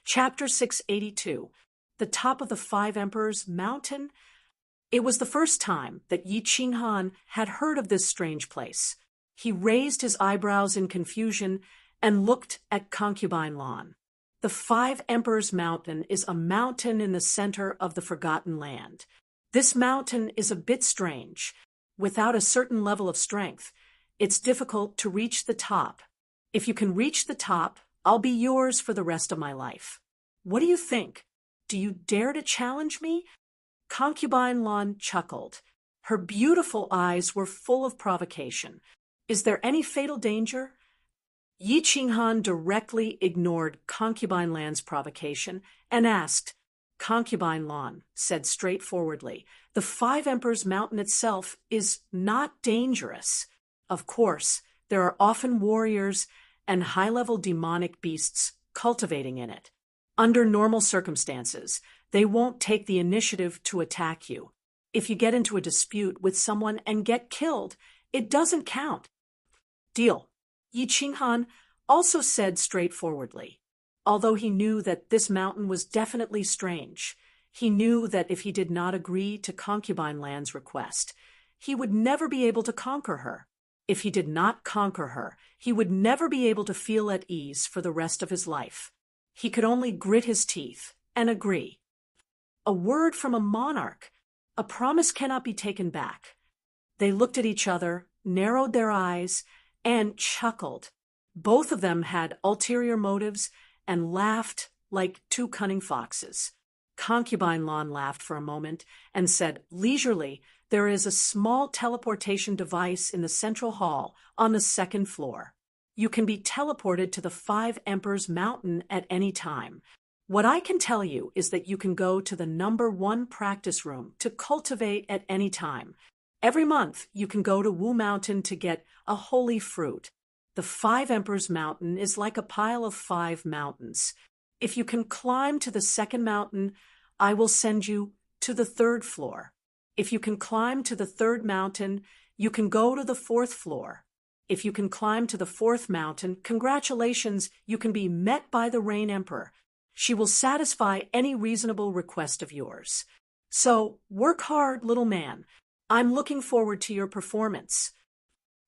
Chapter 682. The Top of the Five Emperors Mountain. It was the first time that Yi Qinghan had heard of this strange place. He raised his eyebrows in confusion and looked at Concubine Lawn. The Five Emperors Mountain is a mountain in the center of the Forgotten Land. This mountain is a bit strange. Without a certain level of strength, it's difficult to reach the top. If you can reach the top, I'll be yours for the rest of my life. What do you think? Do you dare to challenge me? Concubine Lawn chuckled. Her beautiful eyes were full of provocation. Is there any fatal danger? Yi Qinghan directly ignored Concubine Lan's provocation and asked. Concubine Lawn said straightforwardly, the Five Emperors Mountain itself is not dangerous. Of course, there are often warriors and high-level demonic beasts cultivating in it. Under normal circumstances, they won't take the initiative to attack you. If you get into a dispute with someone and get killed, it doesn't count. Deal. Yi Qinghan also said straightforwardly. Although he knew that this mountain was definitely strange, he knew that if he did not agree to Concubine Land's request, he would never be able to conquer her. If he did not conquer her, he would never be able to feel at ease for the rest of his life. He could only grit his teeth and agree. A word from a monarch. A promise cannot be taken back. They looked at each other, narrowed their eyes, and chuckled. Both of them had ulterior motives and laughed like two cunning foxes. Concubine Lawn laughed for a moment and said leisurely, there is a small teleportation device in the central hall on the second floor. You can be teleported to the Five Emperors Mountain at any time. What I can tell you is that you can go to the #1 practice room to cultivate at any time. Every month, you can go to Wu Mountain to get a holy fruit. The Five Emperors Mountain is like a pile of 5 mountains. If you can climb to the second mountain, I will send you to the 3rd floor. If you can climb to the 3rd mountain, you can go to the 4th floor. If you can climb to the 4th mountain, congratulations, you can be met by the Rain Emperor. She will satisfy any reasonable request of yours. So, work hard, little man. I'm looking forward to your performance.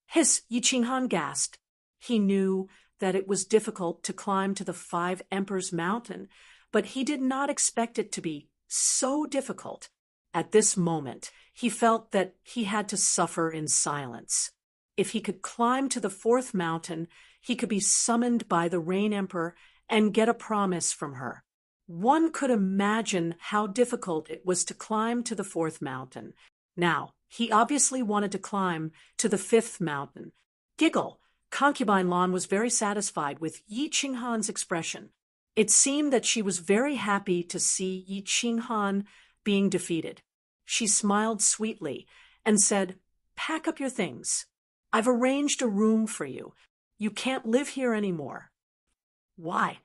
Hiss, Yi Qinghan gasped. He knew that it was difficult to climb to the Five Emperors Mountain, but he did not expect it to be so difficult. At this moment, he felt that he had to suffer in silence. If he could climb to the 4th mountain, he could be summoned by the Rain Emperor and get a promise from her. One could imagine how difficult it was to climb to the 4th mountain. Now, he obviously wanted to climb to the 5th mountain. Giggle. Concubine Lawn was very satisfied with Yi Qinghan's expression. It seemed that she was very happy to see Yi Qinghan being defeated. She smiled sweetly and said, pack up your things. I've arranged a room for you. You can't live here anymore. Why?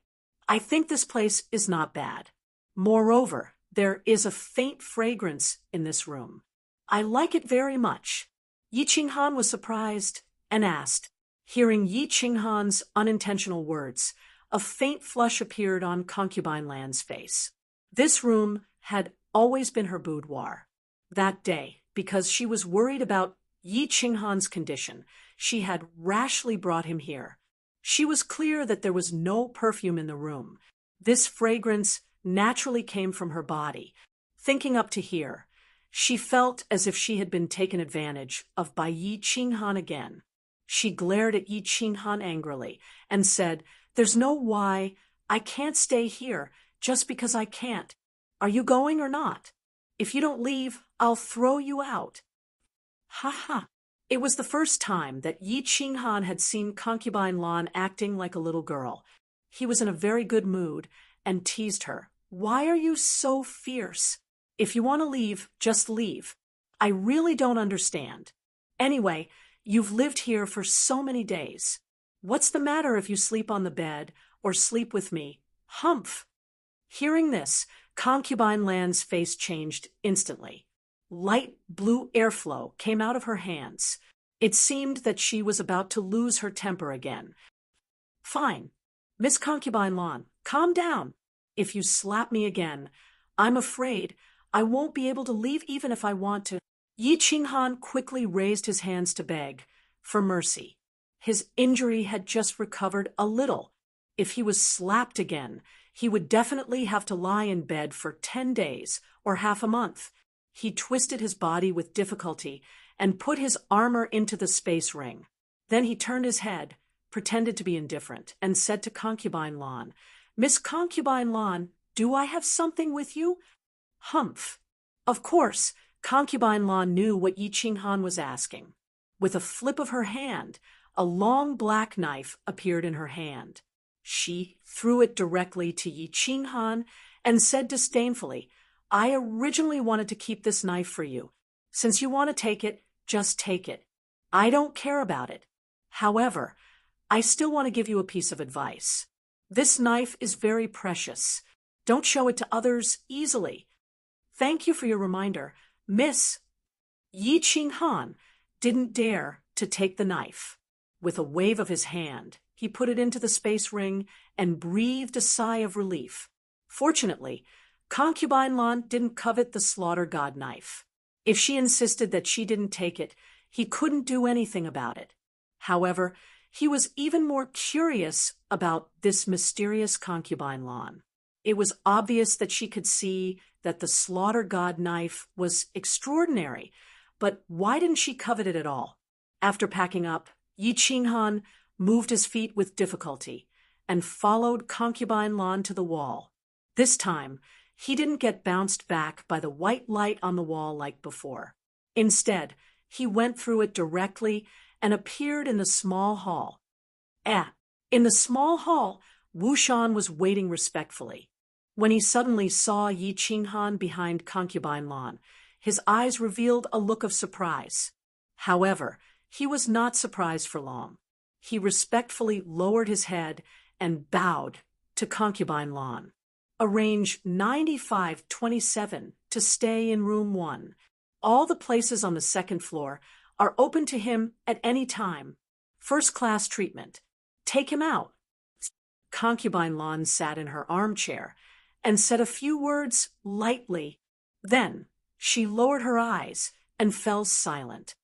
I think this place is not bad. Moreover, there is a faint fragrance in this room. I like it very much. Yi Qinghan was surprised and asked. Hearing Yi Qinghan's unintentional words, a faint flush appeared on Concubine Land's face. This room had always been her boudoir. That day, because she was worried about Yi Qinghan's condition, she had rashly brought him here. She was clear that there was no perfume in the room. This fragrance naturally came from her body. Thinking up to here, she felt as if she had been taken advantage of by Yi Qinghan again. She glared at Yi Qinghan angrily and said, there's no why. I can't stay here just because I can't. Are you going or not? If you don't leave, I'll throw you out. Ha ha. It was the first time that Yi Qinghan had seen Concubine Lawn acting like a little girl. He was in a very good mood and teased her. Why are you so fierce? If you want to leave, just leave. I really don't understand. Anyway, you've lived here for so many days. What's the matter if you sleep on the bed or sleep with me? Humph! Hearing this, Concubine Land's face changed instantly. Light blue airflow came out of her hands. It seemed that she was about to lose her temper again. Fine. Miss Concubine Lawn, calm down. If you slap me again, I'm afraid I won't be able to leave even if I want to. Yi Qinghan quickly raised his hands to beg for mercy. His injury had just recovered a little. If he was slapped again, he would definitely have to lie in bed for 10 days or half a month. He twisted his body with difficulty and put his armor into the space ring. Then he turned his head, pretended to be indifferent, and said to Concubine Lan, "Miss Concubine Lan, do I have something with you?" Humph. Of course, Concubine Lan knew what Yi Qinghan was asking. With a flip of her hand, a long black knife appeared in her hand. She threw it directly to Yi Qinghan and said disdainfully, "I originally wanted to keep this knife for you. Since you want to take it, just take it. I don't care about it. However, I still want to give you a piece of advice. This knife is very precious. Don't show it to others easily. Thank you for your reminder, Miss." Yi Qinghan didn't dare to take the knife. With a wave of his hand, he put it into the space ring and breathed a sigh of relief. Fortunately, Concubine Lan didn't covet the slaughter god knife. If she insisted that she didn't take it, he couldn't do anything about it. However, he was even more curious about this mysterious Concubine Lan. It was obvious that she could see that the slaughter god knife was extraordinary, but why didn't she covet it at all? After packing up, Yi Qinghan moved his feet with difficulty and followed Concubine Lan to the wall. This time, he didn't get bounced back by the white light on the wall like before. Instead, he went through it directly and appeared in the small hall. In the small hall, Wu Shan was waiting respectfully. When he suddenly saw Yi Qinghan behind Concubine Lan, his eyes revealed a look of surprise. However, he was not surprised for long. He respectfully lowered his head and bowed to Concubine Lan. Arrange 9527 to stay in room 1. All the places on the second floor are open to him at any time. First-class treatment. Take him out. Concubine Lan sat in her armchair and said a few words lightly. Then she lowered her eyes and fell silent.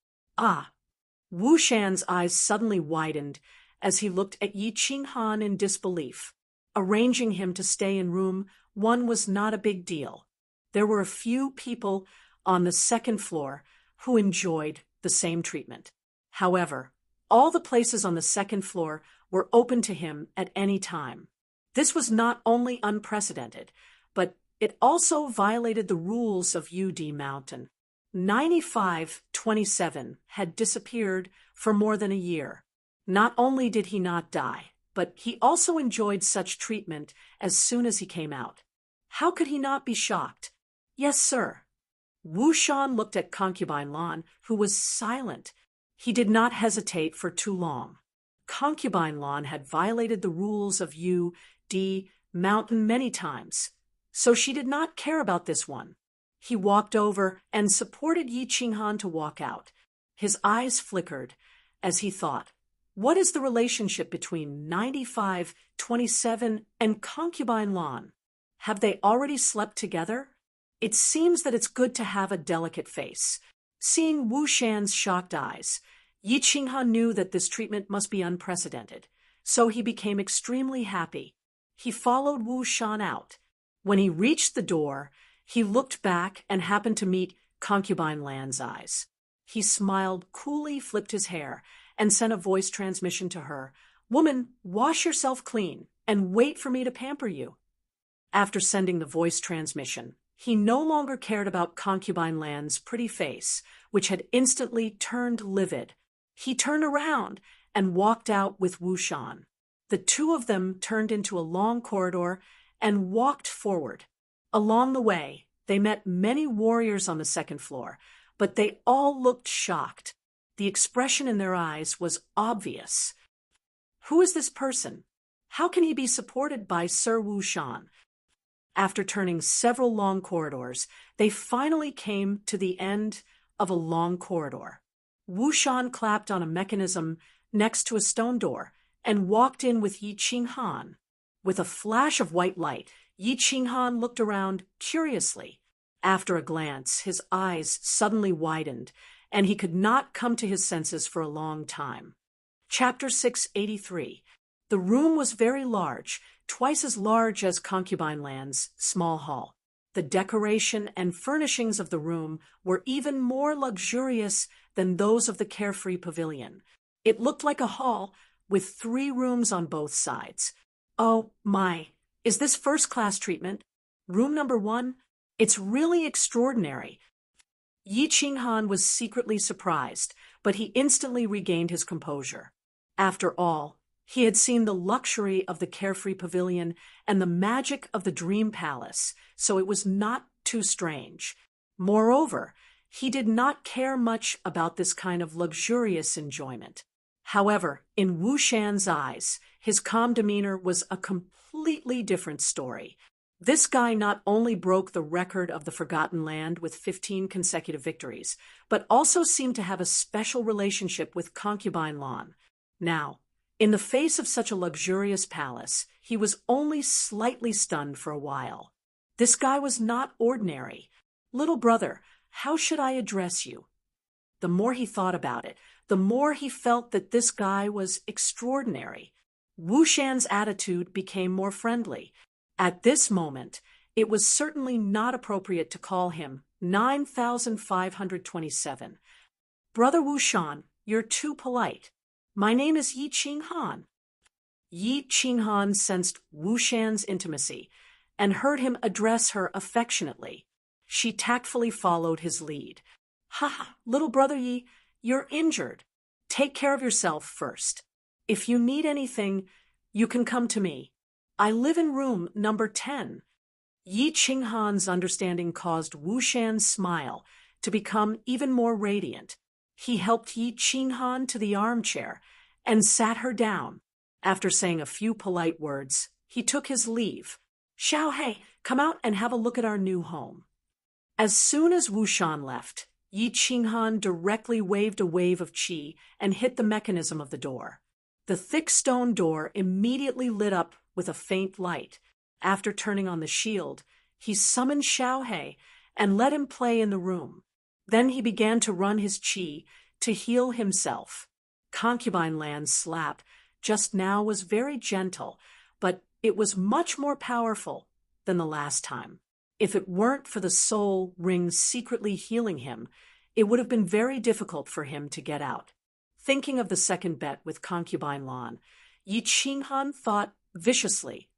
Wu Shan's eyes suddenly widened as he looked at Yi Qinghan in disbelief. Arranging him to stay in room 1 was not a big deal. There were a few people on the second floor who enjoyed the same treatment. However, all the places on the second floor were open to him at any time. This was not only unprecedented, but it also violated the rules of UD Mountain. 9527 had disappeared for more than a year. Not only did he not die, but he also enjoyed such treatment as soon as he came out. How could he not be shocked? Yes, sir. Wu Shan looked at Concubine Lan, who was silent. He did not hesitate for too long. Concubine Lan had violated the rules of UD Mountain many times, so she did not care about this one. He walked over and supported Yi Qinghan to walk out. His eyes flickered as he thought, what is the relationship between 9527 and Concubine Lan? Have they already slept together? It seems that it's good to have a delicate face. Seeing Wu Shan's shocked eyes, Yi Qinghan knew that this treatment must be unprecedented, so he became extremely happy. He followed Wu Shan out. When he reached the door, he looked back and happened to meet Concubine Lan's eyes. He smiled coolly, flipped his hair, and sent a voice transmission to her. "Woman, wash yourself clean and wait for me to pamper you." After sending the voice transmission, he no longer cared about Concubine Lan's pretty face, which had instantly turned livid. He turned around and walked out with Wu Shan. The two of them turned into a long corridor and walked forward. Along the way, they met many warriors on the second floor, but they all looked shocked. The expression in their eyes was obvious. Who is this person? How can he be supported by Sir Wu Shan? After turning several long corridors, they finally came to the end of a long corridor. Wu Shan clapped on a mechanism next to a stone door and walked in with Yi Qinghan. With a flash of white light, Yi Qinghan looked around curiously. After a glance, his eyes suddenly widened, and he could not come to his senses for a long time. Chapter 683. The room was very large, twice as large as Concubine Land's small hall. The decoration and furnishings of the room were even more luxurious than those of the carefree pavilion. It looked like a hall with 3 rooms on both sides. Oh my, is this first-class treatment? Room number 1? It's really extraordinary. Yi Qinghan was secretly surprised, but he instantly regained his composure. After all, he had seen the luxury of the carefree pavilion and the magic of the dream palace, so it was not too strange. Moreover, he did not care much about this kind of luxurious enjoyment. However, in Wu Shan's eyes, his calm demeanor was a completely different story. This guy not only broke the record of the Forgotten Land with 15 consecutive victories, but also seemed to have a special relationship with Concubine Lan. Now, in the face of such a luxurious palace, he was only slightly stunned for a while. This guy was not ordinary. Little brother, how should I address you? The more he thought about it, the more he felt that this guy was extraordinary. Wu Shan's attitude became more friendly. At this moment, it was certainly not appropriate to call him 9527. Brother Wu Shan, you're too polite. My name is Yi Qinghan. Yi Qinghan sensed Wu Shan's intimacy and heard him address her affectionately. She tactfully followed his lead. Ha, little brother Yi, you're injured. Take care of yourself first. If you need anything, you can come to me. I live in room number 10. Yi Qinghan's understanding caused Wu Shan's smile to become even more radiant. He helped Yi Qinghan to the armchair and sat her down. After saying a few polite words, he took his leave. Xiaohei, come out and have a look at our new home. As soon as Wu Shan left, Yi Qinghan directly waved a wave of qi and hit the mechanism of the door. The thick stone door immediately lit up with a faint light. After turning on the shield, he summoned Xiaohei and let him play in the room. Then he began to run his qi to heal himself. Concubine Land's slap just now was very gentle, but it was much more powerful than the last time. If it weren't for the soul ring secretly healing him, it would have been very difficult for him to get out. Thinking of the second bet with Concubine Lan, Yi Qinghan thought viciously,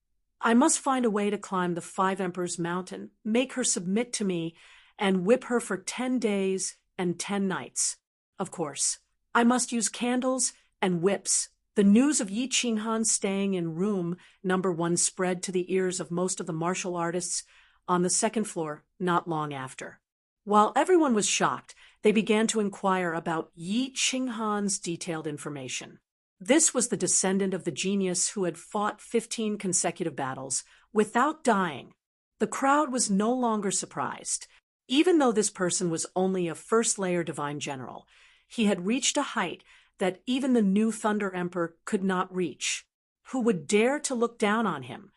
I must find a way to climb the 5 Emperors Mountain, make her submit to me, and whip her for 10 days and 10 nights. Of course, I must use candles and whips. The news of Yi Qinghan staying in room number 1 spread to the ears of most of the martial artists on the 2nd floor not long after. While everyone was shocked, they began to inquire about Yi Qinghan's detailed information. This was the descendant of the genius who had fought 15 consecutive battles without dying. The crowd was no longer surprised. Even though this person was only a first-layer divine general, he had reached a height that even the new Thunder Emperor could not reach. Who would dare to look down on him?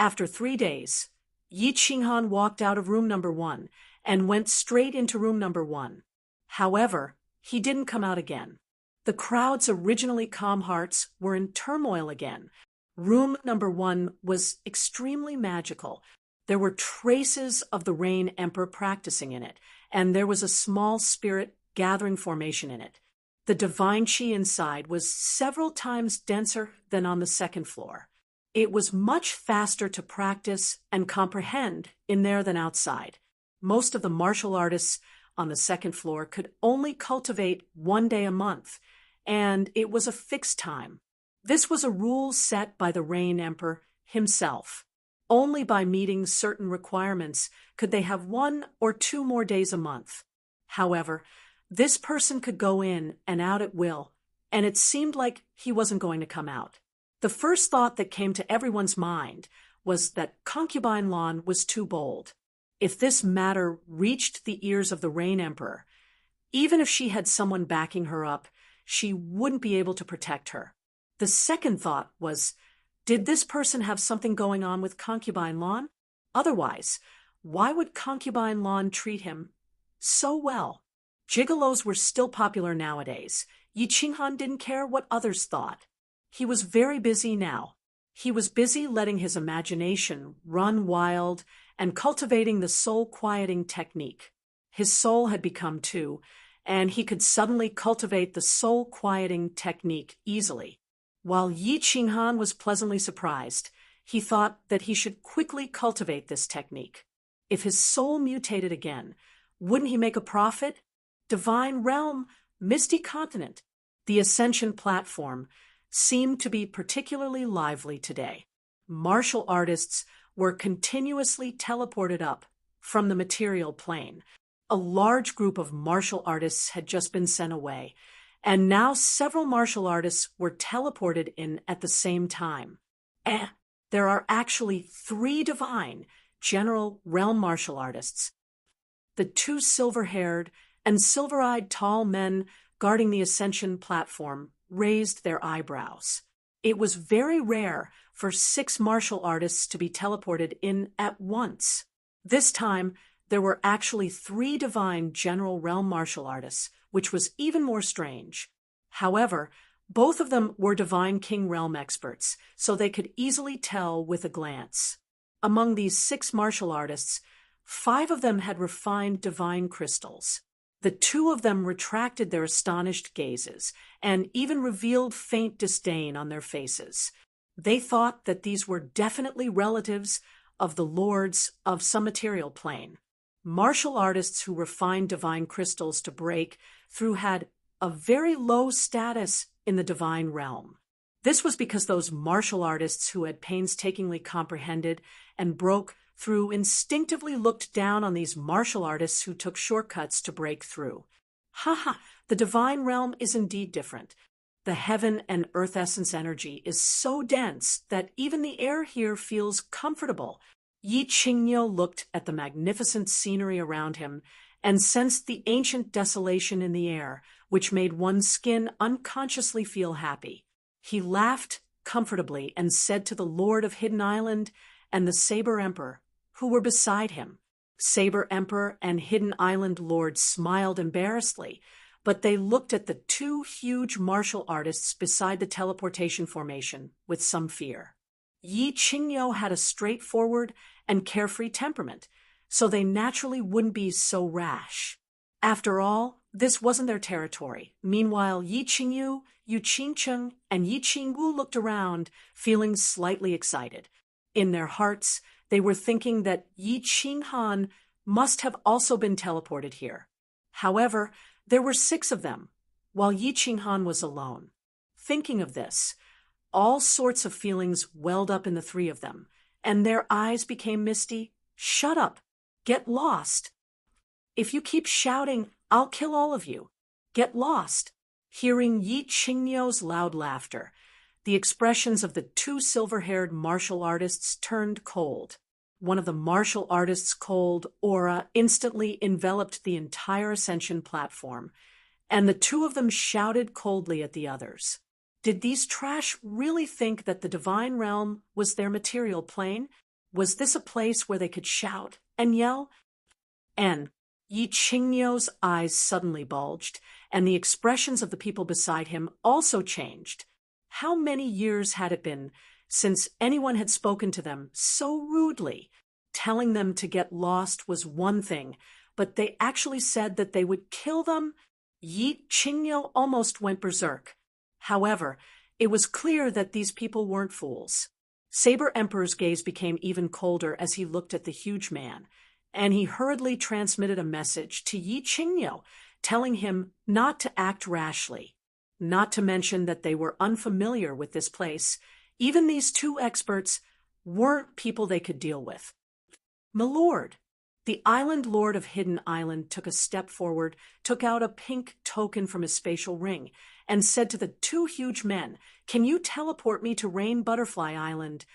After 3 days, Yi Qinghan walked out of room number 1 and went straight into room number 1. However, he didn't come out again. The crowd's originally calm hearts were in turmoil again. Room number 1 was extremely magical. There were traces of the Rain Emperor practicing in it, and there was a small spirit gathering formation in it. The divine chi inside was several times denser than on the 2nd floor. It was much faster to practice and comprehend in there than outside. Most of the martial artists on the 2nd floor could only cultivate 1 day a month, and it was a fixed time. This was a rule set by the Rain Emperor himself. Only by meeting certain requirements could they have 1 or 2 more days a month. However, this person could go in and out at will, and it seemed like he wasn't going to come out. The first thought that came to everyone's mind was that Concubine Lan was too bold. If this matter reached the ears of the Rain Emperor, even if she had someone backing her up, she wouldn't be able to protect her. The second thought was, did this person have something going on with Concubine Lan? Otherwise, why would concubine Lon treat him so well? Gigolos were still popular nowadays. Yi Qinghan didn't care what others thought. He was very busy now. He was busy letting his imagination run wild and cultivating the soul-quieting technique. His soul had become two, and he could suddenly cultivate the soul-quieting technique easily. While Yi Qinghan was pleasantly surprised, he thought that he should quickly cultivate this technique. If his soul mutated again, wouldn't he make a profit? Divine Realm, Misty Continent, the Ascension platform, seemed to be particularly lively today. Martial artists were continuously teleported up from the material plane. A large group of martial artists had just been sent away, and now several martial artists were teleported in at the same time. There are actually 3 divine general realm martial artists. The 2 silver-haired and silver-eyed tall men guarding the Ascension platform raised their eyebrows. It was very rare for 6 martial artists to be teleported in at once. This time, there were actually 3 divine general realm martial artists, which was even more strange. However, both of them were divine king realm experts, so they could easily tell with a glance. Among these 6 martial artists, 5 of them had refined divine crystals. The 2 of them retracted their astonished gazes and even revealed faint disdain on their faces. They thought that these were definitely relatives of the lords of some material plane. Martial artists who refined divine crystals to break through had a very low status in the divine realm. This was because those martial artists who had painstakingly comprehended and broke through instinctively looked down on these martial artists who took shortcuts to break through. The divine realm is indeed different. The heaven and earth essence energy is so dense that even the air here feels comfortable. Yi Qingyo looked at the magnificent scenery around him and sensed the ancient desolation in the air, which made one's skin unconsciously feel happy. He laughed comfortably and said to the Lord of Hidden Island and the Saber Emperor, who were beside him. Saber Emperor and Hidden Island Lord smiled embarrassedly, but they looked at the 2 huge martial artists beside the teleportation formation with some fear. Yi Qingyo had a straightforward and carefree temperament, so they naturally wouldn't be so rash. After all, this wasn't their territory. Meanwhile, Yi Qingyu, Yu Qingcheng, and Yi Qingwu looked around, feeling slightly excited. In their hearts, they were thinking that Yi Qinghan must have also been teleported here. However, there were 6 of them, while Yi Qinghan was alone. Thinking of this, all sorts of feelings welled up in the 3 of them, and their eyes became misty. Shut up! Get lost! If you keep shouting, I'll kill all of you. Get lost! Hearing Yi Qingyo's loud laughter, the expressions of the 2 silver-haired martial artists turned cold. One of the martial artists' cold aura instantly enveloped the entire Ascension platform, and the 2 of them shouted coldly at the others. Did these trash really think that the divine realm was their material plane? Was this a place where they could shout and yell? And Yi Qingyo's eyes suddenly bulged, and the expressions of the people beside him also changed. How many years had it been since anyone had spoken to them so rudely? Telling them to get lost was one thing, but they actually said that they would kill them? Yi Qingyo almost went berserk. However, it was clear that these people weren't fools. Saber Emperor's gaze became even colder as he looked at the huge man, and he hurriedly transmitted a message to Yi Qingyo, telling him not to act rashly. Not to mention that they were unfamiliar with this place. Even these 2 experts weren't people they could deal with. My lord, the Island Lord of Hidden Island took a step forward, took out a pink token from his spatial ring, and said to the 2 huge men, "Can you teleport me to Rain Butterfly Island?"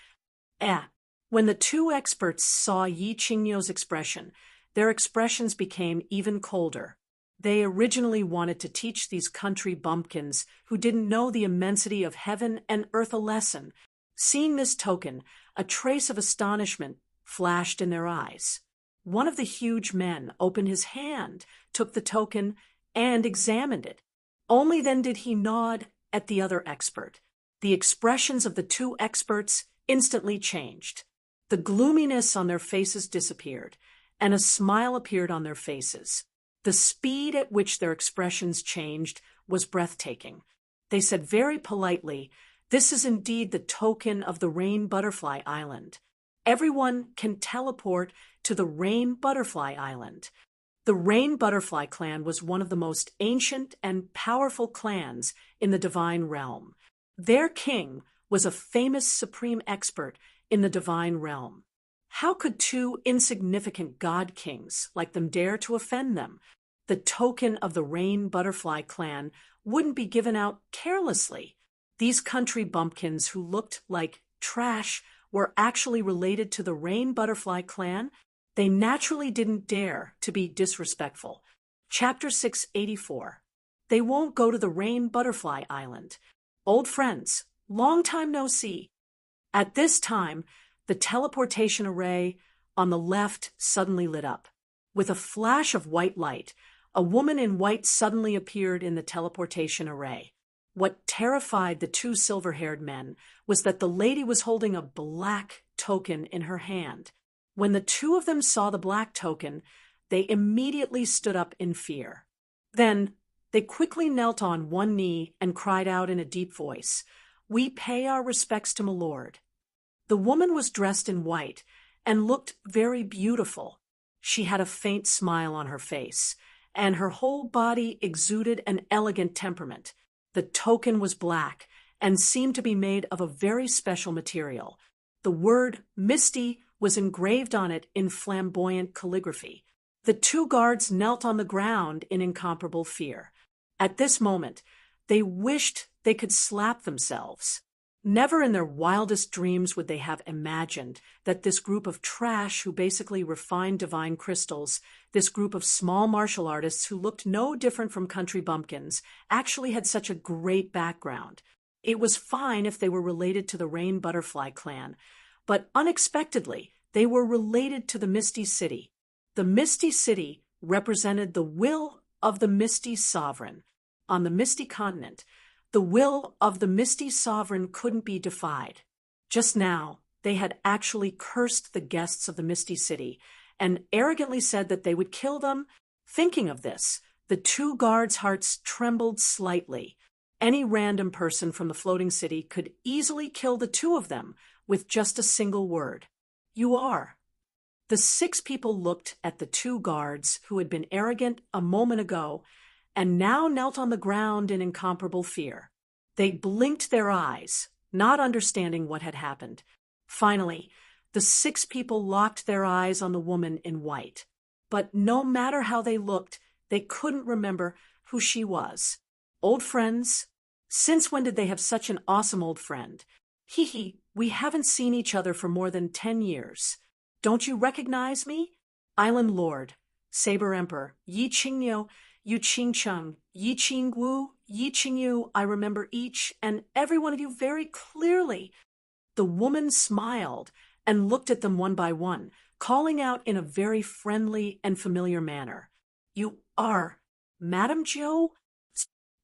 When the 2 experts saw Yi Qingyo's expression, their expressions became even colder. They originally wanted to teach these country bumpkins who didn't know the immensity of heaven and earth a lesson. Seeing this token, a trace of astonishment flashed in their eyes. One of the huge men opened his hand, took the token, and examined it. Only then did he nod at the other expert. The expressions of the two experts instantly changed. The gloominess on their faces disappeared, and a smile appeared on their faces. The speed at which their expressions changed was breathtaking. They said very politely, "This is indeed the token of the Rain Butterfly Island. Everyone can teleport to the Rain Butterfly Island." The Rain Butterfly clan was one of the most ancient and powerful clans in the divine realm. Their king was a famous supreme expert in the divine realm. How could two insignificant god kings like them dare to offend them? The token of the Rain Butterfly clan wouldn't be given out carelessly. These country bumpkins who looked like trash were actually related to the Rain Butterfly clan. They naturally didn't dare to be disrespectful. Chapter 684. They won't go to the Rain Butterfly Island. Old friends, long time no see. At this time, the teleportation array on the left suddenly lit up. With a flash of white light, a woman in white suddenly appeared in the teleportation array. What terrified the two silver-haired men was that the lady was holding a black token in her hand. When the two of them saw the black token, they immediately stood up in fear. Then they quickly knelt on one knee and cried out in a deep voice, "We pay our respects to my lord." The woman was dressed in white and looked very beautiful. She had a faint smile on her face, and her whole body exuded an elegant temperament. The token was black and seemed to be made of a very special material. The word Misty was engraved on it in flamboyant calligraphy. The two guards knelt on the ground in incomparable fear. At this moment, they wished they could slap themselves. Never in their wildest dreams would they have imagined that this group of trash who basically refined divine crystals, this group of small martial artists who looked no different from country bumpkins, actually had such a great background. It was fine if they were related to the Rain Butterfly clan, but unexpectedly, they were related to the Misty City. The Misty City represented the will of the Misty Sovereign. On the Misty Continent, the will of the Misty Sovereign couldn't be defied. Just now, they had actually cursed the guests of the Misty City and arrogantly said that they would kill them. Thinking of this, the two guards' hearts trembled slightly. Any random person from the floating city could easily kill the two of them with just a single word. "You are." The 6 people looked at the 2 guards who had been arrogant a moment ago and now knelt on the ground in incomparable fear. They blinked their eyes, not understanding what had happened. Finally, the 6 people locked their eyes on the woman in white. But no matter how they looked, they couldn't remember who she was. Old friends? Since when did they have such an awesome old friend? Hee, we haven't seen each other for more than 10 years. Don't you recognize me? Island Lord, Saber Emperor, Yi Qingyo, Yu Qingcheng, Yi Qingwu, Yi Qingyu, I remember each and every one of you very clearly. The woman smiled and looked at them one by one, calling out in a very friendly and familiar manner. "You are Madame Jiu?"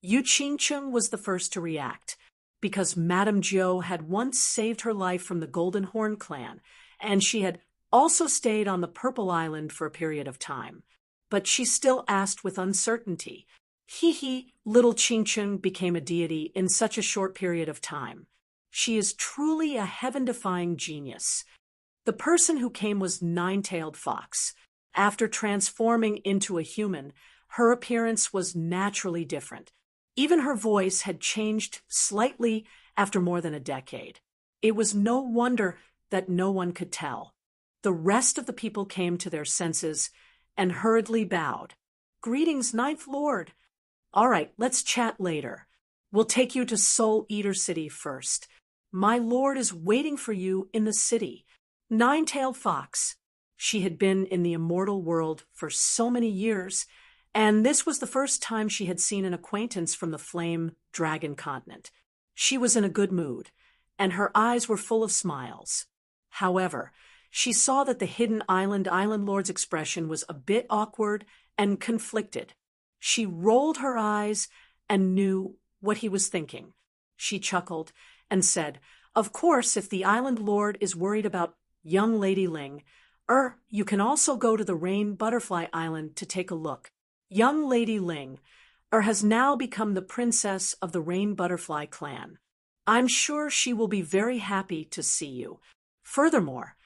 Yu Qingcheng was the first to react, because Madame Jiu had once saved her life from the Golden Horn clan, and she had also stayed on the Purple Island for a period of time. But she still asked with uncertainty. Little Qingcheng became a deity in such a short period of time. She is truly a heaven-defying genius. The person who came was Nine-Tailed Fox. After transforming into a human, her appearance was naturally different. Even her voice had changed slightly after more than a decade. It was no wonder that no one could tell. The rest of the people came to their senses and hurriedly bowed. "Greetings, Ninth Lord." "All right, let's chat later. We'll take you to Soul Eater City first. My lord is waiting for you in the city." Nine-Tailed Fox. She had been in the immortal world for so many years, and this was the first time she had seen an acquaintance from the Flame Dragon continent. She was in a good mood, and her eyes were full of smiles. However, She saw that the hidden island lord's expression was a bit awkward and conflicted. She rolled her eyes and knew what he was thinking. She chuckled and said, "Of course, if the island lord is worried about young Lady Ling, you can also go to the Rain Butterfly Island to take a look. Young Lady Ling, has now become the princess of the Rain Butterfly clan. I'm sure she will be very happy to see you. Furthermore,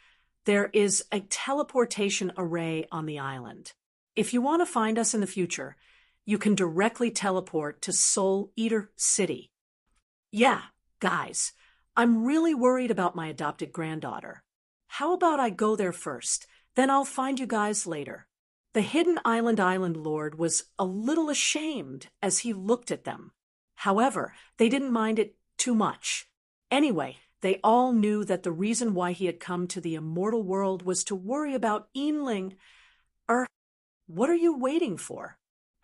there is a teleportation array on the island. If you want to find us in the future, you can directly teleport to Soul Eater City." "Yeah, guys, I'm really worried about my adopted granddaughter. How about I go there first, then I'll find you guys later." The hidden island lord was a little ashamed as he looked at them. However, they didn't mind it too much. Anyway, they all knew that the reason why he had come to the immortal world was to worry about Yinling. What are you waiting for?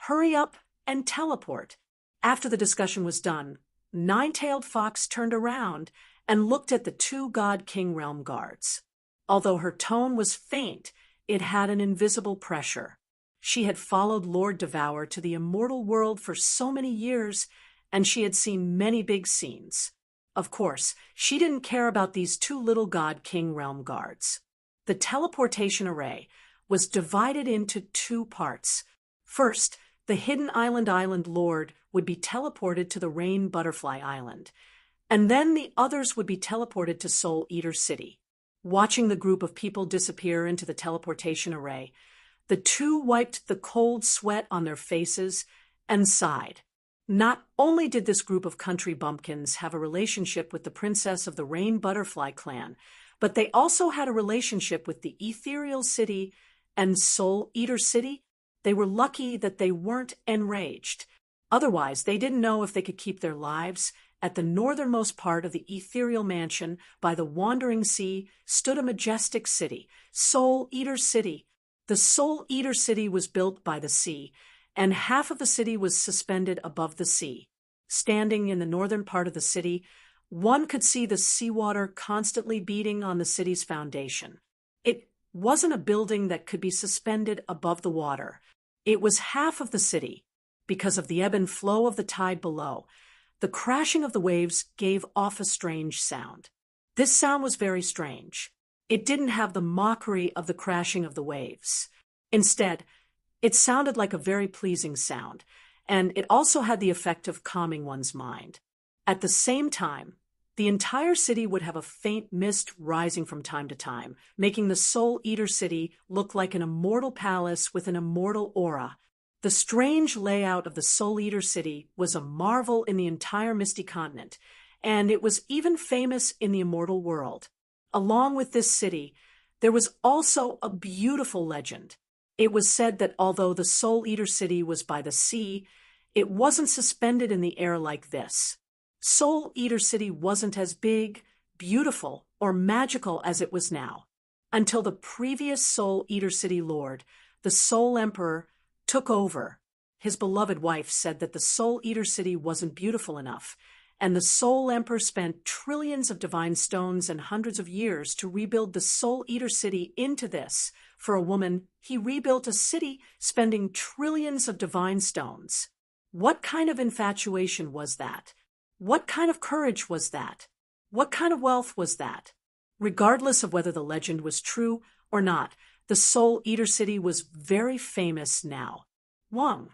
Hurry up and teleport." After the discussion was done, Nine-Tailed Fox turned around and looked at the two God King Realm guards. Although her tone was faint, it had an invisible pressure. She had followed Lord Devour to the immortal world for so many years, and she had seen many big scenes. Of course, she didn't care about these two little God King Realm guards. The teleportation array was divided into two parts. First, the hidden island lord would be teleported to the Rain Butterfly Island, and then the others would be teleported to Soul Eater City. Watching the group of people disappear into the teleportation array, the two wiped the cold sweat on their faces and sighed. Not only did this group of country bumpkins have a relationship with the princess of the Rain Butterfly clan, but they also had a relationship with the Ethereal City and Soul Eater City. They were lucky that they weren't enraged. Otherwise, they didn't know if they could keep their lives. At the northernmost part of the ethereal mansion by the wandering sea stood a majestic city, Soul Eater City. The Soul Eater City was built by the sea, and half of the city was suspended above the sea. Standing in the northern part of the city, one could see the seawater constantly beating on the city's foundation. It wasn't a building that could be suspended above the water. It was half of the city, because of the ebb and flow of the tide below. The crashing of the waves gave off a strange sound. This sound was very strange. It didn't have the mockery of the crashing of the waves. Instead, it sounded like a very pleasing sound, and it also had the effect of calming one's mind. At the same time, the entire city would have a faint mist rising from time to time, making the Soul Eater City look like an immortal palace with an immortal aura. The strange layout of the Soul Eater City was a marvel in the entire Misty Continent, and it was even famous in the immortal world. Along with this city, there was also a beautiful legend. It was said that although the Soul Eater City was by the sea, it wasn't suspended in the air like this. Soul Eater City wasn't as big, beautiful, or magical as it was now, until the previous Soul Eater City Lord, the Soul Emperor, took over. His beloved wife said that the Soul Eater City wasn't beautiful enough, and the Soul Emperor spent trillions of divine stones and hundreds of years to rebuild the Soul Eater City into this. For a woman, he rebuilt a city spending trillions of divine stones. What kind of infatuation was that? What kind of courage was that? What kind of wealth was that? Regardless of whether the legend was true or not, the Soul Eater City was very famous now. 1.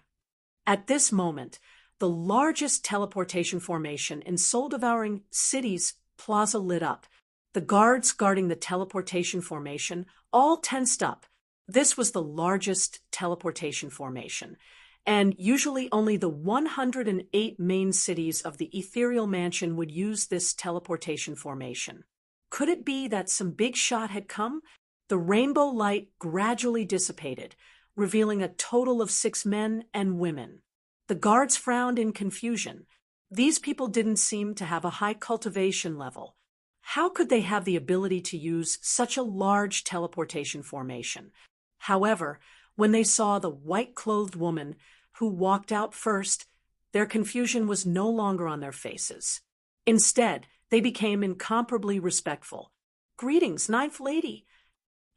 At this moment, the largest teleportation formation in soul-devouring cities plaza lit up. The guards guarding the teleportation formation all tensed up. This was the largest teleportation formation, and usually only the 108 main cities of the Ethereal Mansion would use this teleportation formation. Could it be that some big shot had come? The rainbow light gradually dissipated, revealing a total of 6 men and women. The guards frowned in confusion. These people didn't seem to have a high cultivation level. How could they have the ability to use such a large teleportation formation? However, when they saw the white-clothed woman who walked out first, their confusion was no longer on their faces. Instead, they became incomparably respectful. "Greetings, Ninth Lady.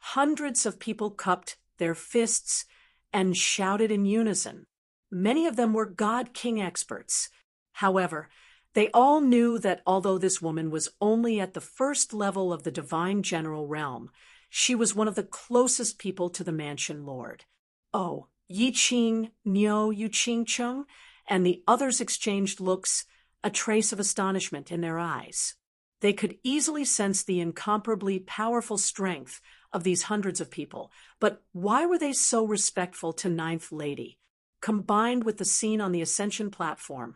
Hundreds of people cupped their fists and shouted in unison. Many of them were God King experts. However, they all knew that although this woman was only at the first level of the divine general realm, she was one of the closest people to the Mansion Lord. Oh, Yi Qing, Niu Yu Qing Chung, and the others exchanged looks, a trace of astonishment in their eyes. They could easily sense the incomparably powerful strength of these hundreds of people, but why were they so respectful to Ninth Lady? Combined with the scene on the Ascension platform,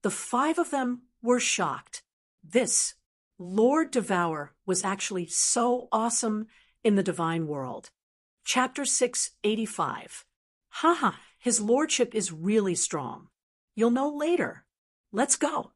the five of them were shocked. This Lord Devour was actually so awesome in the divine world. Chapter 685. Haha, his lordship is really strong. You'll know later. Let's go.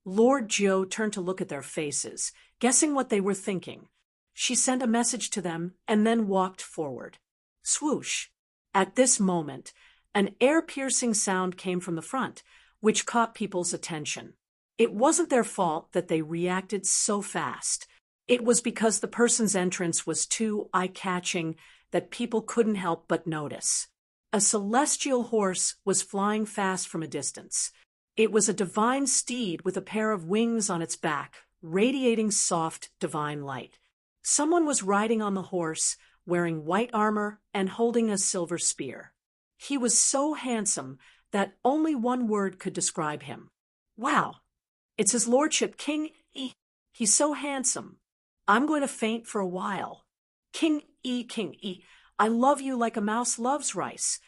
Lord Joe turned to look at their faces, guessing what they were thinking. She sent a message to them and then walked forward. Swoosh. At this moment, an air-piercing sound came from the front, which caught people's attention. It wasn't their fault that they reacted so fast. It was because the person's entrance was too eye-catching that people couldn't help but notice. A celestial horse was flying fast from a distance. It was a divine steed with a pair of wings on its back, radiating soft, divine light. Someone was riding on the horse, wearing white armor and holding a silver spear. He was so handsome that only one word could describe him. Wow, it's his lordship, King E. He's so handsome. I'm going to faint for a while. King E, I love you like a mouse loves rice.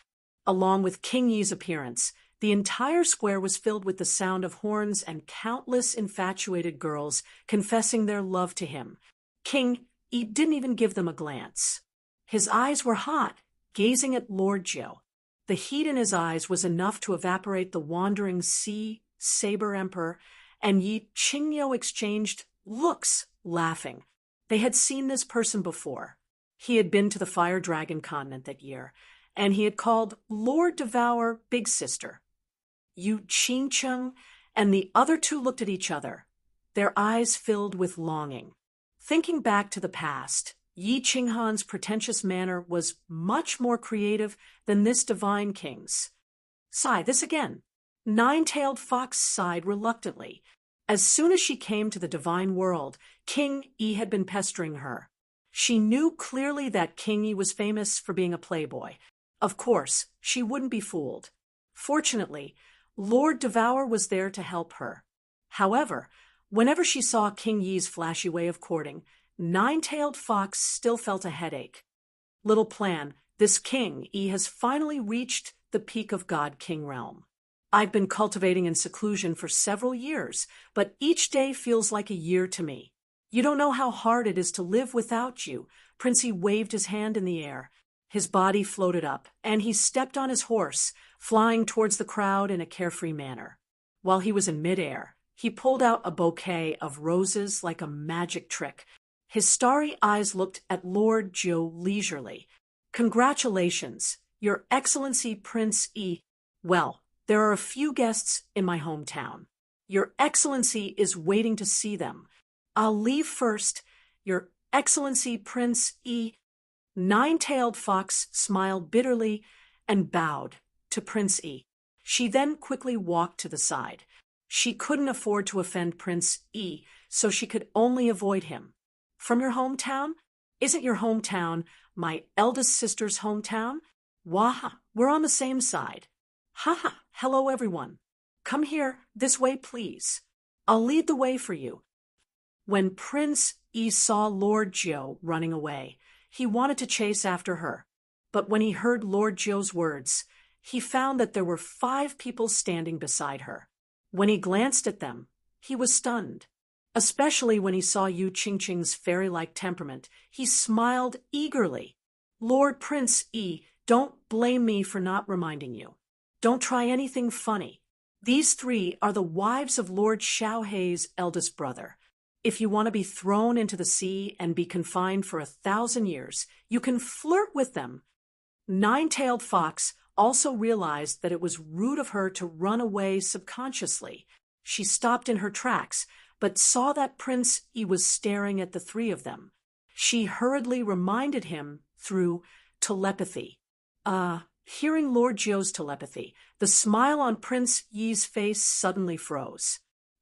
Along with King Yi's appearance, the entire square was filled with the sound of horns and countless infatuated girls confessing their love to him. King E didn't even give them a glance. His eyes were hot, gazing at Lord Joe. The heat in his eyes was enough to evaporate the wandering sea saber emperor, and Yi Qingyo exchanged looks, laughing. They had seen this person before. He had been to the Fire Dragon continent that year, and he had called Lord Devour Big Sister. Yu Qingcheng and the other two looked at each other, their eyes filled with longing. Thinking back to the past, Yi Qinghan's pretentious manner was much more creative than this divine king's. Sigh, this again. Nine-tailed Fox sighed reluctantly. As soon as she came to the divine world, King E had been pestering her. She knew clearly that King E was famous for being a playboy. Of course, she wouldn't be fooled. Fortunately, Lord Devour was there to help her. However, whenever she saw King Yi's flashy way of courting, Nine-tailed Fox still felt a headache. Little plan, this King E has finally reached the peak of God King realm. I've been cultivating in seclusion for several years, but each day feels like a year to me. You don't know how hard it is to live without you. Princey waved his hand in the air. His body floated up, and he stepped on his horse, flying towards the crowd in a carefree manner. While he was in midair, he pulled out a bouquet of roses like a magic trick. His starry eyes looked at Lord Joe leisurely. Congratulations, Your Excellency Prince E. Well, there are a few guests in my hometown. Your Excellency is waiting to see them. I'll leave first. Your Excellency Prince E. Nine-tailed Fox smiled bitterly and bowed to Prince E. She then quickly walked to the side. She couldn't afford to offend Prince E, so she could only avoid him. From your hometown? Isn't your hometown my eldest sister's hometown? Waha, we're on the same side. Haha, hello everyone. Come here, this way please. I'll lead the way for you. When Prince E saw Lord Joe running away, he wanted to chase after her. But when he heard Lord Joe's words, he found that there were 5 people standing beside her. When he glanced at them, he was stunned. Especially when he saw Yu Qingqing's fairy-like temperament, he smiled eagerly. Lord Prince E, don't blame me for not reminding you. Don't try anything funny. These 3 are the wives of Lord Xiaohei's eldest brother. If you want to be thrown into the sea and be confined for 1,000 years, you can flirt with them. Nine-tailed Fox also realized that it was rude of her to run away subconsciously. She stopped in her tracks, but saw that Prince E was staring at the 3 of them. She hurriedly reminded him through telepathy. Hearing Lord Zhou's telepathy, the smile on Prince Yi's face suddenly froze.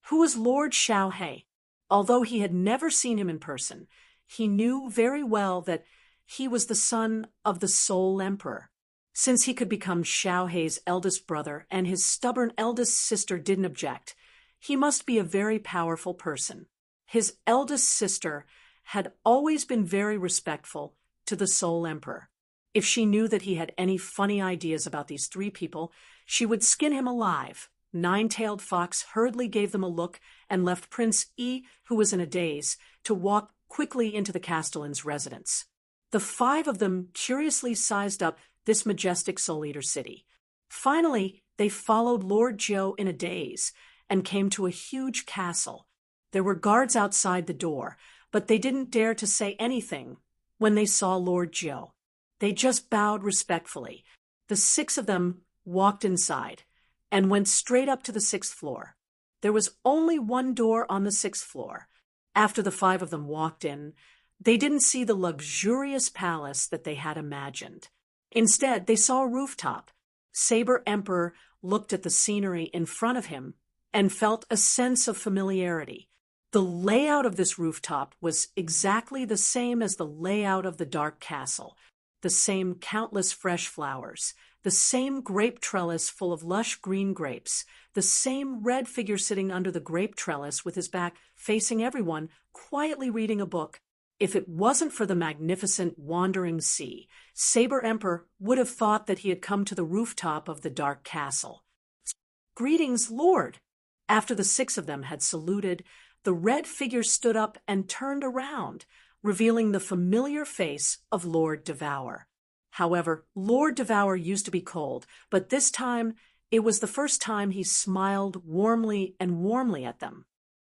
Who was Lord Xiaohe? Although he had never seen him in person, he knew very well that he was the son of the Soul Emperor. Since he could become Xiaohe's eldest brother and his stubborn eldest sister didn't object, he must be a very powerful person. His eldest sister had always been very respectful to the Soul Emperor. If she knew that he had any funny ideas about these three people, she would skin him alive. Nine-tailed Fox hurriedly gave them a look and left Prince Yi, who was in a daze, to walk quickly into the castellan's residence. The five of them curiously sized up this majestic Soul Eater city. Finally, they followed Lord Zhou in a daze and came to a huge castle. There were guards outside the door, but they didn't dare to say anything when they saw Lord Zhou. They just bowed respectfully. The six of them walked inside and went straight up to the 6th floor. There was only one door on the 6th floor. After the five of them walked in, they didn't see the luxurious palace that they had imagined. Instead, they saw a rooftop. Saber Emperor looked at the scenery in front of him and felt a sense of familiarity. The layout of this rooftop was exactly the same as the layout of the Dark Castle. The same countless fresh flowers, the same grape trellis full of lush green grapes, the same red figure sitting under the grape trellis with his back facing everyone, quietly reading a book. If it wasn't for the magnificent wandering sea, Saber Emperor would have thought that he had come to the rooftop of the Dark Castle. "Greetings, Lord!" After the six of them had saluted, the red figure stood up and turned around, revealing the familiar face of Lord Devour. However, Lord Devour used to be cold, but this time it was the first time he smiled warmly at them.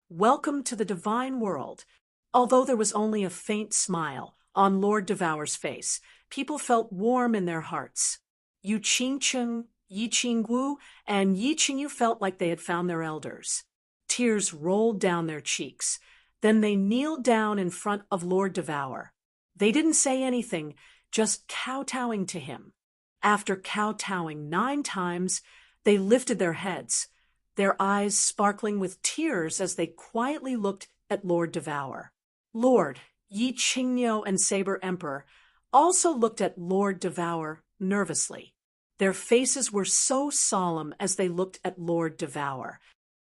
"Welcome to the divine world." Although there was only a faint smile on Lord Devour's face, people felt warm in their hearts. Yu Qingcheng, Yi Qingwu, and Yi Qingyu felt like they had found their elders. Tears rolled down their cheeks. Then they kneeled down in front of Lord Devour. They didn't say anything, just kowtowing to him. After kowtowing 9 times, they lifted their heads, their eyes sparkling with tears as they quietly looked at Lord Devour. Lord, Yi Qingyo, and Saber Emperor also looked at Lord Devour nervously. Their faces were so solemn as they looked at Lord Devour.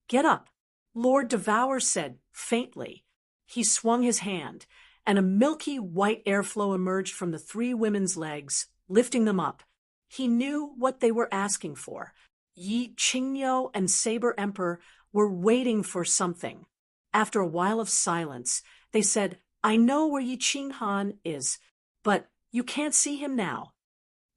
"Get up," Lord Devour said faintly. He swung his hand, and a milky white airflow emerged from the 3 women's legs, lifting them up. He knew what they were asking for. Yi Qingyo and Saber Emperor were waiting for something. After a while of silence, they said, "I know where Yi Qinghan is, but you can't see him now."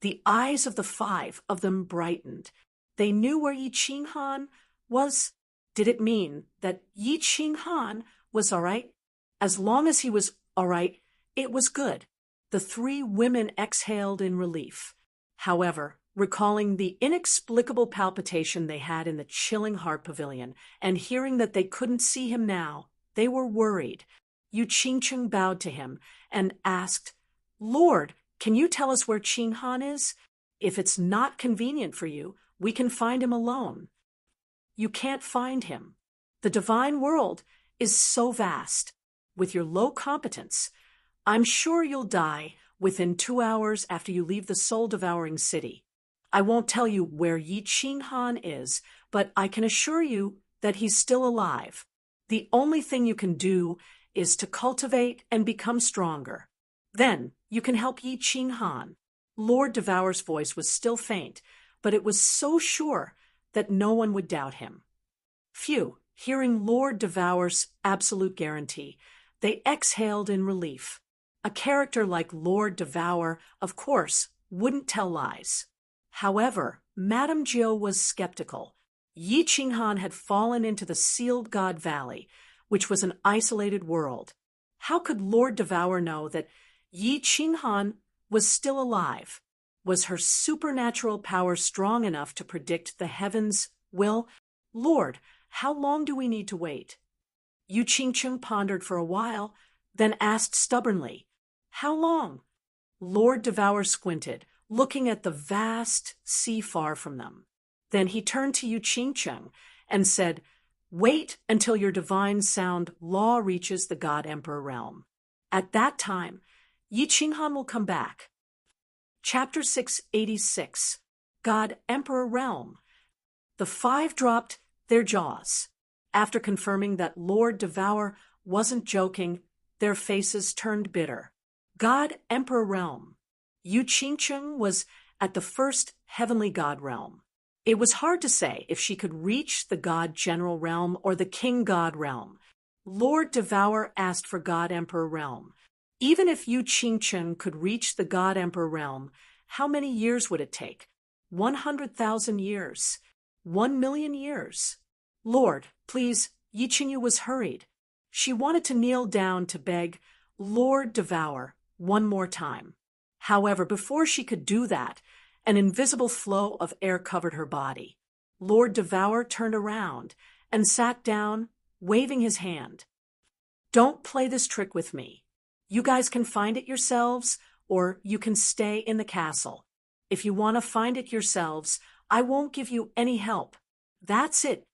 The eyes of the 5 of them brightened. They knew where Yi Qinghan was. Did it mean that Yi Qinghan was all right? As long as he was all right, it was good. The 3 women exhaled in relief. However, recalling the inexplicable palpitation they had in the chilling heart pavilion and hearing that they couldn't see him now, they were worried. Yu Qingcheng bowed to him and asked, "Lord, can you tell us where Qinghan is? If it's not convenient for you, we can find him alone." "You can't find him. The divine world is so vast. With your low competence, I'm sure you'll die within 2 hours after you leave the soul-devouring city. I won't tell you where Yi Qinghan is, but I can assure you that he's still alive. The only thing you can do is to cultivate and become stronger. Then you can help Yi Qinghan." Lord Devour's voice was still faint, but it was so sure that no one would doubt him. Phew, hearing Lord Devour's absolute guarantee, they exhaled in relief. A character like Lord Devour, of course, wouldn't tell lies. However, Madame Zhou was skeptical. Yi Qinghan had fallen into the Sealed God Valley, which was an isolated world. How could Lord Devour know that Yi Qinghan was still alive? Was her supernatural power strong enough to predict the heavens' will? "Lord, how long do we need to wait?" Yu Qingcheng pondered for a while, then asked stubbornly, "How long?" Lord Devour squinted, looking at the vast sea far from them. Then he turned to Yu Qingcheng and said, "Wait until your divine sound law reaches the God Emperor realm. At that time, Yi Qinghan will come back." Chapter 686, God Emperor Realm. The five dropped their jaws. After confirming that Lord Devour wasn't joking, their faces turned bitter. God Emperor Realm. Yu Qingcheng was at the first heavenly God realm. It was hard to say if she could reach the God General realm or the King God realm. Lord Devour asked for God Emperor Realm. Even if Yu Qingcheng could reach the God Emperor Realm, how many years would it take? 100,000 years. 1,000,000 years. Lord, please, Yi Qingyu was hurried. She wanted to kneel down to beg Lord Devour one more time. However, before she could do that, an invisible flow of air covered her body. Lord Devour turned around and sat down, waving his hand. "Don't play this trick with me. You guys can find it yourselves, or you can stay in the castle. If you want to find it yourselves, I won't give you any help. That's it.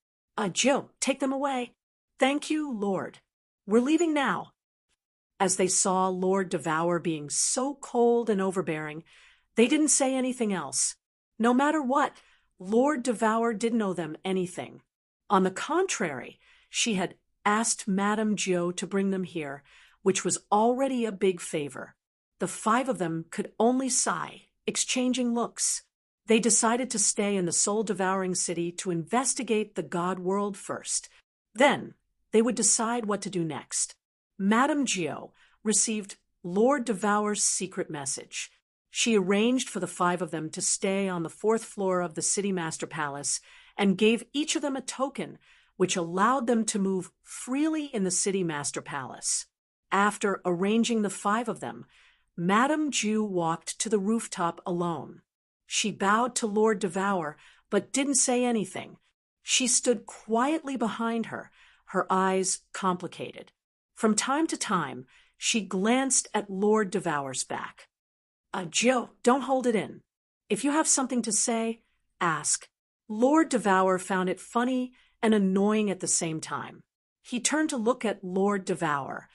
Jill, take them away." "Thank you, Lord. We're leaving now." As they saw Lord Devour being so cold and overbearing, they didn't say anything else. No matter what, Lord Devour didn't owe them anything. On the contrary, she had asked Madame Jiu to bring them here, which was already a big favor. The five of them could only sigh, exchanging looks. They decided to stay in the soul-devouring city to investigate the God world first. Then, they would decide what to do next. Madame Jiu received Lord Devour's secret message. She arranged for the five of them to stay on the 4th floor of the City Master Palace and gave each of them a token which allowed them to move freely in the City Master Palace. After arranging the five of them, Madame Jiu walked to the rooftop alone. She bowed to Lord Devour, but didn't say anything. She stood quietly behind her, her eyes complicated. From time to time, she glanced at Lord Devour's back. "Jill, don't hold it in. If you have something to say, ask." Lord Devour found it funny and annoying at the same time. He turned to look at Lord Devour.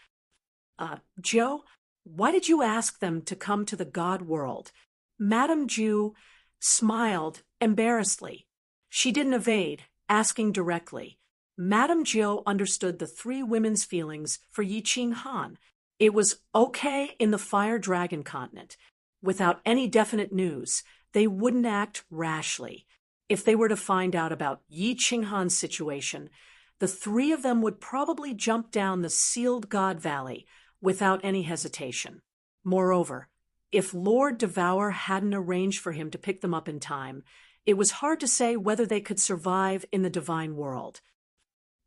"Jill, why did you ask them to come to the God world?" Madame Jiu smiled embarrassedly. She didn't evade, asking directly. Madame Jiu understood the three women's feelings for Yi Qinghan. It was okay in the Fire Dragon continent. Without any definite news, they wouldn't act rashly. If they were to find out about Yi Qinghan's situation, the three of them would probably jump down the sealed God Valley without any hesitation. Moreover, if Lord Devour hadn't arranged for him to pick them up in time, it was hard to say whether they could survive in the divine world.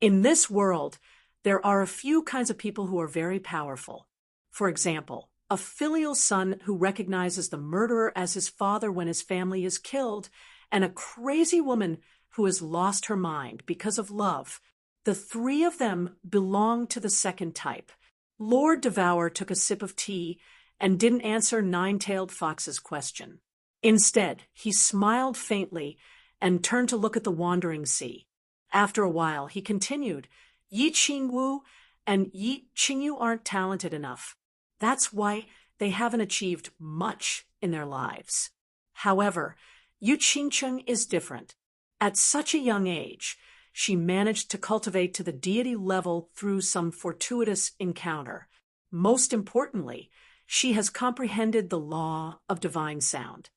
In this world, there are a few kinds of people who are very powerful. For example, a filial son who recognizes the murderer as his father when his family is killed, and a crazy woman who has lost her mind because of love. The three of them belong to the second type. Lord Devour took a sip of tea and didn't answer Nine-Tailed Fox's question. Instead, he smiled faintly and turned to look at the wandering sea. After a while, he continued, "Yi Qingwu and Yi Qingyu aren't talented enough. That's why they haven't achieved much in their lives. However, Yu Qingcheng is different. At such a young age, she managed to cultivate to the deity level through some fortuitous encounter. Most importantly, she has comprehended the law of divine sound.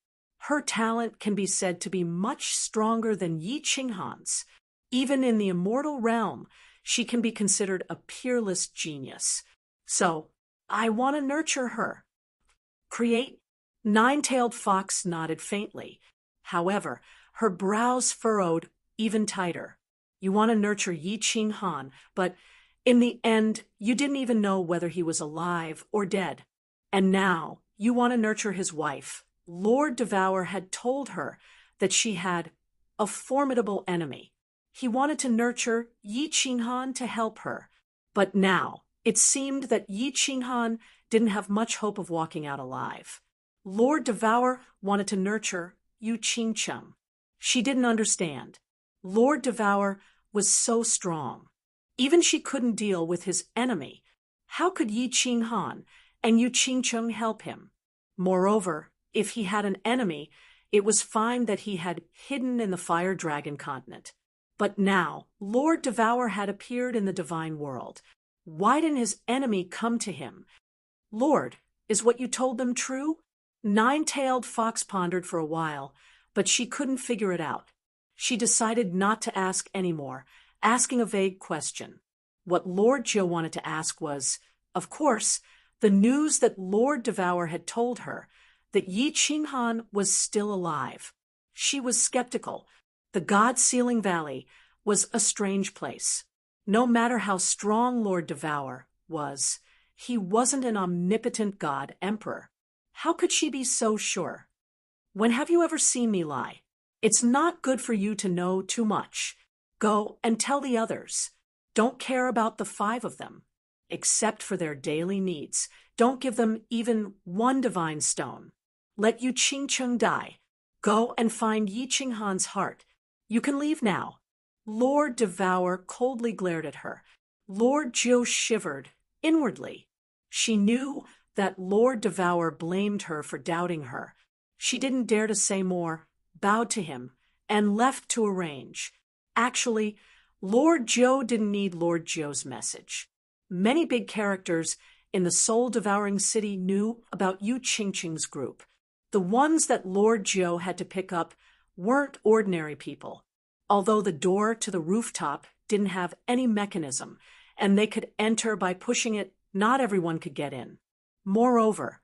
Her talent can be said to be much stronger than Yi Qinghan's. Even in the immortal realm, she can be considered a peerless genius. So, I want to nurture her." "Create?" Nine-Tailed Fox nodded faintly. However, her brows furrowed even tighter. "You want to nurture Yi Qinghan, but in the end, you didn't even know whether he was alive or dead. And now, you want to nurture his wife." Lord Devour had told her that she had a formidable enemy. He wanted to nurture Yi Qinghan to help her. But now, It seemed that Yi Qinghan didn't have much hope of walking out alive. Lord Devour wanted to nurture Yu Qingcheng. She didn't understand. Lord Devour was so strong. Even she couldn't deal with his enemy. How could Yi Qinghan and Yu Qingcheng help him? Moreover, if he had an enemy, it was fine that he had hidden in the Fire Dragon continent. But now, Lord Devour had appeared in the divine world. Why didn't his enemy come to him? Lord, is what you told them true? Nine-tailed Fox pondered for a while, but she couldn't figure it out. She decided not to ask anymore, asking a vague question. What Lord Jiu wanted to ask was, of course, the news that Lord Devour had told her, that Yi Qinghan was still alive. She was skeptical. The God-Sealing Valley was a strange place. No matter how strong Lord Devour was, he wasn't an omnipotent God Emperor. How could she be so sure? When have you ever seen me lie? It's not good for you to know too much. Go and tell the others. Don't care about the 5 of them, except for their daily needs. Don't give them even one divine stone. Let Yu Qingcheng die. Go and find Yi Qinghan's heart. You can leave now. Lord Devour coldly glared at her. Lord Jiu shivered inwardly. She knew that Lord Devour blamed her for doubting her. She didn't dare to say more, bowed to him, and left to arrange. Actually, Lord Jiu didn't need Lord Jiu's message. Many big characters in the soul-devouring city knew about Yu Qingcheng's group. The ones that Lord Jiu had to pick up weren't ordinary people. Although the door to the rooftop didn't have any mechanism, and they could enter by pushing it, not everyone could get in. Moreover,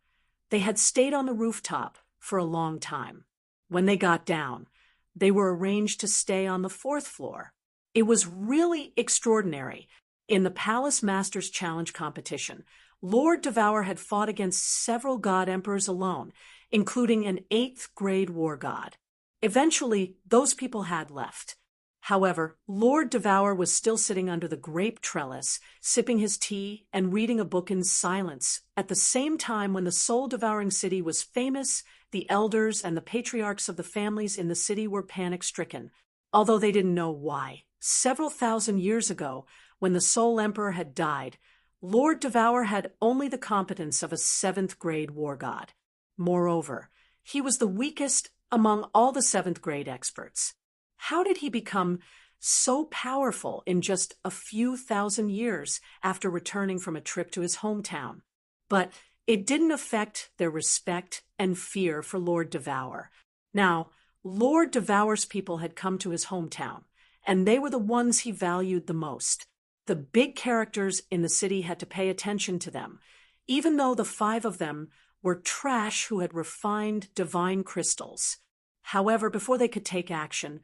they had stayed on the rooftop for a long time. When they got down, they were arranged to stay on the 4th floor. It was really extraordinary. In the Palace Masters Challenge competition, Lord Devour had fought against several god emperors alone, including an 8th grade war god. Eventually, those people had left. However, Lord Devour was still sitting under the grape trellis, sipping his tea and reading a book in silence. At the same time when the soul-devouring city was famous, the elders and the patriarchs of the families in the city were panic-stricken, although they didn't know why. Several thousand years ago, when the Soul Emperor had died, Lord Devour had only the competence of a 7th grade war god. Moreover, he was the weakest among all the 7th grade experts. How did he become so powerful in just a few thousand years after returning from a trip to his hometown? But it didn't affect their respect and fear for Lord Devour. Now, Lord Devour's people had come to his hometown, and they were the ones he valued the most. The big characters in the city had to pay attention to them, even though the 5 of them were trash who had refined divine crystals. However, before they could take action,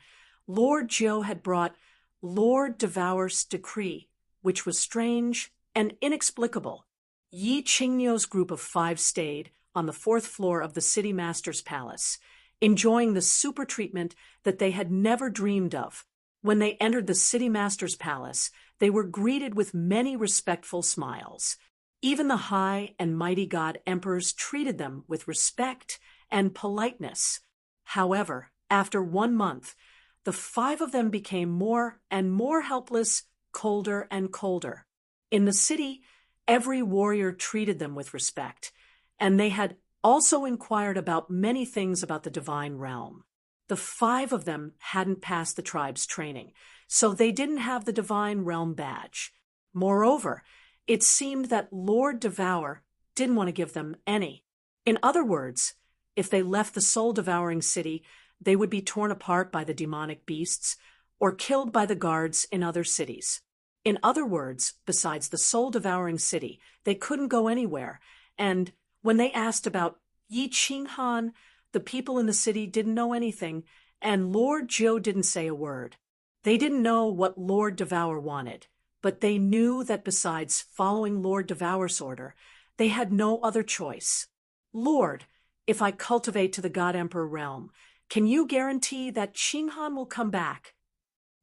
Lord Jiu had brought Lord Devour's decree, which was strange and inexplicable. Yi Qingnou's group of 5 stayed on the 4th floor of the City Master's Palace, enjoying the super treatment that they had never dreamed of. When they entered the City Master's Palace, they were greeted with many respectful smiles. Even the high and mighty god emperors treated them with respect and politeness. However, after 1 month, the 5 of them became more and more helpless, colder and colder. In the city, every warrior treated them with respect, and they had also inquired about many things about the divine realm. The 5 of them hadn't passed the tribe's training, so they didn't have the divine realm badge. Moreover, it seemed that Lord Devour didn't want to give them any. In other words, if they left the soul-devouring city, they would be torn apart by the demonic beasts or killed by the guards in other cities. In other words, besides the soul-devouring city, they couldn't go anywhere, and when they asked about Yi Qinghan, the people in the city didn't know anything, and Lord Jiu didn't say a word. They didn't know what Lord Devour wanted, but they knew that besides following Lord Devour's order, they had no other choice. Lord, if I cultivate to the God Emperor realm, can you guarantee that Qinghan will come back?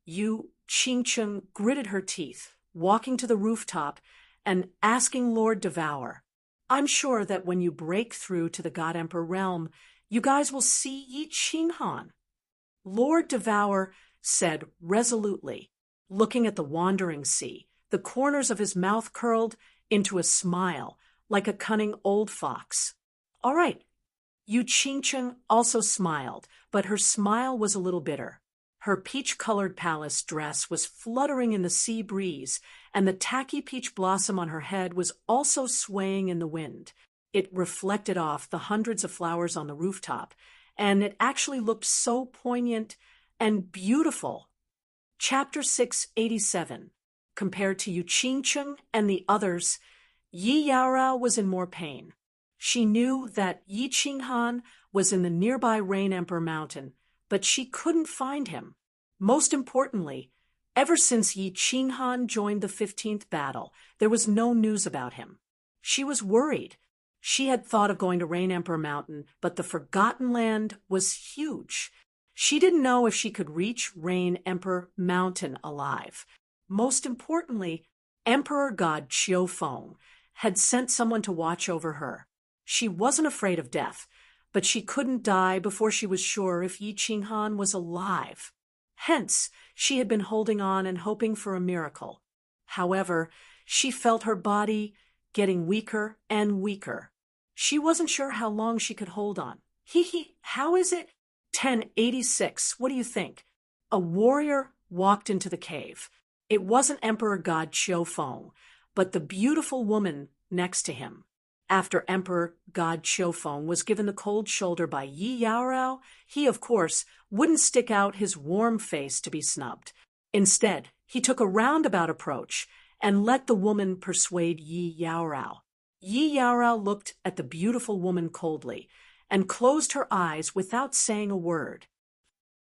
Yu Qingcheng gritted her teeth, walking to the rooftop and asking Lord Devour, "I'm sure that when you break through to the God Emperor realm, you guys will see Yi Qinghan." Lord Devour said resolutely, looking at the wandering sea. The corners of his mouth curled into a smile, like a cunning old fox. "All right." Yu Qingcheng also smiled, but her smile was a little bitter. Her peach-colored palace dress was fluttering in the sea breeze, and the tacky peach blossom on her head was also swaying in the wind. It reflected off the hundreds of flowers on the rooftop, and it actually looked so poignant and beautiful. Chapter 687. Compared to Yu Qingcheng and the others, Yi Yaorao was in more pain. She knew that Yi Qinghan was in the nearby Rain Emperor Mountain, but she couldn't find him. Most importantly, ever since Yi Qinghan joined the 15th battle, there was no news about him. She was worried. She had thought of going to Rain Emperor Mountain, but the Forgotten Land was huge. She didn't know if she could reach Rain Emperor Mountain alive. Most importantly, Emperor God Qiufeng had sent someone to watch over her. She wasn't afraid of death, but she couldn't die before she was sure if Yi Qinghan was alive. Hence, she had been holding on and hoping for a miracle. However, she felt her body getting weaker and weaker. She wasn't sure how long she could hold on. How is it? 1086, what do you think? A warrior walked into the cave. It wasn't Emperor God Qiufeng, but the beautiful woman next to him. After Emperor God Qiufeng was given the cold shoulder by Yi Yaorao, he, of course, wouldn't stick out his warm face to be snubbed. Instead, he took a roundabout approach and let the woman persuade Yi Yaorao. Yi Yaorao looked at the beautiful woman coldly and closed her eyes without saying a word.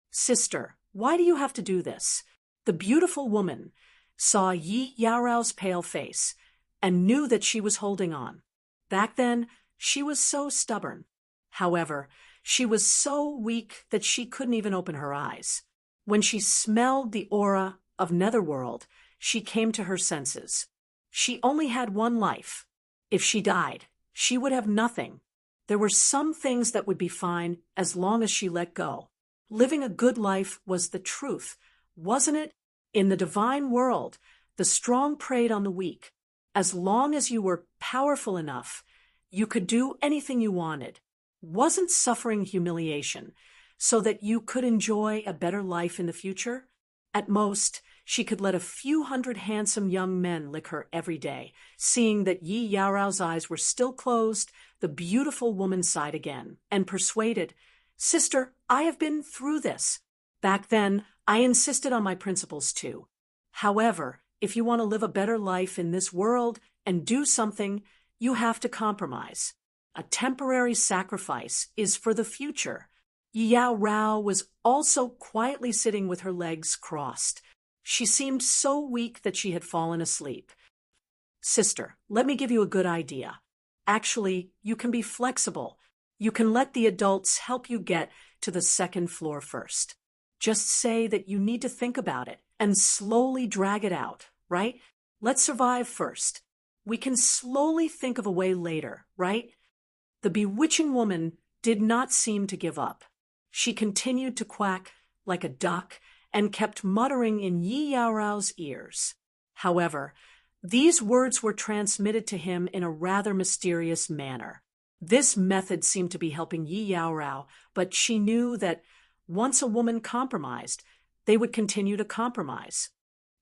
"Sister, why do you have to do this?" The beautiful woman saw Yi Yaorao's pale face and knew that she was holding on. Back then, she was so stubborn. However, she was so weak that she couldn't even open her eyes. When she smelled the aura of Netherworld, she came to her senses. She only had one life. If she died, she would have nothing. There were some things that would be fine as long as she let go. Living a good life was the truth, wasn't it? In the divine world, the strong preyed on the weak. As long as you were powerful enough, you could do anything you wanted. Wasn't suffering humiliation, so that you could enjoy a better life in the future? At most, she could let a few hundred handsome young men lick her every day. Seeing that Yi Yaorao's eyes were still closed, the beautiful woman sighed again and persuaded, "Sister, I have been through this. Back then, I insisted on my principles too. However, if you want to live a better life in this world and do something, you have to compromise. A temporary sacrifice is for the future." Yi Yaorao was also quietly sitting with her legs crossed. She seemed so weak that she had fallen asleep. "Sister, let me give you a good idea. Actually, you can be flexible. You can let the adults help you get to the second floor first. Just say that you need to think about it and slowly drag it out, right? Let's survive first. We can slowly think of a way later, right?" The bewitching woman did not seem to give up. She continued to quack like a duck and kept muttering in Yi Yaorao's ears. However, these words were transmitted to him in a rather mysterious manner. This method seemed to be helping Yi Yaorao, but she knew that once a woman compromised, they would continue to compromise.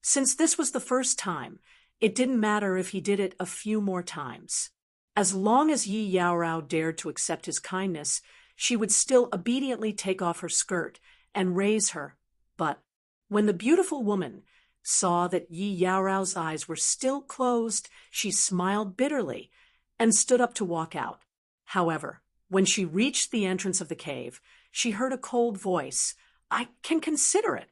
Since this was the first time, it didn't matter if he did it a few more times. As long as Yi Yaorao dared to accept his kindness, she would still obediently take off her skirt and raise her. But when the beautiful woman saw that Yi Yaorao's eyes were still closed, she smiled bitterly and stood up to walk out. However, when she reached the entrance of the cave, she heard a cold voice. "I can consider it."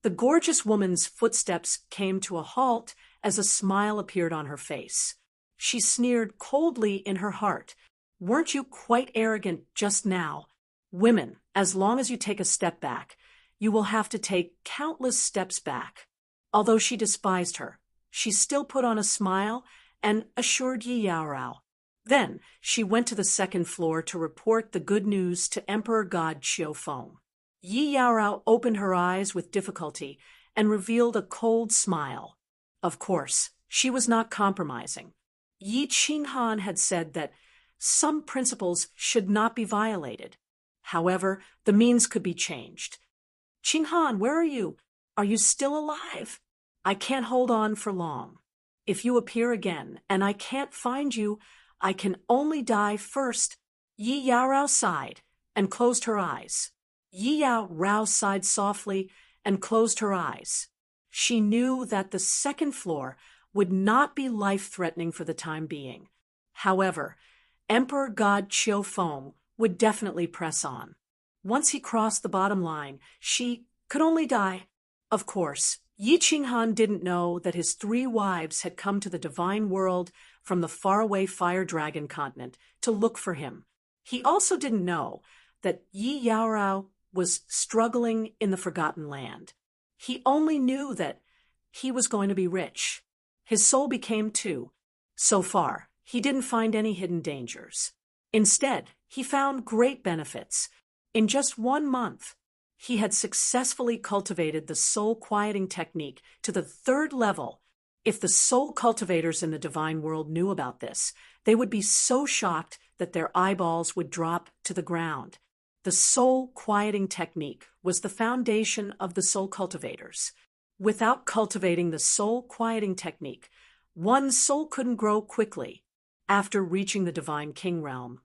The gorgeous woman's footsteps came to a halt as a smile appeared on her face. She sneered coldly in her heart. "Weren't you quite arrogant just now? Women, as long as you take a step back, you will have to take countless steps back." Although she despised her, she still put on a smile and assured Yi Yaorao. Then she went to the second floor to report the good news to Emperor God Qiufeng. Yi Yaorao opened her eyes with difficulty and revealed a cold smile. Of course, she was not compromising. Yi Qinghan had said that some principles should not be violated. However, the means could be changed. "Qinghan, where are you? Are you still alive? I can't hold on for long. If you appear again and I can't find you, I can only die first." Yi Yaorao sighed and closed her eyes. Yi Yaorao sighed softly and closed her eyes. She knew that the second floor would not be life-threatening for the time being. However, Emperor God Qiufeng would definitely press on. Once he crossed the bottom line, she could only die. Of course, Yi Qinghan didn't know that his 3 wives had come to the divine world from the faraway fire dragon continent to look for him. He also didn't know that Yi Yaorao was struggling in the Forgotten Land. He only knew that he was going to be rich. His soul became 2. So far, he didn't find any hidden dangers. Instead, he found great benefits. In just 1 month, he had successfully cultivated the soul quieting technique to the 3rd level. If the soul cultivators in the divine world knew about this, they would be so shocked that their eyeballs would drop to the ground. The soul quieting technique was the foundation of the soul cultivators. Without cultivating the soul quieting technique, one's soul couldn't grow quickly. After reaching the divine king realm,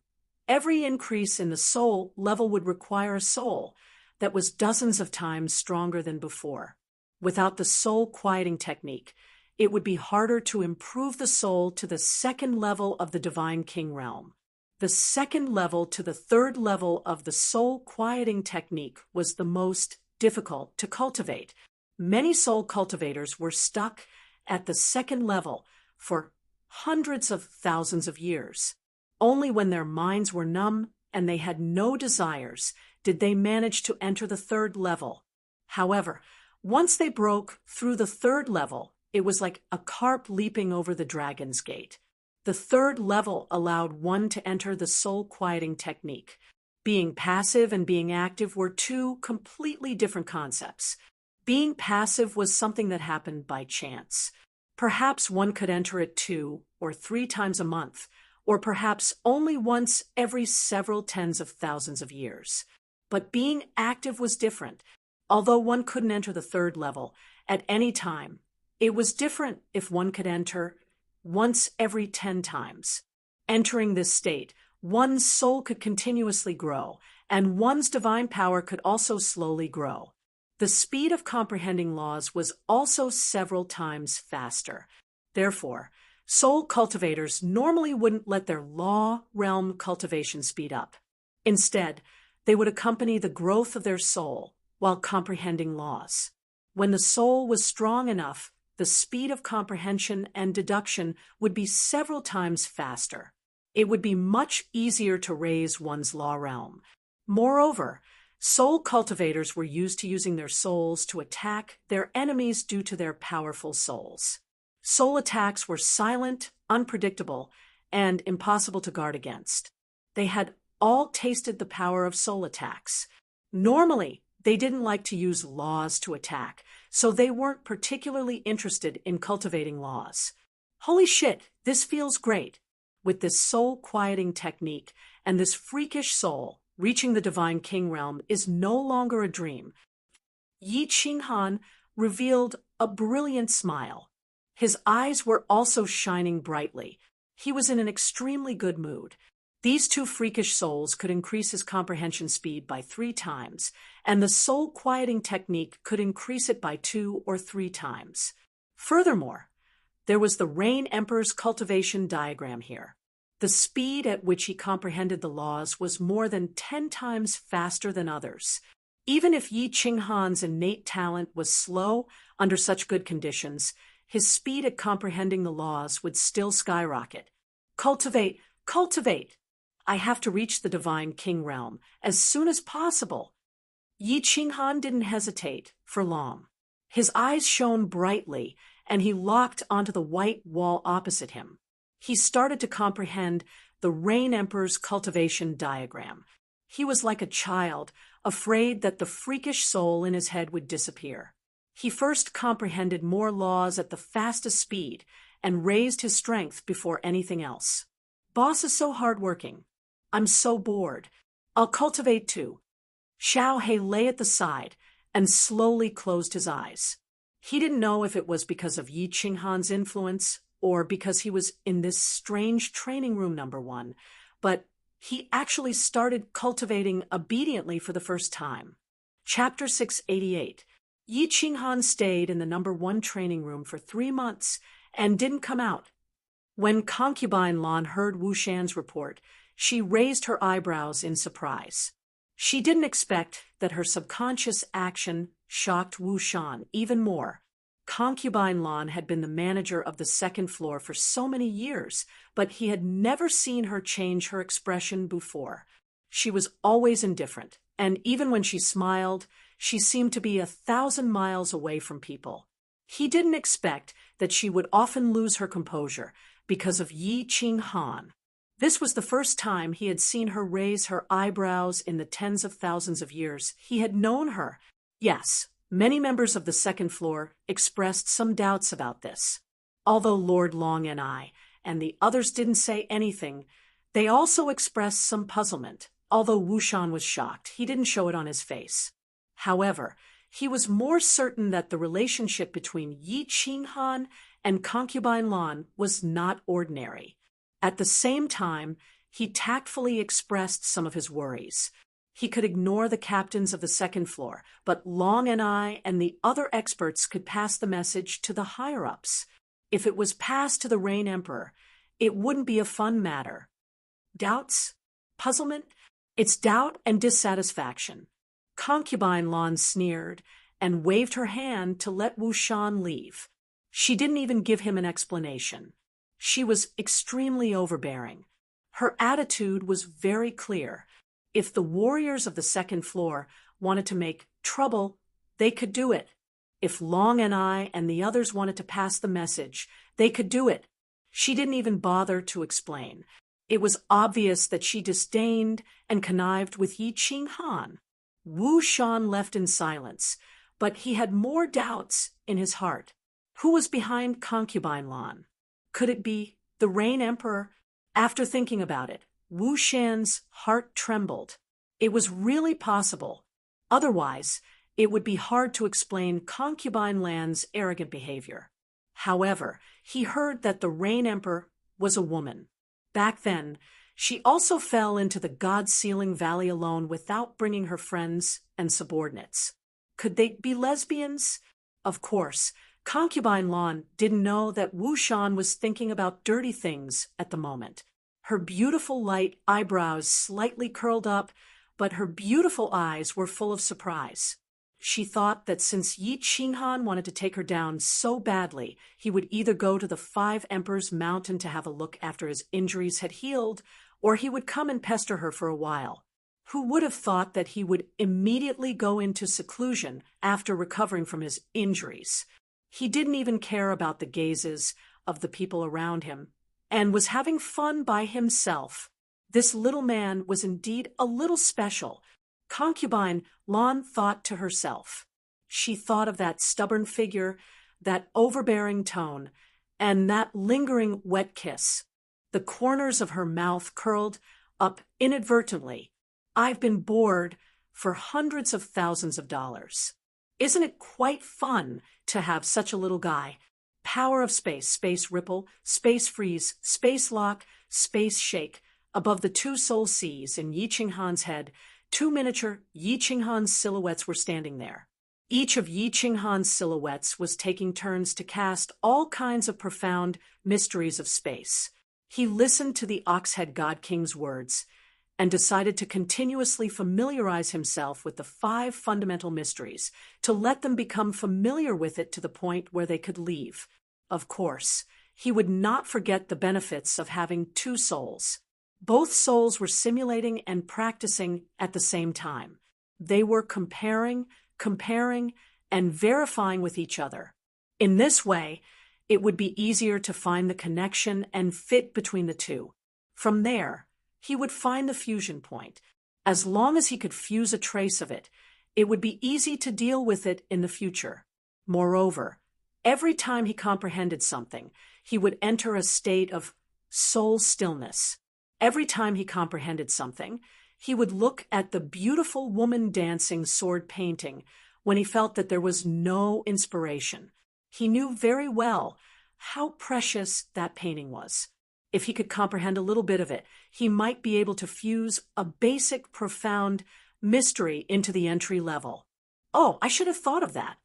every increase in the soul level would require a soul that was dozens of times stronger than before. Without the soul quieting technique, it would be harder to improve the soul to the 2nd level of the divine king realm. The 2nd level to the 3rd level of the soul quieting technique was the most difficult to cultivate. Many soul cultivators were stuck at the 2nd level for hundreds of thousands of years. Only when their minds were numb and they had no desires did they manage to enter the 3rd level. However, once they broke through the 3rd level, it was like a carp leaping over the dragon's gate. The 3rd level allowed one to enter the soul quieting technique. Being passive and being active were 2 completely different concepts. Being passive was something that happened by chance. Perhaps one could enter it 2 or 3 times a month, or perhaps only once every several tens of thousands of years. But being active was different. Although one couldn't enter the 3rd level at any time, it was different if one could enter once every 10 times. Entering this state, one's soul could continuously grow, and one's divine power could also slowly grow. The speed of comprehending laws was also several times faster. Therefore, soul cultivators normally wouldn't let their law realm cultivation speed up. Instead, they would accompany the growth of their soul while comprehending laws. When the soul was strong enough, the speed of comprehension and deduction would be several times faster. It would be much easier to raise one's law realm. Moreover, soul cultivators were used to using their souls to attack their enemies due to their powerful souls. Soul attacks were silent, unpredictable, and impossible to guard against. They had all tasted the power of soul attacks. Normally, they didn't like to use laws to attack, so they weren't particularly interested in cultivating laws. Holy shit, this feels great. With this soul quieting technique and this freakish soul, reaching the divine king realm is no longer a dream. Yi Qinghan revealed a brilliant smile. His eyes were also shining brightly. He was in an extremely good mood. These 2 freakish souls could increase his comprehension speed by 3 times, and the soul quieting technique could increase it by 2 or 3 times. Furthermore, there was the Rain Emperor's cultivation diagram here. The speed at which he comprehended the laws was more than 10 times faster than others. Even if Yi Qinghan's innate talent was slow under such good conditions, his speed at comprehending the laws would still skyrocket. Cultivate, cultivate! I have to reach the divine king realm as soon as possible. Yi Qinghan didn't hesitate for long. His eyes shone brightly, and he locked onto the white wall opposite him. He started to comprehend the Rain Emperor's cultivation diagram. He was like a child, afraid that the freakish soul in his head would disappear. He first comprehended more laws at the fastest speed and raised his strength before anything else. Boss is so hardworking. I'm so bored. I'll cultivate too. Xiao He lay at the side and slowly closed his eyes. He didn't know if it was because of Yi Qinghan's influence or because he was in this strange training room #1, but he actually started cultivating obediently for the first time. Chapter 688. Yi Qinghan stayed in the #1 training room for 3 months and didn't come out. When concubine Lan heard Wu Shan's report, she raised her eyebrows in surprise. She didn't expect that her subconscious action shocked Wu Shan even more. Concubine Lan had been the manager of the second floor for so many years, but he had never seen her change her expression before. She was always indifferent, and even when she smiled, she seemed to be 1,000 miles away from people. He didn't expect that she would often lose her composure because of Yi Qinghan. This was the first time he had seen her raise her eyebrows in the tens of thousands of years he had known her. Yes, many members of the second floor expressed some doubts about this. Although Lord Long and the others didn't say anything, they also expressed some puzzlement. Although Wu Shan was shocked, he didn't show it on his face. However, he was more certain that the relationship between Yi Qinghan and concubine Lan was not ordinary. At the same time, he tactfully expressed some of his worries. He could ignore the captains of the second floor, but Long and the other experts could pass the message to the higher-ups. If it was passed to the Rain Emperor, it wouldn't be a fun matter. Doubts? Puzzlement? It's doubt and dissatisfaction. Concubine Lan sneered and waved her hand to let Wu Shan leave. She didn't even give him an explanation. She was extremely overbearing. Her attitude was very clear. If the warriors of the second floor wanted to make trouble, they could do it. If Long and the others wanted to pass the message, they could do it. She didn't even bother to explain. It was obvious that she disdained and connived with Yi Qinghan. Wu Shan left in silence, but he had more doubts in his heart. Who was behind concubine Lan? Could it be the Rain Emperor? After thinking about it, Wu Shan's heart trembled. It was really possible. Otherwise, it would be hard to explain concubine Lan's arrogant behavior. However, he heard that the Rain Emperor was a woman. Back then, she also fell into the God-Sealing Valley alone without bringing her friends and subordinates. Could they be lesbians? Of course, concubine Lan didn't know that Wu Shan was thinking about dirty things at the moment. Her beautiful light eyebrows slightly curled up, but her beautiful eyes were full of surprise. She thought that since Yi Qinghan wanted to take her down so badly, he would either go to the Five Emperors Mountain to have a look after his injuries had healed, or he would come and pester her for a while. Who would have thought that he would immediately go into seclusion after recovering from his injuries? He didn't even care about the gazes of the people around him, and was having fun by himself. This little man was indeed a little special. Concubine Lan thought to herself. She thought of that stubborn figure, that overbearing tone, and that lingering wet kiss. The corners of her mouth curled up inadvertently. I've been bored for hundreds of thousands of dollars. Isn't it quite fun to have such a little guy? Power of space, space ripple, space freeze, space lock, space shake. Above the two soul seas in Yi Qinghan's head, two miniature Yi Qinghan silhouettes were standing there. Each of Yi Qinghan's silhouettes was taking turns to cast all kinds of profound mysteries of space. He listened to the Oxhead God King's words and decided to continuously familiarize himself with the 5 fundamental mysteries, to let them become familiar with it to the point where they could leave. Of course, he would not forget the benefits of having 2 souls. Both souls were simulating and practicing at the same time. They were comparing, and verifying with each other. In this way, it would be easier to find the connection and fit between the two. From there, he would find the fusion point. As long as he could fuse a trace of it, it would be easy to deal with it in the future. Moreover, every time he comprehended something, he would enter a state of soul stillness. Every time he comprehended something, he would look at the beautiful woman dancing sword painting when he felt that there was no inspiration. He knew very well how precious that painting was. If he could comprehend a little bit of it, he might be able to fuse a basic, profound mystery into the entry level. Oh, I should have thought of that.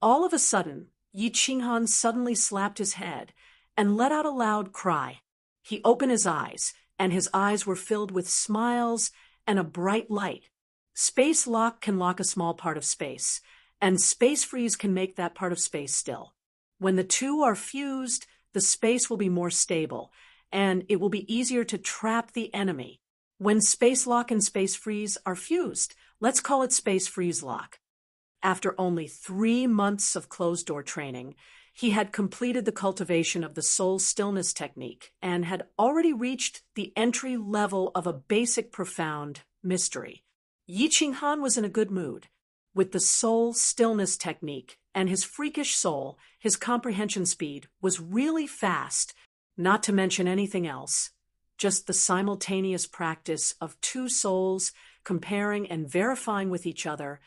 All of a sudden, Yi Qinghan suddenly slapped his head and let out a loud cry. He opened his eyes, and his eyes were filled with smiles and a bright light. Space lock can lock a small part of space, and space freeze can make that part of space still. When the two are fused, the space will be more stable, and it will be easier to trap the enemy. When space lock and space freeze are fused, let's call it space freeze lock. After only 3 months of closed-door training, he had completed the cultivation of the soul stillness technique and had already reached the entry level of a basic profound mystery. Yi Qinghan was in a good mood. With the soul stillness technique and his freakish soul, his comprehension speed was really fast, not to mention anything else. Just the simultaneous practice of two souls comparing and verifying with each other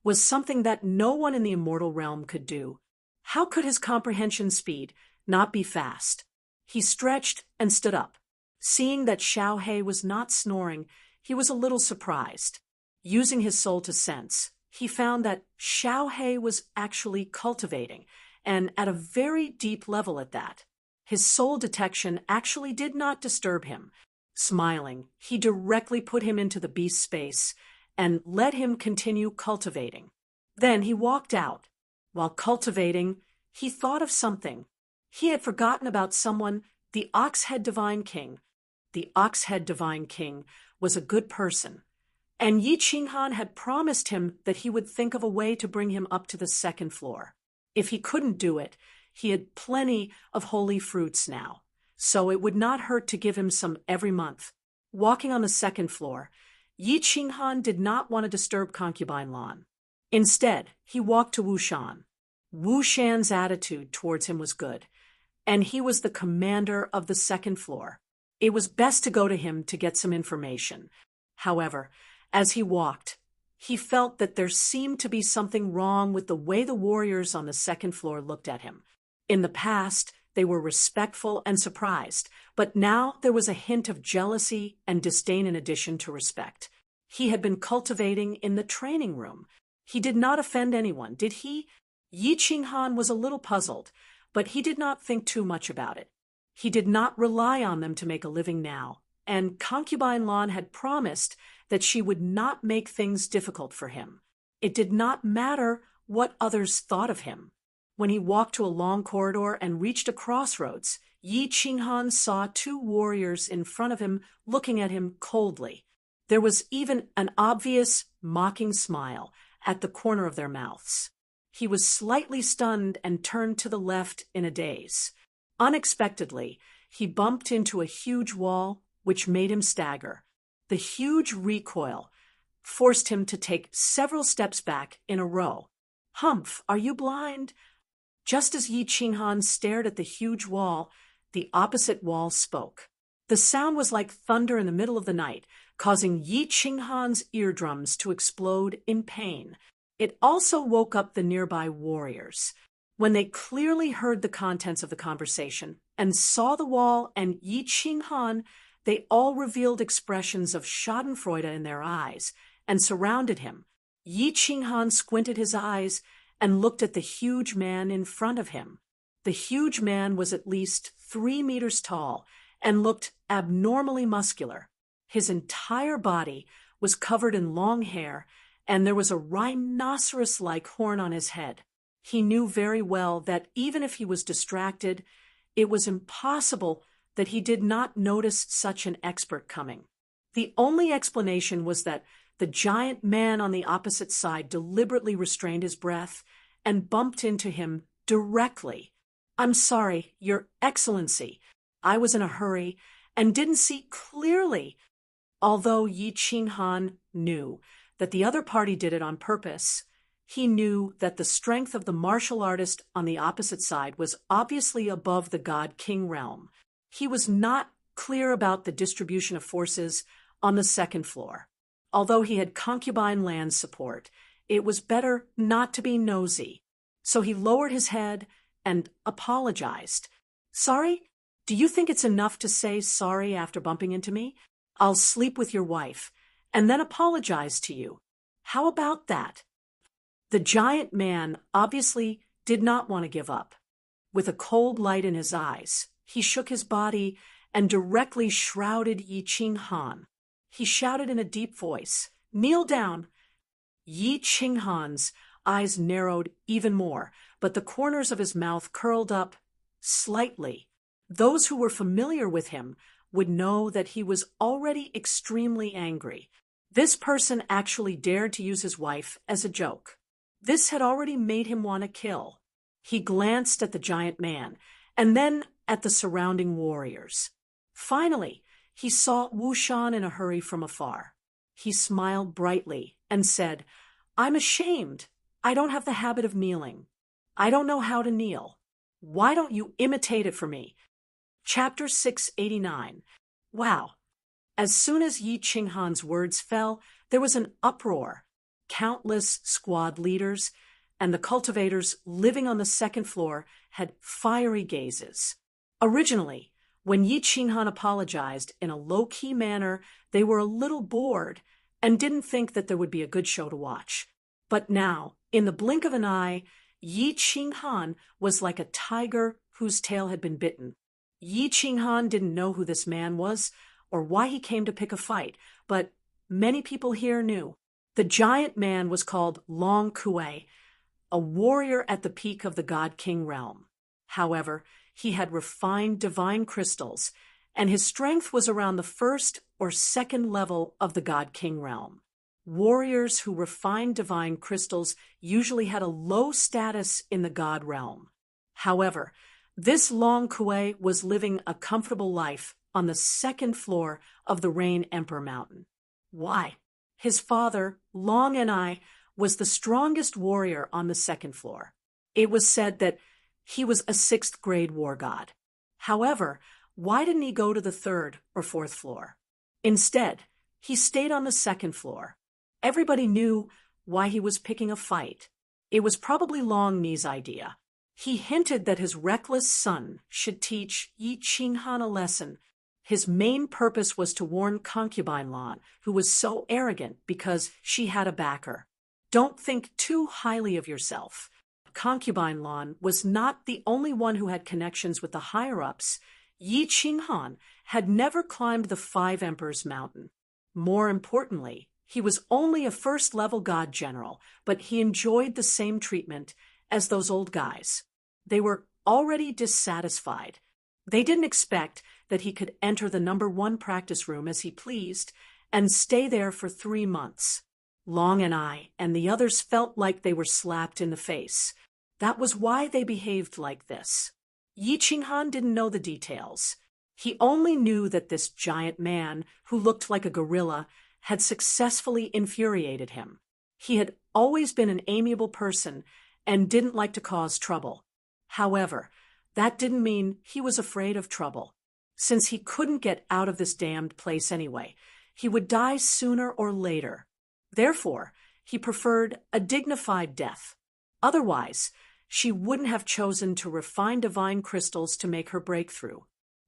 was something that no one in the immortal realm could do. How could his comprehension speed not be fast? He stretched and stood up. Seeing that Xiao He was not snoring, he was a little surprised. Using his soul to sense, he found that Xiao He was actually cultivating, and at a very deep level at that. His soul detection actually did not disturb him. Smiling, he directly put him into the beast space and let him continue cultivating. Then he walked out. While cultivating, he thought of something. He had forgotten about someone, the Oxhead Divine King. The Oxhead Divine King was a good person, and Yi Qinghan had promised him that he would think of a way to bring him up to the 2nd floor. If he couldn't do it, he had plenty of holy fruits now, so it would not hurt to give him some every month. Walking on the 2nd floor, Yi Qinghan did not want to disturb Concubine Lan. Instead, he walked to Wu Shan. Wu Shan's attitude towards him was good, and he was the commander of the 2nd floor. It was best to go to him to get some information. However, as he walked, he felt that there seemed to be something wrong with the way the warriors on the 2nd floor looked at him. In the past, they were respectful and surprised, but now there was a hint of jealousy and disdain in addition to respect. He had been cultivating in the training room. He did not offend anyone, did he? Yi Qinghan was a little puzzled, but he did not think too much about it. He did not rely on them to make a living now, and Concubine Lan had promised that she would not make things difficult for him. It did not matter what others thought of him. When he walked to a long corridor and reached a crossroads, Yi Qinghan saw 2 warriors in front of him looking at him coldly. There was even an obvious, mocking smile at the corner of their mouths. He was slightly stunned and turned to the left in a daze. Unexpectedly, he bumped into a huge wall, which made him stagger. The huge recoil forced him to take several steps back in a row. "Humph, are you blind?" Just as Yi Qinghan stared at the huge wall, the opposite wall spoke. The sound was like thunder in the middle of the night, causing Yi Qinghan's eardrums to explode in pain. It also woke up the nearby warriors. When they clearly heard the contents of the conversation and saw the wall and Yi Qinghan, they all revealed expressions of schadenfreude in their eyes and surrounded him. Yi Qinghan squinted his eyes and looked at the huge man in front of him. The huge man was at least 3 meters tall and looked abnormally muscular. His entire body was covered in long hair, and there was a rhinoceros-like horn on his head. He knew very well that even if he was distracted, it was impossible that he did not notice such an expert coming. The only explanation was that the giant man on the opposite side deliberately restrained his breath and bumped into him directly. "I'm sorry, Your Excellency. I was in a hurry and didn't see clearly." Although Yi Qinghan knew that the other party did it on purpose, he knew that the strength of the martial artist on the opposite side was obviously above the god-king realm. He was not clear about the distribution of forces on the second floor. Although he had concubine land support, it was better not to be nosy. So he lowered his head and apologized. "Sorry? Do you think it's enough to say sorry after bumping into me? I'll sleep with your wife, and then apologize to you. How about that?" The giant man obviously did not want to give up. With a cold light in his eyes, he shook his body and directly shrouded Yi Qinghan. He shouted in a deep voice, "Kneel down." Yi Qinghan's eyes narrowed even more, but the corners of his mouth curled up slightly. Those who were familiar with him would know that he was already extremely angry. This person actually dared to use his wife as a joke. This had already made him want to kill. He glanced at the giant man, and then at the surrounding warriors. Finally, he saw Wu Shan in a hurry from afar. He smiled brightly and said, "I'm ashamed. I don't have the habit of kneeling. I don't know how to kneel. Why don't you imitate it for me?" Chapter 689. Wow. As soon as Yi Qinghan's words fell, there was an uproar. Countless squad leaders and the cultivators living on the second floor had fiery gazes. Originally, when Yi Qinghan apologized in a low-key manner, they were a little bored and didn't think that there would be a good show to watch. But now, in the blink of an eye, Yi Qinghan was like a tiger whose tail had been bitten. Yi Qinghan didn't know who this man was or why he came to pick a fight, but many people here knew. The giant man was called Long Kuei, a warrior at the peak of the god-king realm. However, he had refined divine crystals, and his strength was around the first or second level of the god-king realm. Warriors who refined divine crystals usually had a low status in the god realm. However, this Long Kuei was living a comfortable life on the second floor of the Rain Emperor Mountain. Why? His father, Long I, was the strongest warrior on the second floor. It was said that he was a 6th grade war god. However, why didn't he go to the 3rd or 4th floor? Instead, he stayed on the second floor. Everybody knew why he was picking a fight. It was probably Long Ni's idea. He hinted that his reckless son should teach Yi Qinghan a lesson. His main purpose was to warn concubine Lan, who was so arrogant because she had a backer. Don't think too highly of yourself. Concubine Lan was not the only one who had connections with the higher-ups. Yi Qinghan had never climbed the 5 Emperors Mountain. More importantly, he was only a first-level god general, but he enjoyed the same treatment as those old guys. They were already dissatisfied. They didn't expect that he could enter the #1 practice room as he pleased and stay there for 3 months. Long I and the others felt like they were slapped in the face. That was why they behaved like this. Yi Qinghan didn't know the details. He only knew that this giant man, who looked like a gorilla, had successfully infuriated him. He had always been an amiable person and didn't like to cause trouble. However, that didn't mean he was afraid of trouble. Since he couldn't get out of this damned place anyway, he would die sooner or later. Therefore, he preferred a dignified death. Otherwise, she wouldn't have chosen to refine divine crystals to make her breakthrough.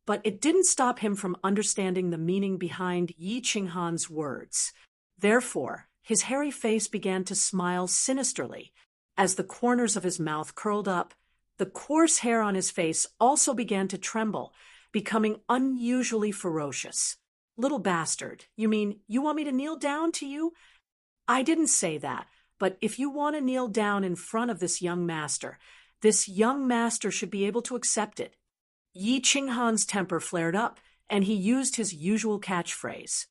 But it didn't stop him from understanding the meaning behind Yi Qinghan's words. Therefore, his hairy face began to smile sinisterly. As the corners of his mouth curled up, the coarse hair on his face also began to tremble, becoming unusually ferocious. "Little bastard, you mean you want me to kneel down to you?" "I didn't say that, but if you want to kneel down in front of this young master should be able to accept it." Yi Qinghan's temper flared up, and he used his usual catchphrase.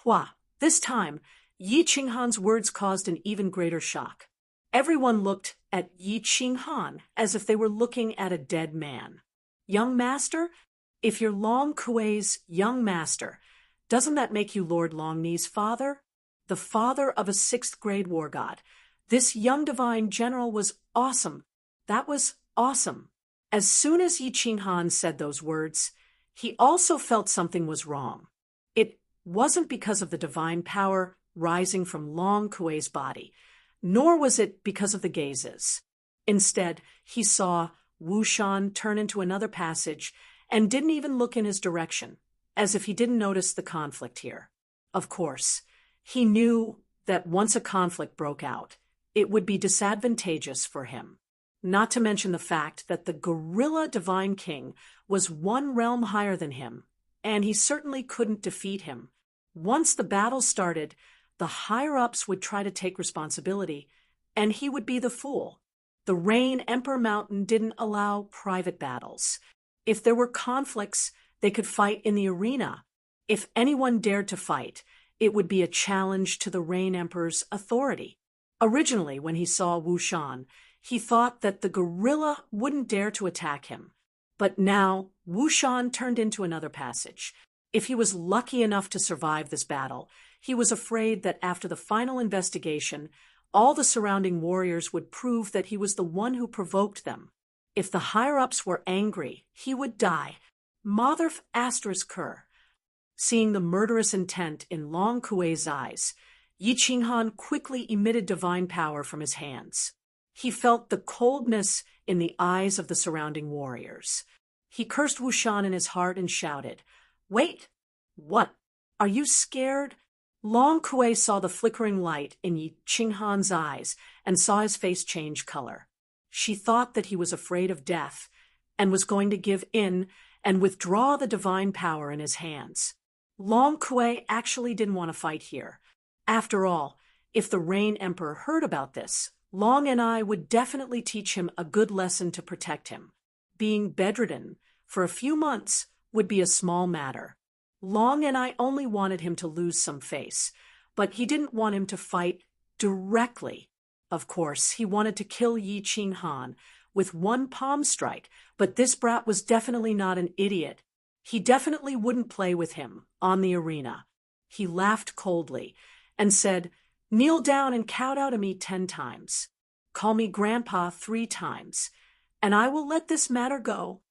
Hua! This time, Yi Qinghan's words caused an even greater shock. Everyone looked at Yi Qinghan as if they were looking at a dead man. Young master? If you're Long Kuei's young master, doesn't that make you Lord Longni's father? The father of a 6th grade war god. This young divine general was awesome. That was awesome. As soon as Yi Qinghan said those words, he also felt something was wrong. It wasn't because of the divine power rising from Long Kuei's body, nor was it because of the gazes. Instead, he saw Wu Shan turn into another passage and didn't even look in his direction, as if he didn't notice the conflict here. Of course, he knew that once a conflict broke out, it would be disadvantageous for him. Not to mention the fact that the gorilla divine king was 1 realm higher than him, and he certainly couldn't defeat him. Once the battle started, the higher-ups would try to take responsibility, and he would be the fool. The Rain Emperor Mountain didn't allow private battles. If there were conflicts, they could fight in the arena. If anyone dared to fight, it would be a challenge to the Rain Emperor's authority. Originally, when he saw Wu Shan, he thought that the gorilla wouldn't dare to attack him. But now, Wu Shan turned into another passage. If he was lucky enough to survive this battle, he was afraid that after the final investigation, all the surrounding warriors would prove that he was the one who provoked them. If the higher-ups were angry, he would die. Motherf asterisk her. Seeing the murderous intent in Long Kuei's eyes, Yi Qinghan quickly emitted divine power from his hands. He felt the coldness in the eyes of the surrounding warriors. He cursed Wu Shan in his heart and shouted, "Wait! What? Are you scared?" Long Kuei saw the flickering light in Yi Qinghan's eyes and saw his face change color. She thought that he was afraid of death and was going to give in and withdraw the divine power in his hands. Long Kuei actually didn't want to fight here. After all, if the Rain Emperor heard about this, Long and I would definitely teach him a good lesson to protect him. Being bedridden for a few months would be a small matter. Long and I only wanted him to lose some face, but he didn't want him to fight directly. Of course, he wanted to kill Yi Qinghan with 1 palm strike, but this brat was definitely not an idiot. He definitely wouldn't play with him on the arena. He laughed coldly and said, "Kneel down and kowtow to me 10 times. Call me Grandpa 3 times, and I will let this matter go."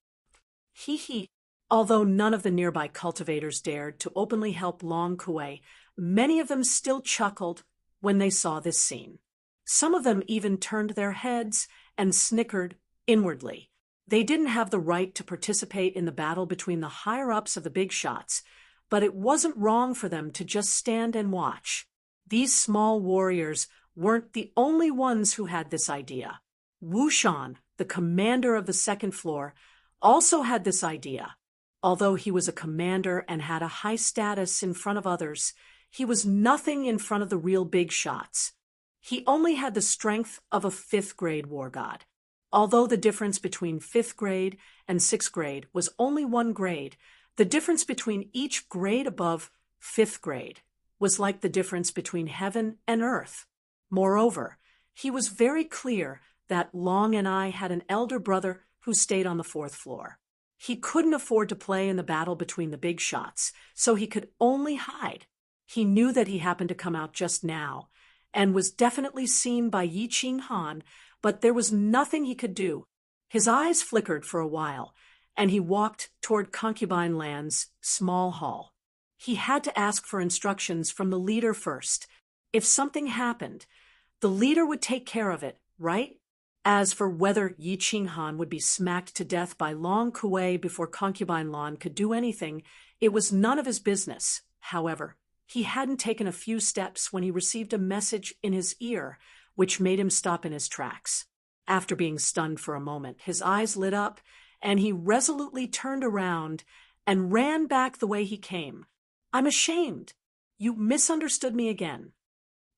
Hee hee. Although none of the nearby cultivators dared to openly help Long Kuei, many of them still chuckled when they saw this scene. Some of them even turned their heads and snickered inwardly. They didn't have the right to participate in the battle between the higher-ups of the big shots, but it wasn't wrong for them to just stand and watch. These small warriors weren't the only ones who had this idea. Wu Shan, the commander of the 2nd floor, also had this idea. Although he was a commander and had a high status in front of others, he was nothing in front of the real big shots. He only had the strength of a 5th grade war god. Although the difference between 5th grade and 6th grade was only 1 grade, the difference between each grade above 5th grade was like the difference between heaven and earth. Moreover, he was very clear that Long and I had an elder brother who stayed on the 4th floor. He couldn't afford to play in the battle between the big shots, so he could only hide. He knew that he happened to come out just now, and was definitely seen by Yi Qinghan, but there was nothing he could do. His eyes flickered for a while, and he walked toward Concubine Land's small hall. He had to ask for instructions from the leader first. If something happened, the leader would take care of it, right? As for whether Yi Qinghan would be smacked to death by Long Kuei before Concubine Lan could do anything, it was none of his business. However, he hadn't taken a few steps when he received a message in his ear, which made him stop in his tracks. After being stunned for a moment, his eyes lit up, and he resolutely turned around and ran back the way he came. "I'm ashamed. You misunderstood me again."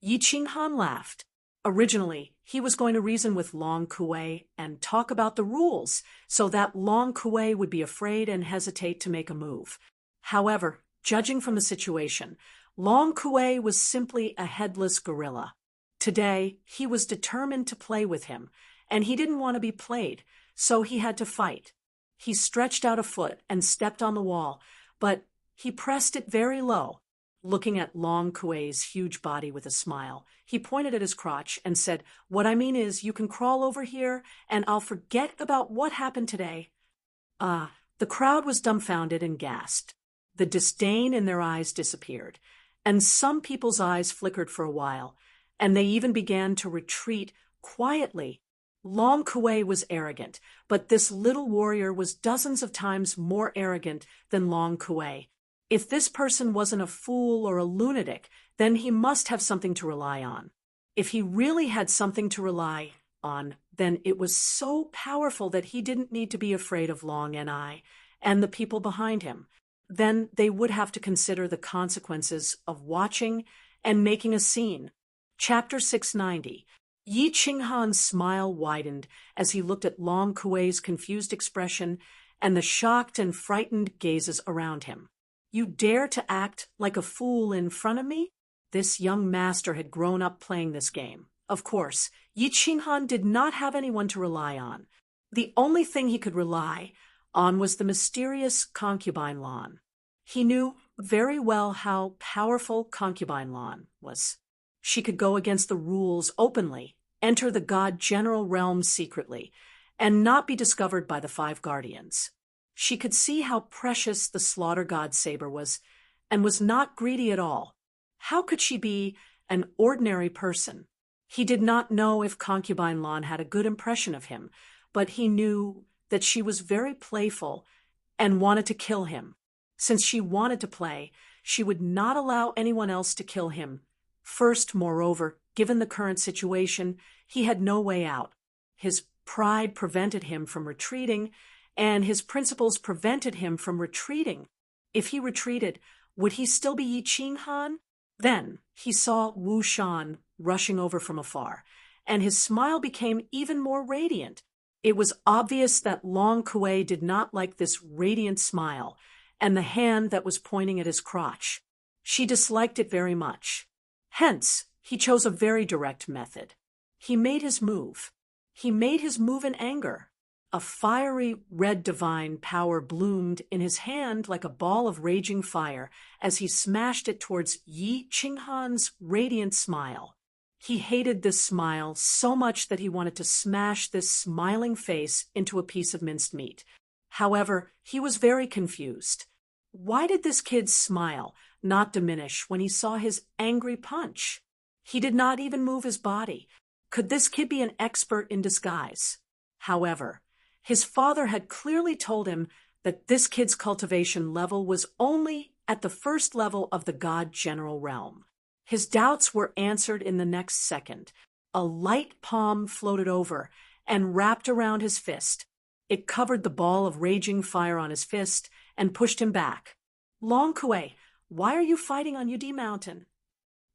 Yi Qinghan laughed. Originally, he was going to reason with Long Kuei and talk about the rules so that Long Kuei would be afraid and hesitate to make a move. However, judging from the situation, Long Kuei was simply a headless gorilla. Today, he was determined to play with him, and he didn't want to be played, so he had to fight. He stretched out a foot and stepped on the wall, but he pressed it very low. Looking at Long Kuei's huge body with a smile, he pointed at his crotch and said, "What I mean is, you can crawl over here, and I'll forget about what happened today." The crowd was dumbfounded and gasped. The disdain in their eyes disappeared, and some people's eyes flickered for a while, and they even began to retreat quietly. Long Kuei was arrogant, but this little warrior was dozens of times more arrogant than Long Kuei. If this person wasn't a fool or a lunatic, then he must have something to rely on. If he really had something to rely on, then it was so powerful that he didn't need to be afraid of Long Ni and the people behind him. Then they would have to consider the consequences of watching and making a scene. Chapter 690. Yi Qinghan's smile widened as he looked at Long Kuei's confused expression and the shocked and frightened gazes around him. "You dare to act like a fool in front of me?" This young master had grown up playing this game. Of course, Yi Qinghan did not have anyone to rely on. The only thing he could rely on was the mysterious concubine Lan. He knew very well how powerful concubine Lan was. She could go against the rules openly, enter the God General realm secretly, and not be discovered by the five guardians. She could see how precious the slaughter god saber was, and was not greedy at all. How could she be an ordinary person? He did not know if concubine Lan had a good impression of him, but he knew that she was very playful and wanted to kill him. Since she wanted to play, she would not allow anyone else to kill him. First, moreover, given the current situation, he had no way out. His pride prevented him from retreating, and his principles prevented him from retreating. If he retreated, would he still be Yi Qinghan? Then he saw Wu Shan rushing over from afar, and his smile became even more radiant. It was obvious that Long Kuei did not like this radiant smile, and the hand that was pointing at his crotch. She disliked it very much. Hence, he chose a very direct method. He made his move. He made his move in anger. A fiery red divine power bloomed in his hand like a ball of raging fire as he smashed it towards Yi Qinghan's radiant smile. He hated this smile so much that he wanted to smash this smiling face into a piece of minced meat. However, he was very confused. Why did this kid smile, not diminish, when he saw his angry punch? He did not even move his body. Could this kid be an expert in disguise? However, his father had clearly told him that this kid's cultivation level was only at the first level of the God General realm. His doubts were answered in the next second. A light palm floated over and wrapped around his fist. It covered the ball of raging fire on his fist and pushed him back. "Long Kuei, why are you fighting on Yudi Mountain?"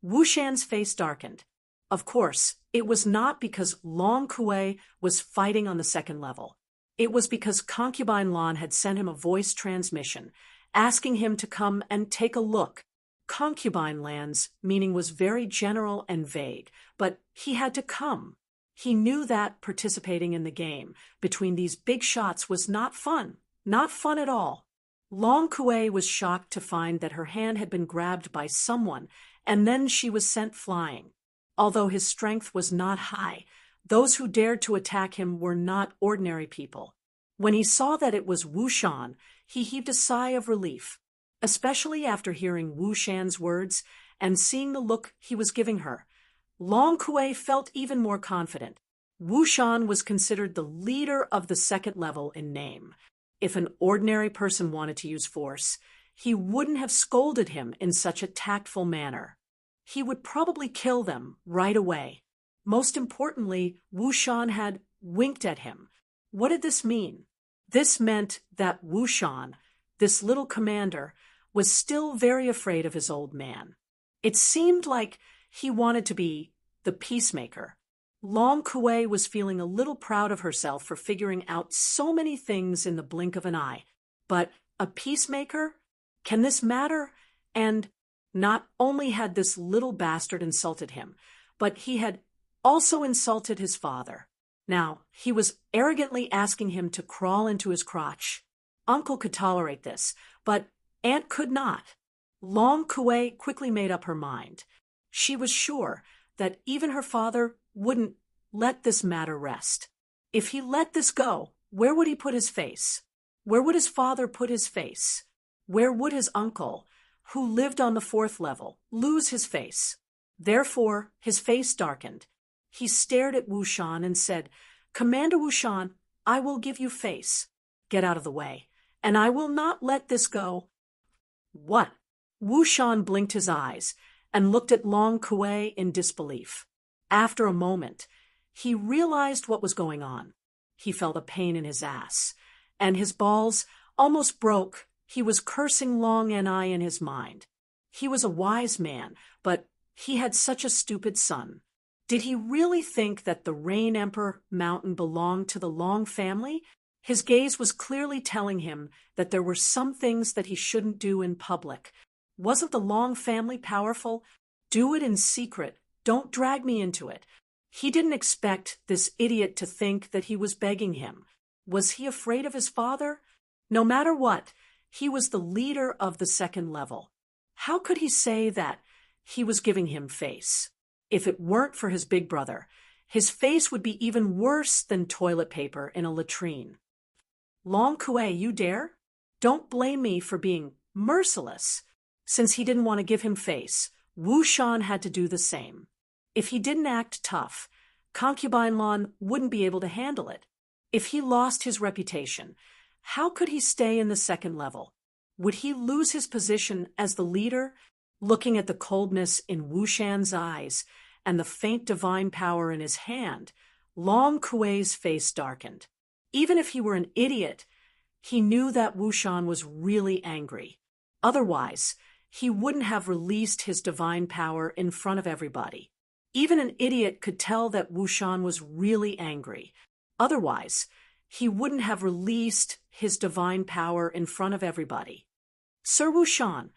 Wu Shan's face darkened. Of course, it was not because Long Kuei was fighting on the second level. It was because concubine Lan had sent him a voice transmission, asking him to come and take a look. Concubine Lan's meaning was very general and vague, but he had to come. He knew that participating in the game between these big shots was not fun at all. Long Kuei was shocked to find that her hand had been grabbed by someone, and then she was sent flying. Although his strength was not high, those who dared to attack him were not ordinary people. When he saw that it was Wu Shan, he heaved a sigh of relief, especially after hearing Wu Shan's words and seeing the look he was giving her. Long Kuei felt even more confident. Wu Shan was considered the leader of the second level in name. If an ordinary person wanted to use force, he wouldn't have scolded him in such a tactful manner. He would probably kill them right away. Most importantly, Wu Shan had winked at him. What did this mean? This meant that Wu Shan, this little commander, was still very afraid of his old man. It seemed like he wanted to be the peacemaker. Long Kuei was feeling a little proud of herself for figuring out so many things in the blink of an eye. But a peacemaker? Can this matter? And not only had this little bastard insulted him, but he had also insulted his father. Now, he was arrogantly asking him to crawl into his crotch. Uncle could tolerate this, but Aunt could not. Long Kuei quickly made up her mind. She was sure that even her father wouldn't let this matter rest. If he let this go, where would he put his face? Where would his father put his face? Where would his uncle, who lived on the 4th level, lose his face? Therefore, his face darkened. He stared at Wu Shan and said, "Commander Wu Shan, I will give you face. Get out of the way, and I will not let this go." What? Wu Shan blinked his eyes and looked at Long Kuei in disbelief. After a moment, he realized what was going on. He felt a pain in his ass, and his balls almost broke. He was cursing Long Ni in his mind. He was a wise man, but he had such a stupid son. Did he really think that the Rain Emperor mountain belonged to the Long family? His gaze was clearly telling him that there were some things that he shouldn't do in public. Wasn't the Long family powerful? Do it in secret. Don't drag me into it. He didn't expect this idiot to think that he was begging him. Was he afraid of his father? No matter what, he was the leader of the 2nd level. How could he say that he was giving him face? If it weren't for his big brother, his face would be even worse than toilet paper in a latrine. Long Kuei, you dare? Don't blame me for being merciless. Since he didn't want to give him face, Wu Shan had to do the same. If he didn't act tough, Concubine Lan wouldn't be able to handle it. If he lost his reputation, how could he stay in the 2nd level? Would he lose his position as the leader? Looking at the coldness in Wu Shan's eyes and the faint divine power in his hand, Long Kuei's face darkened. Even if he were an idiot, he knew that Wu Shan was really angry. Otherwise, he wouldn't have released his divine power in front of everybody. Even an idiot could tell that Wu Shan was really angry. Otherwise, he wouldn't have released his divine power in front of everybody. "Sir Wu Shan,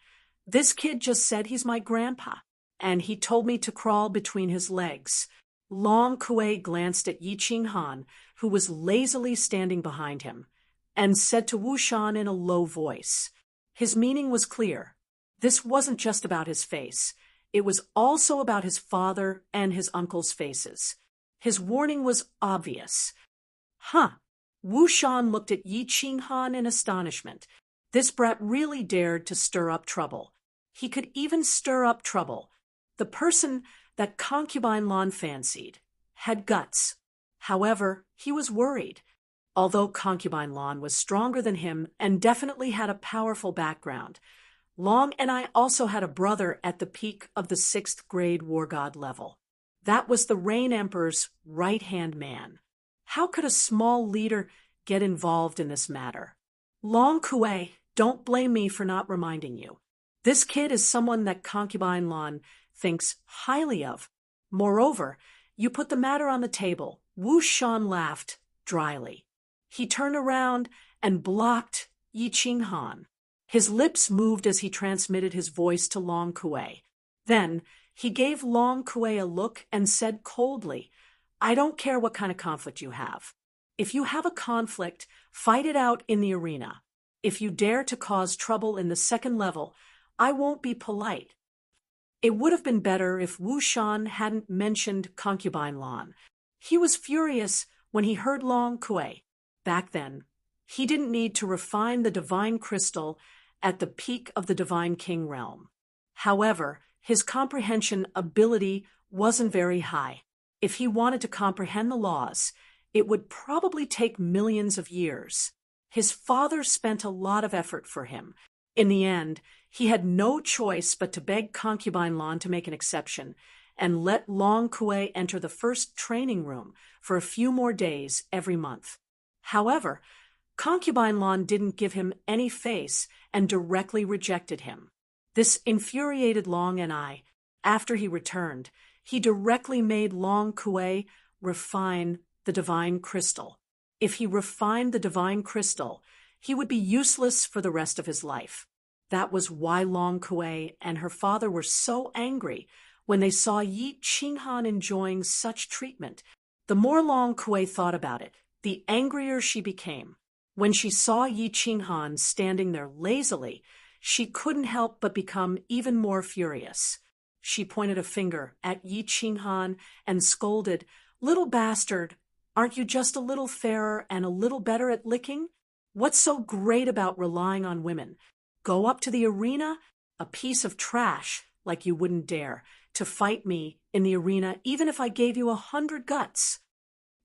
this kid just said he's my grandpa, and he told me to crawl between his legs." Long Kuei glanced at Yi Qinghan, who was lazily standing behind him, and said to Wu Shan in a low voice. His meaning was clear. This wasn't just about his face. It was also about his father and his uncle's faces. His warning was obvious. Huh. Wu Shan looked at Yi Qinghan in astonishment. This brat really dared to stir up trouble. He could even stir up trouble. The person that Concubine Lan fancied had guts. However, he was worried. Although Concubine Lan was stronger than him and definitely had a powerful background, Long and I also had a brother at the peak of the 6th grade war god level. That was the Rain Emperor's right-hand man. How could a small leader get involved in this matter? Long Kuei, don't blame me for not reminding you. This kid is someone that Concubine Lan thinks highly of. Moreover, you put the matter on the table. Wu Shan laughed dryly. He turned around and blocked Yi Qinghan. His lips moved as he transmitted his voice to Long Kuei. Then he gave Long Kuei a look and said coldly, "I don't care what kind of conflict you have. If you have a conflict, fight it out in the arena. If you dare to cause trouble in the 2nd level, I won't be polite." It would have been better if Wu Shan hadn't mentioned Concubine Lan. He was furious when he heard Long Kuei. Back then, he didn't need to refine the divine crystal at the peak of the Divine King realm. However, his comprehension ability wasn't very high. If he wanted to comprehend the laws, it would probably take millions of years. His father spent a lot of effort for him. In the end, he had no choice but to beg Concubine Lan to make an exception and let Long Kuei enter the first training room for a few more days every month. However, Concubine Lan didn't give him any face and directly rejected him. This infuriated Long and I. After he returned, he directly made Long Kuei refine the divine crystal. If he refined the divine crystal, he would be useless for the rest of his life. That was why Long Kuei and her father were so angry when they saw Yi Qinghan enjoying such treatment. The more Long Kuei thought about it, the angrier she became. When she saw Yi Qinghan standing there lazily, she couldn't help but become even more furious. She pointed a finger at Yi Qinghan and scolded, "Little bastard, aren't you just a little fairer and a little better at licking? What's so great about relying on women? Go up to the arena, a piece of trash, like you wouldn't dare to fight me in the arena even if I gave you 100 guts."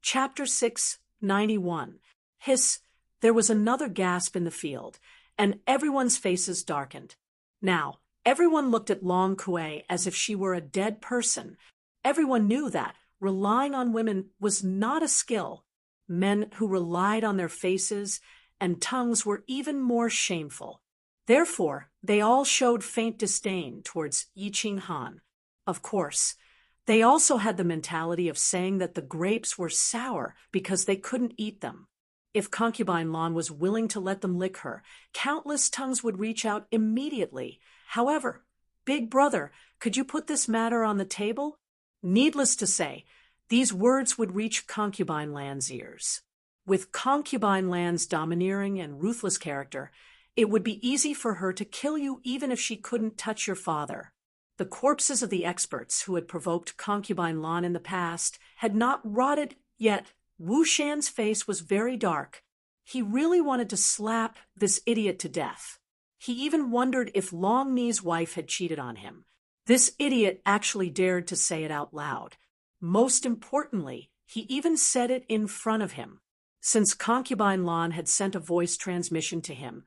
Chapter 691. Hiss. There was another gasp in the field, and everyone's faces darkened. Now, everyone looked at Long Kuei as if she were a dead person. Everyone knew that relying on women was not a skill. Men who relied on their faces and tongues were even more shameful. Therefore, they all showed faint disdain towards Yi Qinghan. Of course, they also had the mentality of saying that the grapes were sour because they couldn't eat them. If Concubine Lan was willing to let them lick her, countless tongues would reach out immediately. However, "Big brother, could you put this matter on the table?" Needless to say, these words would reach Concubine Lan's ears. With Concubine Lan's domineering and ruthless character, it would be easy for her to kill you even if she couldn't touch your father. The corpses of the experts who had provoked Concubine Lan in the past had not rotted yet. Wu Shan's face was very dark. He really wanted to slap this idiot to death. He even wondered if Long Mi's wife had cheated on him. This idiot actually dared to say it out loud. Most importantly, he even said it in front of him. Since Concubine Lan had sent a voice transmission to him,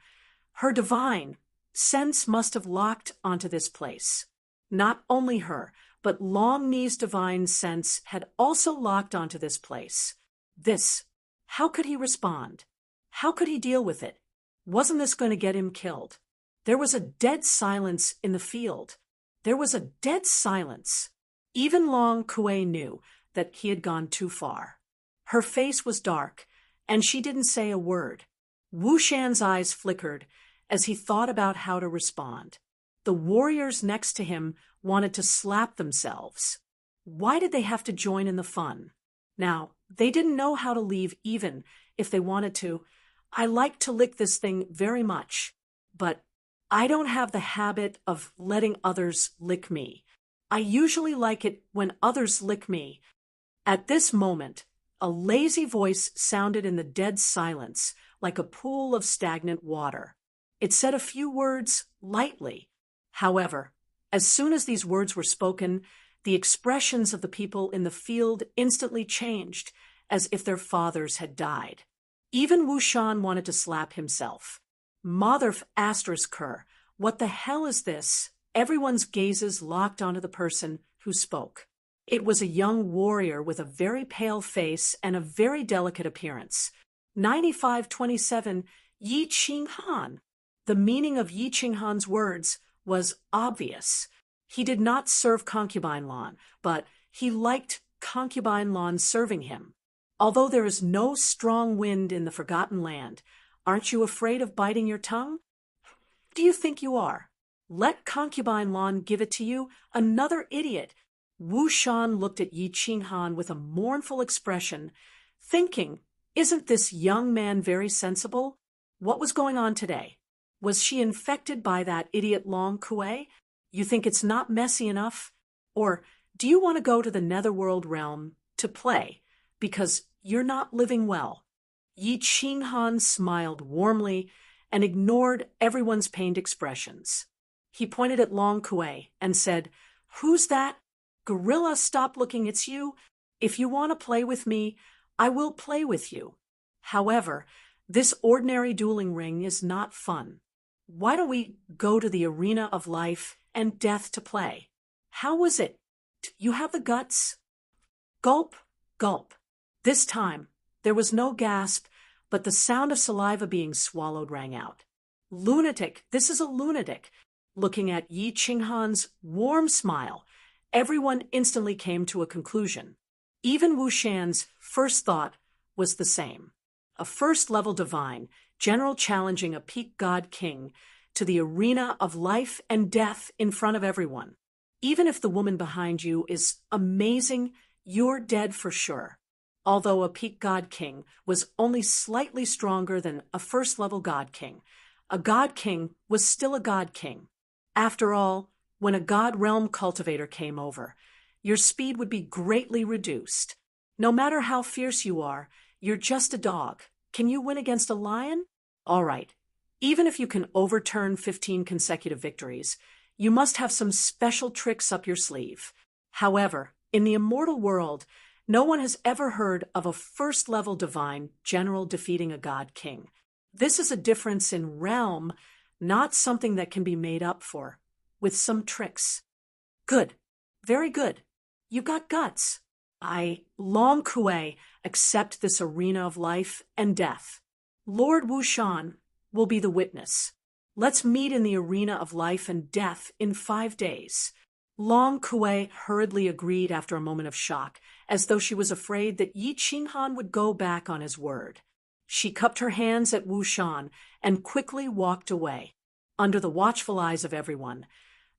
her divine sense must have locked onto this place. Not only her, but Long Mi's divine sense had also locked onto this place. How could he respond? How could he deal with it? Wasn't this going to get him killed? There was a dead silence in the field. There was a dead silence. Even Long Kuei knew that he had gone too far. Her face was dark, and she didn't say a word. Wu Shan's eyes flickered as he thought about how to respond. The warriors next to him wanted to slap themselves. Why did they have to join in the fun? Now, they didn't know how to leave even if they wanted to. "I like to lick this thing very much, but I don't have the habit of letting others lick me. I usually like it when others lick me." At this moment, a lazy voice sounded in the dead silence like a pool of stagnant water. It said a few words lightly. However, as soon as these words were spoken, the expressions of the people in the field instantly changed, as if their fathers had died. Even Wu Shan wanted to slap himself. Motherf asterisk her. What the hell is this? Everyone's gazes locked onto the person who spoke. It was a young warrior with a very pale face and a very delicate appearance. 9527, Yi Qinghan. The meaning of Yi Qinghan's words was obvious. He did not serve Concubine Lan, but he liked Concubine Lan serving him. Although there is no strong wind in the Forgotten Land, aren't you afraid of biting your tongue? Do you think you are? Let Concubine Lan give it to you, another idiot. Wu Shan looked at Yi Qinghan with a mournful expression, thinking, isn't this young man very sensible? What was going on today? Was she infected by that idiot Long Kuei? You think it's not messy enough? Or do you want to go to the netherworld realm to play because you're not living well? Yi Qinghan smiled warmly and ignored everyone's pained expressions. He pointed at Long Kuei and said, "Who's that? Gorilla, stop looking, it's you. If you want to play with me, I will play with you. However, this ordinary dueling ring is not fun. Why don't we go to the arena of life and death to play? How was it? You have the guts?" Gulp, gulp. This time, there was no gasp, but the sound of saliva being swallowed rang out. Lunatic, this is a lunatic. Looking at Yi Qinghan's warm smile, everyone instantly came to a conclusion. Even Wu Shan's first thought was the same. A first-level divine, general challenging a peak god king to the arena of life and death in front of everyone. Even if the woman behind you is amazing, you're dead for sure. Although a peak God King was only slightly stronger than a first-level God King, a God King was still a God King. After all, when a God Realm cultivator came over, your speed would be greatly reduced. No matter how fierce you are, you're just a dog. Can you win against a lion? All right. Even if you can overturn 15 consecutive victories, you must have some special tricks up your sleeve. However, in the immortal world, no one has ever heard of a first-level divine general defeating a God King. This is a difference in realm, not something that can be made up for, with some tricks. Good. Very good. You got guts. Long Kuei, accept this arena of life and death. Lord Wushan will be the witness. Let's meet in the arena of life and death in 5 days. Long Kuei hurriedly agreed after a moment of shock, as though she was afraid that Yi Qinghan would go back on his word. She cupped her hands at Wushan and quickly walked away. Under the watchful eyes of everyone,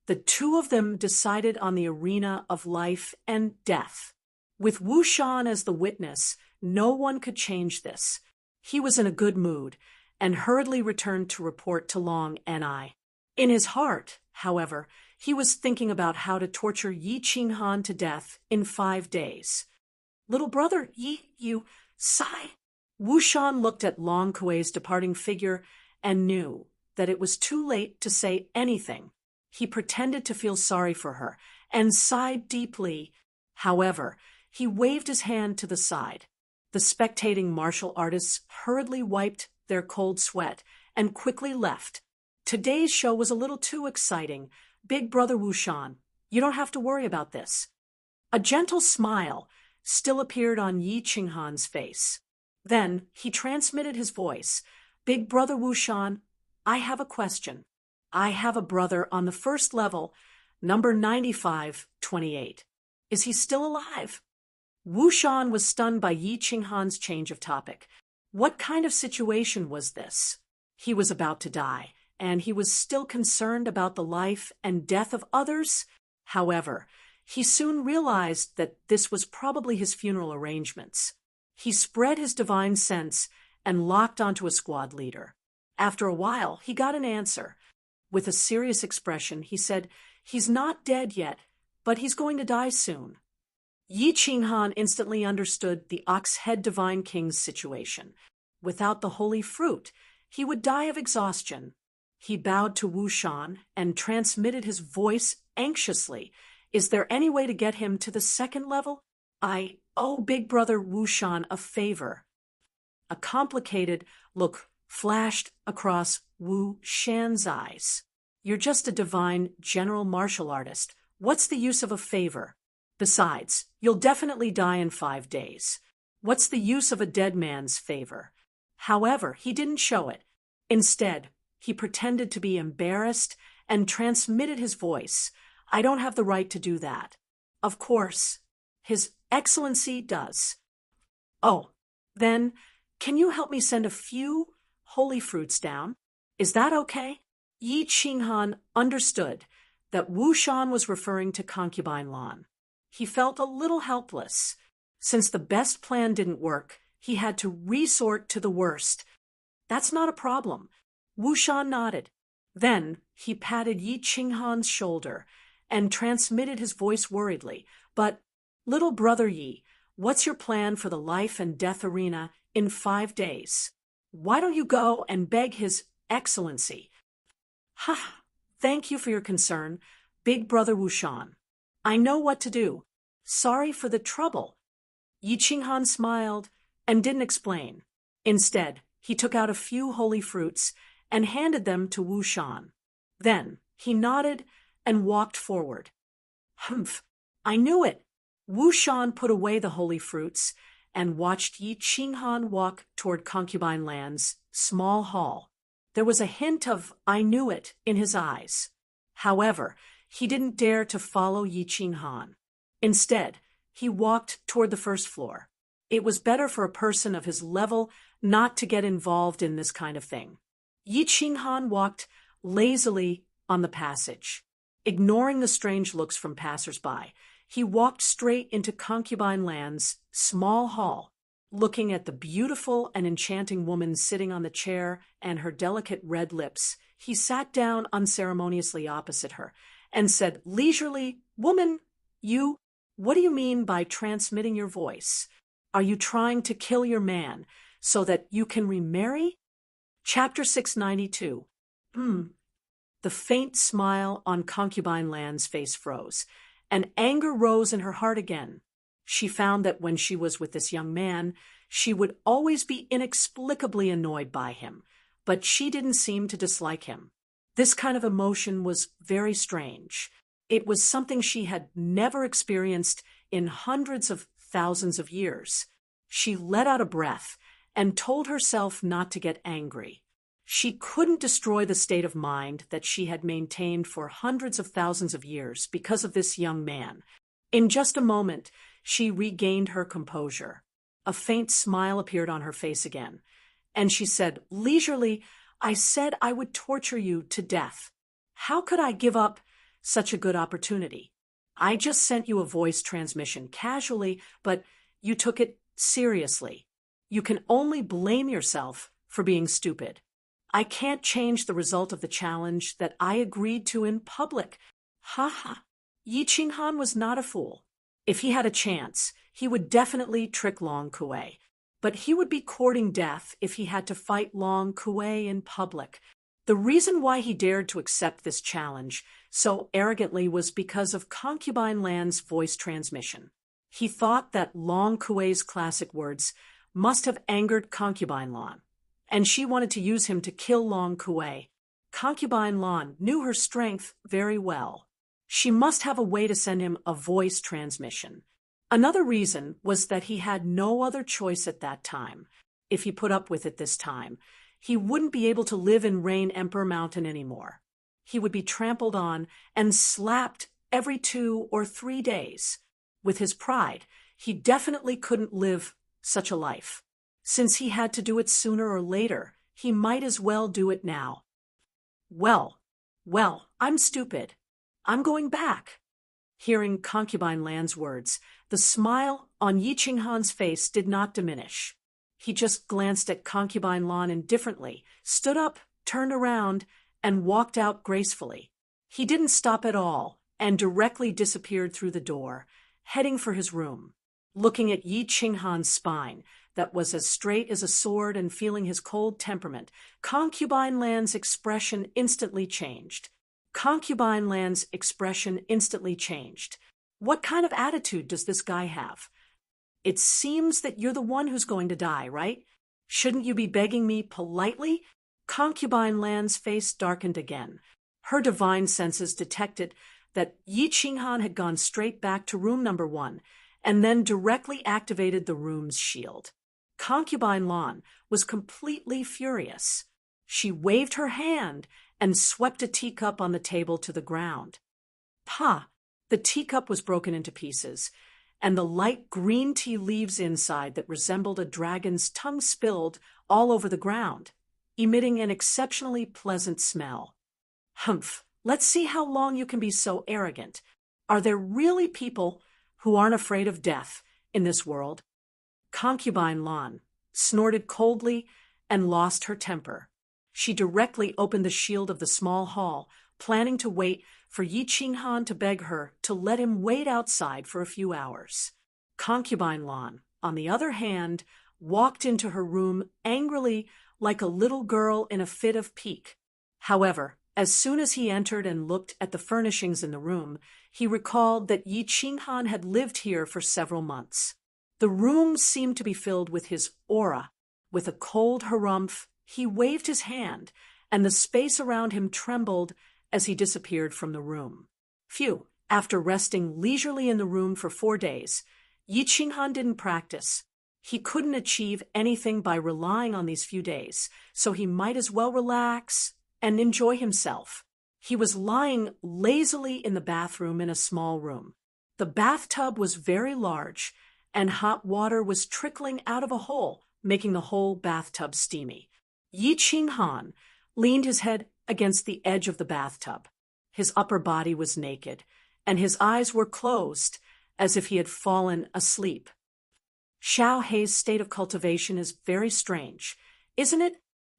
the two of them decided on the arena of life and death. With Wushan as the witness, no one could change this. He was in a good mood and hurriedly returned to report to Long Ni. In his heart, however, he was thinking about how to torture Yi Qinghan to death in 5 days. Little brother, you sigh. Wushan looked at Long Kuei's departing figure and knew that it was too late to say anything. He pretended to feel sorry for her and sighed deeply. However, he waved his hand to the side. The spectating martial artists hurriedly wiped their cold sweat and quickly left. Today's show was a little too exciting. Big brother Wushan, you don't have to worry about this. A gentle smile still appeared on Yi Qinghan's face. Then he transmitted his voice. Big brother Wushan, I have a question. I have a brother on the first level, number 9528. Is he still alive? Wushan was stunned by Yi Qinghan's change of topic. What kind of situation was this? He was about to die, and he was still concerned about the life and death of others. However, he soon realized that this was probably his funeral arrangements. He spread his divine sense and locked onto a squad leader. After a while, he got an answer. With a serious expression, he said, "He's not dead yet, but he's going to die soon." Yi Qinghan instantly understood the Ox-Head Divine King's situation. Without the holy fruit, he would die of exhaustion. He bowed to Wushan and transmitted his voice anxiously. Is there any way to get him to the second level? I owe big brother Wushan a favor. A complicated look flashed across Wu Shan's eyes. You're just a divine general martial artist. What's the use of a favor? Besides, you'll definitely die in 5 days. What's the use of a dead man's favor? However, he didn't show it. Instead, he pretended to be embarrassed and transmitted his voice. I don't have the right to do that. Of course, His Excellency does. Oh, then, can you help me send a few holy fruits down? Is that okay? Yi Qinghan understood that Wushan was referring to Concubine Lan. He felt a little helpless. Since the best plan didn't work, he had to resort to the worst. That's not a problem. Wushan nodded. Then he patted Yi Qinghan's shoulder and transmitted his voice worriedly. But, little brother Yi, what's your plan for the life and death arena in 5 days? Why don't you go and beg His Excellency? Ha! Thank you for your concern, big brother Wushan. I know what to do. Sorry for the trouble. Yi Qinghan smiled and didn't explain. Instead, he took out a few holy fruits and handed them to Wushan. Then he nodded and walked forward. Humph! I knew it! Wushan put away the holy fruits and watched Yi Qinghan walk toward Concubine Lan's small hall. There was a hint of "I knew it" in his eyes. However, he didn't dare to follow Yi Qinghan. Instead, he walked toward the first floor. It was better for a person of his level not to get involved in this kind of thing. Yi Qinghan walked lazily on the passage. Ignoring the strange looks from passers-by, he walked straight into Concubine Land's small hall. Looking at the beautiful and enchanting woman sitting on the chair and her delicate red lips, he sat down unceremoniously opposite her and said leisurely, "Woman, what do you mean by transmitting your voice? Are you trying to kill your man so that you can remarry?" Chapter 692. The faint smile on Concubine Land's face froze, and anger rose in her heart again. She found that when she was with this young man, she would always be inexplicably annoyed by him, but she didn't seem to dislike him. This kind of emotion was very strange. It was something she had never experienced in hundreds of thousands of years. She let out a breath and told herself not to get angry. She couldn't destroy the state of mind that she had maintained for hundreds of thousands of years because of this young man. In just a moment, she regained her composure. A faint smile appeared on her face again, and she said leisurely, "I said I would torture you to death. How could I give up such a good opportunity? I just sent you a voice transmission casually, but you took it seriously. You can only blame yourself for being stupid. I can't change the result of the challenge that I agreed to in public." Ha ha. Yi Qinghan was not a fool. If he had a chance, he would definitely trick Long Kuei. But he would be courting death if he had to fight Long Kuei in public. The reason why he dared to accept this challenge so arrogantly was because of Concubine Land's voice transmission. He thought that Long Kuei's classic words must have angered Concubine Lan, and she wanted to use him to kill Long Kuei. Concubine Lan knew her strength very well. She must have a way to send him a voice transmission. Another reason was that he had no other choice at that time. If he put up with it this time, he wouldn't be able to live in Rain Emperor Mountain anymore. He would be trampled on and slapped every 2 or 3 days. With his pride, he definitely couldn't live such a life. Since he had to do it sooner or later, he might as well do it now. Well, I'm stupid. I'm going back." Hearing Concubine Land's words, the smile on Yi Qinghan's face did not diminish. He just glanced at Concubine Lan indifferently, stood up, turned around, and walked out gracefully. He didn't stop at all and directly disappeared through the door, heading for his room. Looking at Yi Qinghan's spine, that was as straight as a sword, and feeling his cold temperament, Concubine Land's expression instantly changed. What kind of attitude does this guy have? It seems that you're the one who's going to die, right? Shouldn't you be begging me politely? Concubine Land's face darkened again. Her divine senses detected that Yi Qinghan had gone straight back to room number 1 and then directly activated the room's shield. Concubine Lan was completely furious. She waved her hand and swept a teacup on the table to the ground. Pa! The teacup was broken into pieces, and the light green tea leaves inside that resembled a dragon's tongue spilled all over the ground, emitting an exceptionally pleasant smell. Humph! Let's see how long you can be so arrogant. Are there really people who aren't afraid of death in this world? Concubine Lan snorted coldly and lost her temper. She directly opened the shield of the small hall, planning to wait for Yi Qinghan to beg her to let him wait outside for a few hours. Concubine Lan, on the other hand, walked into her room angrily like a little girl in a fit of pique. However, as soon as he entered and looked at the furnishings in the room, he recalled that Yi Qinghan had lived here for several months. The room seemed to be filled with his aura. With a cold harumph, he waved his hand, and the space around him trembled as he disappeared from the room. Phew! After resting leisurely in the room for 4 days, Yi Qinghan didn't practice. He couldn't achieve anything by relying on these few days, so he might as well relax and enjoy himself. He was lying lazily in the bathroom in a small room. The bathtub was very large, and hot water was trickling out of a hole, making the whole bathtub steamy. Yi Qinghan leaned his head against the edge of the bathtub. His upper body was naked, and his eyes were closed, as if he had fallen asleep. Xiao Hei's state of cultivation is very strange, isn't it?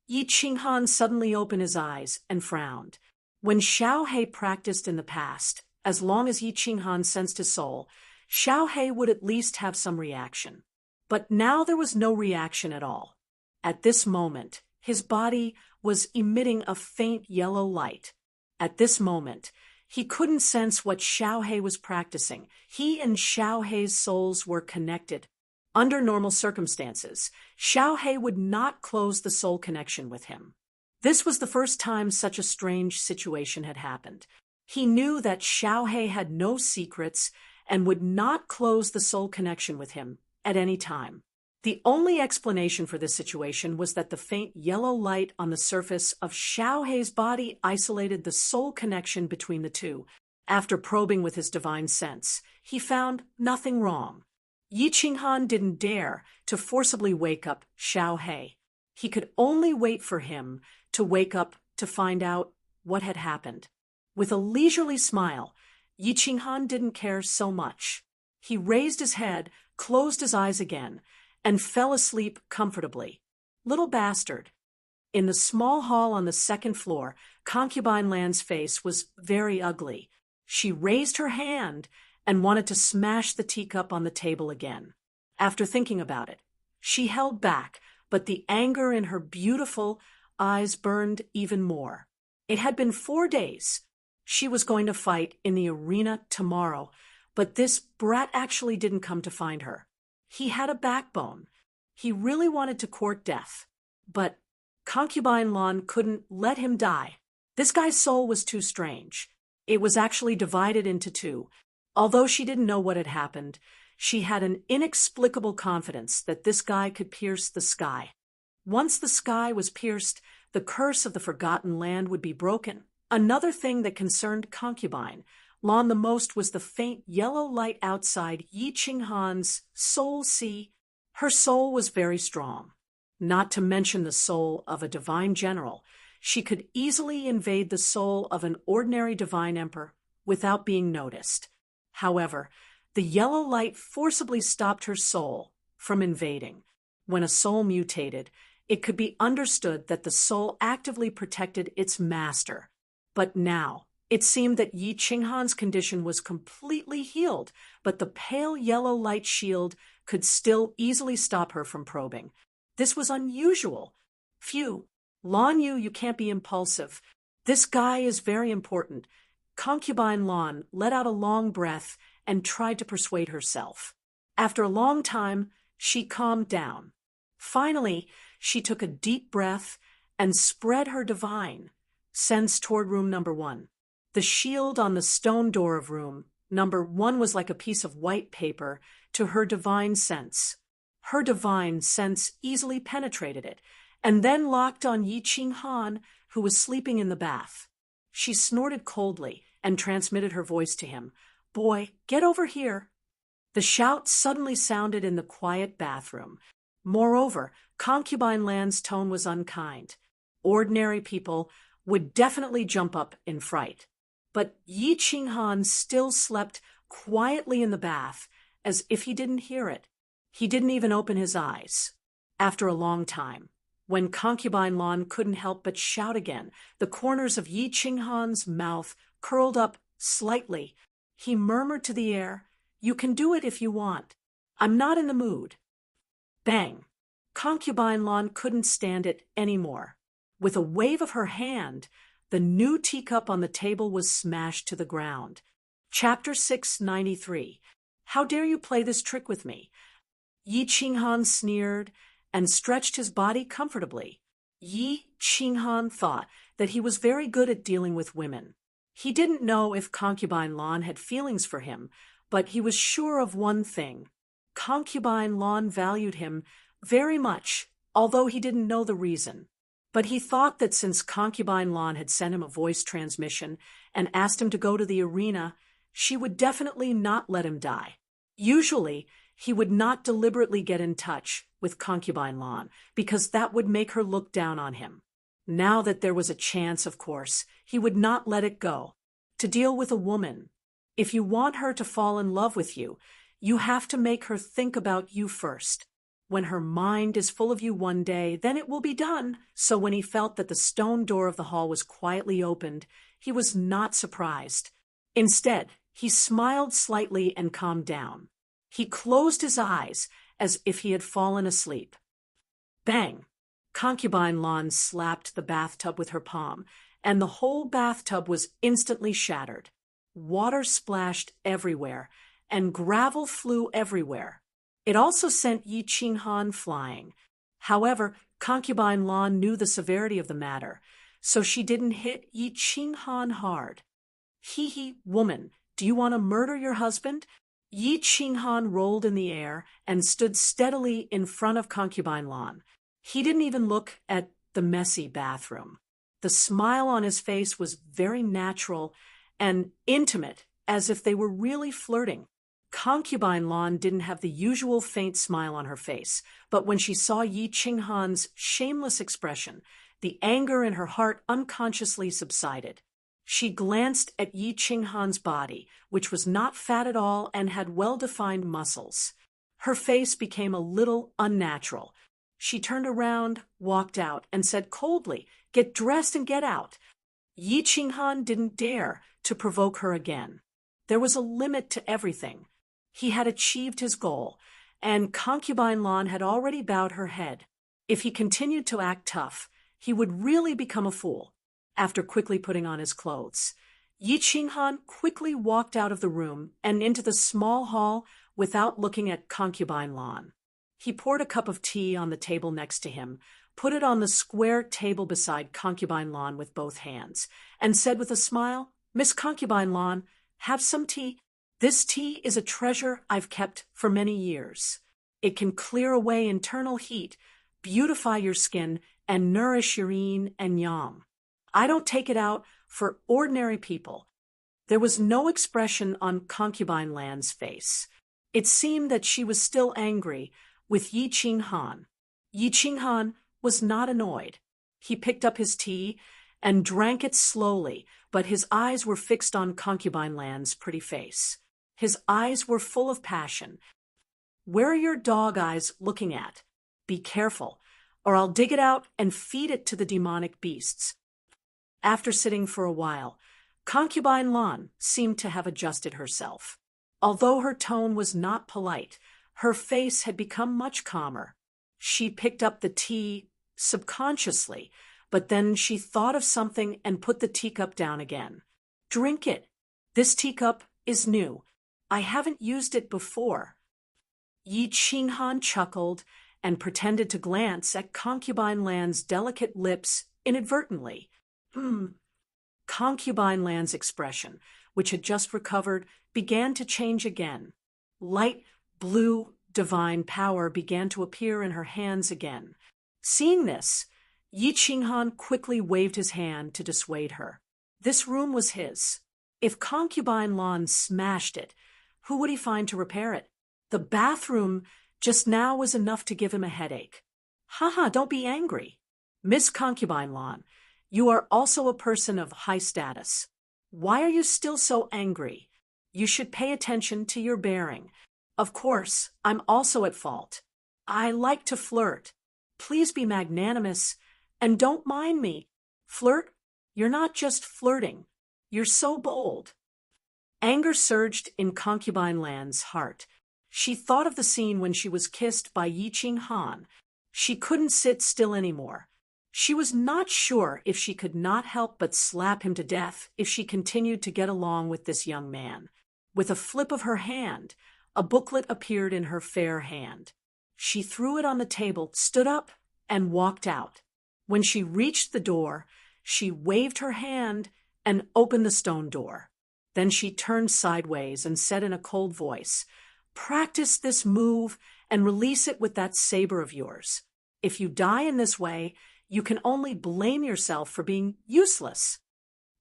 Yi Qinghan suddenly opened his eyes and frowned. When Xiao Hei practiced in the past, as long as Yi Qinghan sensed his soul, Xiao Hei would at least have some reaction. But now there was no reaction at all. At this moment, his body was emitting a faint yellow light. At this moment, he couldn't sense what Xiao Hei was practicing. He and Xiao Hei's souls were connected. Under normal circumstances, Xiao Hei would not close the soul connection with him. This was the first time such a strange situation had happened. He knew that Xiao Hei had no secrets and would not close the soul connection with him at any time. The only explanation for this situation was that the faint yellow light on the surface of Xiao Hei's body isolated the soul connection between the two. After probing with his divine sense, he found nothing wrong. Yi Qinghan didn't dare to forcibly wake up Xiao Hei. He could only wait for him to wake up to find out what had happened. With a leisurely smile, Yi Qinghan didn't care so much. He raised his head, closed his eyes again, and fell asleep comfortably. Little bastard. In the small hall on the second floor, Concubine Lan's face was very ugly. She raised her hand and wanted to smash the teacup on the table again. After thinking about it, she held back, but the anger in her beautiful eyes burned even more. It had been 4 days. She was going to fight in the arena tomorrow, but this brat actually didn't come to find her. He had a backbone. He really wanted to court death. But Concubine Lan couldn't let him die. This guy's soul was too strange. It was actually divided into two. Although she didn't know what had happened, she had an inexplicable confidence that this guy could pierce the sky. Once the sky was pierced, the curse of the Forgotten Land would be broken. Another thing that concerned Concubine Lan the most was the faint yellow light outside Yi Qinghan's soul. See, her soul was very strong. Not to mention the soul of a divine general, she could easily invade the soul of an ordinary divine emperor without being noticed. However, the yellow light forcibly stopped her soul from invading. When a soul mutated, it could be understood that the soul actively protected its master. But now, it seemed that Yi Qinghan's condition was completely healed, but the pale yellow light shield could still easily stop her from probing. This was unusual. Phew, Lan Yu, you can't be impulsive. This guy is very important. Concubine Lan let out a long breath and tried to persuade herself. After a long time, she calmed down. Finally, she took a deep breath and spread her divine sense toward room number 1. The shield on the stone door of room number 1 was like a piece of white paper to her divine sense. Her divine sense easily penetrated it, and then locked on Yi Qinghan, who was sleeping in the bath. She snorted coldly and transmitted her voice to him. "Boy, get over here." The shout suddenly sounded in the quiet bathroom. Moreover, Concubine Lan's tone was unkind. Ordinary people would definitely jump up in fright. But Yi Qinghan still slept quietly in the bath, as if he didn't hear it. He didn't even open his eyes. After a long time, when Concubine Lan couldn't help but shout again, the corners of Yi Qinghan's mouth curled up slightly. He murmured to the air, "You can do it if you want. I'm not in the mood." Bang! Concubine Lan couldn't stand it anymore. With a wave of her hand, the new teacup on the table was smashed to the ground. Chapter 693. How dare you play this trick with me? Yi Qinghan sneered and stretched his body comfortably. Yi Qinghan thought that he was very good at dealing with women. He didn't know if Concubine Lan had feelings for him, but he was sure of one thing. Concubine Lan valued him very much, although he didn't know the reason. But he thought that since Concubine Lan had sent him a voice transmission and asked him to go to the arena, she would definitely not let him die. Usually, he would not deliberately get in touch with Concubine Lan, because that would make her look down on him. Now that there was a chance, of course, he would not let it go. to deal with a woman. If you want her to fall in love with you, you have to make her think about you first. When her mind is full of you one day, then it will be done. So when he felt that the stone door of the hall was quietly opened, he was not surprised. Instead, he smiled slightly and calmed down. He closed his eyes as if he had fallen asleep. Bang! Concubine Lon slapped the bathtub with her palm, and the whole bathtub was instantly shattered. Water splashed everywhere, and gravel flew everywhere. It also sent Yi Qinghan flying. However, Concubine Lon knew the severity of the matter, so she didn't hit Yi Qinghan hard. Hee, woman, do you want to murder your husband? Yi Qinghan rolled in the air and stood steadily in front of Concubine Lon. He didn't even look at the messy bathroom. The smile on his face was very natural and intimate, as if they were really flirting. Concubine Lon didn't have the usual faint smile on her face, but when she saw Yi Qinghan's shameless expression, the anger in her heart unconsciously subsided. She glanced at Yi Qinghan's body, which was not fat at all and had well-defined muscles. Her face became a little unnatural. She turned around, walked out, and said coldly, "Get dressed and get out." Yi Qinghan didn't dare to provoke her again. There was a limit to everything. He had achieved his goal, and Concubine Lon had already bowed her head. If he continued to act tough, he would really become a fool. After quickly putting on his clothes, Yi Qinghan quickly walked out of the room and into the small hall without looking at Concubine Lon. He poured a cup of tea on the table next to him, put it on the square table beside Concubine Lon with both hands, and said with a smile, "Miss Concubine Lon, have some tea. This tea is a treasure I've kept for many years. It can clear away internal heat, beautify your skin, and nourish your yin and yang. I don't take it out for ordinary people." There was no expression on Concubine Lan's face. It seemed that she was still angry with Yi Qinghan. Yi Qinghan was not annoyed. He picked up his tea and drank it slowly, but his eyes were fixed on Concubine Lan's pretty face. His eyes were full of passion. "Where are your dog eyes looking at? Be careful, or I'll dig it out and feed it to the demonic beasts." After sitting for a while, Concubine Lon seemed to have adjusted herself. Although her tone was not polite, her face had become much calmer. She picked up the tea subconsciously, but then she thought of something and put the teacup down again. "Drink it. This teacup is new. I haven't used it before." Yi Qinghan chuckled and pretended to glance at Concubine Lan's delicate lips inadvertently. Concubine Lan's expression, which had just recovered, began to change again. Light blue divine power began to appear in her hands again. Seeing this, Yi Qinghan quickly waved his hand to dissuade her. This room was his. If Concubine Lon smashed it, who would he find to repair it? The bathroom just now was enough to give him a headache. "Haha, don't be angry. Miss Concubine Lon, you are also a person of high status. Why are you still so angry? You should pay attention to your bearing. Of course, I'm also at fault. I like to flirt. Please be magnanimous and don't mind me. Flirt? You're not just flirting. You're so bold." Anger surged in Concubine Lan's heart. She thought of the scene when she was kissed by Yi Qinghan. She couldn't sit still anymore. She was not sure if she could not help but slap him to death if she continued to get along with this young man. With a flip of her hand, a booklet appeared in her fair hand. She threw it on the table, stood up, and walked out. When she reached the door, she waved her hand and opened the stone door. Then she turned sideways and said in a cold voice, "Practice this move and release it with that saber of yours. If you die in this way, you can only blame yourself for being useless."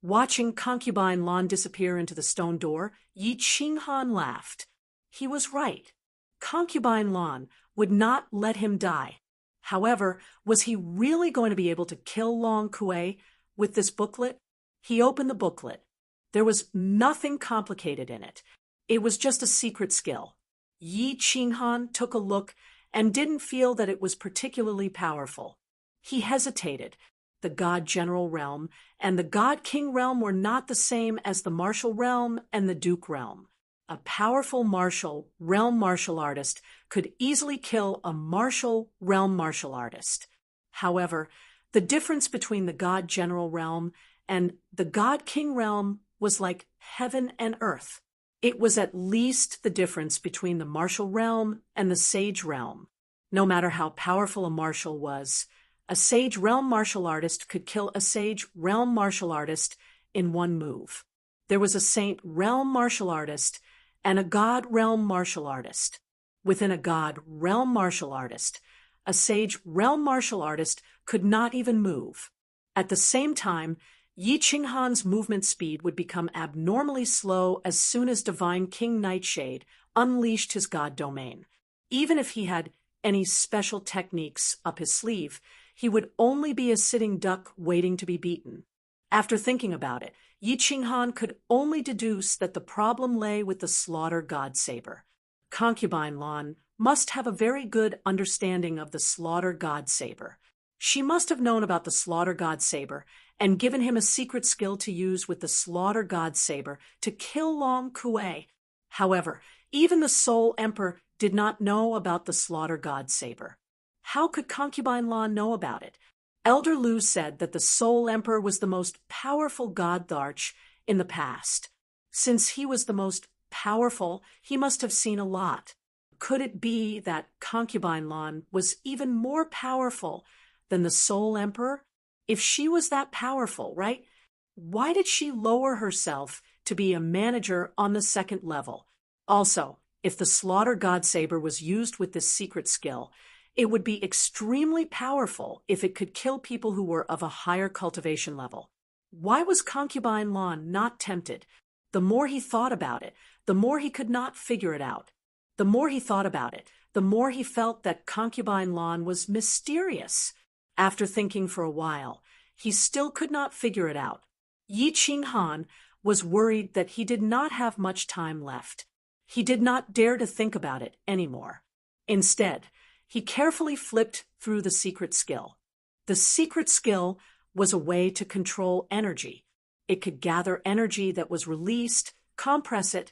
Watching Concubine Lon disappear into the stone door, Yi Qinghan laughed. He was right. Concubine Lon would not let him die. However, was he really going to be able to kill Long Kue with this booklet? He opened the booklet. There was nothing complicated in it. It was just a secret skill. Yi Qinghan took a look and didn't feel that it was particularly powerful. He hesitated. The God-General realm and the God-King realm were not the same as the Martial realm and the Duke realm. A powerful martial realm martial artist could easily kill a martial realm martial artist. However, the difference between the God-General realm and the God-King realm was like heaven and earth. It was at least the difference between the martial realm and the sage realm. No matter how powerful a martial was, a sage realm martial artist could kill a sage realm martial artist in one move. There was a saint realm martial artist and a god realm martial artist. Within a god realm martial artist, a sage realm martial artist could not even move. At the same time, Yi Qinghan's movement speed would become abnormally slow as soon as Divine King Nightshade unleashed his god domain. Even if he had any special techniques up his sleeve, he would only be a sitting duck waiting to be beaten. After thinking about it, Yi Qinghan could only deduce that the problem lay with the slaughter god saber. Concubine Lan must have a very good understanding of the slaughter god saber. She must have known about the slaughter god saber and given him a secret skill to use with the slaughter god saber to kill Long Kuei. However, even the Soul Emperor did not know about the slaughter god saber. How could Concubine Lan know about it? Elder Lu said that the Soul Emperor was the most powerful god Tharch in the past. Since he was the most powerful, he must have seen a lot. Could it be that Concubine Lan was even more powerful than the Soul Emperor? If she was that powerful, right? Why did she lower herself to be a manager on the second level? Also, if the Slaughter God Saber was used with this secret skill, it would be extremely powerful if it could kill people who were of a higher cultivation level. Why was Concubine Lan not tempted? The more he thought about it, the more he could not figure it out. The more he thought about it, the more he felt that Concubine Lan was mysterious. After thinking for a while, he still could not figure it out. Yi Qinghan was worried that he did not have much time left. He did not dare to think about it anymore. Instead, he carefully flipped through the secret skill. The secret skill was a way to control energy. It could gather energy that was released, compress it,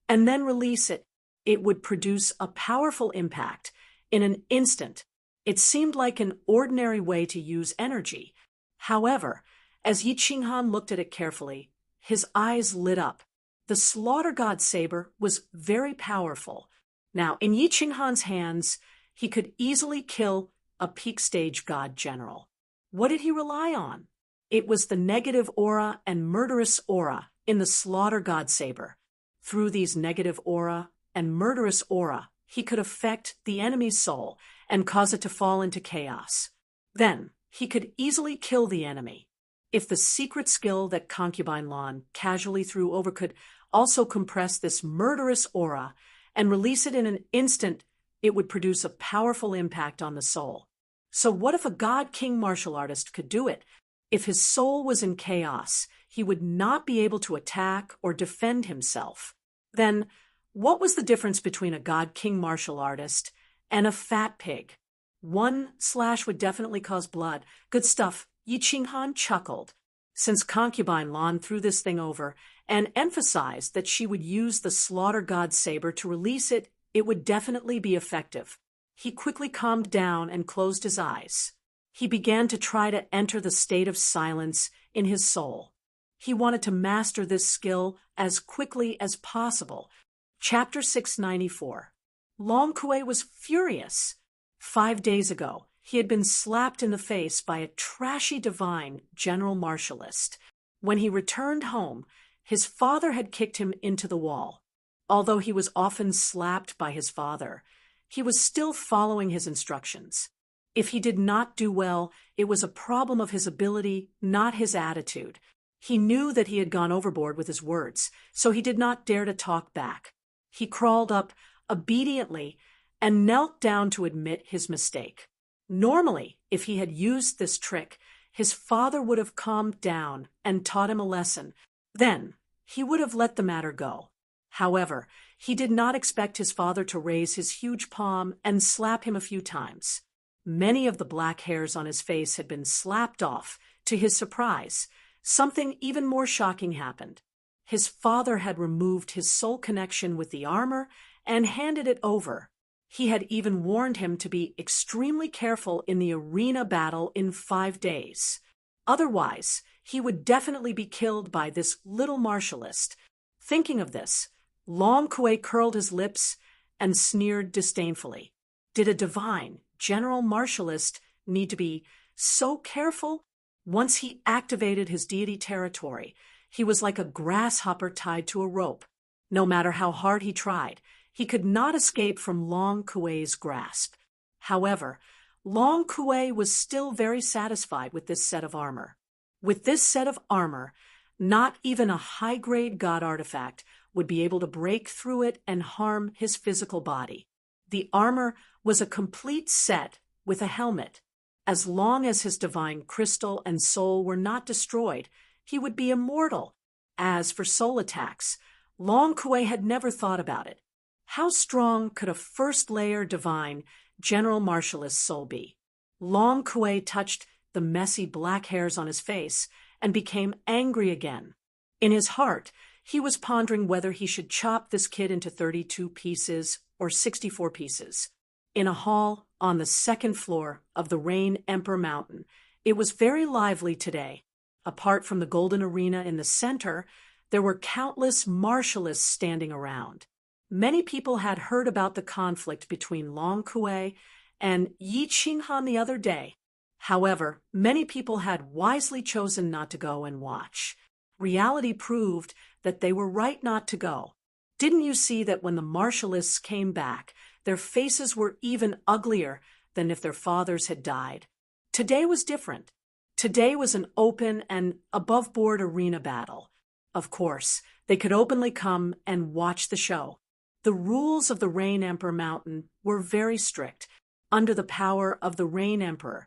and then release it. It would produce a powerful impact in an instant. It seemed like an ordinary way to use energy. However, as Yi Qinghan looked at it carefully, his eyes lit up. The Slaughter God Saber was very powerful. Now, in Yi Qinghan's hands, he could easily kill a peak stage god general. What did he rely on? It was the negative aura and murderous aura in the Slaughter God Saber. Through these negative aura and murderous aura, he could affect the enemy's soul and cause it to fall into chaos. Then, he could easily kill the enemy. If the secret skill that Concubine Lan casually threw over could also compress this murderous aura and release it in an instant, it would produce a powerful impact on the soul. So what if a God King martial artist could do it? If his soul was in chaos, he would not be able to attack or defend himself. Then, what was the difference between a God King martial artist and a fat pig? One slash would definitely cause blood. Good stuff. Yi Qinghan chuckled. Since Concubine Lan threw this thing over and emphasized that she would use the Slaughter God Saber to release it, it would definitely be effective. He quickly calmed down and closed his eyes. He began to try to enter the state of silence in his soul. He wanted to master this skill as quickly as possible. Chapter 694. Long Kuei was furious. 5 days ago, he had been slapped in the face by a trashy divine general martialist. When he returned home, his father had kicked him into the wall. Although he was often slapped by his father, he was still following his instructions. If he did not do well, it was a problem of his ability, not his attitude. He knew that he had gone overboard with his words, so he did not dare to talk back. He crawled up obediently and knelt down to admit his mistake. Normally, if he had used this trick, his father would have calmed down and taught him a lesson. Then, he would have let the matter go. However, he did not expect his father to raise his huge palm and slap him a few times. Many of the black hairs on his face had been slapped off. To his surprise, something even more shocking happened. His father had removed his soul connection with the armor and handed it over. He had even warned him to be extremely careful in the arena battle in 5 days. Otherwise, he would definitely be killed by this little martialist. Thinking of this, Long Kuei curled his lips and sneered disdainfully. Did a divine, general martialist need to be so careful? Once he activated his deity territory, he was like a grasshopper tied to a rope. No matter how hard he tried, he could not escape from Long Kuei's grasp. However, Long Kuei was still very satisfied with this set of armor. With this set of armor, not even a high-grade god artifact would be able to break through it and harm his physical body. The armor was a complete set with a helmet. As long as his divine crystal and soul were not destroyed, he would be immortal. As for soul attacks, Long Kuei had never thought about it. How strong could a first-layer divine general martialist soul be? Long Kuei touched the messy black hairs on his face and became angry again. In his heart, he was pondering whether he should chop this kid into 32 pieces or 64 pieces. In a hall on the 2nd floor of the Rain Emperor Mountain, it was very lively today. Apart from the golden arena in the center, there were countless martialists standing around. Many people had heard about the conflict between Long Kuei and Yi Qinghan the other day. However, many people had wisely chosen not to go and watch. Reality proved that they were right not to go. Didn't you see that when the martialists came back, their faces were even uglier than if their fathers had died? Today was different. Today was an open and above-board arena battle. Of course, they could openly come and watch the show. The rules of the Rain Emperor Mountain were very strict. Under the power of the Rain Emperor,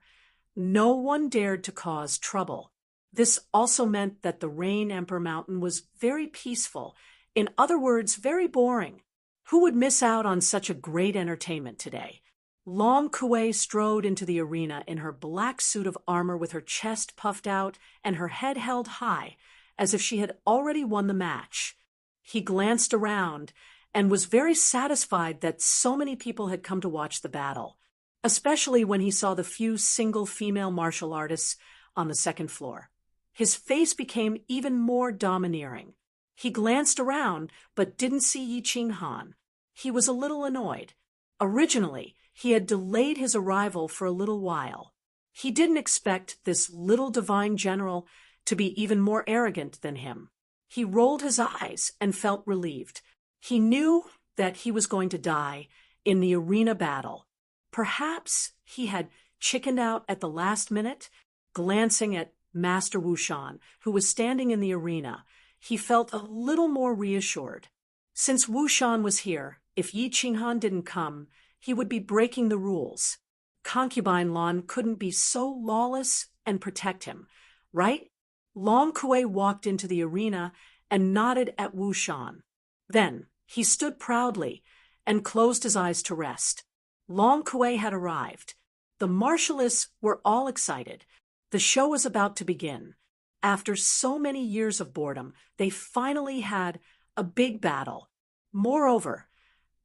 no one dared to cause trouble. This also meant that the Rain Emperor Mountain was very peaceful. In other words, very boring. Who would miss out on such a great entertainment today? Long Kuei strode into the arena in her black suit of armor with her chest puffed out and her head held high, as if she had already won the match. He glanced around and was very satisfied that so many people had come to watch the battle, especially when he saw the few single female martial artists on the 2nd floor. His face became even more domineering. He glanced around but didn't see Yi Qinghan. He was a little annoyed. Originally, he had delayed his arrival for a little while. He didn't expect this little divine general to be even more arrogant than him. He rolled his eyes and felt relieved. He knew that he was going to die in the arena battle. Perhaps he had chickened out at the last minute. Glancing at Master Wushan, who was standing in the arena, he felt a little more reassured. Since Wushan was here, if Yi Qinghan didn't come, he would be breaking the rules. Concubine Lan couldn't be so lawless and protect him, right? Long Kuei walked into the arena and nodded at Wushan. Then he stood proudly and closed his eyes to rest. Long Kuei had arrived. The martialists were all excited. The show was about to begin. After so many years of boredom, they finally had a big battle. Moreover,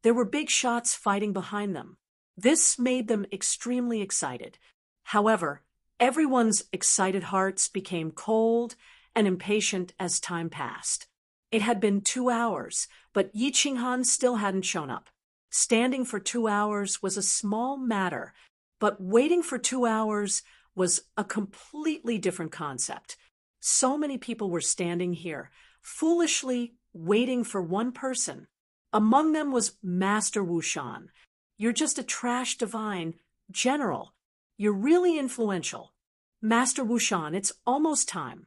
there were big shots fighting behind them. This made them extremely excited. However, everyone's excited hearts became cold and impatient as time passed. It had been 2 hours, but Yi Qinghan still hadn't shown up. Standing for 2 hours was a small matter, but waiting for 2 hours was a completely different concept. So many people were standing here, foolishly waiting for one person. Among them was Master Wushan. You're just a trash divine general. You're really influential. Master Wushan, it's almost time.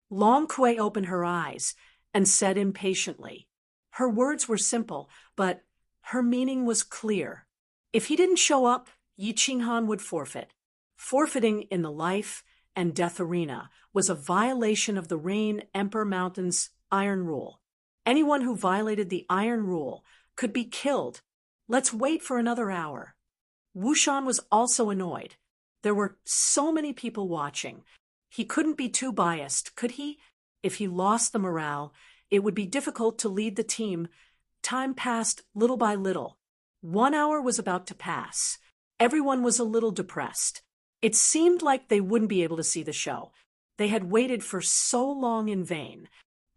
Long Kuei opened her eyes and said impatiently. Her words were simple, but her meaning was clear. If he didn't show up, Yi Qinghan would forfeit. Forfeiting in the life and death arena was a violation of the Rain Emperor Mountain's iron rule. Anyone who violated the iron rule could be killed. Let's wait for another hour. Wu Shan was also annoyed. There were so many people watching. He couldn't be too biased, could he? If he lost the morale, it would be difficult to lead the team. Time passed little by little. 1 hour was about to pass. Everyone was a little depressed. It seemed like they wouldn't be able to see the show. They had waited for so long in vain.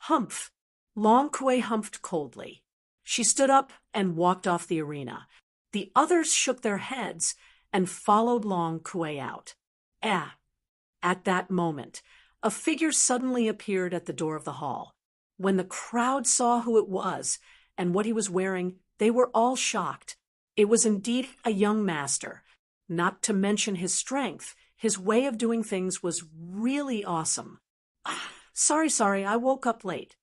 Humph! Long Kuei humphed coldly. She stood up and walked off the arena. The others shook their heads and followed Long Kuei out. At that moment, a figure suddenly appeared at the door of the hall. When the crowd saw who it was and what he was wearing, they were all shocked. It was indeed a young master. Not to mention his strength, his way of doing things was really awesome. Sorry, I woke up late.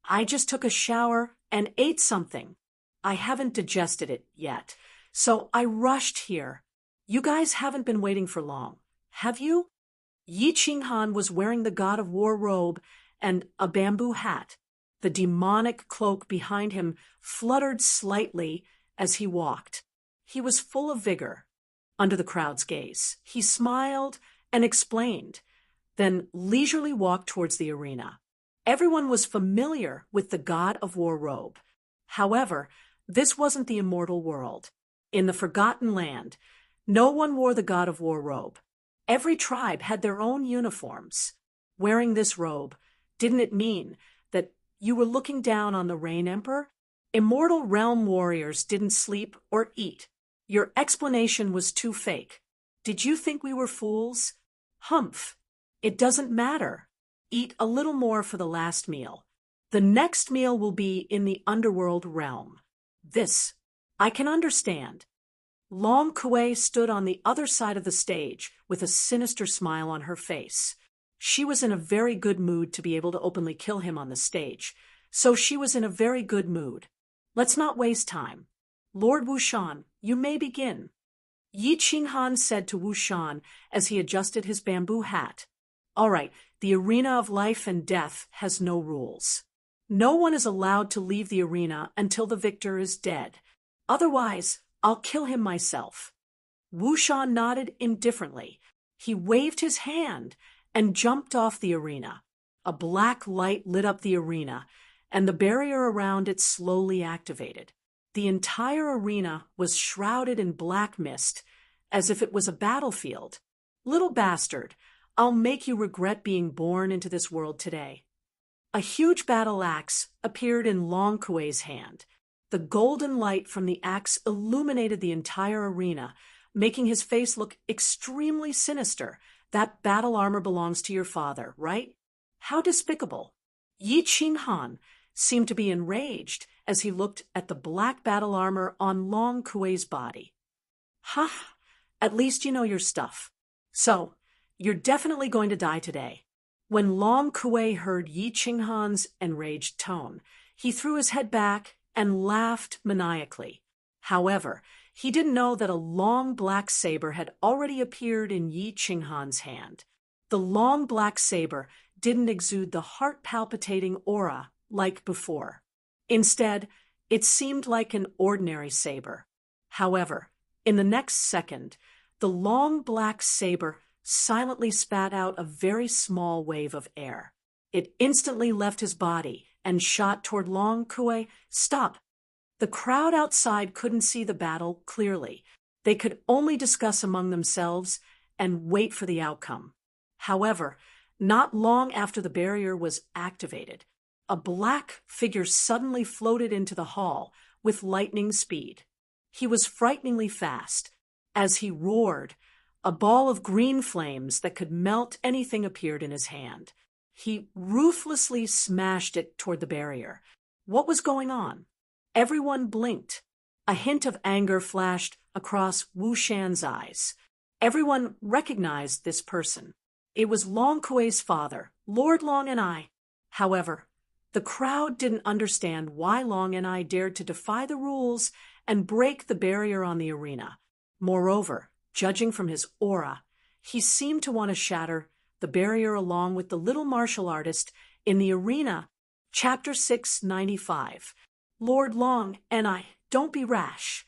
I just took a shower and ate something. I haven't digested it yet, so I rushed here. You guys haven't been waiting for long, have you? Yi Qinghan was wearing the God of War robe and a bamboo hat. The demonic cloak behind him fluttered slightly as he walked. He was full of vigor. Under the crowd's gaze, he smiled and explained, then leisurely walked towards the arena. Everyone was familiar with the God of War robe. However, this wasn't the immortal world. In the Forgotten Land, no one wore the God of War robe. Every tribe had their own uniforms. Wearing this robe, didn't it mean that you were looking down on the Rain Emperor? Immortal realm warriors didn't sleep or eat. Your explanation was too fake. Did you think we were fools? Humph! It doesn't matter. Eat a little more for the last meal. The next meal will be in the underworld realm. This, I can understand. Long Kuei stood on the other side of the stage with a sinister smile on her face. She was in a very good mood to be able to openly kill him on the stage, so she was in a very good mood. Let's not waste time. Lord Wu Shan, you may begin. Yi Qinghan said to Wu Shan as he adjusted his bamboo hat. All right, the arena of life and death has no rules. No one is allowed to leave the arena until the victor is dead. Otherwise, I'll kill him myself. Wu Shan nodded indifferently. He waved his hand and jumped off the arena. A black light lit up the arena, and the barrier around it slowly activated. The entire arena was shrouded in black mist, as if it was a battlefield. Little bastard, I'll make you regret being born into this world today. A huge battle axe appeared in Long Kuei's hand. The golden light from the axe illuminated the entire arena, making his face look extremely sinister. That battle armor belongs to your father, right? How despicable. Yi Qinghan seemed to be enraged as he looked at the black battle armor on Long Kuei's body. Ha! At least you know your stuff. So, you're definitely going to die today. When Long Kuei heard Yi Qinghan's enraged tone, he threw his head back and laughed maniacally. However, he didn't know that a long black saber had already appeared in Yi Qinghan's hand. The long black saber didn't exude the heart-palpitating aura like before. Instead, it seemed like an ordinary saber. However, in the next second, the long black saber silently spat out a very small wave of air. It instantly left his body and shot toward Long Kuei. Stop! The crowd outside couldn't see the battle clearly. They could only discuss among themselves and wait for the outcome. However, not long after the barrier was activated, a black figure suddenly floated into the hall with lightning speed. He was frighteningly fast. As he roared, a ball of green flames that could melt anything appeared in his hand. He ruthlessly smashed it toward the barrier. What was going on? Everyone blinked. A hint of anger flashed across Wu Shan's eyes. Everyone recognized this person. It was Long Kuei's father, Lord Long and I. However, the crowd didn't understand why Long and I dared to defy the rules and break the barrier on the arena. Moreover, judging from his aura, he seemed to want to shatter the barrier along with the little martial artist in the arena Chapter 695. Lord Long and I, don't be rash.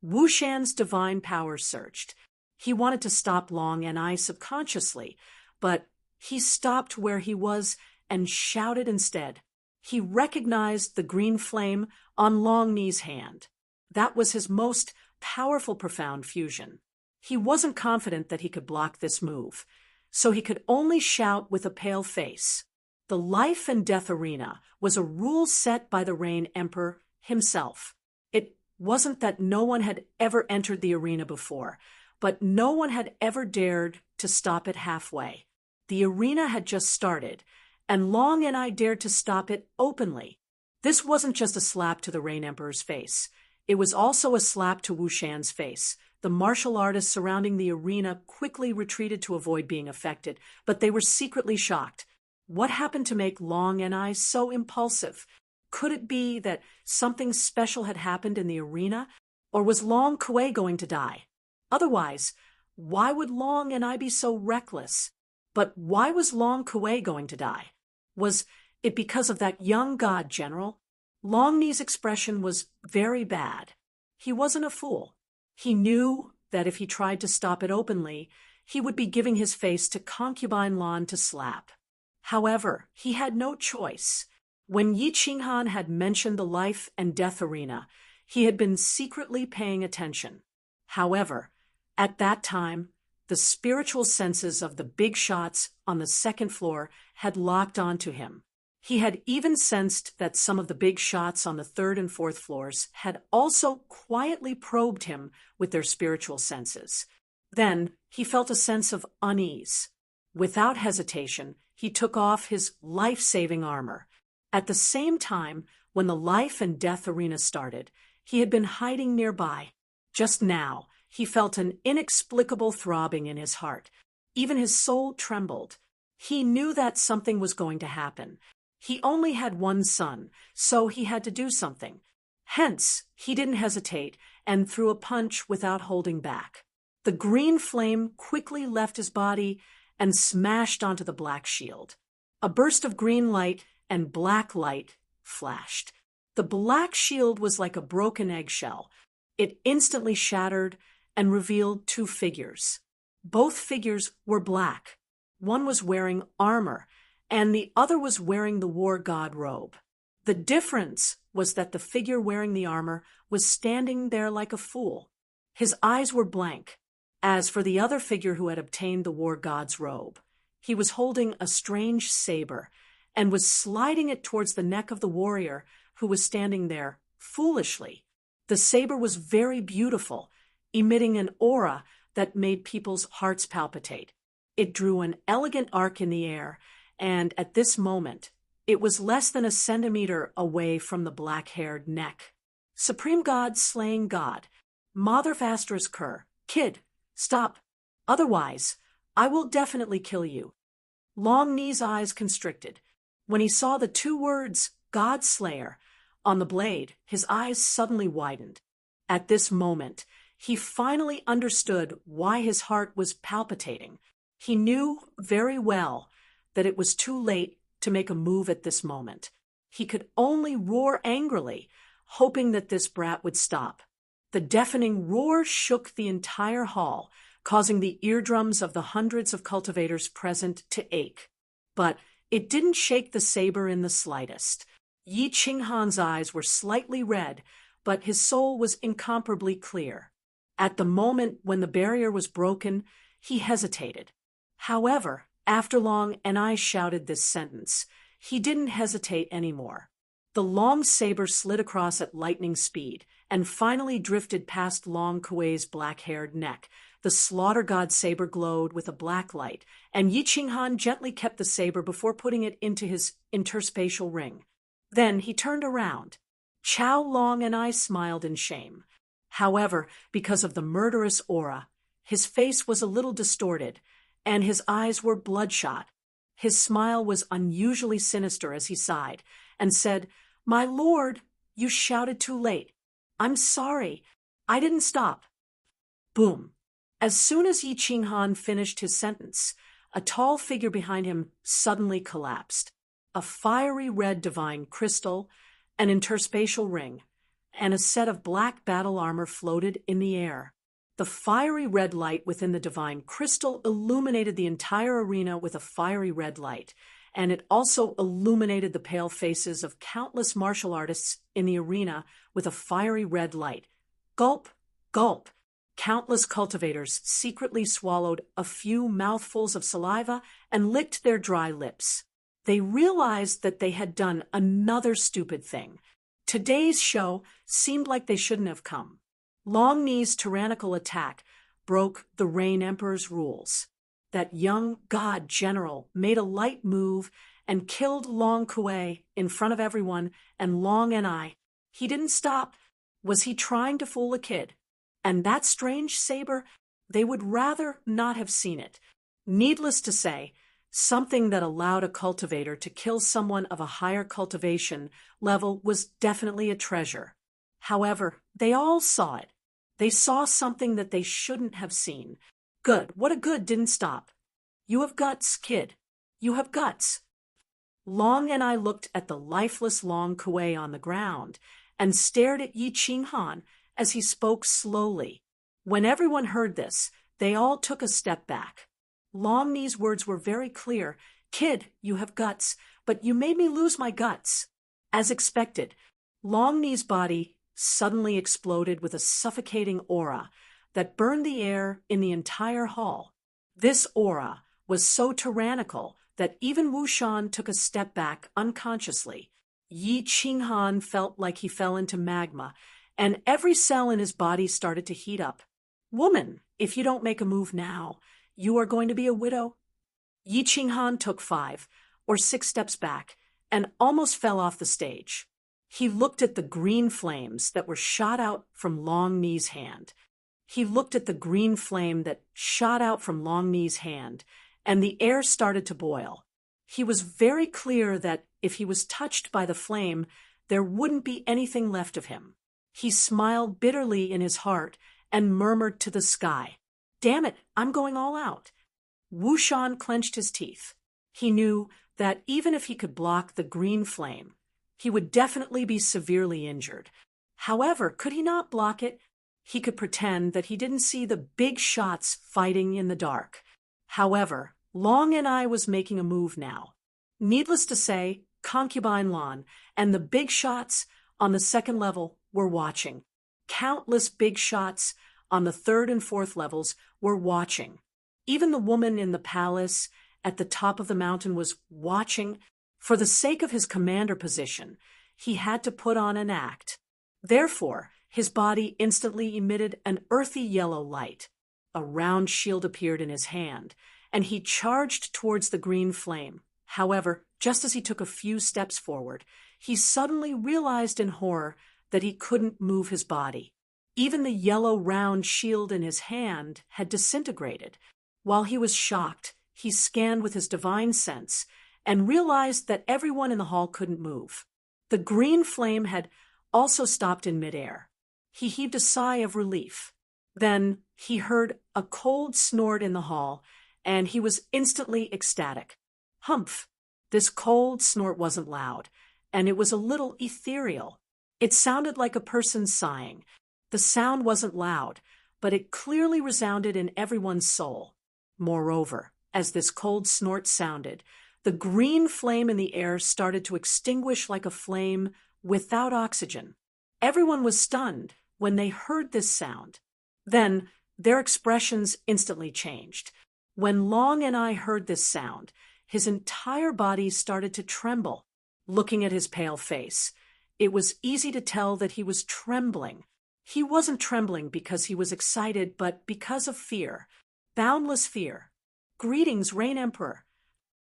Wu Shan's divine powers surged. He wanted to stop Long and I subconsciously, but he stopped where he was and shouted instead. He recognized the green flame on Long Ni's hand. That was his most powerful profound fusion. He wasn't confident that he could block this move, so he could only shout with a pale face. The life and death arena was a rule set by the Rain Emperor himself. It wasn't that no one had ever entered the arena before, but no one had ever dared to stop it halfway. The arena had just started, and Long and I dared to stop it openly. This wasn't just a slap to the Rain Emperor's face. It was also a slap to Wu Shan's face. The martial artists surrounding the arena quickly retreated to avoid being affected, but they were secretly shocked. What happened to make Long and I so impulsive? Could it be that something special had happened in the arena, or was Long Kuei going to die? Otherwise, why would Long and I be so reckless? But why was Long Kuei going to die? Was it because of that young god general? Long Ni's expression was very bad. He wasn't a fool. He knew that if he tried to stop it openly, he would be giving his face to Concubine Lan to slap. However, he had no choice. When Yi Qinghan had mentioned the life and death arena, he had been secretly paying attention. However, at that time, the spiritual senses of the big shots on the second floor had locked onto him. He had even sensed that some of the big shots on the third and fourth floors had also quietly probed him with their spiritual senses. Then he felt a sense of unease. Without hesitation, he took off his life-saving armor. At the same time, when the life and death arena started, he had been hiding nearby. Just now, he felt an inexplicable throbbing in his heart. Even his soul trembled. He knew that something was going to happen. He only had one son, so he had to do something. Hence, he didn't hesitate and threw a punch without holding back. The green flame quickly left his body and smashed onto the black shield. A burst of green light and black light flashed. The black shield was like a broken eggshell. It instantly shattered and revealed two figures. Both figures were black. One was wearing armor, and the other was wearing the war god robe. The difference was that the figure wearing the armor was standing there like a fool. His eyes were blank. As for the other figure who had obtained the war god's robe, he was holding a strange saber and was sliding it towards the neck of the warrior who was standing there foolishly. The saber was very beautiful, emitting an aura that made people's hearts palpitate. It drew an elegant arc in the air, and at this moment, it was less than a centimeter away from the black-haired neck. Supreme God slaying God, Mother Vastra's cur, kid, stop. Otherwise, I will definitely kill you. Long Ni's eyes constricted. When he saw the two words, God Slayer, on the blade, his eyes suddenly widened. At this moment, he finally understood why his heart was palpitating. He knew very well that it was too late to make a move at this moment. He could only roar angrily, hoping that this brat would stop. The deafening roar shook the entire hall, causing the eardrums of the hundreds of cultivators present to ache. But it didn't shake the saber in the slightest. Yi Qinghan's eyes were slightly red, but his soul was incomparably clear. At the moment when the barrier was broken, he hesitated. However, after Long and I shouted this sentence, he didn't hesitate anymore. The long saber slid across at lightning speed and finally drifted past Long Kuei's black-haired neck. The slaughter god saber glowed with a black light, and Yi Qinghan gently kept the saber before putting it into his interspatial ring. Then he turned around. Chao Long and I smiled in shame. However, because of the murderous aura, his face was a little distorted, and his eyes were bloodshot. His smile was unusually sinister as he sighed and said, "My lord, you shouted too late. I'm sorry. I didn't stop." Boom. As soon as Yi Qinghan finished his sentence, a tall figure behind him suddenly collapsed. a fiery red divine crystal, an interspatial ring, and a set of black battle armor floated in the air. The fiery red light within the divine crystal illuminated the entire arena with a fiery red light, and it also illuminated the pale faces of countless martial artists in the arena with a fiery red light. Gulp, gulp. Countless cultivators secretly swallowed a few mouthfuls of saliva and licked their dry lips. They realized that they had done another stupid thing. Today's show seemed like they shouldn't have come. Longknee's tyrannical attack broke the Rain Emperor's rules. That young god general made a light move and killed Long Kuei in front of everyone, and Long and he didn't stop. Was he trying to fool a kid? And that strange saber, they would rather not have seen it. Needless to say, something that allowed a cultivator to kill someone of a higher cultivation level was definitely a treasure. However, they all saw it. They saw something that they shouldn't have seen. Good. What a good didn't stop. You have guts, kid. You have guts. Long and I looked at the lifeless Long Kuei on the ground and stared at Yi Qinghan as he spoke slowly. When everyone heard this, they all took a step back. Longknee's words were very clear. Kid, you have guts, but you made me lose my guts. As expected, Longknee's body suddenly exploded with a suffocating aura that burned the air in the entire hall. This aura was so tyrannical that even Wu Shan took a step back unconsciously. Yi Qinghan felt like he fell into magma, and every cell in his body started to heat up. Woman, if you don't make a move now, you are going to be a widow. Yi Qinghan took 5 or 6 steps back and almost fell off the stage. He looked at the green flames that were shot out from Longknee's hand. He looked at the green flame that shot out from Longknee's hand, and the air started to boil. He was very clear that if he was touched by the flame, there wouldn't be anything left of him. He smiled bitterly in his heart and murmured to the sky, "Damn it, I'm going all out." Wu Shan clenched his teeth. He knew that even if he could block the green flame, he would definitely be severely injured. However, could he not block it? He could pretend that he didn't see the big shots fighting in the dark. However, Long and I was making a move now. Needless to say, Concubine Lan and the big shots on the 2nd level were watching. Countless big shots on the 3rd and 4th levels were watching. Even the woman in the palace at the top of the mountain was watching. For the sake of his commander position, he had to put on an act. Therefore, his body instantly emitted an earthy yellow light. A round shield appeared in his hand, and he charged towards the green flame. However, just as he took a few steps forward, he suddenly realized in horror that he couldn't move his body. Even the yellow round shield in his hand had disintegrated. While he was shocked, he scanned with his divine sense and realized that everyone in the hall couldn't move. The green flame had also stopped in midair. He heaved a sigh of relief. Then he heard a cold snort in the hall, and he was instantly ecstatic. Humph! This cold snort wasn't loud, and it was a little ethereal. It sounded like a person sighing. The sound wasn't loud, but it clearly resounded in everyone's soul. Moreover, as this cold snort sounded, the green flame in the air started to extinguish like a flame without oxygen. Everyone was stunned when they heard this sound. Then their expressions instantly changed. When Long and I heard this sound, his entire body started to tremble. Looking at his pale face, it was easy to tell that he was trembling. He wasn't trembling because he was excited, but because of fear. Boundless fear. Greetings, Rain Emperor.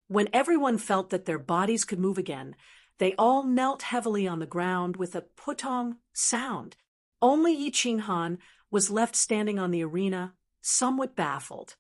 When everyone felt that their bodies could move again, they all knelt heavily on the ground with a putong sound. Only Yi Qinghan was left standing on the arena, somewhat baffled.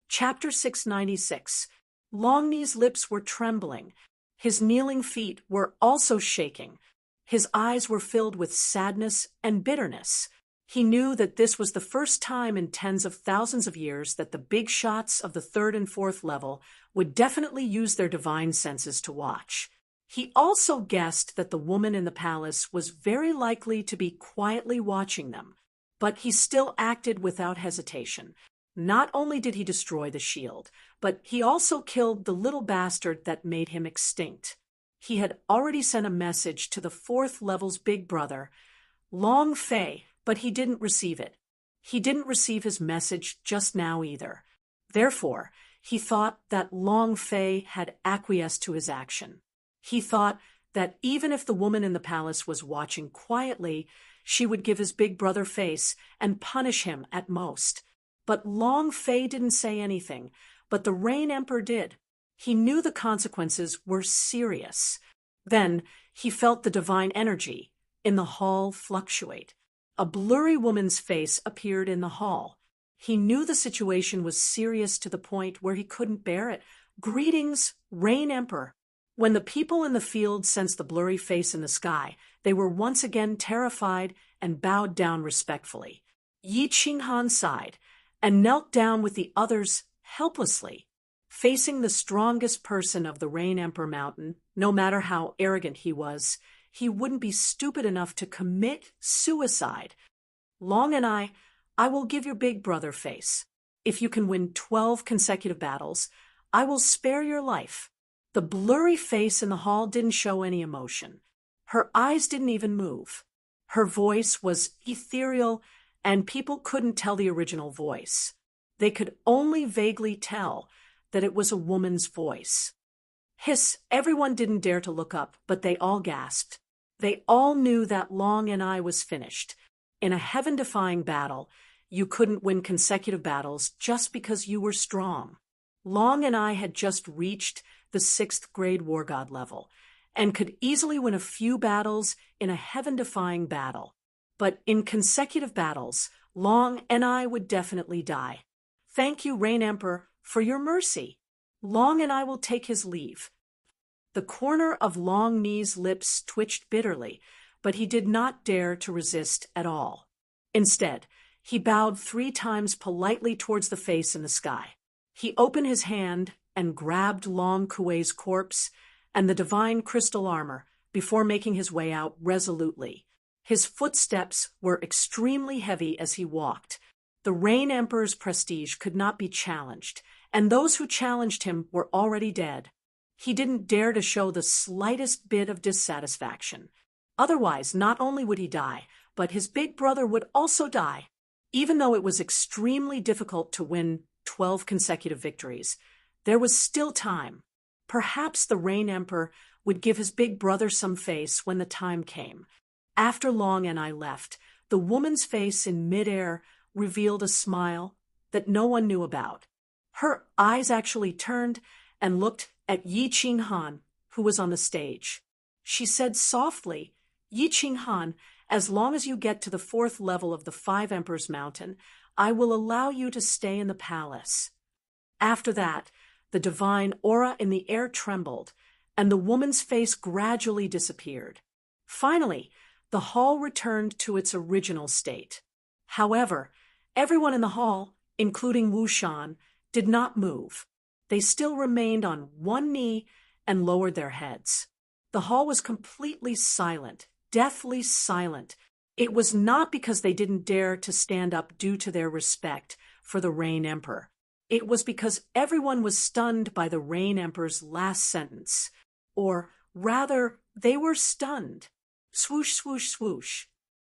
Chapter 696. Longknee's lips were trembling. His kneeling feet were also shaking. His eyes were filled with sadness and bitterness. He knew that this was the first time in tens of thousands of years that the big shots of the 3rd and 4th level would definitely use their divine senses to watch. He also guessed that the woman in the palace was very likely to be quietly watching them, but he still acted without hesitation. Not only did he destroy the shield, but he also killed the little bastard that made him extinct. He had already sent a message to the 4th level's big brother, Long Fei, but he didn't receive it. He didn't receive his message just now either. Therefore, he thought that Long Fei had acquiesced to his action. He thought that even if the woman in the palace was watching quietly, she would give his big brother face and punish him at most. But Long Fei didn't say anything, but the Rain Emperor did. He knew the consequences were serious. Then he felt the divine energy in the hall fluctuate. A blurry woman's face appeared in the hall. He knew the situation was serious to the point where he couldn't bear it. "Greetings, Rain Emperor." When the people in the field sensed the blurry face in the sky, they were once again terrified and bowed down respectfully. Yi Qinghan sighed and knelt down with the others helplessly. Facing the strongest person of the Rain Emperor Mountain, no matter how arrogant he was, he wouldn't be stupid enough to commit suicide. "Long and I will give your big brother face. If you can win 12 consecutive battles, I will spare your life." The blurry face in the hall didn't show any emotion. Her eyes didn't even move. Her voice was ethereal, and people couldn't tell the original voice. They could only vaguely tell that it was a woman's voice. Hiss! Everyone didn't dare to look up, but they all gasped. They all knew that Long and I was finished. In a heaven-defying battle, you couldn't win consecutive battles just because you were strong. Long and I had just reached the 6th grade war god level, and could easily win a few battles in a heaven-defying battle. But in consecutive battles, Long and I would definitely die. "Thank you, Rain Emperor, for your mercy. Long and I will take his leave." The corner of Long Mi's lips twitched bitterly, but he did not dare to resist at all. Instead, he bowed 3 times politely towards the face in the sky. He opened his hand and grabbed Long Kuei's corpse and the divine crystal armor before making his way out resolutely. His footsteps were extremely heavy as he walked. The Rain Emperor's prestige could not be challenged, and those who challenged him were already dead. He didn't dare to show the slightest bit of dissatisfaction. Otherwise, not only would he die, but his big brother would also die. Even though it was extremely difficult to win 12 consecutive victories, there was still time. Perhaps the Rain Emperor would give his big brother some face when the time came. After Long and I left, the woman's face in midair revealed a smile that no one knew about. Her eyes actually turned and looked at Yi Qinghan, who was on the stage. She said softly, "Yi Qinghan, as long as you get to the 4th level of the 5 Emperors Mountain, I will allow you to stay in the palace." After that, the divine aura in the air trembled, and the woman's face gradually disappeared. Finally, the hall returned to its original state. However, everyone in the hall, including Wu Shan, did not move. They still remained on one knee and lowered their heads. The hall was completely silent, deathly silent. It was not because they didn't dare to stand up due to their respect for the Rain Emperor. It was because everyone was stunned by the Rain Emperor's last sentence. Or rather, they were stunned. Swoosh, swoosh, swoosh.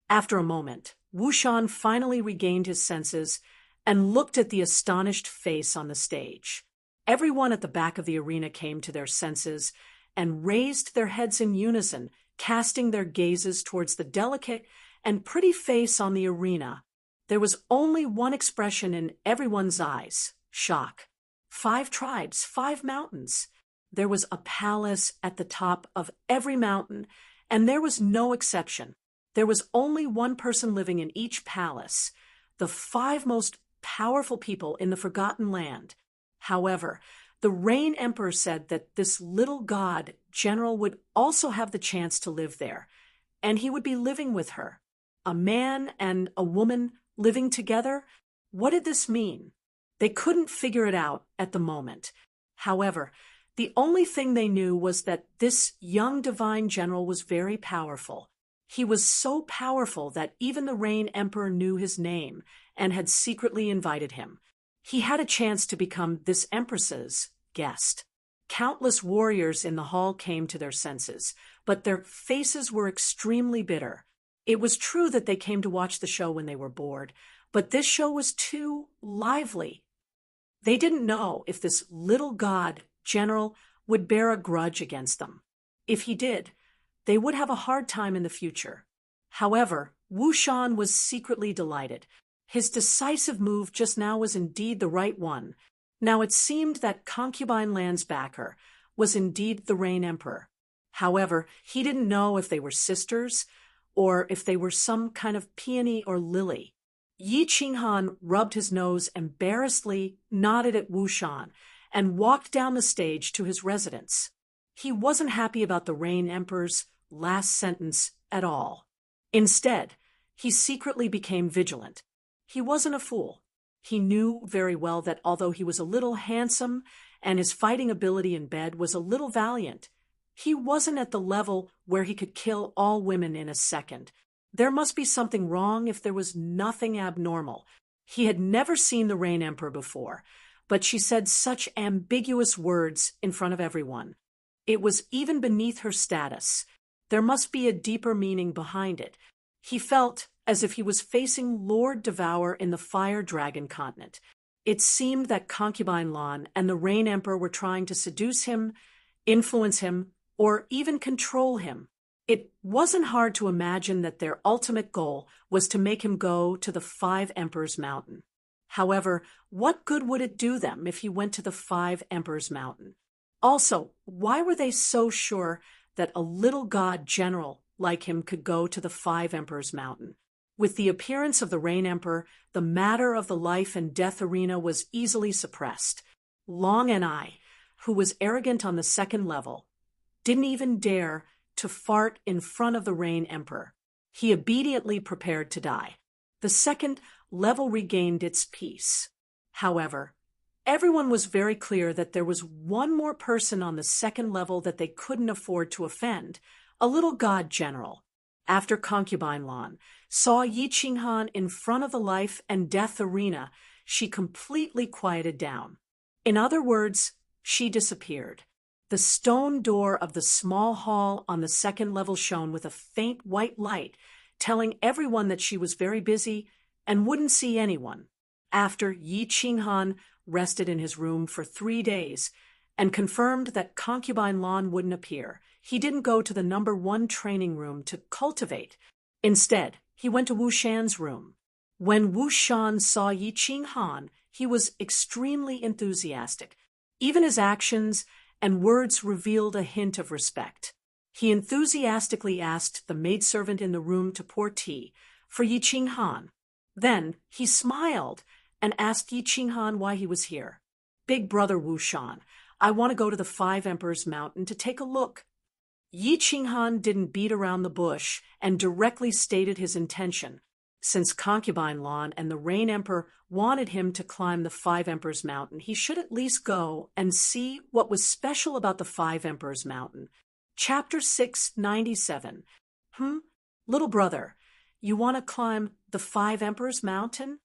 After a moment, Wu Shan finally regained his senses and looked at the astonished face on the stage. Everyone at the back of the arena came to their senses and raised their heads in unison, casting their gazes towards the delicate and pretty face on the arena. There was only one expression in everyone's eyes: shock. 5 tribes, 5 mountains. There was a palace at the top of every mountain, and there was no exception. There was only one person living in each palace, the 5 most powerful people in the Forgotten Land. However, the Rain Emperor said that this little god general would also have the chance to live there, and he would be living with her. A man and a woman living together? What did this mean? They couldn't figure it out at the moment. However, The only thing they knew was that this young divine general was very powerful. He was so powerful that even the Rain Emperor knew his name and had secretly invited him. He had a chance to become this empress's guest. Countless warriors in the hall came to their senses, but their faces were extremely bitter. It was true that they came to watch the show when they were bored, but this show was too lively. They didn't know if this little god general would bear a grudge against them. If he did, they would have a hard time in the future. However, Wu Shan was secretly delighted. His decisive move just now was indeed the right one. Now it seemed that Concubine Land's backer was indeed the Rain Emperor. However, he didn't know if they were sisters or if they were some kind of peony or lily. Yi Qinghan rubbed his nose embarrassedly, nodded at Wu Shan, and walked down the stage to his residence. He wasn't happy about the Rain Emperor's last sentence at all. Instead, he secretly became vigilant. He wasn't a fool. He knew very well that although he was a little handsome and his fighting ability in bed was a little valiant, he wasn't at the level where he could kill all women in a second. There must be something wrong if there was nothing abnormal. He had never seen the Rain Emperor before, but she said such ambiguous words in front of everyone. It was even beneath her status. There must be a deeper meaning behind it. He felt as if he was facing Lord Devour in the Fire Dragon continent. It seemed that Concubine Lan and the Rain Emperor were trying to seduce him, influence him, or even control him. It wasn't hard to imagine that their ultimate goal was to make him go to the Five Emperors Mountain. However, what good would it do them if he went to the Five Emperors Mountain? Also, why were they so sure that a little god general like him could go to the Five Emperors Mountain? With the appearance of the Rain Emperor, the matter of the life and death arena was easily suppressed. Long and I, who was arrogant on the second level, didn't even dare to fart in front of the Rain Emperor. He obediently prepared to die. The second level regained its peace. However, everyone was very clear that there was one more person on the second level that they couldn't afford to offend, a little god general. After Concubine Lan saw Yi Qinghan in front of the life and death arena, she completely quieted down. In other words, she disappeared. The stone door of the small hall on the second level shone with a faint white light, telling everyone that she was very busy and wouldn't see anyone. After Yi Qinghan rested in his room for 3 days and confirmed that Concubine Lan wouldn't appear, he didn't go to the number 1 training room to cultivate. Instead, he went to Wu Shan's room. When Wu Shan saw Yi Qinghan, he was extremely enthusiastic. Even his actions and words revealed a hint of respect. He enthusiastically asked the maidservant in the room to pour tea for Yi Qinghan. Then he smiled and asked Yi Qinghan why he was here. "Big brother Wu Shan, I want to go to the Five Emperors Mountain to take a look." Yi Qinghan didn't beat around the bush and directly stated his intention. Since Concubine Lan and the Rain Emperor wanted him to climb the Five Emperors Mountain, he should at least go and see what was special about the Five Emperors Mountain. Chapter 697. Little brother, you want to climb the Five Emperors Mountain?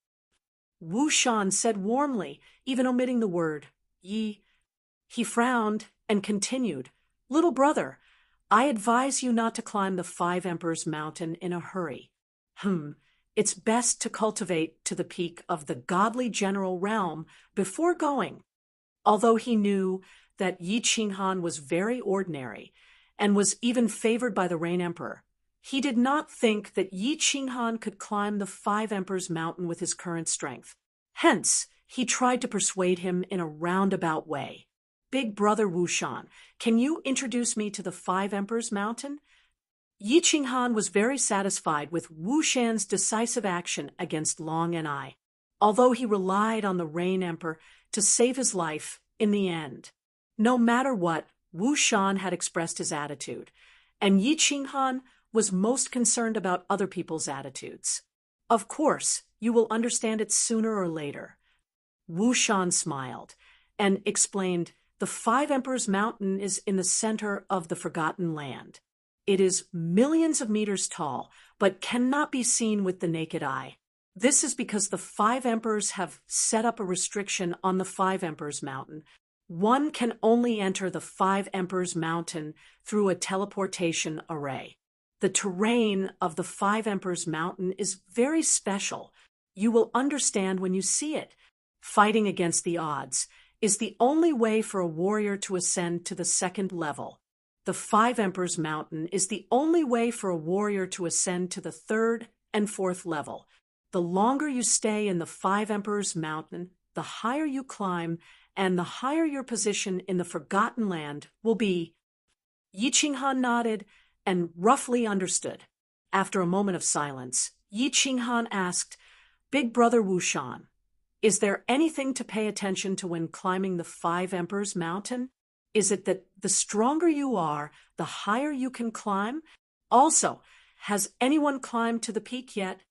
Wu Shan said warmly, even omitting the word Yi. He frowned and continued, "Little brother, I advise you not to climb the Five Emperors Mountain in a hurry. It's best to cultivate to the peak of the godly general realm before going." Although he knew that Yi Qinghan was very ordinary and was even favored by the Rain Emperor, he did not think that Yi Qinghan could climb the Five Emperors Mountain with his current strength. Hence, he tried to persuade him in a roundabout way. "Big brother Wu Shan, can you introduce me to the Five Emperors Mountain?" Yi Qinghan was very satisfied with Wu Shan's decisive action against Long and I, although he relied on the Rain Emperor to save his life in the end. No matter what, Wu Shan had expressed his attitude, and Yi Qinghan was most concerned about other people's attitudes. "Of course, you will understand it sooner or later." Wu Shan smiled and explained The Five Emperors Mountain is in the center of the Forgotten Land. It is millions of meters tall, but cannot be seen with the naked eye. This is because the Five Emperors have set up a restriction on the Five Emperors Mountain. One can only enter the Five Emperors Mountain through a teleportation array. The terrain of the Five Emperors Mountain is very special. You will understand when you see it. Fighting against the odds is the only way for a warrior to ascend to the second level. The Five Emperors Mountain is the only way for a warrior to ascend to the third and fourth level. The longer you stay in the Five Emperors Mountain, the higher you climb, and the higher your position in the Forgotten Land will be. Yi Qinghan nodded and roughly understood. After a moment of silence, Yi Qinghan asked, "Big Brother Wushan, is there anything to pay attention to when climbing the Five Emperors Mountain? Is it that the stronger you are, the higher you can climb? Also, has anyone climbed to the peak yet?"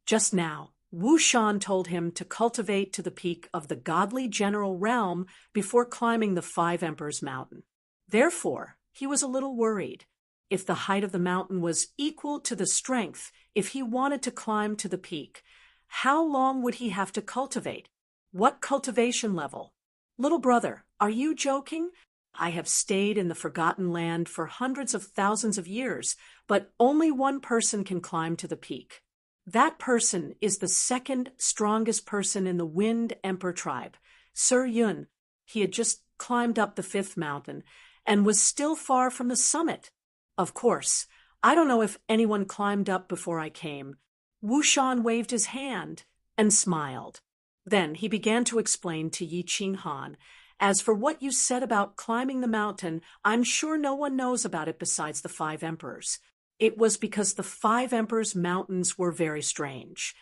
Just now, Wushan told him to cultivate to the peak of the godly general realm before climbing the Five Emperors Mountain. Therefore, he was a little worried. If the height of the mountain was equal to the strength, if he wanted to climb to the peak, how long would he have to cultivate? What cultivation level? "Little brother, are you joking? I have stayed in the Forgotten Land for hundreds of thousands of years, but only one person can climb to the peak. That person is the second strongest person in the Wind Emperor tribe, Sir Yun. He had just climbed up the fifth mountain and was still far from the summit. Of course, I don't know if anyone climbed up before I came." Wushan waved his hand and smiled. Then he began to explain to Yi Qinghan, "As for what you said about climbing the mountain, I'm sure no one knows about it besides the Five Emperors. It was because the Five Emperors' mountains were very strange.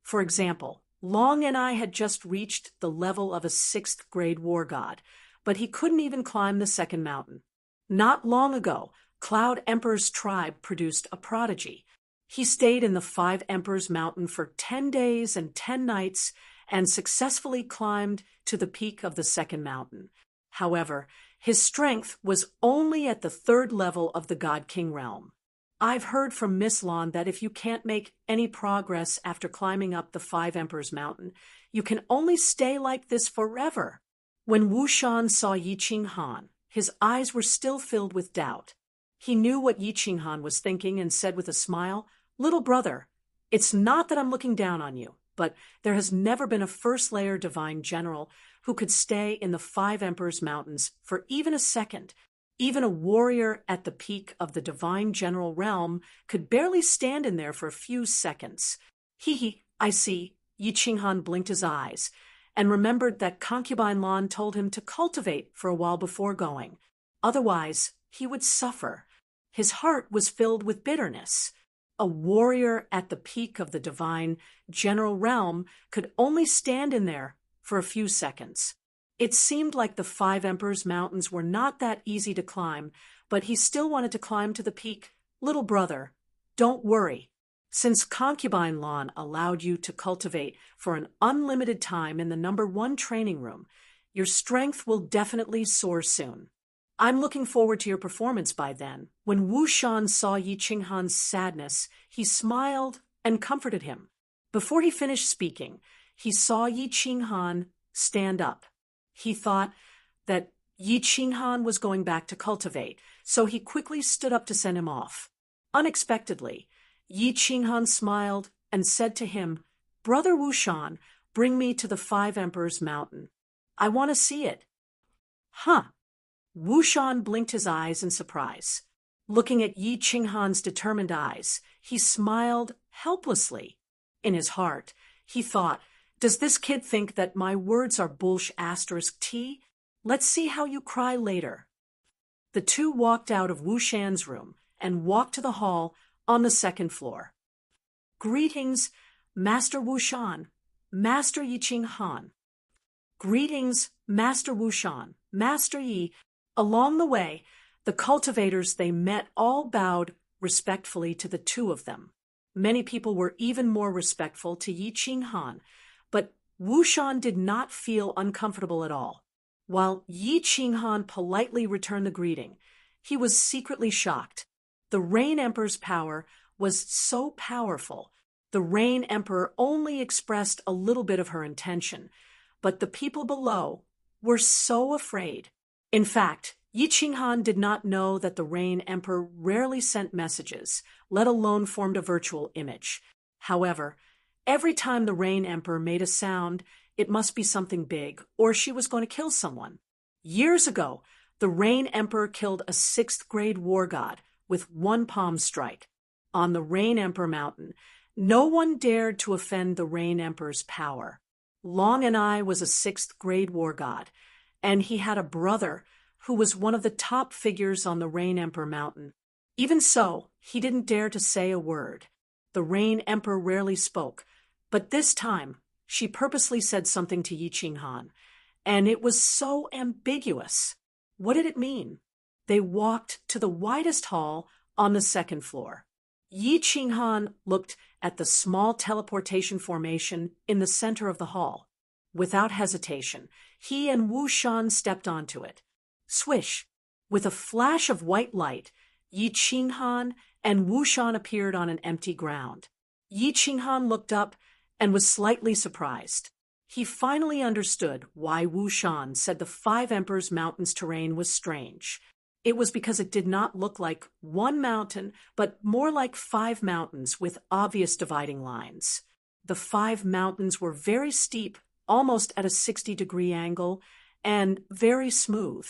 For example, Long and I had just reached the level of a sixth-grade war god, but he couldn't even climb the second mountain. Not long ago, Cloud Emperor's tribe produced a prodigy. He stayed in the Five Emperors Mountain for 10 days and 10 nights and successfully climbed to the peak of the second mountain. However, his strength was only at the third level of the God King realm. I've heard from Miss Lon that if you can't make any progress after climbing up the Five Emperors Mountain, you can only stay like this forever." When Wushan saw Yi Qinghan, his eyes were still filled with doubt. He knew what Yi Qinghan was thinking and said with a smile, "Little brother, it's not that I'm looking down on you, but there has never been a first-layer divine general who could stay in the Five Emperors Mountains for even a second. Even a warrior at the peak of the divine general realm could barely stand in there for a few seconds." "Hee, I see." Yi Qinghan blinked his eyes and remembered that Concubine Lon told him to cultivate for a while before going. Otherwise, he would suffer. His heart was filled with bitterness. A warrior at the peak of the divine general realm could only stand in there for a few seconds. It seemed like the Five Emperors Mountains were not that easy to climb, but he still wanted to climb to the peak. "Little brother, don't worry. Since Concubine Lon allowed you to cultivate for an unlimited time in the #1 training room, your strength will definitely soar soon. I'm looking forward to your performance by then." When Wushan saw Yi Qinghan's sadness, he smiled and comforted him. Before he finished speaking, he saw Yi Qinghan stand up. He thought that Yi Qinghan was going back to cultivate, so he quickly stood up to send him off. Unexpectedly, Yi Qinghan smiled and said to him, "Brother Wushan, bring me to the Five Emperors Mountain. I want to see it." "Huh." Wushan blinked his eyes in surprise. Looking at Yi Qinghan's determined eyes, he smiled helplessly. In his heart, he thought, "Does this kid think that my words are **T? Let's see how you cry later." The two walked out of Wushan's room and walked to the hall on the second floor. "Greetings, Master Wushan, Master Yi Qinghan." "Greetings, Master Wushan, Master Yi." Along the way, the cultivators they met all bowed respectfully to the two of them. Many people were even more respectful to Yi Qinghan, but Wushan did not feel uncomfortable at all. While Yi Qinghan politely returned the greeting, he was secretly shocked. The Rain Emperor's power was so powerful. The Rain Emperor only expressed a little bit of her intention, but the people below were so afraid. In fact, Yi Qinghan did not know that the Rain Emperor rarely sent messages, let alone formed a virtual image. However, every time the Rain Emperor made a sound, it must be something big, or she was going to kill someone. Years ago, the Rain Emperor killed a 6th-grade war god with one palm strike. On the Rain Emperor Mountain, no one dared to offend the Rain Emperor's power. Long and I was a 6th-grade war god, and he had a brother who was one of the top figures on the Rain Emperor Mountain. Even so, he didn't dare to say a word. The Rain Emperor rarely spoke, but this time, she purposely said something to Yi Qinghan, and it was so ambiguous. What did it mean? They walked to the widest hall on the 2nd floor. Yi Qinghan looked at the small teleportation formation in the center of the hall. Without hesitation, he and Wu Shan stepped onto it. Swish! With a flash of white light, Yi Qinghan and Wu Shan appeared on an empty ground. Yi Qinghan looked up and was slightly surprised. He finally understood why Wu Shan said the 5 Emperors' mountain's terrain was strange. It was because it did not look like one mountain, but more like 5 mountains with obvious dividing lines. The 5 mountains were very steep, almost at a 60-degree angle, and very smooth.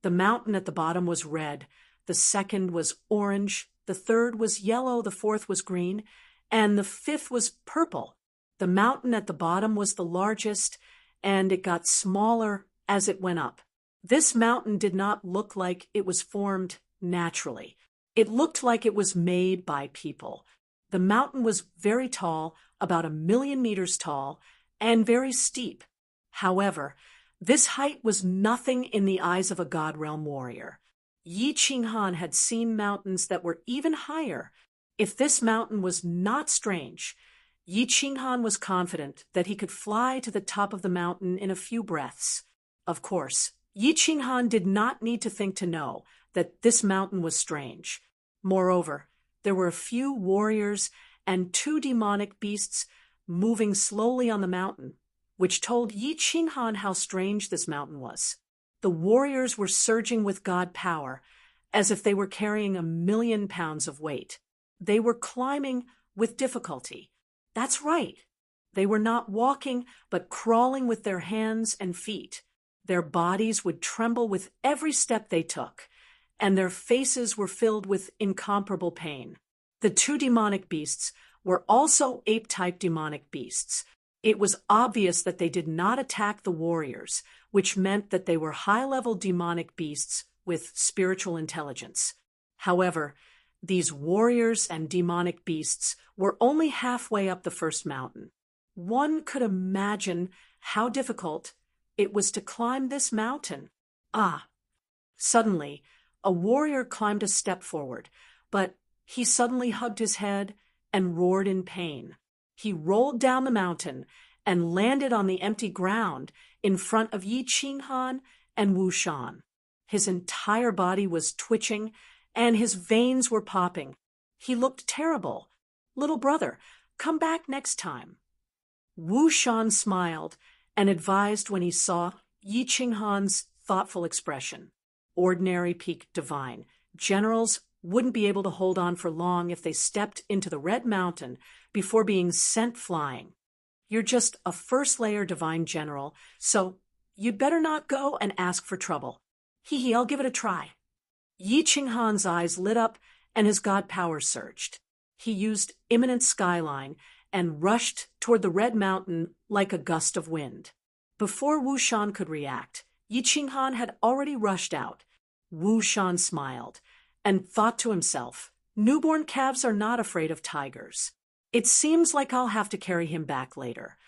The mountain at the bottom was red, the 2nd was orange, the 3rd was yellow, the 4th was green, and the 5th was purple. The mountain at the bottom was the largest, and it got smaller as it went up. This mountain did not look like it was formed naturally. It looked like it was made by people. The mountain was very tall, about 1,000,000 meters tall, and very steep. However, this height was nothing in the eyes of a God Realm warrior. Yi Qinghan had seen mountains that were even higher. If this mountain was not strange, Yi Qinghan was confident that he could fly to the top of the mountain in a few breaths. Of course, Yi Qinghan did not need to think to know that this mountain was strange. Moreover, there were a few warriors and 2 demonic beasts moving slowly on the mountain, which told Yi Qinghan how strange this mountain was. The warriors were surging with god power, as if they were carrying 1,000,000 pounds of weight. They were climbing with difficulty. That's right. They were not walking, but crawling with their hands and feet. Their bodies would tremble with every step they took, and their faces were filled with incomparable pain. The 2 demonic beasts were also ape-type demonic beasts. It was obvious that they did not attack the warriors, which meant that they were high-level demonic beasts with spiritual intelligence. However, these warriors and demonic beasts were only halfway up the first mountain. One could imagine how difficult it was to climb this mountain. Suddenly, a warrior climbed a step forward, but he suddenly hugged his head and roared in pain. He rolled down the mountain and landed on the empty ground in front of Yi Qinghan and Wu Shan. His entire body was twitching, and his veins were popping. He looked terrible. "Little brother, come back next time." Wu Shan smiled and advised when he saw Yi Qinghan's thoughtful expression. Ordinary peaked divine. Generals wouldn't be able to hold on for long if they stepped into the Red Mountain before being sent flying. You're just a first-layer divine general, so you'd better not go and ask for trouble. Hee, I'll give it a try. Yi Qinghan's eyes lit up and his god power surged. He used imminent skyline and rushed toward the Red Mountain like a gust of wind. Before Wu Shan could react, Yi Qinghan had already rushed out. Wu Shan smiled and thought to himself, "Newborn calves are not afraid of tigers. It seems like I'll have to carry him back later."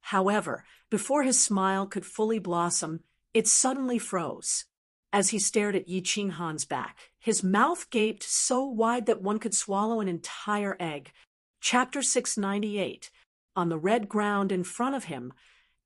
However, before his smile could fully blossom, it suddenly froze. As he stared at Yi Qinghan's back, his mouth gaped so wide that one could swallow an entire egg. Chapter 698. On the red ground in front of him,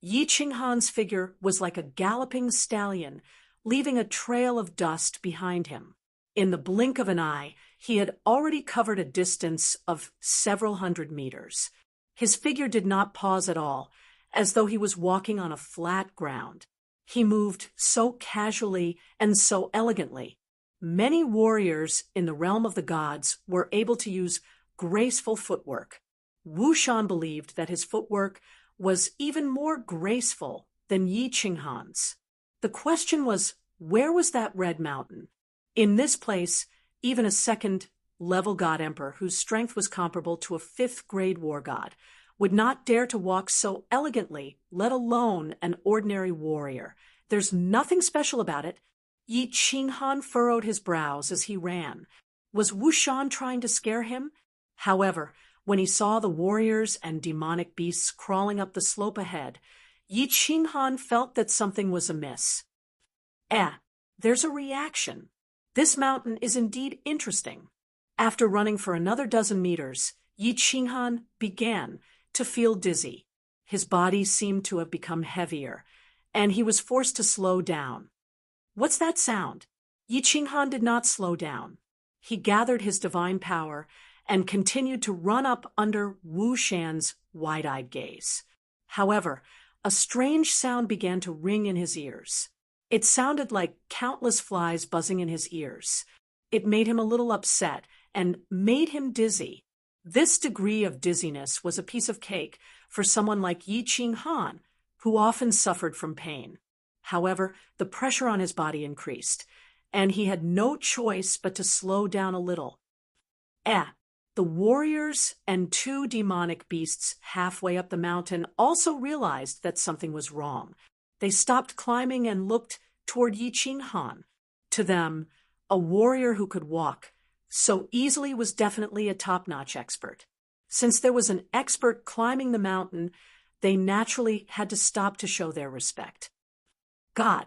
Yi Qinghan's figure was like a galloping stallion, leaving a trail of dust behind him. In the blink of an eye, he had already covered a distance of several hundred meters. His figure did not pause at all, as though he was walking on a flat ground. He moved so casually and so elegantly. Many warriors in the realm of the gods were able to use graceful footwork. Wu Shan believed that his footwork was even more graceful than Yi Qinghan's. The question was, where was that red mountain? In this place, even a second-level god emperor, whose strength was comparable to a fifth-grade war god, would not dare to walk so elegantly, let alone an ordinary warrior. There's nothing special about it. Yi Qinghan furrowed his brows as he ran. Was Wu Shan trying to scare him? However, when he saw the warriors and demonic beasts crawling up the slope ahead, Yi Qinghan felt that something was amiss. There's a reaction. This mountain is indeed interesting. After running for another dozen meters, Yi Qinghan began to feel dizzy. His body seemed to have become heavier, and he was forced to slow down. What's that sound? Yi Qinghan did not slow down. He gathered his divine power and continued to run up under Wu Shan's wide-eyed gaze. However, a strange sound began to ring in his ears. It sounded like countless flies buzzing in his ears. It made him a little upset and made him dizzy. This degree of dizziness was a piece of cake for someone like Yi Qinghan, who often suffered from pain. However, the pressure on his body increased, and he had no choice but to slow down a little. The warriors and two demonic beasts halfway up the mountain also realized that something was wrong. They stopped climbing and looked toward Yi Qinghan. To them, a warrior who could walk so easily was definitely a top-notch expert. Since there was an expert climbing the mountain, they naturally had to stop to show their respect. God.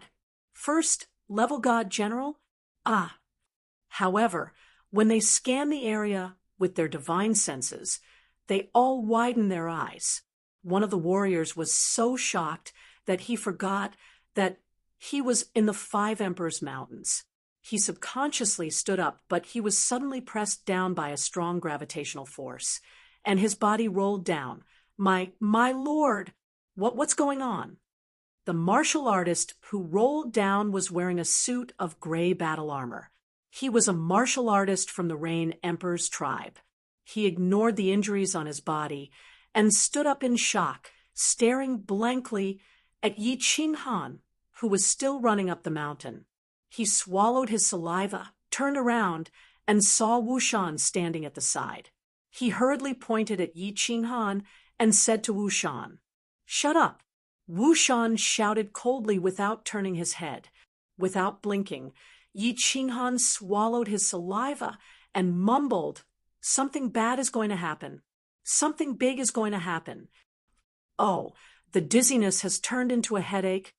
First level god general? However, when they scanned the area with their divine senses, they all widened their eyes. One of the warriors was so shocked that he forgot that he was in the Five Emperors Mountains. He subconsciously stood up, but he was suddenly pressed down by a strong gravitational force, and his body rolled down. My lord! What's going on? The martial artist who rolled down was wearing a suit of gray battle armor. He was a martial artist from the Rain Emperor's tribe. He ignored the injuries on his body and stood up in shock, staring blankly at Yi Qinghan, who was still running up the mountain. He swallowed his saliva, turned around, and saw Wu Shan standing at the side. He hurriedly pointed at Yi Qinghan and said to Wu Shan, "Shut up." Wu Shan shouted coldly without turning his head. Without blinking, Yi Qinghan swallowed his saliva and mumbled, "Something bad is going to happen. Something big is going to happen. Oh, the dizziness has turned into a headache.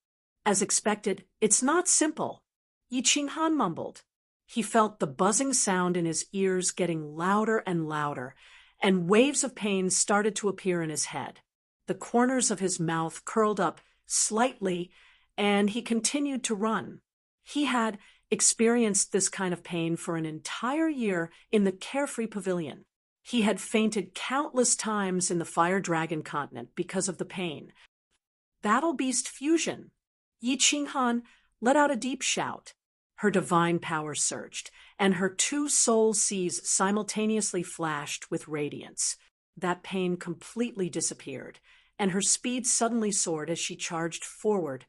As expected, it's not simple," Yi Qinghan mumbled. He felt the buzzing sound in his ears getting louder and louder, and waves of pain started to appear in his head. The corners of his mouth curled up slightly, and he continued to run. He had experienced this kind of pain for an entire year in the Carefree Pavilion. He had fainted countless times in the Fire Dragon continent because of the pain. Battle Beast Fusion. Yi Qinghan let out a deep shout. Her divine power surged, and her two soul seas simultaneously flashed with radiance. That pain completely disappeared, and her speed suddenly soared as she charged forward.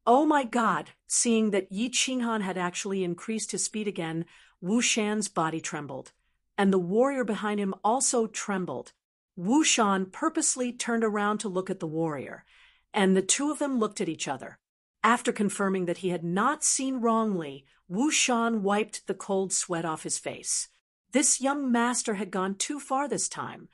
Oh my God! Seeing that Yi Qinghan had actually increased his speed again, Wu Shan's body trembled, and the warrior behind him also trembled. Wu Shan purposely turned around to look at the warrior, and the two of them looked at each other. After confirming that he had not seen wrongly, Wu Shan wiped the cold sweat off his face. This young master had gone too far this time.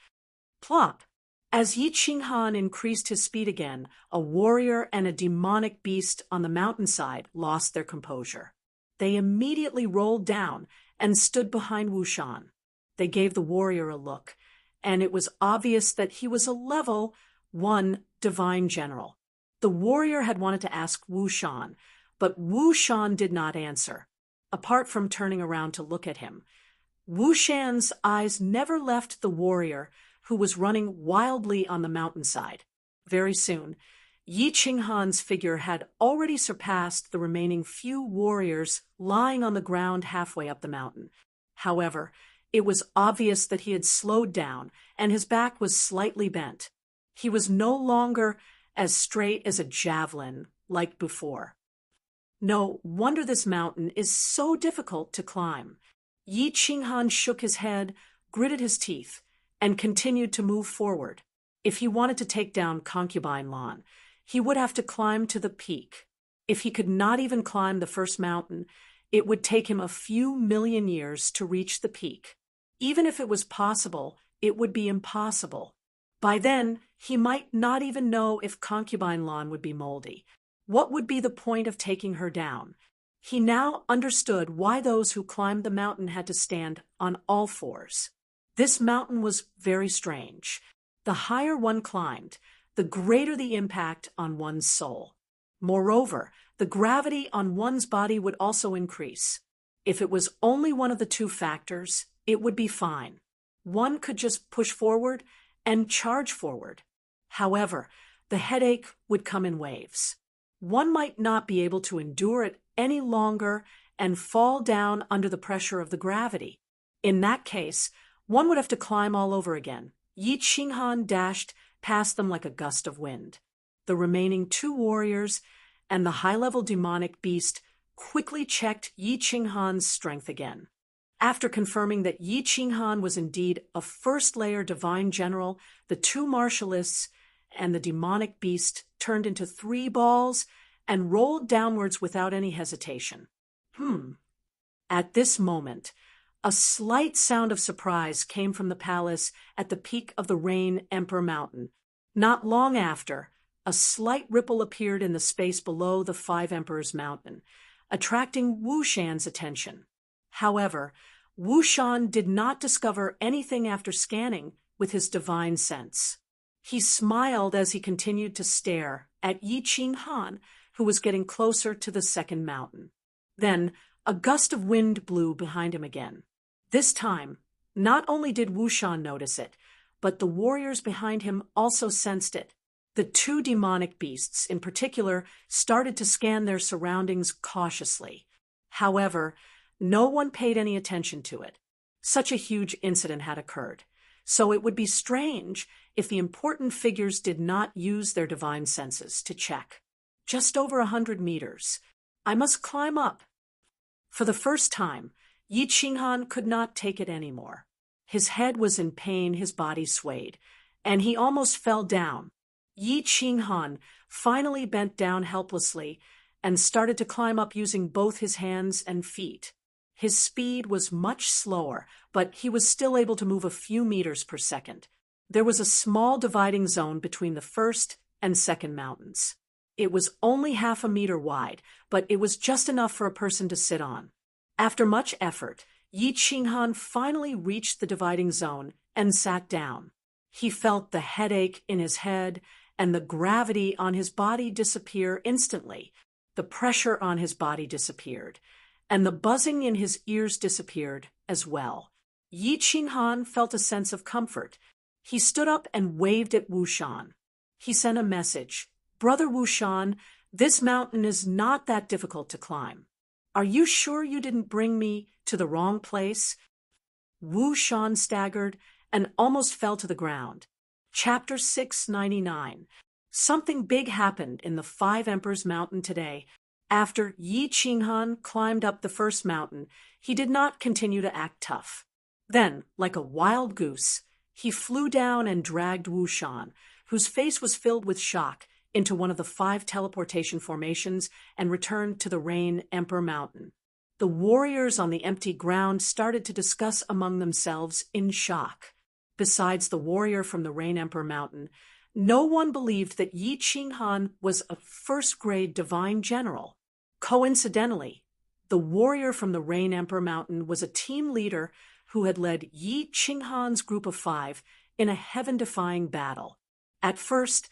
Plop! As Yi Qinghan increased his speed again, a warrior and a demonic beast on the mountainside lost their composure. They immediately rolled down and stood behind Wu Shan. They gave the warrior a look, and it was obvious that he was a level 1 divine general. The warrior had wanted to ask Wu Shan, but Wu Shan did not answer, apart from turning around to look at him. Wu Shan's eyes never left the warrior, who was running wildly on the mountainside. Very soon, Yi Qinghan's figure had already surpassed the remaining few warriors lying on the ground halfway up the mountain. However, it was obvious that he had slowed down, and his back was slightly bent. He was no longer as straight as a javelin like before. No wonder this mountain is so difficult to climb. Yi Qinghan shook his head, gritted his teeth, and continued to move forward. If he wanted to take down Concubine Lan, he would have to climb to the peak. If he could not even climb the first mountain, it would take him a few million years to reach the peak. Even if it was possible, it would be impossible. By then, he might not even know if Concubine Lan would be moldy. What would be the point of taking her down? He now understood why those who climbed the mountain had to stand on all fours. This mountain was very strange. The higher one climbed, the greater the impact on one's soul. Moreover, the gravity on one's body would also increase. If it was only one of the two factors, it would be fine. One could just push forward and charge forward. However, the headache would come in waves. One might not be able to endure it any longer and fall down under the pressure of the gravity. In that case, one would have to climb all over again. Yi Qinghan dashed past them like a gust of wind. The remaining two warriors and the high-level demonic beast quickly checked Yi Qinghan's strength again. After confirming that Yi Qinghan was indeed a first-layer divine general, the two martialists and the demonic beast turned into 3 balls and rolled downwards without any hesitation. At this moment, a slight sound of surprise came from the palace at the peak of the Rain Emperor Mountain. Not long after, a slight ripple appeared in the space below the 5 Emperors Mountain, attracting Wu Shan's attention. However, Wu Shan did not discover anything after scanning with his divine sense. He smiled as he continued to stare at Yi Qinghan, who was getting closer to the second mountain. Then, a gust of wind blew behind him again. This time, not only did Wu Shan notice it, but the warriors behind him also sensed it. The 2 demonic beasts, in particular, started to scan their surroundings cautiously. However, no one paid any attention to it. Such a huge incident had occurred, so it would be strange if the important figures did not use their divine senses to check. Just over 100 meters. I must climb up. For the first time, Yi Qinghan could not take it anymore. His head was in pain, his body swayed, and he almost fell down. Yi Qinghan finally bent down helplessly and started to climb up using both his hands and feet. His speed was much slower, but he was still able to move a few meters per second. There was a small dividing zone between the first and second mountains. It was only half a meter wide, but it was just enough for a person to sit on. After much effort, Yi Qinghan finally reached the dividing zone and sat down. He felt the headache in his head and the gravity on his body disappear instantly. The pressure on his body disappeared, and the buzzing in his ears disappeared as well. Yi Qinghan felt a sense of comfort. He stood up and waved at Wu Shan. He sent a message. "Brother Wu Shan, this mountain is not that difficult to climb. Are you sure you didn't bring me to the wrong place?" Wu Shan staggered and almost fell to the ground. Chapter 699. Something big happened in the 5 Emperors Mountain today. After Yi Qinghan climbed up the first mountain, he did not continue to act tough. Then, like a wild goose, he flew down and dragged Wu Shan, whose face was filled with shock, into one of the 5 teleportation formations and returned to the Rain Emperor Mountain. The warriors on the empty ground started to discuss among themselves in shock. Besides the warrior from the Rain Emperor Mountain, no one believed that Yi Qinghan was a first-grade divine general. Coincidentally, the warrior from the Rain Emperor Mountain was a team leader who had led Yi Qinghan's group of 5 in a heaven-defying battle. At first,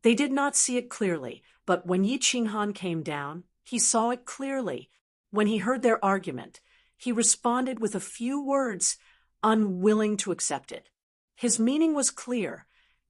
They did not see it clearly, but when Yi Qinghan came down, he saw it clearly. When he heard their argument, he responded with a few words, unwilling to accept it. His meaning was clear.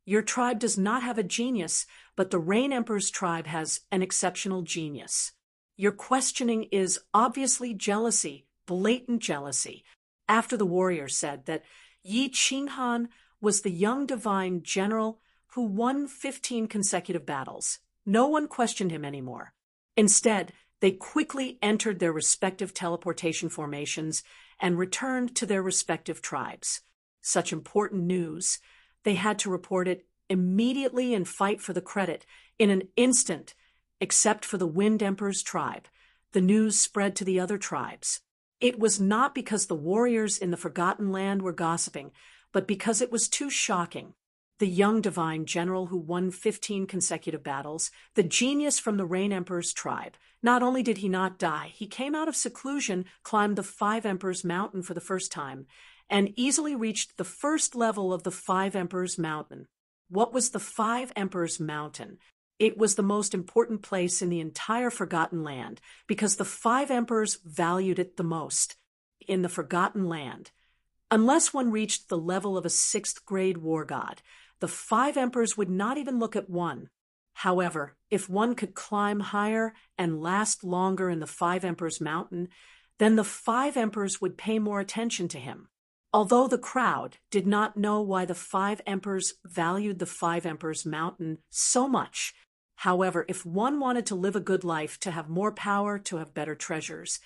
Your tribe does not have a genius, but the Rain Emperor's tribe has an exceptional genius. Your questioning is obviously jealousy, blatant jealousy. After the warrior said that Yi Qinghan was the young divine general who won 15 consecutive battles, no one questioned him anymore. Instead, they quickly entered their respective teleportation formations and returned to their respective tribes. Such important news, they had to report it immediately and fight for the credit in an instant, except for the Wind Emperor's tribe. The news spread to the other tribes. It was not because the warriors in the Forgotten Land were gossiping, but because it was too shocking. The young divine general who won 15 consecutive battles, the genius from the Rain Emperor's tribe. Not only did he not die, he came out of seclusion, climbed the Five Emperors Mountain for the first time, and easily reached the first level of the Five Emperors Mountain. What was the Five Emperors Mountain? It was the most important place in the entire Forgotten Land, because the Five Emperors valued it the most. In the Forgotten Land, unless one reached the level of a 6th-grade war god, the Five Emperors would not even look at one. However, if one could climb higher and last longer in the Five Emperors Mountain, then the Five Emperors would pay more attention to him. Although the crowd did not know why the Five Emperors valued the Five Emperors Mountain so much, however, if one wanted to live a good life, to have more power, to have better treasures,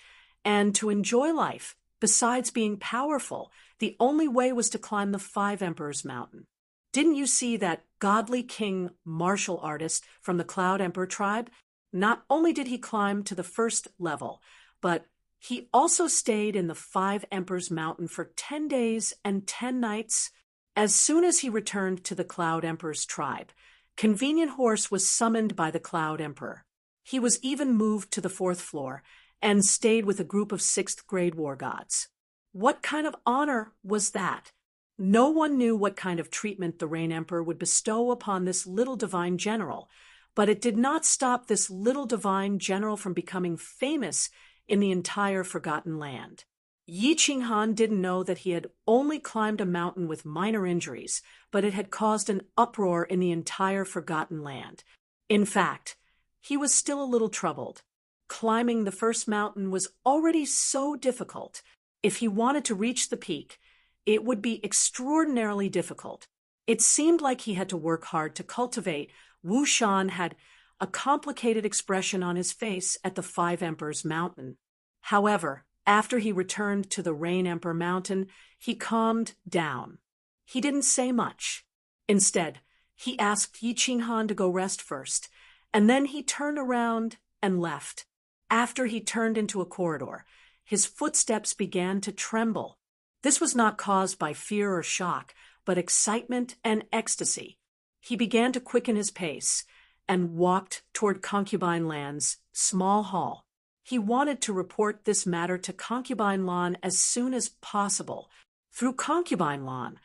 and to enjoy life, besides being powerful, the only way was to climb the Five Emperors Mountain. Didn't you see that godly king martial artist from the Cloud Emperor tribe? Not only did he climb to the first level, but he also stayed in the Five Emperors Mountain for 10 days and 10 nights. As soon as he returned to the Cloud Emperor's tribe, Convenient Horse was summoned by the Cloud Emperor. He was even moved to the 4th floor and stayed with a group of 6th-grade war gods. What kind of honor was that? No one knew what kind of treatment the Rain Emperor would bestow upon this little divine general, but it did not stop this little divine general from becoming famous in the entire Forgotten Land. Yi Qinghan didn't know that he had only climbed a mountain with minor injuries, but it had caused an uproar in the entire Forgotten Land. In fact, he was still a little troubled. Climbing the first mountain was already so difficult. If he wanted to reach the peak, it would be extraordinarily difficult. It seemed like he had to work hard to cultivate. Wu Shan had a complicated expression on his face at the Five Emperors Mountain. However, after he returned to the Rain Emperor Mountain, he calmed down. He didn't say much. Instead, he asked Yi Qinghan to go rest first, and then he turned around and left. After he turned into a corridor, his footsteps began to tremble. This was not caused by fear or shock, but excitement and ecstasy. He began to quicken his pace and walked toward Concubine Land's small hall. He wanted to report this matter to Concubine Lan as soon as possible. Through Concubine Lan,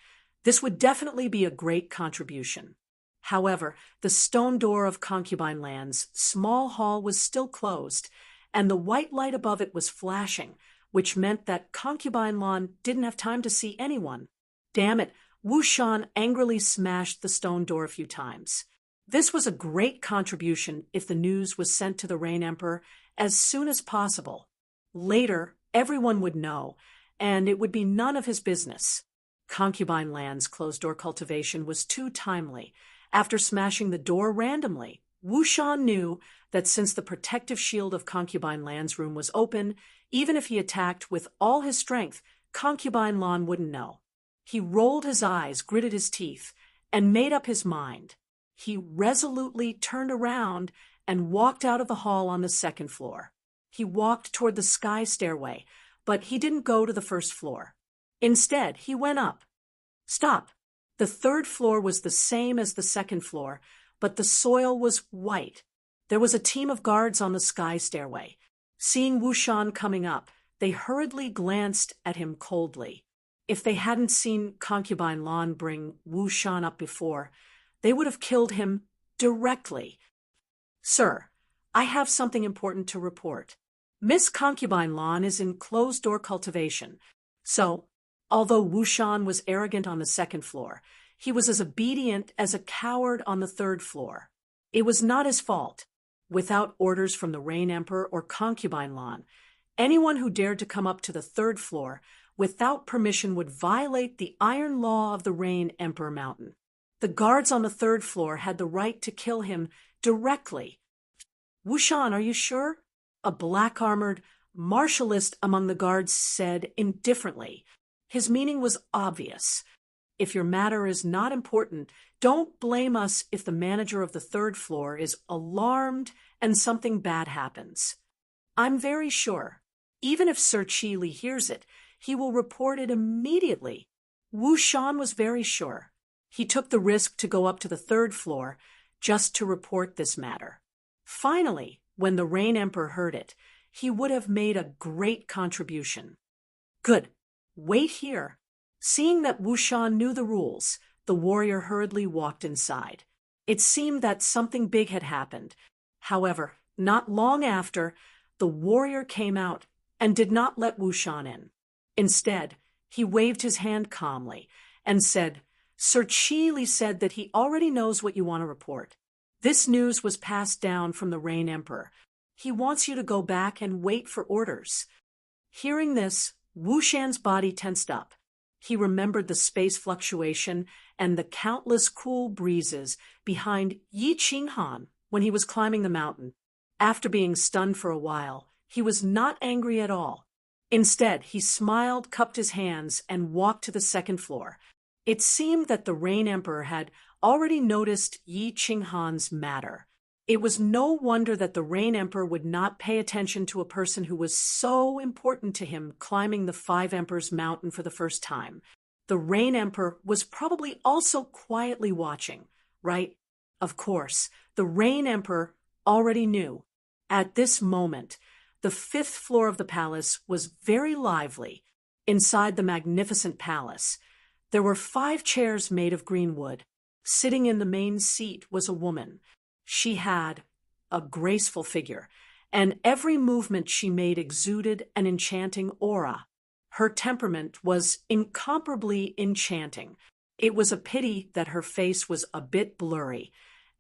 this would definitely be a great contribution. However, the stone door of Concubine Land's small hall was still closed, and the white light above it was flashing, which meant that Concubine Lan didn't have time to see anyone. Damn it, Wu Shan angrily smashed the stone door a few times. This was a great contribution if the news was sent to the Rain Emperor as soon as possible. Later, everyone would know, and it would be none of his business. Concubine Land's closed-door cultivation was too timely. After smashing the door randomly, Wu Shan knew that since the protective shield of Concubine Land's room was open, even if he attacked with all his strength, Concubine Lan wouldn't know. He rolled his eyes, gritted his teeth, and made up his mind. He resolutely turned around and walked out of the hall on the 2nd floor. He walked toward the sky stairway, but he didn't go to the 1st floor. Instead, he went up. Stop. The 3rd floor was the same as the 2nd floor, but the soil was white. There was a team of guards on the sky stairway. Seeing Wu Shan coming up, they hurriedly glanced at him coldly. If they hadn't seen Concubine Lan bring Wu Shan up before, they would have killed him directly. Sir, I have something important to report. Miss Concubine Lawn is in closed-door cultivation. So, although Wushan was arrogant on the second floor, he was as obedient as a coward on the third floor. It was not his fault. Without orders from the Rain Emperor or Concubine Lawn, anyone who dared to come up to the third floor without permission would violate the iron law of the Rain Emperor Mountain. The guards on the third floor had the right to kill him directly. Wushan, are you sure? A black-armored martialist among the guards said indifferently. His meaning was obvious. If your matter is not important, don't blame us if the manager of the third floor is alarmed and something bad happens. I'm very sure. Even if Sir Chi Li hears it, he will report it immediately. Wu Shan was very sure. He took the risk to go up to the third floor just to report this matter. Finally, when the Rain Emperor heard it, he would have made a great contribution. Good. Wait here. Seeing that Wu Shan knew the rules, the warrior hurriedly walked inside. It seemed that something big had happened. However, not long after, the warrior came out and did not let Wu Shan in. Instead, he waved his hand calmly and said, Sir Chi Li said that he already knows what you want to report. This news was passed down from the Rain Emperor. He wants you to go back and wait for orders. Hearing this, Wu Shan's body tensed up. He remembered the space fluctuation and the countless cool breezes behind Yi Qinghan when he was climbing the mountain. After being stunned for a while, he was not angry at all. Instead, he smiled, cupped his hands, and walked to the second floor. It seemed that the Rain Emperor had already noticed Yi Qinghan's matter. It was no wonder that the Rain Emperor would not pay attention to a person who was so important to him climbing the Five Emperors Mountain for the first time. The Rain Emperor was probably also quietly watching, right? Of course, the Rain Emperor already knew. At this moment, the fifth floor of the palace was very lively. Inside the magnificent palace, there were 5 chairs made of green wood. Sitting in the main seat was a woman. She had a graceful figure, and every movement she made exuded an enchanting aura. Her temperament was incomparably enchanting. It was a pity that her face was a bit blurry,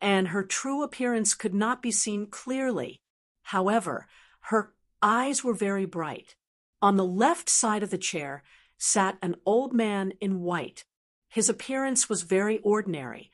and her true appearance could not be seen clearly. However, her eyes were very bright. On the left side of the chair sat an old man in white. His appearance was very ordinary,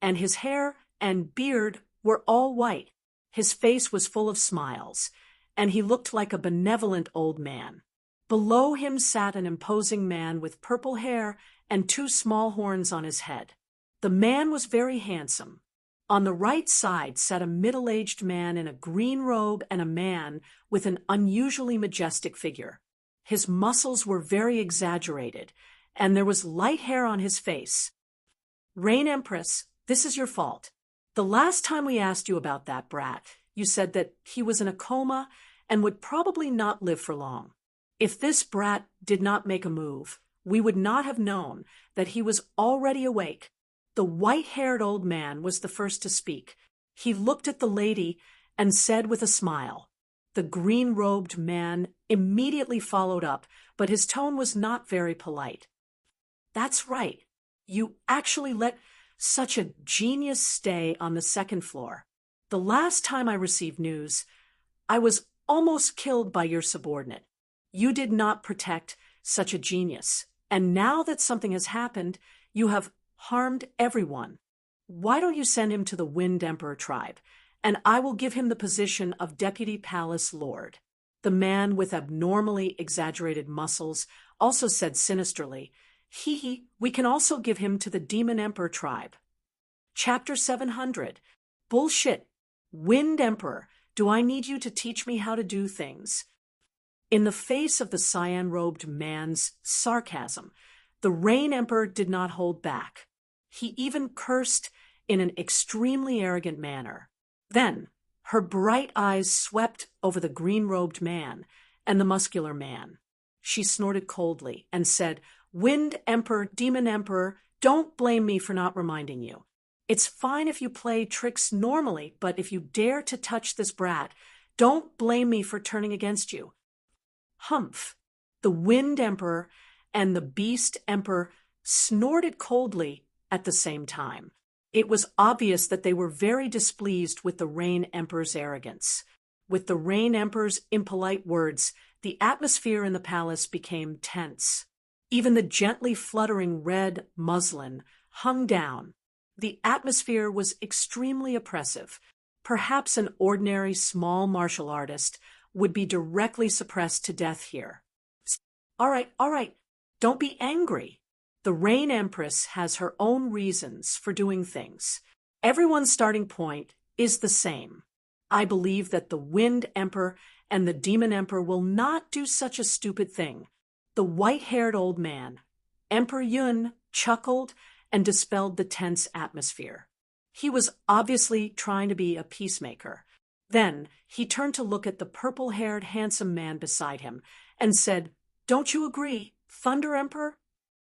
and his hair and beard were all white. His face was full of smiles, and he looked like a benevolent old man. Below him sat an imposing man with purple hair and 2 small horns on his head. The man was very handsome. On the right side sat a middle-aged man in a green robe and a man with an unusually majestic figure. His muscles were very exaggerated, and there was light hair on his face. Rain Empress, this is your fault. The last time we asked you about that brat, you said that he was in a coma and would probably not live for long. If this brat did not make a move, we would not have known that he was already awake. The white-haired old man was the first to speak. He looked at the lady and said with a smile. The green-robed man immediately followed up, but his tone was not very polite. That's right. You actually let such a genius stay on the second floor. The last time I received news, I was almost killed by your subordinate. You did not protect such a genius, and now that something has happened, you have harmed everyone. Why don't you send him to the Wind Emperor tribe, and I will give him the position of Deputy Palace Lord. The man with abnormally exaggerated muscles also said sinisterly, we can also give him to the Demon Emperor tribe. Chapter 700. Bullshit. Wind Emperor, do I need you to teach me how to do things? In the face of the cyan-robed man's sarcasm, the Rain Emperor did not hold back. He even cursed in an extremely arrogant manner. Then, her bright eyes swept over the green-robed man and the muscular man. She snorted coldly and said, Wind Emperor, Demon Emperor, don't blame me for not reminding you. It's fine if you play tricks normally, but if you dare to touch this brat, don't blame me for turning against you." Humph! The Wind Emperor and the Beast Emperor snorted coldly at the same time. It was obvious that they were very displeased with the Rain Emperor's arrogance. With the Rain Emperor's impolite words, the atmosphere in the palace became tense. Even the gently fluttering red muslin hung down. The atmosphere was extremely oppressive. Perhaps an ordinary small martial artist would be directly suppressed to death here. All right, don't be angry. The Rain Empress has her own reasons for doing things. Everyone's starting point is the same. I believe that the Wind Emperor and the Demon Emperor will not do such a stupid thing. The white-haired old man, Emperor Yun, chuckled and dispelled the tense atmosphere. He was obviously trying to be a peacemaker. Then he turned to look at the purple-haired handsome man beside him and said, "Don't you agree, Thunder Emperor?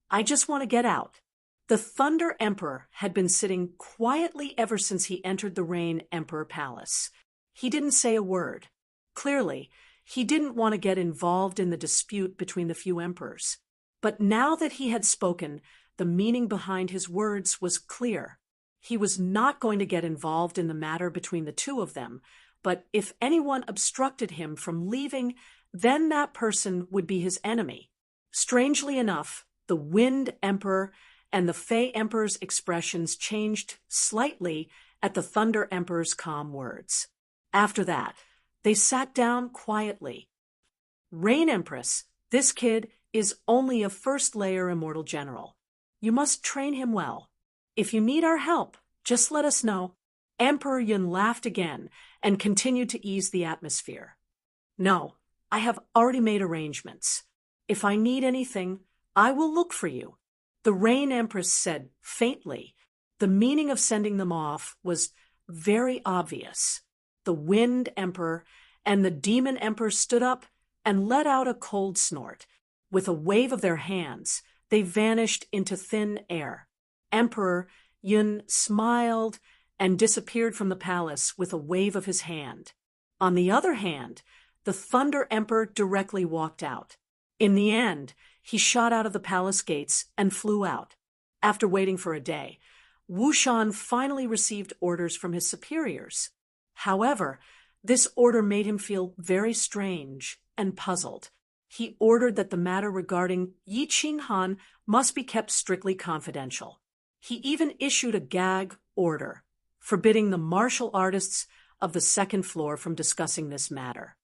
I just want to get out." The Thunder Emperor had been sitting quietly ever since he entered the Rain Emperor Palace. He didn't say a word. Clearly, he didn't want to get involved in the dispute between the few emperors. But now that he had spoken, the meaning behind his words was clear. He was not going to get involved in the matter between the two of them, but if anyone obstructed him from leaving, then that person would be his enemy. Strangely enough, the Wind Emperor and the Fey Emperor's expressions changed slightly at the Thunder Emperor's calm words. After that, they sat down quietly. "Rain Empress, this kid is only a first-layer immortal general. You must train him well. If you need our help, just let us know." Emperor Yun laughed again and continued to ease the atmosphere. "No, I have already made arrangements. If I need anything, I will look for you." The Rain Empress said faintly. The meaning of sending them off was very obvious. The Wind Emperor and the Demon Emperor stood up and let out a cold snort. With a wave of their hands, they vanished into thin air. Emperor Yun smiled and disappeared from the palace with a wave of his hand. On the other hand, the Thunder Emperor directly walked out. In the end, he shot out of the palace gates and flew out. After waiting for a day, Wu Shan finally received orders from his superiors. However, this order made him feel very strange and puzzled. He ordered that the matter regarding Yi Qinghan must be kept strictly confidential. He even issued a gag order, forbidding the martial artists of the second floor from discussing this matter.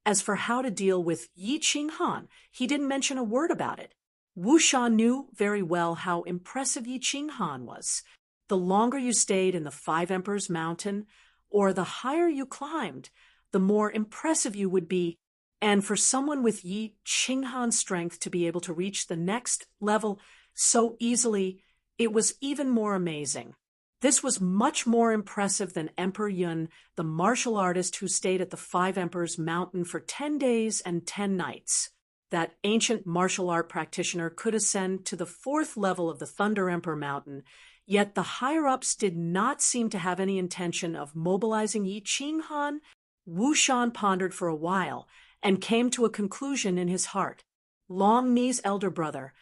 As for how to deal with Yi Qinghan, he didn't mention a word about it. Wu Shan knew very well how impressive Yi Qinghan was. The longer you stayed in the Five Emperors Mountain, or the higher you climbed, the more impressive you would be. And for someone with Yi Qinghan's strength to be able to reach the next level so easily, it was even more amazing. This was much more impressive than Emperor Yun, the martial artist who stayed at the Five Emperors Mountain for 10 days and 10 nights. That ancient martial art practitioner could ascend to the 4th level of the Thunder Emperor Mountain, yet the higher-ups did not seem to have any intention of mobilizing Yi Qinghan. Wu Shan pondered for a while and came to a conclusion in his heart. Long Mi's elder brother,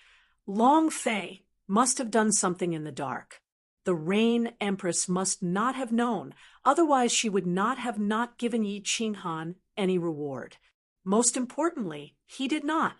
Long Fei, must have done something in the dark. The Rain Empress must not have known, otherwise she would not have not given Yi Qinghan any reward. Most importantly, he did not.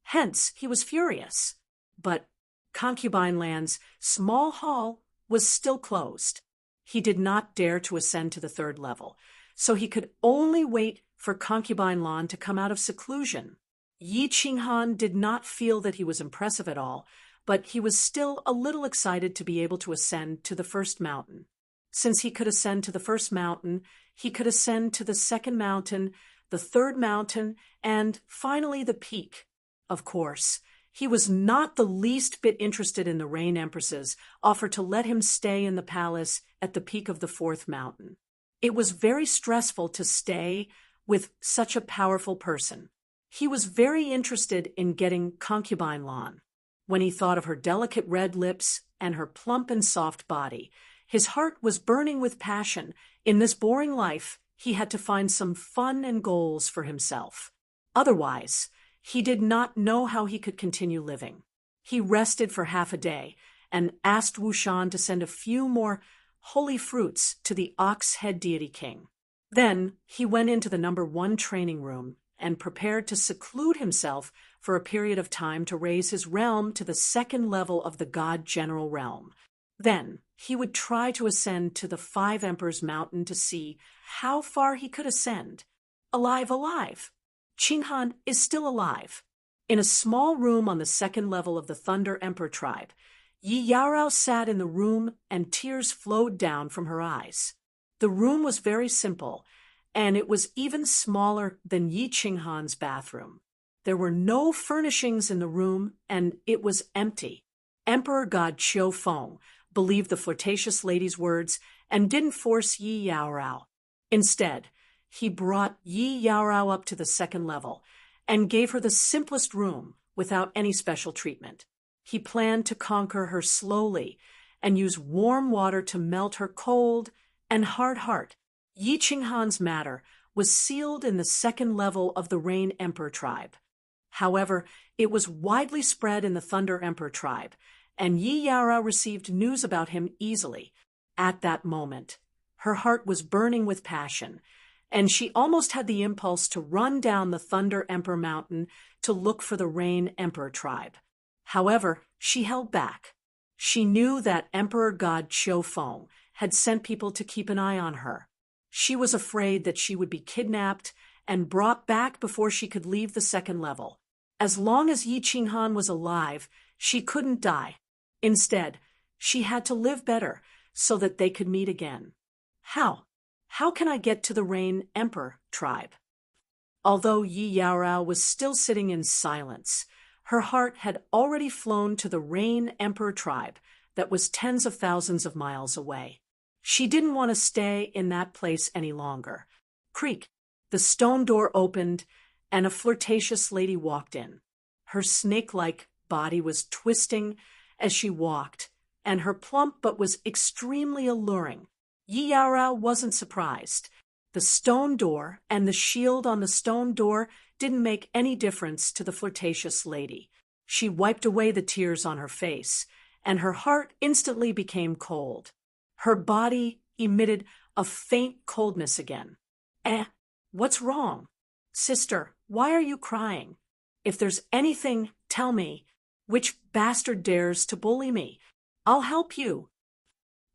Hence, he was furious. But Concubine Land's small hall was still closed. He did not dare to ascend to the 3rd level, so he could only wait for Concubine Land to come out of seclusion. Yi Qinghan did not feel that he was impressive at all, but he was still a little excited to be able to ascend to the 1st mountain. Since he could ascend to the 1st mountain, he could ascend to the 2nd mountain, the 3rd mountain, and finally the peak. Of course, he was not the least bit interested in the Rain Empress's offer to let him stay in the palace at the peak of the 4th mountain. It was very stressful to stay with such a powerful person. He was very interested in getting Concubine Lan. When he thought of her delicate red lips and her plump and soft body, His heart was burning with passion. In this boring life, he had to find some fun and goals for himself. Otherwise, he did not know how he could continue living. He rested for half a day and asked Wushan to send a few more holy fruits to the ox head deity king. Then he went into the #1 training room and prepared to seclude himself for a period of time to raise his realm to the 2nd level of the God General realm. Then he would try to ascend to the 5 Emperors Mountain to see how far he could ascend. Alive! Qinghan is still alive. In a small room on the 2nd level of the Thunder Emperor tribe, Yi Yaorao sat in the room and tears flowed down from her eyes. The room was very simple, and it was even smaller than Yi Qinghan's bathroom. There were no furnishings in the room, and it was empty. Emperor God Qiu Feng believed the flirtatious lady's words and didn't force Yi Yaorao. Instead, he brought Yi Yaorao up to the 2nd level and gave her the simplest room without any special treatment. He planned to conquer her slowly and use warm water to melt her cold and hard heart. Yi Qinghan's matter was sealed in the 2nd level of the Rain Emperor tribe. However, it was widely spread in the Thunder Emperor tribe, and Yi Yaorao received news about him easily. At that moment, her heart was burning with passion, and she almost had the impulse to run down the Thunder Emperor Mountain to look for the Rain Emperor tribe. However, she held back. She knew that Emperor God Qiu Feng had sent people to keep an eye on her. She was afraid that she would be kidnapped and brought back before she could leave the 2nd level. As long as Yi Qinghan was alive, she couldn't die. Instead, she had to live better so that they could meet again. How? How can I get to the Rain Emperor tribe? Although Yi Yaorao was still sitting in silence, her heart had already flown to the Rain Emperor tribe that was tens of thousands of miles away. She didn't want to stay in that place any longer. Creak! The stone door opened, and a flirtatious lady walked in. Her snake-like body was twisting as she walked, and her plump but was extremely alluring. Yi Yaorao wasn't surprised. The stone door and the shield on the stone door didn't make any difference to the flirtatious lady. She wiped away the tears on her face, and her heart instantly became cold. Her body emitted a faint coldness again. What's wrong? Sister, why are you crying? If there's anything, tell me. Which bastard dares to bully me? I'll help you.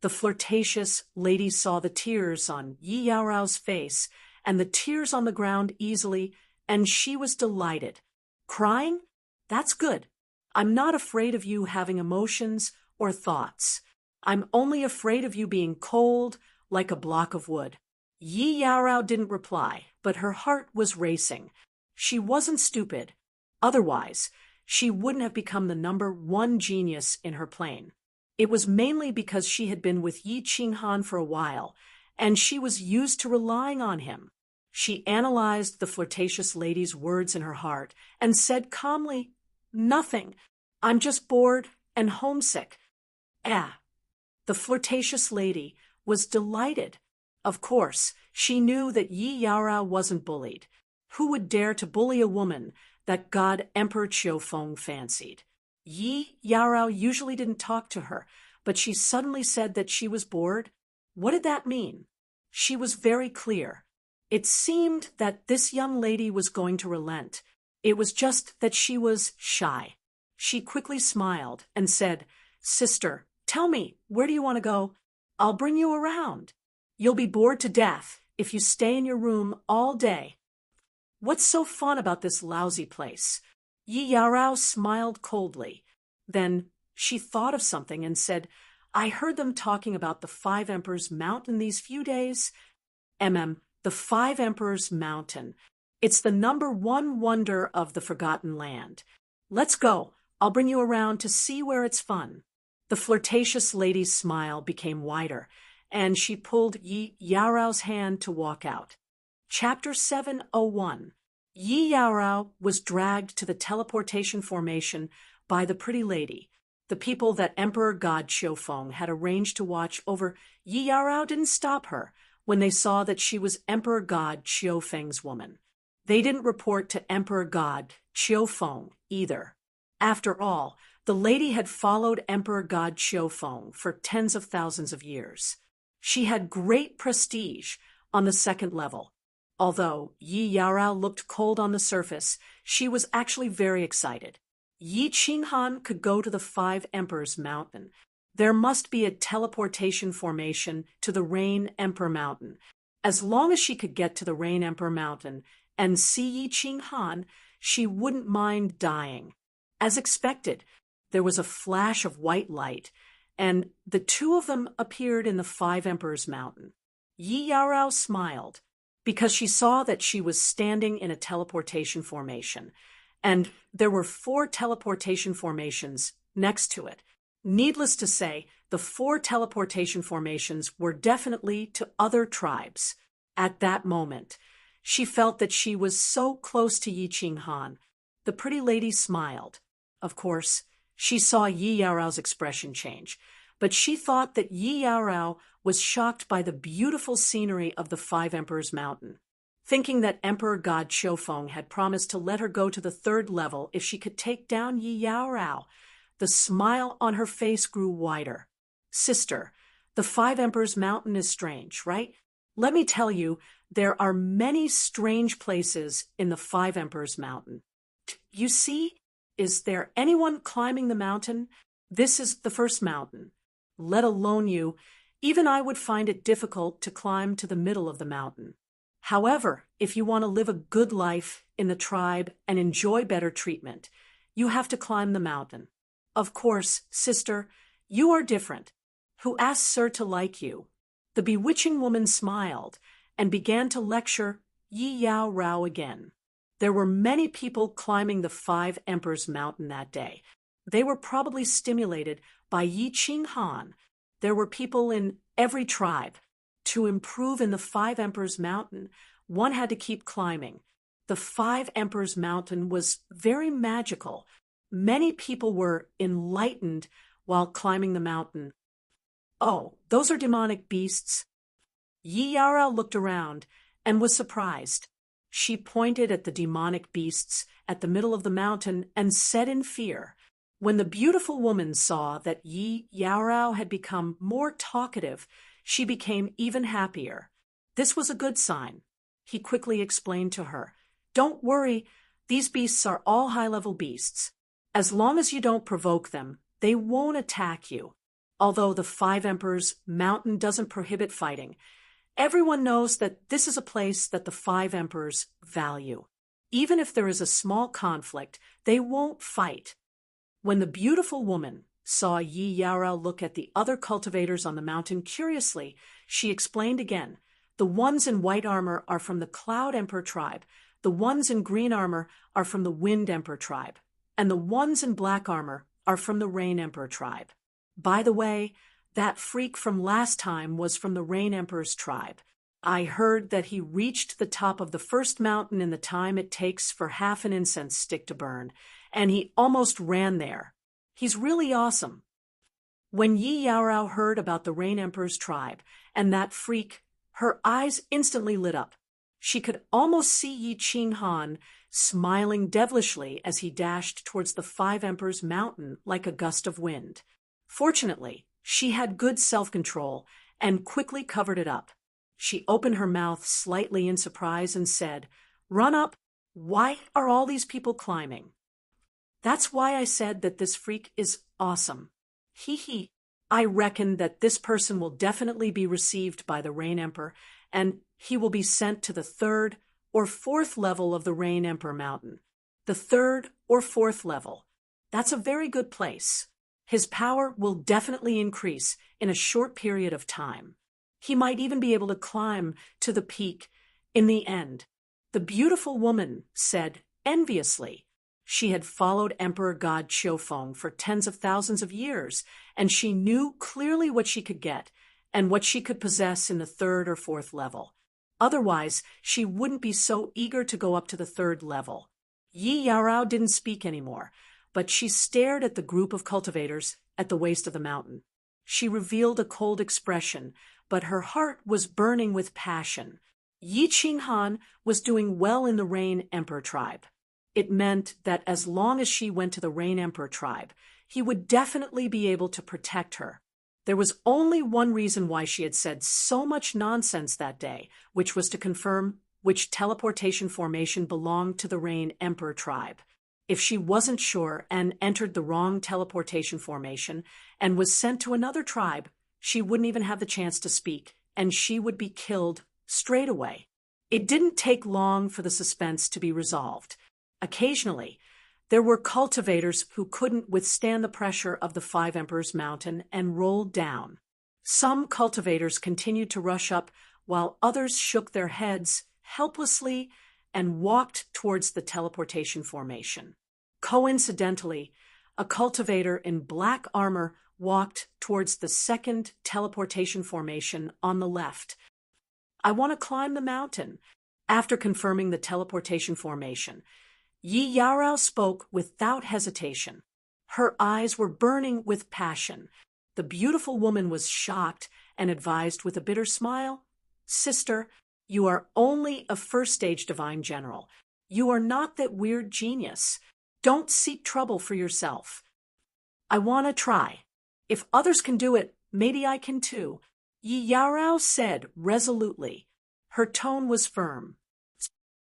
The flirtatious lady saw the tears on Yi Yaorao's face and the tears on the ground easily, and she was delighted. Crying? That's good. I'm not afraid of you having emotions or thoughts. I'm only afraid of you being cold like a block of wood. Yi Yaorao didn't reply, but her heart was racing. She wasn't stupid. Otherwise, she wouldn't have become the #1 genius in her plane. It was mainly because she had been with Yi Qinghan for a while, and she was used to relying on him. She analyzed the flirtatious lady's words in her heart and said calmly, "Nothing. I'm just bored and homesick." The flirtatious lady was delighted. Of course, she knew that Yi Yaorao wasn't bullied. Who would dare to bully a woman that God Emperor Qiu Feng fancied? Yi Yaorao usually didn't talk to her, but she suddenly said that she was bored. What did that mean? She was very clear. It seemed that this young lady was going to relent. It was just that she was shy. She quickly smiled and said, "Sister, tell me, where do you want to go? I'll bring you around. You'll be bored to death if you stay in your room all day." What's so fun about this lousy place? Yi Yaorao smiled coldly. Then she thought of something and said, "I heard them talking about the 5 Emperors Mountain these few days." The 5 Emperors Mountain. It's the #1 wonder of the Forgotten Land. Let's go. I'll bring you around to see where it's fun. The flirtatious lady's smile became wider, and she pulled Yi Yaorao's hand to walk out. Chapter 701. Yi Yaorao was dragged to the teleportation formation by the pretty lady. The The people that Emperor God Qiufeng had arranged to watch over Yi Yaorao didn't stop her when they saw that she was Emperor God Qiufeng's woman. They didn't report to Emperor God Qiufeng either. After all, the lady had followed Emperor God Qiufeng for tens of thousands of years. She had great prestige on the second level. Although Yi Yaorao looked cold on the surface, she was actually very excited. Yi Qinghan could go to the Five Emperors Mountain. There must be a teleportation formation to the Rain Emperor Mountain. As long as she could get to the Rain Emperor Mountain and see Yi Qinghan, she wouldn't mind dying. As expected, there was a flash of white light, and the two of them appeared in the Five Emperors Mountain. Yi Yaorao smiled, because she saw that she was standing in a teleportation formation, and there were 4 teleportation formations next to it. Needless to say, the 4 teleportation formations were definitely to other tribes. At that moment, she felt that she was so close to Yi Qinghan. The pretty lady smiled. Of course, she saw Yi Yaorao's expression change, but she thought that Yi Yaorao was shocked by the beautiful scenery of the Five Emperors Mountain. Thinking that Emperor God Qiufeng had promised to let her go to the 3rd level if she could take down Yi Yaorao, the smile on her face grew wider. Sister, the Five Emperors Mountain is strange, right? Let me tell you, there are many strange places in the Five Emperors Mountain. You see? Is there anyone climbing the mountain? This is the first mountain. Let alone you, even I would find it difficult to climb to the middle of the mountain. However, if you want to live a good life in the tribe and enjoy better treatment, you have to climb the mountain. Of course, sister, you are different. Who asked Sir to like you? The bewitching woman smiled and began to lecture Yi Yaorao again. There were many people climbing the Five Emperors Mountain that day. They were probably stimulated by Yi Qinghan. There were people in every tribe. To improve in the Five Emperors Mountain, one had to keep climbing. The Five Emperors Mountain was very magical. Many people were enlightened while climbing the mountain. Oh, those are demonic beasts. Yi Yaorao looked around and was surprised. She pointed at the demonic beasts at the middle of the mountain and said in fear. When the beautiful woman saw that Yi Yaorao had become more talkative, she became even happier. This was a good sign. He quickly explained to her, "Don't worry, these beasts are all high-level beasts. As long as you don't provoke them, they won't attack you. Although the Five Emperors Mountain doesn't prohibit fighting, everyone knows that this is a place that the Five Emperors value. Even if there is a small conflict, they won't fight." When the beautiful woman saw Yi Yaorao look at the other cultivators on the mountain curiously, she explained again, "The ones in white armor are from the Cloud Emperor tribe, the ones in green armor are from the Wind Emperor tribe, and the ones in black armor are from the Rain Emperor tribe. By the way, that freak from last time was from the Rain Emperor's tribe. I heard that he reached the top of the first mountain in the time it takes for half an incense stick to burn, and he almost ran there. He's really awesome." When Yi Yaorao heard about the Rain Emperor's tribe and that freak, her eyes instantly lit up. She could almost see Yi Qinghan smiling devilishly as he dashed towards the Five Emperors Mountain like a gust of wind. Fortunately, she had good self-control and quickly covered it up. She opened her mouth slightly in surprise and said, "Run up. Why are all these people climbing?" "That's why I said that this freak is awesome. Hee. I reckon that this person will definitely be received by the Rain Emperor, and he will be sent to the 3rd or 4th level of the Rain Emperor Mountain. The 3rd or 4th level. That's a very good place. His power will definitely increase in a short period of time. He might even be able to climb to the peak in the end." The beautiful woman said enviously. She had followed Emperor God Qiufeng for tens of thousands of years, and she knew clearly what she could get and what she could possess in the 3rd or 4th level. Otherwise, she wouldn't be so eager to go up to the 3rd level. Yi Yaorao didn't speak anymore, but she stared at the group of cultivators at the waist of the mountain. She revealed a cold expression, but her heart was burning with passion. Yi Qinghan was doing well in the Rain Emperor tribe. It meant that as long as she went to the Rain Emperor tribe, he would definitely be able to protect her. There was only one reason why she had said so much nonsense that day, which was to confirm which teleportation formation belonged to the Rain Emperor tribe. If she wasn't sure and entered the wrong teleportation formation and was sent to another tribe, she wouldn't even have the chance to speak, and she would be killed straight away. It didn't take long for the suspense to be resolved. Occasionally, there were cultivators who couldn't withstand the pressure of the Five Emperors Mountain and rolled down. Some cultivators continued to rush up, while others shook their heads helplessly and walked towards the teleportation formation. Coincidentally, a cultivator in black armor walked towards the second teleportation formation on the left. "I want to climb the mountain." After confirming the teleportation formation, Yi Yaorao spoke without hesitation. Her eyes were burning with passion. The beautiful woman was shocked and advised with a bitter smile, "Sister, you are only a first-stage divine general. You are not that weird genius. Don't seek trouble for yourself." "I want to try. If others can do it, maybe I can too," Yi Yaorao said resolutely. Her tone was firm.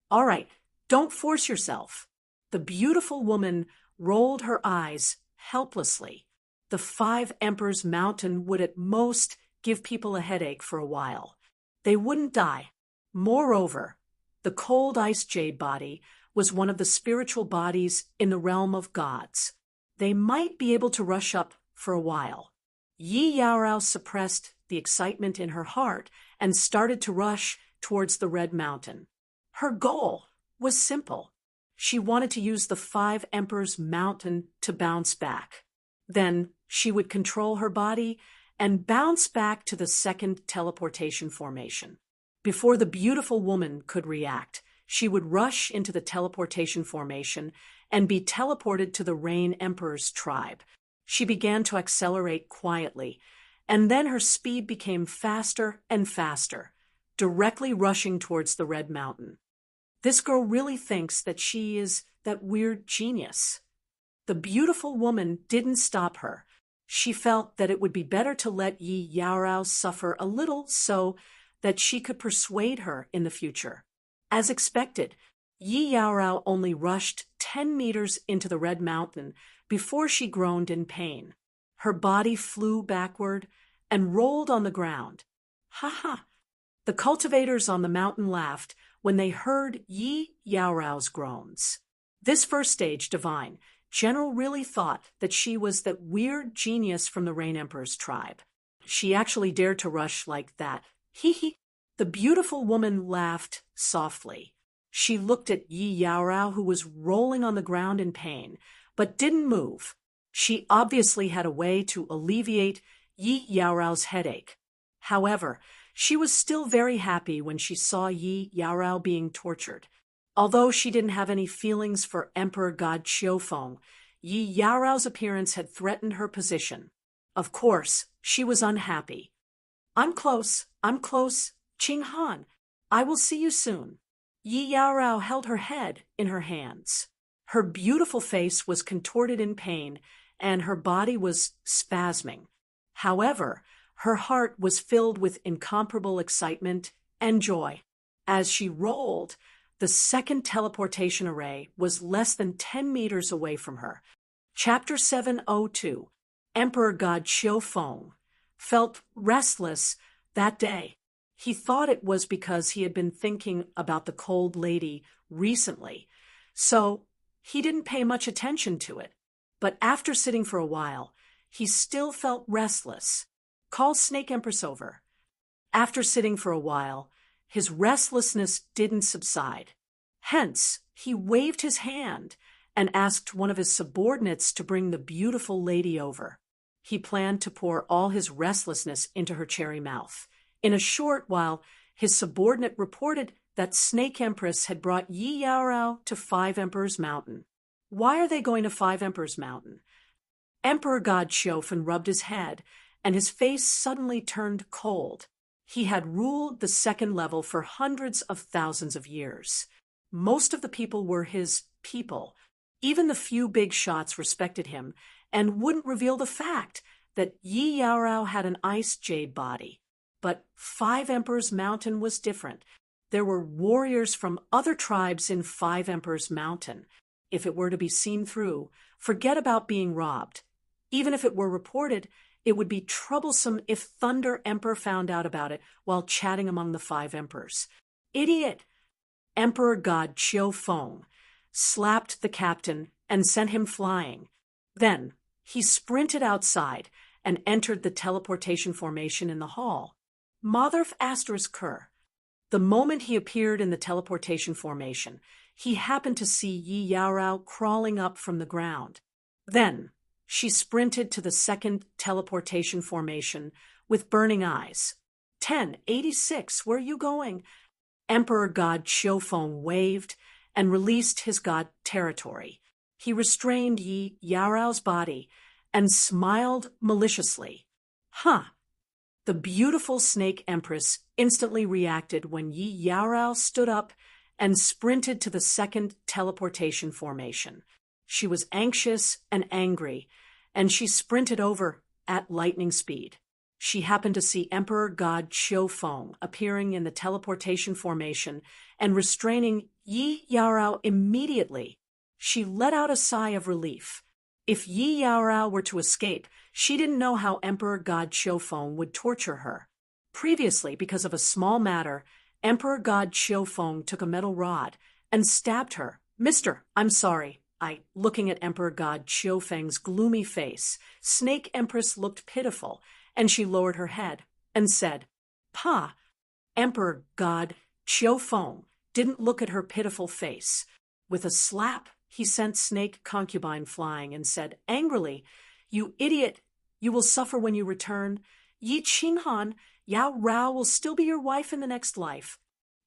"All right, don't force yourself." The beautiful woman rolled her eyes helplessly. The Five Emperors Mountain would at most give people a headache for a while. They wouldn't die. Moreover, the cold ice jade body was one of the spiritual bodies in the realm of gods. They might be able to rush up for a while. Yi Yaorao suppressed the excitement in her heart and started to rush towards the Red Mountain. Her goal was simple. She wanted to use the Five Emperors Mountain to bounce back. Then she would control her body and bounce back to the second teleportation formation. Before the beautiful woman could react, she would rush into the teleportation formation and be teleported to the Rain Emperor's tribe. She began to accelerate quietly, and then her speed became faster and faster, directly rushing towards the Red Mountain. This girl really thinks that she is that weird genius. The beautiful woman didn't stop her. She felt that it would be better to let Yi Yaorao suffer a little so that she could persuade her in the future. As expected, Yi Yaorao only rushed 10 meters into the Red Mountain before she groaned in pain. Her body flew backward and rolled on the ground. "Ha ha!" The cultivators on the mountain laughed when they heard Yi Yaorao's groans. This first-stage divine general really thought that she was that weird genius from the Rain Emperor's tribe. She actually dared to rush like that. Hee hee. The beautiful woman laughed softly. She looked at Yi Yaorao, who was rolling on the ground in pain, but didn't move. She obviously had a way to alleviate Yi Yaorao's headache. However, she was still very happy when she saw Yi Yaorao being tortured. Although she didn't have any feelings for Emperor God Qiufeng, Yi Yaorao's appearance had threatened her position. Of course, she was unhappy. I'm close, Qinghan. I will see you soon." Yi Yaorao held her head in her hands. Her beautiful face was contorted in pain, and her body was spasming. However, her heart was filled with incomparable excitement and joy. As she rolled, the second teleportation array was less than 10 meters away from her. Chapter 702, Emperor God Qiufeng felt restless that day. He thought it was because he had been thinking about the cold lady recently, so he didn't pay much attention to it. But after sitting for a while, he still felt restless. "Call Snake Empress over." After sitting for a while, his restlessness didn't subside. Hence, he waved his hand and asked one of his subordinates to bring the beautiful lady over. He planned to pour all his restlessness into her cherry mouth. In a short while, his subordinate reported that Snake Empress had brought Yi Yaorao to Five Emperors Mountain. Why are they going to Five Emperors Mountain? Emperor God Xiofan rubbed his head, and his face suddenly turned cold. He had ruled the second level for hundreds of thousands of years. Most of the people were his people. Even the few big shots respected him and wouldn't reveal the fact that Yi Yaorao had an ice jade body. But Five Emperors Mountain was different. There were warriors from other tribes in Five Emperors Mountain. If it were to be seen through, forget about being robbed. Even if it were reported, it would be troublesome if Thunder Emperor found out about it while chatting among the Five Emperors. Idiot! Emperor God Qiufeng slapped the captain and sent him flying. Then he sprinted outside and entered the teleportation formation in the hall. Motherf asterisk Kerr. The moment he appeared in the teleportation formation, he happened to see Yi Yaorao crawling up from the ground. Then she sprinted to the second teleportation formation with burning eyes. 1086, where are you going? Emperor God Qiufeng waved and released his god territory. He restrained Yi Yaorao's body and smiled maliciously. Huh. The beautiful Snake Empress instantly reacted when Yi Yaorao stood up and sprinted to the second teleportation formation. She was anxious and angry, and she sprinted over at lightning speed. She happened to see Emperor God Qiufeng appearing in the teleportation formation and restraining Yi Yaorao immediately. She let out a sigh of relief. If Yi Yaorao were to escape, she didn't know how Emperor God Qiufeng would torture her. Previously, because of a small matter, Emperor God Qiufeng took a metal rod and stabbed her. Mister, I'm sorry. Looking at Emperor God Qiufeng's gloomy face, Snake Empress looked pitiful, and she lowered her head and said, Pa. Emperor God Qiufeng didn't look at her pitiful face. With a slap, he sent Snake Concubine flying and said angrily, You idiot! You will suffer when you return. Yi Qinghan, Yao Rao will still be your wife in the next life.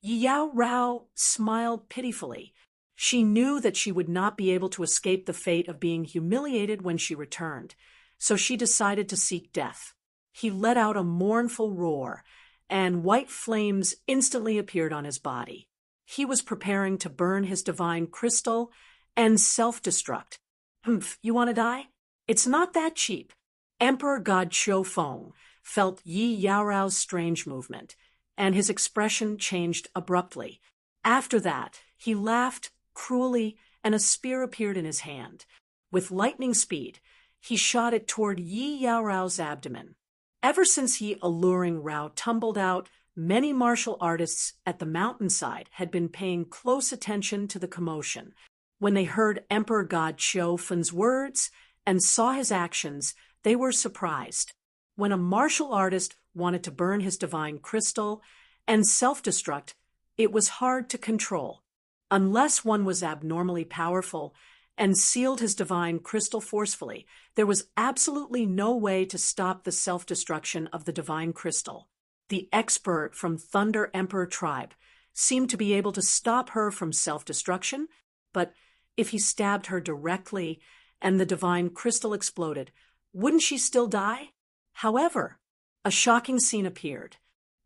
Yao Rao smiled pitifully. She knew that she would not be able to escape the fate of being humiliated when she returned, so she decided to seek death. He let out a mournful roar, and white flames instantly appeared on his body. He was preparing to burn his divine crystal and self-destruct. Humph, you want to die? It's not that cheap. Emperor God Qiufeng felt Yi Yaorao's strange movement, and his expression changed abruptly. After that, he laughed cruelly, and a spear appeared in his hand. With lightning speed, he shot it toward Yi Yaorao's abdomen. Ever since Yi alluring Rao tumbled out, many martial artists at the mountainside had been paying close attention to the commotion. When they heard Emperor God Qiufeng's words and saw his actions, they were surprised. When a martial artist wanted to burn his divine crystal and self-destruct, it was hard to control. Unless one was abnormally powerful and sealed his divine crystal forcefully, there was absolutely no way to stop the self-destruction of the divine crystal. The expert from Thunder Emperor tribe seemed to be able to stop her from self-destruction, but if he stabbed her directly and the divine crystal exploded, wouldn't she still die? However, a shocking scene appeared.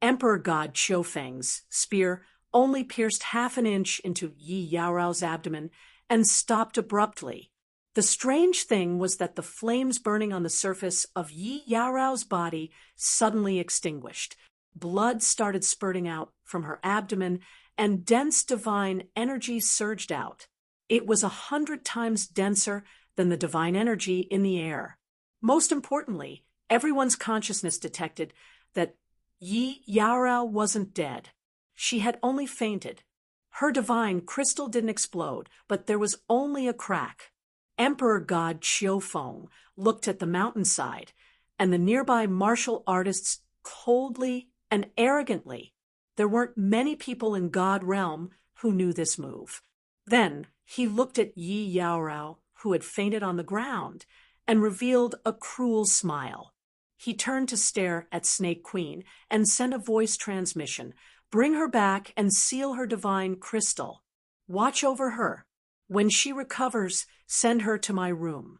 Emperor God Qiufeng's spear only pierced half an inch into Yi Yaorao's abdomen and stopped abruptly. The strange thing was that the flames burning on the surface of Yi Yaorao's body suddenly extinguished. Blood started spurting out from her abdomen, and dense divine energy surged out. It was 100 times denser than the divine energy in the air. Most importantly, everyone's consciousness detected that Yi Yaorao wasn't dead. She had only fainted. Her divine crystal didn't explode, but there was only a crack. Emperor God Qiufeng looked at the mountainside, and the nearby martial artists coldly and arrogantly. There weren't many people in God realm who knew this move. Then he looked at Yi Yaorao, who had fainted on the ground, and revealed a cruel smile. He turned to stare at Snake Queen and sent a voice transmission. Bring her back and seal her divine crystal. Watch over her. When she recovers, send her to my room.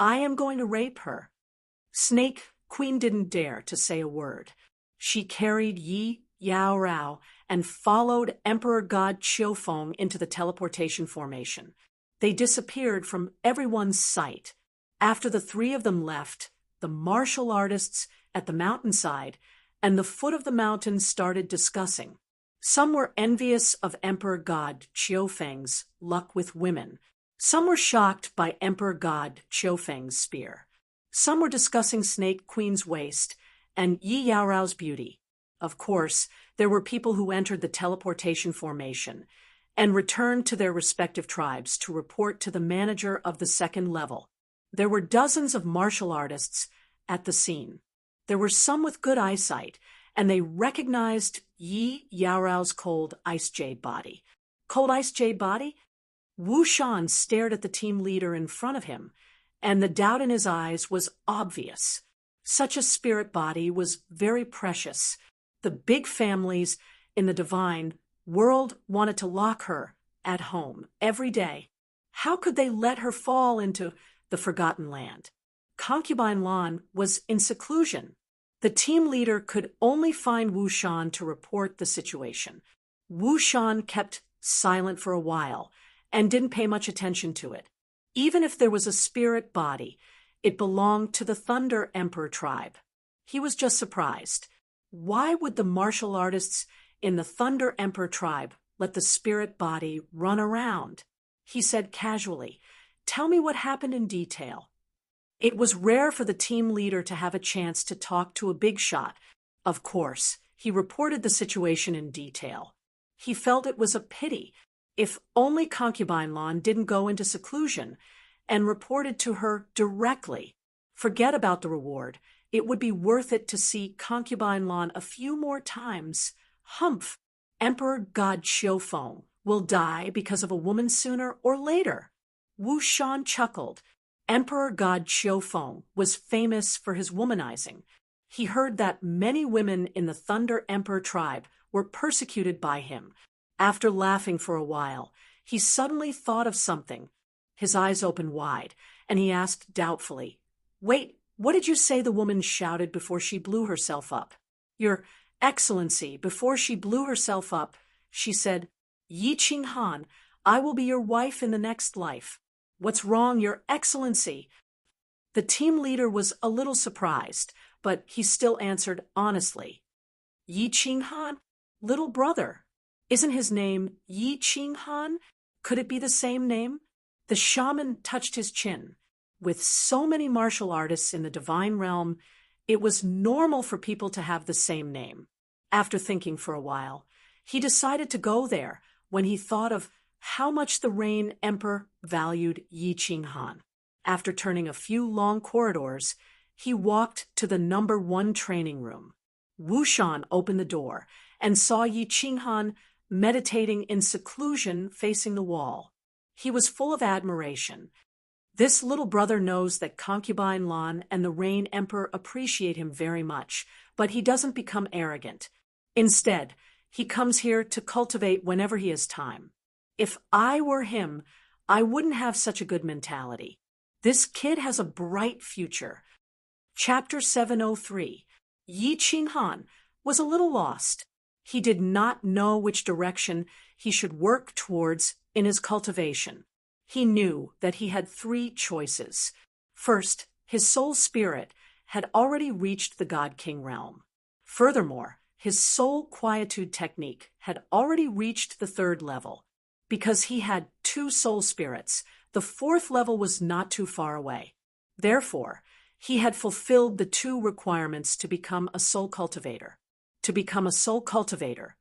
I am going to rape her. Snake Queen didn't dare to say a word. She carried Yi Yao Rao and followed Emperor God Qiufeng into the teleportation formation. They disappeared from everyone's sight. After the three of them left, the martial artists at the mountainside and the foot of the mountain started discussing. Some were envious of Emperor God Qiufeng's luck with women. Some were shocked by Emperor God Qiufeng's spear. Some were discussing Snake Queen's waist and Yi Yaorao's beauty. Of course, there were people who entered the teleportation formation and returned to their respective tribes to report to the manager of the second level. There were dozens of martial artists at the scene. There were some with good eyesight, and they recognized Yi Yaorao's cold ice jade body. Cold ice jade body? Wu Shan stared at the team leader in front of him, and the doubt in his eyes was obvious. Such a spirit body was very precious. The big families in the divine world wanted to lock her at home every day. How could they let her fall into the forgotten land? Concubine Lan was in seclusion. The team leader could only find Wu Shan to report the situation. Wu Shan kept silent for a while and didn't pay much attention to it. Even if there was a spirit body, it belonged to the Thunder Emperor tribe. He was just surprised. Why would the martial artists in the Thunder Emperor tribe let the spirit body run around? He said casually, "Tell me what happened in detail." It was rare for the team leader to have a chance to talk to a big shot. Of course, he reported the situation in detail. He felt it was a pity. If only Concubine Lan didn't go into seclusion and reported to her directly. Forget about the reward. It would be worth it to see Concubine Lan a few more times. Humph! Emperor God Qiufeng will die because of a woman sooner or later. Wu Shan chuckled. Emperor God Qiufeng was famous for his womanizing. He heard that many women in the Thunder Emperor tribe were persecuted by him. After laughing for a while, he suddenly thought of something. His eyes opened wide, and he asked doubtfully, "Wait, what did you say the woman shouted before she blew herself up?" "Your Excellency, before she blew herself up, she said, 'Yi Qinghan, I will be your wife in the next life.'" "What's wrong, Your Excellency?" The team leader was a little surprised, but he still answered honestly. "Yi Qinghan? Little brother. Isn't his name Yi Qinghan? Could it be the same name?" The shaman touched his chin. With so many martial artists in the divine realm, it was normal for people to have the same name. After thinking for a while, he decided to go there when he thought of how much the Rain Emperor valued Yi Qinghan. After turning a few long corridors, he walked to the number 1 training room. Wu Shan opened the door and saw Yi Qinghan meditating in seclusion facing the wall. He was full of admiration. This little brother knows that Concubine Lan and the Rain Emperor appreciate him very much, but he doesn't become arrogant. Instead, he comes here to cultivate whenever he has time. If I were him, I wouldn't have such a good mentality. This kid has a bright future. Chapter 703. Yi Qinghan was a little lost. He did not know which direction he should work towards in his cultivation. He knew that he had 3 choices. First, his soul spirit had already reached the God King realm. Furthermore, his soul quietude technique had already reached the 3rd level. Because he had 2 soul spirits, the 4th level was not too far away. Therefore, he had fulfilled the 2 requirements to become a soul cultivator. To become a soul cultivator,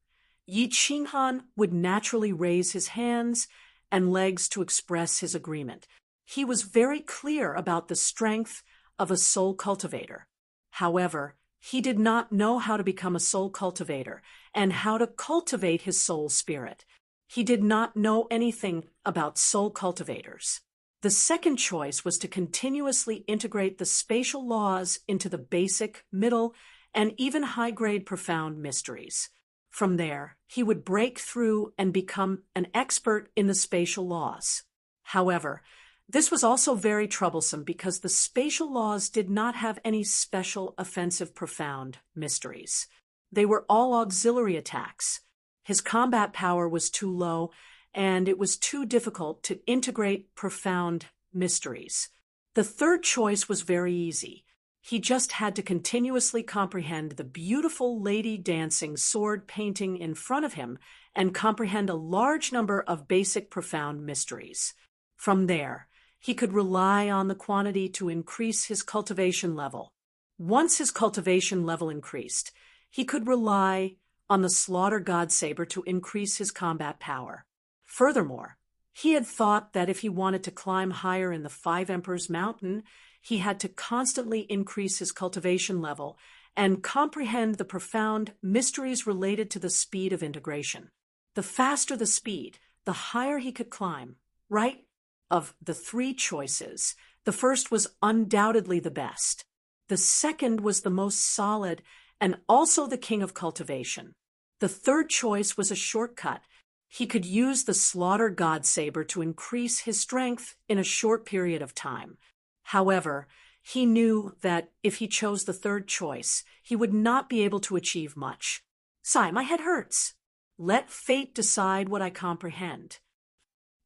Yi Qinghan would naturally raise his hands and legs to express his agreement. He was very clear about the strength of a soul cultivator. However, he did not know how to become a soul cultivator and how to cultivate his soul spirit. He did not know anything about soul cultivators. The second choice was to continuously integrate the spatial laws into the basic, middle, and even high-grade profound mysteries. From there, he would break through and become an expert in the spatial laws. However, This was also very troublesome because the spatial laws did not have any special offensive profound mysteries. They were all auxiliary attacks. His combat power was too low, and it was too difficult to integrate profound mysteries. The third choice was very easy. He just had to continuously comprehend the beautiful lady dancing sword painting in front of him and comprehend a large number of basic profound mysteries. From there, he could rely on the quantity to increase his cultivation level. Once his cultivation level increased, he could rely on the slaughter god saber to increase his combat power. Furthermore, he had thought that if he wanted to climb higher in the Five Emperors Mountain, he had to constantly increase his cultivation level and comprehend the profound mysteries related to the speed of integration. The faster the speed, the higher he could climb, right? Of the three choices, the first was undoubtedly the best. The second was the most solid and also the king of cultivation. The third choice was a shortcut. He could use the slaughter god saber to increase his strength in a short period of time. However, he knew that if he chose the third choice, he would not be able to achieve much. Sigh, my head hurts. Let fate decide what I comprehend.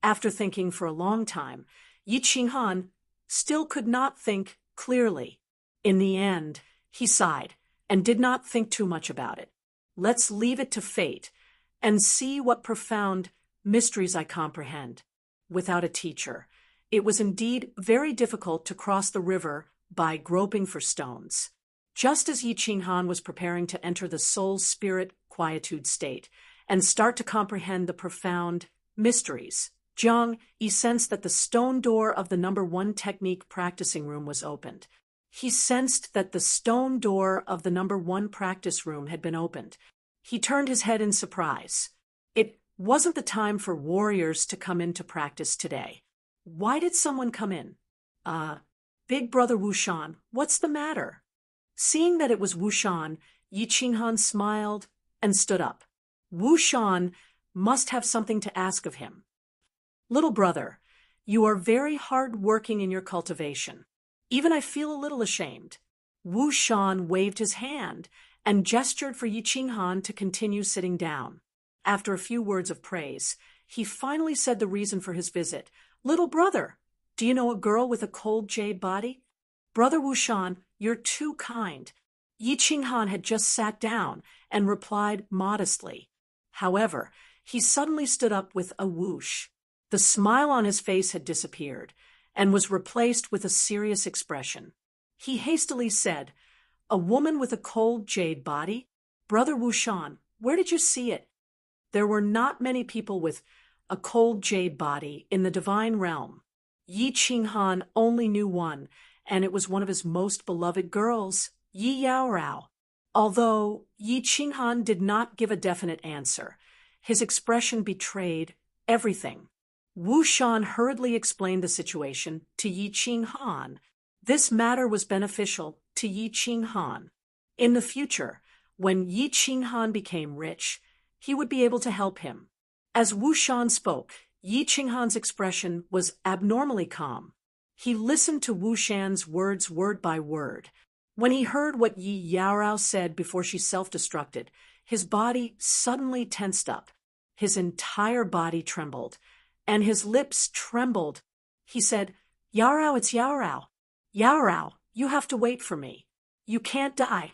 After thinking for a long time, Yi Qinghan still could not think clearly. In the end, he sighed and did not think too much about it. Let's leave it to fate and see what profound mysteries I comprehend. Without a teacher, it was indeed very difficult to cross the river by groping for stones. Just as Yi Qinghan was preparing to enter the soul-spirit quietude state and start to comprehend the profound mysteries, Jiang Yi sensed that the stone door of the number 1 technique practicing room was opened. He sensed that the stone door of the number 1 practice room had been opened. He turned his head in surprise. It wasn't the time for warriors to come in to practice today. Why did someone come in? Big brother Wu Shan, what's the matter? Seeing that it was Wu Shan, Yi Qinghan smiled and stood up. Wu Shan must have something to ask of him. Little brother, you are very hard-working in your cultivation. Even I feel a little ashamed. Wu Shan waved his hand and gestured for Yi Qinghan to continue sitting down. After a few words of praise, he finally said the reason for his visit. Little brother, do you know a girl with a cold jade body? Brother Wu Shan, you're too kind. Yi Qinghan had just sat down and replied modestly. However, he suddenly stood up with a whoosh. The smile on his face had disappeared and was replaced with a serious expression. He hastily said, "A woman with a cold jade body? Brother Wu Shan, where did you see it?" There were not many people with a cold jade body in the divine realm. Yi Qinghan only knew one, and it was one of his most beloved girls, Yi Yaorao. Although Yi Qinghan did not give a definite answer, his expression betrayed everything. Wu Shan hurriedly explained the situation to Yi Qinghan. This matter was beneficial to Yi Qinghan. In the future, when Yi Qinghan became rich, he would be able to help him. As Wu Shan spoke, Yi Qinghan's expression was abnormally calm. He listened to Wu Shan's words word by word. When he heard what Yi Yaorao said before she self-destructed, his body suddenly tensed up. His entire body trembled, and his lips trembled. He said, "Yaorao, it's Yaorao. Yaorao, you have to wait for me. You can't die."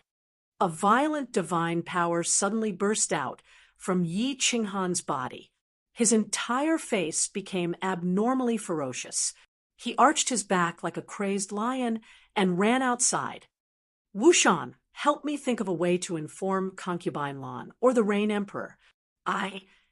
A violent divine power suddenly burst out from Yi Qinghan's body. His entire face became abnormally ferocious. He arched his back like a crazed lion and ran outside. "Wu Shan, help me think of a way to inform Concubine Lan or the Rain Emperor.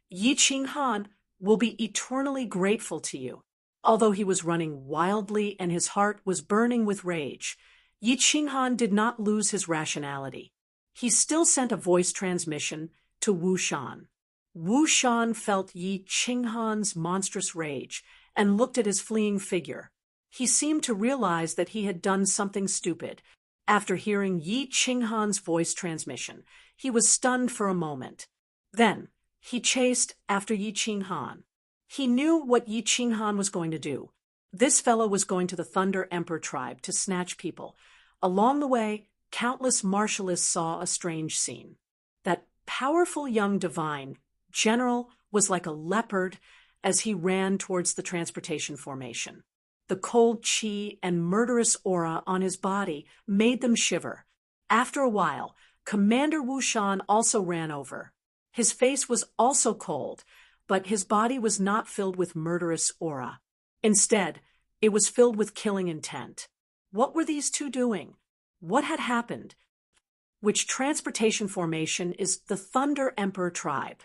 Yi Qinghan, will be eternally grateful to you." Although he was running wildly and his heart was burning with rage, Yi Qinghan did not lose his rationality. He still sent a voice transmission to Wu Shan. Wu Shan felt Yi Qinghan's monstrous rage and looked at his fleeing figure. He seemed to realize that he had done something stupid. After hearing Yi Qinghan's voice transmission, he was stunned for a moment. Then, he chased after Yi Qinghan. He knew what Yi Qinghan was going to do. This fellow was going to the Thunder Emperor tribe to snatch people. Along the way, countless martialists saw a strange scene. That powerful young divine general was like a leopard as he ran towards the transportation formation. The cold chi and murderous aura on his body made them shiver. After a while, Commander Wu Shan also ran over. His face was also cold, but his body was not filled with murderous aura. Instead, it was filled with killing intent. What were these two doing? What had happened? Which transportation formation is the Thunder Emperor tribe?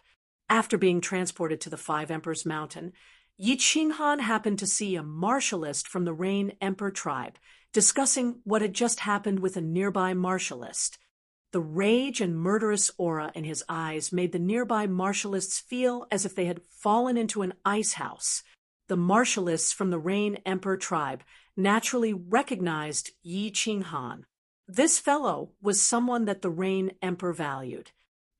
After being transported to the Five Emperors Mountain, Yi Qinghan happened to see a martialist from the Rain Emperor tribe discussing what had just happened with a nearby martialist. The rage and murderous aura in his eyes made the nearby martialists feel as if they had fallen into an ice house. The martialists from the Rain Emperor tribe naturally recognized Yi Qinghan. This fellow was someone that the Rain Emperor valued.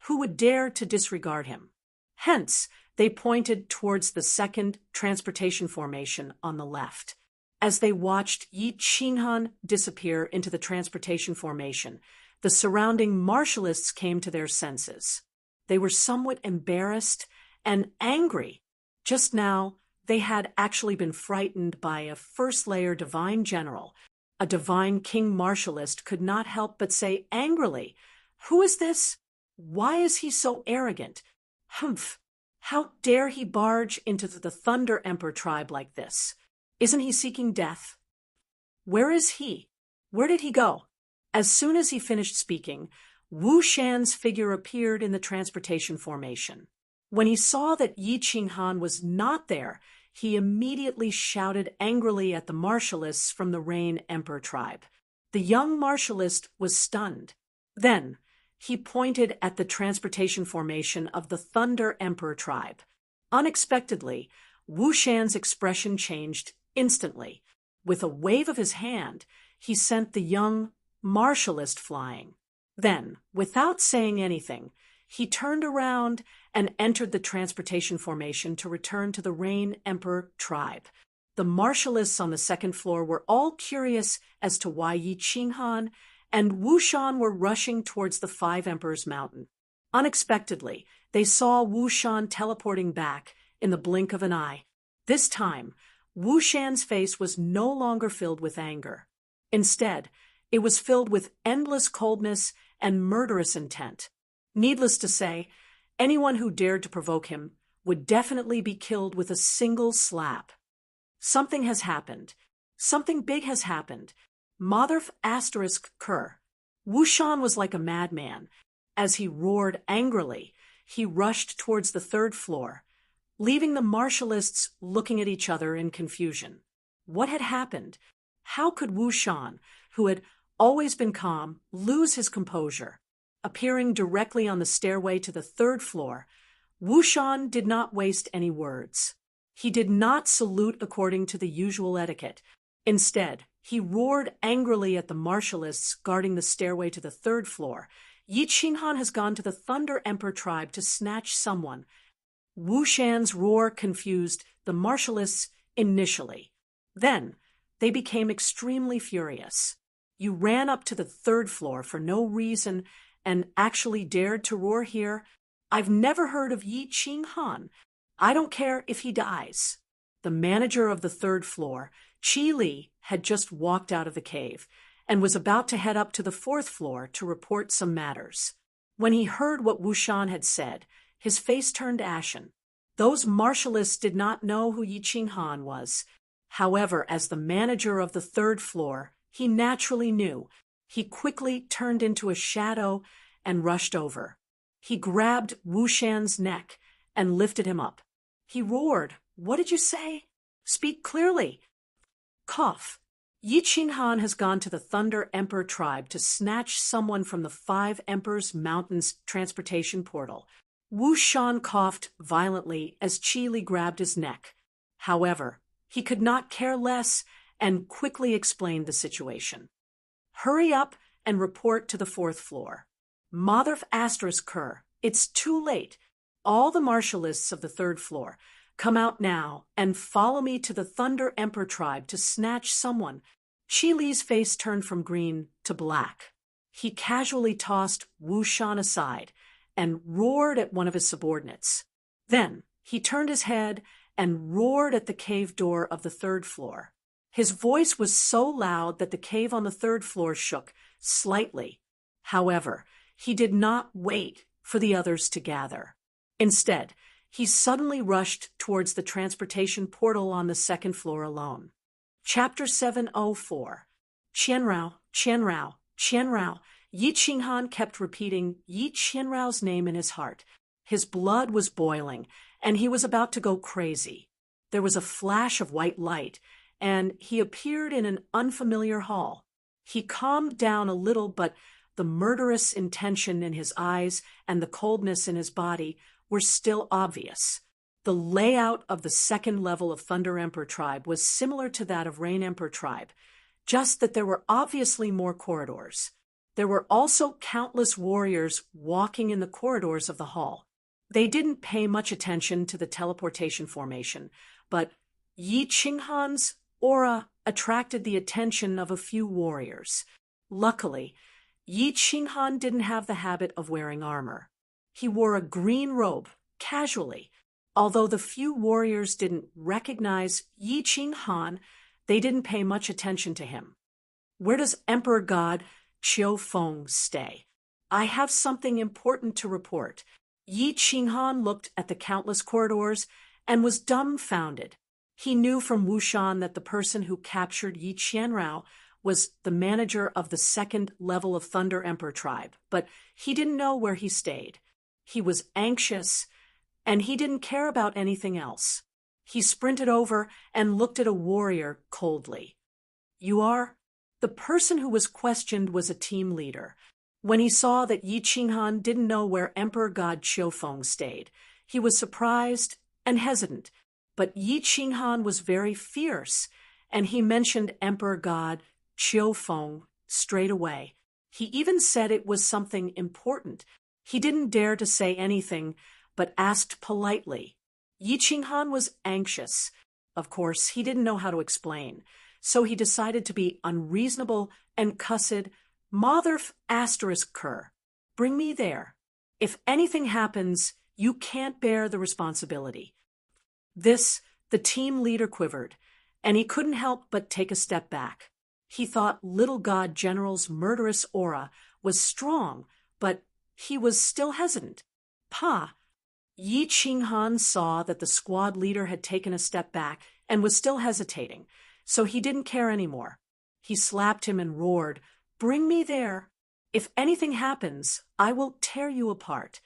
Who would dare to disregard him? Hence, they pointed towards the second transportation formation on the left. As they watched Yi Qinghan disappear into the transportation formation, the surrounding martialists came to their senses. They were somewhat embarrassed and angry. Just now, they had actually been frightened by a first-layer divine general. A divine king martialist could not help but say angrily, "Who is this? Why is he so arrogant? Humph! How dare he barge into the Thunder Emperor tribe like this? Isn't he seeking death? Where is he? Where did he go?" As soon as he finished speaking, Wu Shan's figure appeared in the transportation formation. When he saw that Yi Qinghan was not there, he immediately shouted angrily at the martialists from the Rain Emperor tribe. The young martialist was stunned. Then, he pointed at the transportation formation of the Thunder Emperor tribe. Unexpectedly, Wu Shan's expression changed instantly. With a wave of his hand, he sent the young martialist flying. Then, without saying anything, he turned around and entered the transportation formation to return to the Rain Emperor tribe. The martialists on the second floor were all curious as to why Yi Qinghan and Wu Shan were rushing towards the Five Emperors Mountain. Unexpectedly, they saw Wu Shan teleporting back in the blink of an eye. This time, Wu Shan's face was no longer filled with anger. Instead, it was filled with endless coldness and murderous intent. Needless to say, anyone who dared to provoke him would definitely be killed with a single slap. Something has happened. Something big has happened. Motherf asterisk cur. Wu Shan was like a madman. As he roared angrily, he rushed towards the third floor, leaving the martialists looking at each other in confusion. What had happened? How could Wu Shan, who had always been calm, lose his composure? Appearing directly on the stairway to the third floor, Wu Shan did not waste any words. He did not salute according to the usual etiquette. Instead, he roared angrily at the martialists guarding the stairway to the third floor. Yi Qinghan has gone to the Thunder Emperor tribe to snatch someone. Wu Shan's roar confused the martialists initially. Then, they became extremely furious. You ran up to the third floor for no reason and actually dared to roar here? I've never heard of Yi Qinghan. I don't care if he dies. The manager of the third floor, Qi Li, had just walked out of the cave and was about to head up to the fourth floor to report some matters. When he heard what Wu Shan had said, his face turned ashen. Those martialists did not know who Yi Qinghan was. However, as the manager of the third floor, he naturally knew. He quickly turned into a shadow and rushed over. He grabbed Wu Shan's neck and lifted him up. He roared, "What did you say? Speak clearly." Cough. Yi Qinghan has gone to the Thunder Emperor tribe to snatch someone from the Five Emperors Mountains transportation portal. Wu Shan coughed violently as Qi Li grabbed his neck. However, he could not care less and quickly explained the situation. "Hurry up and report to the fourth floor." Motherf asterisk cur. It's too late. All the martialists of the third floor, Come out now and follow me to the Thunder Emperor tribe to snatch someone. Qi Li's face turned from green to black. He casually tossed Wu Shan aside and roared at one of his subordinates. Then he turned his head and roared at the cave door of the third floor. His voice was so loud that the cave on the third floor shook slightly. However, he did not wait for the others to gather. Instead, he suddenly rushed towards the transportation portal on the second floor alone. Chapter 704. Qianrao, Qianrao, Qianrao. Yi Qinghan kept repeating Yi Qianrao's name in his heart. His blood was boiling, and he was about to go crazy. There was a flash of white light, and he appeared in an unfamiliar hall. He calmed down a little, but the murderous intention in his eyes and the coldness in his body were still obvious. The layout of the second level of Thunder Emperor tribe was similar to that of Rain Emperor tribe, just that there were obviously more corridors. There were also countless warriors walking in the corridors of the hall. They didn't pay much attention to the teleportation formation, but Yi Qinghan's aura attracted the attention of a few warriors. Luckily, Yi Qinghan didn't have the habit of wearing armor. He wore a green robe, casually. Although the few warriors didn't recognize Yi Qinghan, they didn't pay much attention to him. Where does Emperor God Qiu Feng stay? I have something important to report. Yi Qinghan looked at the countless corridors and was dumbfounded. He knew from Wu Shan that the person who captured Yi Qianrao was the manager of the second level of Thunder Emperor tribe, but he didn't know where he stayed. He was anxious, and he didn't care about anything else. He sprinted over and looked at a warrior coldly. You are? The person who was questioned was a team leader. When he saw that Yi Qinghan didn't know where Emperor God Qiu Feng stayed, he was surprised and hesitant. But Yi Qinghan was very fierce, and he mentioned Emperor God Qiu Feng straight away. He even said it was something important. He didn't dare to say anything, but asked politely. Yi Qinghan was anxious. Of course, he didn't know how to explain, so he decided to be unreasonable and cussed, Motherf asterisk cur. Bring me there. If anything happens, you can't bear the responsibility. The team leader quivered, and he couldn't help but take a step back. He thought Little God General's murderous aura was strong, but he was still hesitant. Pa! Yi Qinghan saw that the squad leader had taken a step back and was still hesitating, so he didn't care anymore. He slapped him and roared, Bring me there. If anything happens, I will tear you apart.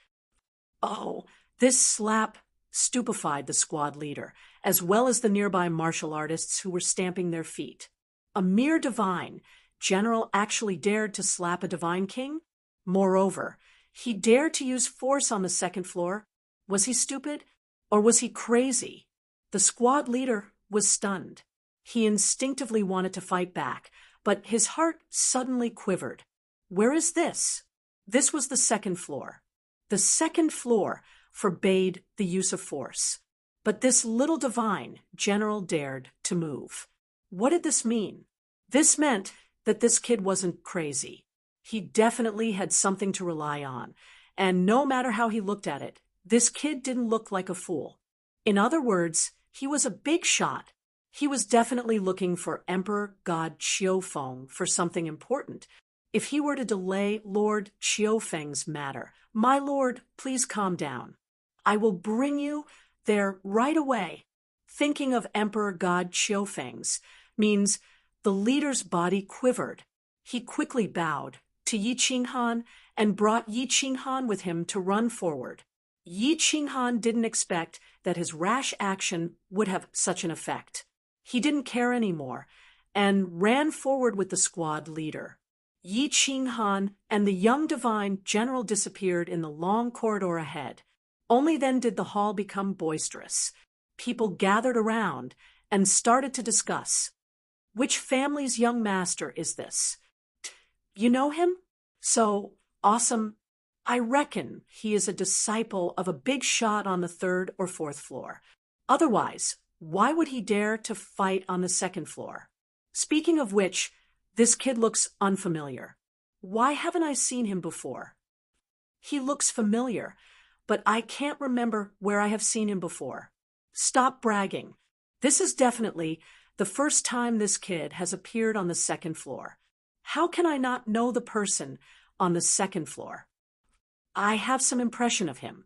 Oh, this slap stupefied the squad leader, as well as the nearby martial artists who were stamping their feet. A mere divine, General actually dared to slap a divine king? Moreover, he dared to use force on the second floor. Was he stupid? Or was he crazy? The squad leader was stunned. He instinctively wanted to fight back, but his heart suddenly quivered. Where is this? This was the second floor. The second floor forbade the use of force. But this little divine general dared to move. What did this mean? This meant that this kid wasn't crazy. He definitely had something to rely on, and no matter how he looked at it, this kid didn't look like a fool. In other words, he was a big shot. He was definitely looking for Emperor God Qiu Feng for something important. If he were to delay Lord Qiu Feng's matter, my lord, please calm down. I will bring you there right away. Thinking of Emperor God Qiu Feng's means the leader's body quivered. He quickly bowed to Yi Qinghan and brought Yi Qinghan with him to run forward. Yi Qinghan didn't expect that his rash action would have such an effect. He didn't care anymore and ran forward with the squad leader. Yi Qinghan and the young divine general disappeared in the long corridor ahead. Only then did the hall become boisterous. People gathered around and started to discuss. Which family's young master is this? You know him? So awesome. I reckon he is a disciple of a big shot on the third or fourth floor. Otherwise, why would he dare to fight on the second floor? Speaking of which, this kid looks unfamiliar. Why haven't I seen him before? He looks familiar, but I can't remember where I have seen him before. Stop bragging. This is definitely the first time this kid has appeared on the second floor. How can I not know the person on the second floor? I have some impression of him.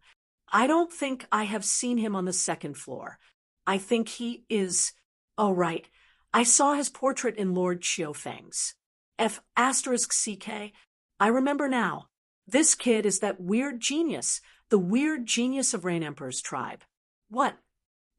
I don't think I have seen him on the second floor. I think he is... Oh, right. I saw his portrait in Lord Chiofeng's. F***CK. I remember now. This kid is that weird genius, the weird genius of Rain Emperor's tribe. What?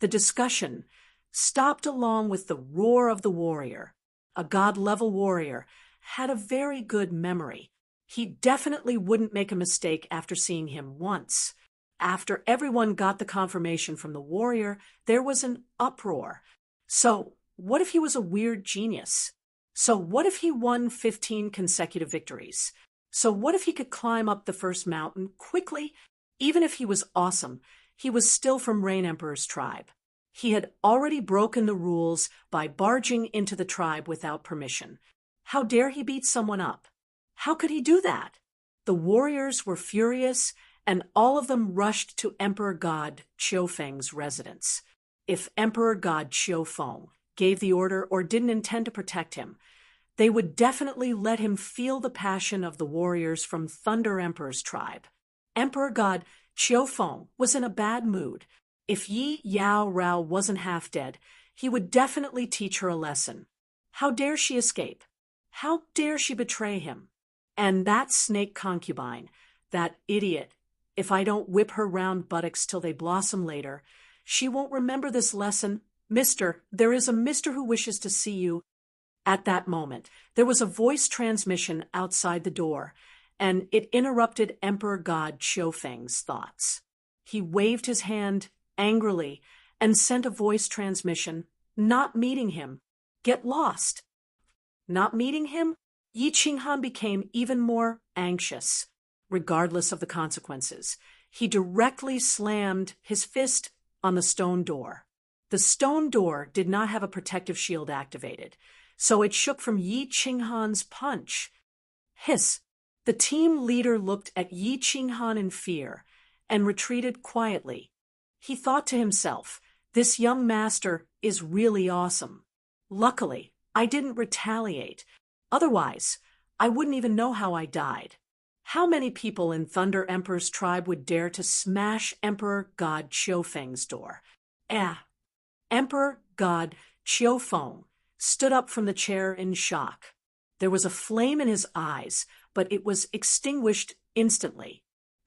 The discussion stopped along with the roar of the warrior. A god-level warrior had a very good memory. He definitely wouldn't make a mistake after seeing him once. After everyone got the confirmation from the warrior, there was an uproar. So, what if he was a weird genius? So what if he won 15 consecutive victories? So what if he could climb up the first mountain quickly? Even if he was awesome, he was still from Rain Emperor's tribe. He had already broken the rules by barging into the tribe without permission. How dare he beat someone up? How could he do that? The warriors were furious, and all of them rushed to Emperor God Chiofeng's residence. If Emperor God Chiofeng gave the order or didn't intend to protect him, they would definitely let him feel the passion of the warriors from Thunder Emperor's tribe. Emperor God Chiofeng was in a bad mood. If Yi Yao Rao wasn't half dead, he would definitely teach her a lesson. How dare she escape? How dare she betray him? And that snake concubine, that idiot, if I don't whip her round buttocks till they blossom later, she won't remember this lesson. Mister, there is a mister who wishes to see you. At that moment, there was a voice transmission outside the door, and it interrupted Emperor God Chiofeng's thoughts. He waved his hand angrily and sent a voice transmission. Not meeting him. Get lost. Not meeting him? Yi Qinghan became even more anxious. Regardless of the consequences, he directly slammed his fist on the stone door. The stone door did not have a protective shield activated, so it shook from Yi Qinghan's punch. Hiss! The team leader looked at Yi Qinghan in fear and retreated quietly. He thought to himself, this young master is really awesome. Luckily, I didn't retaliate. Otherwise, I wouldn't even know how I died. How many people in Thunder Emperor's tribe would dare to smash Emperor God Chiofeng's door? Emperor God Chiofeng stood up from the chair in shock. There was a flame in his eyes, but it was extinguished instantly.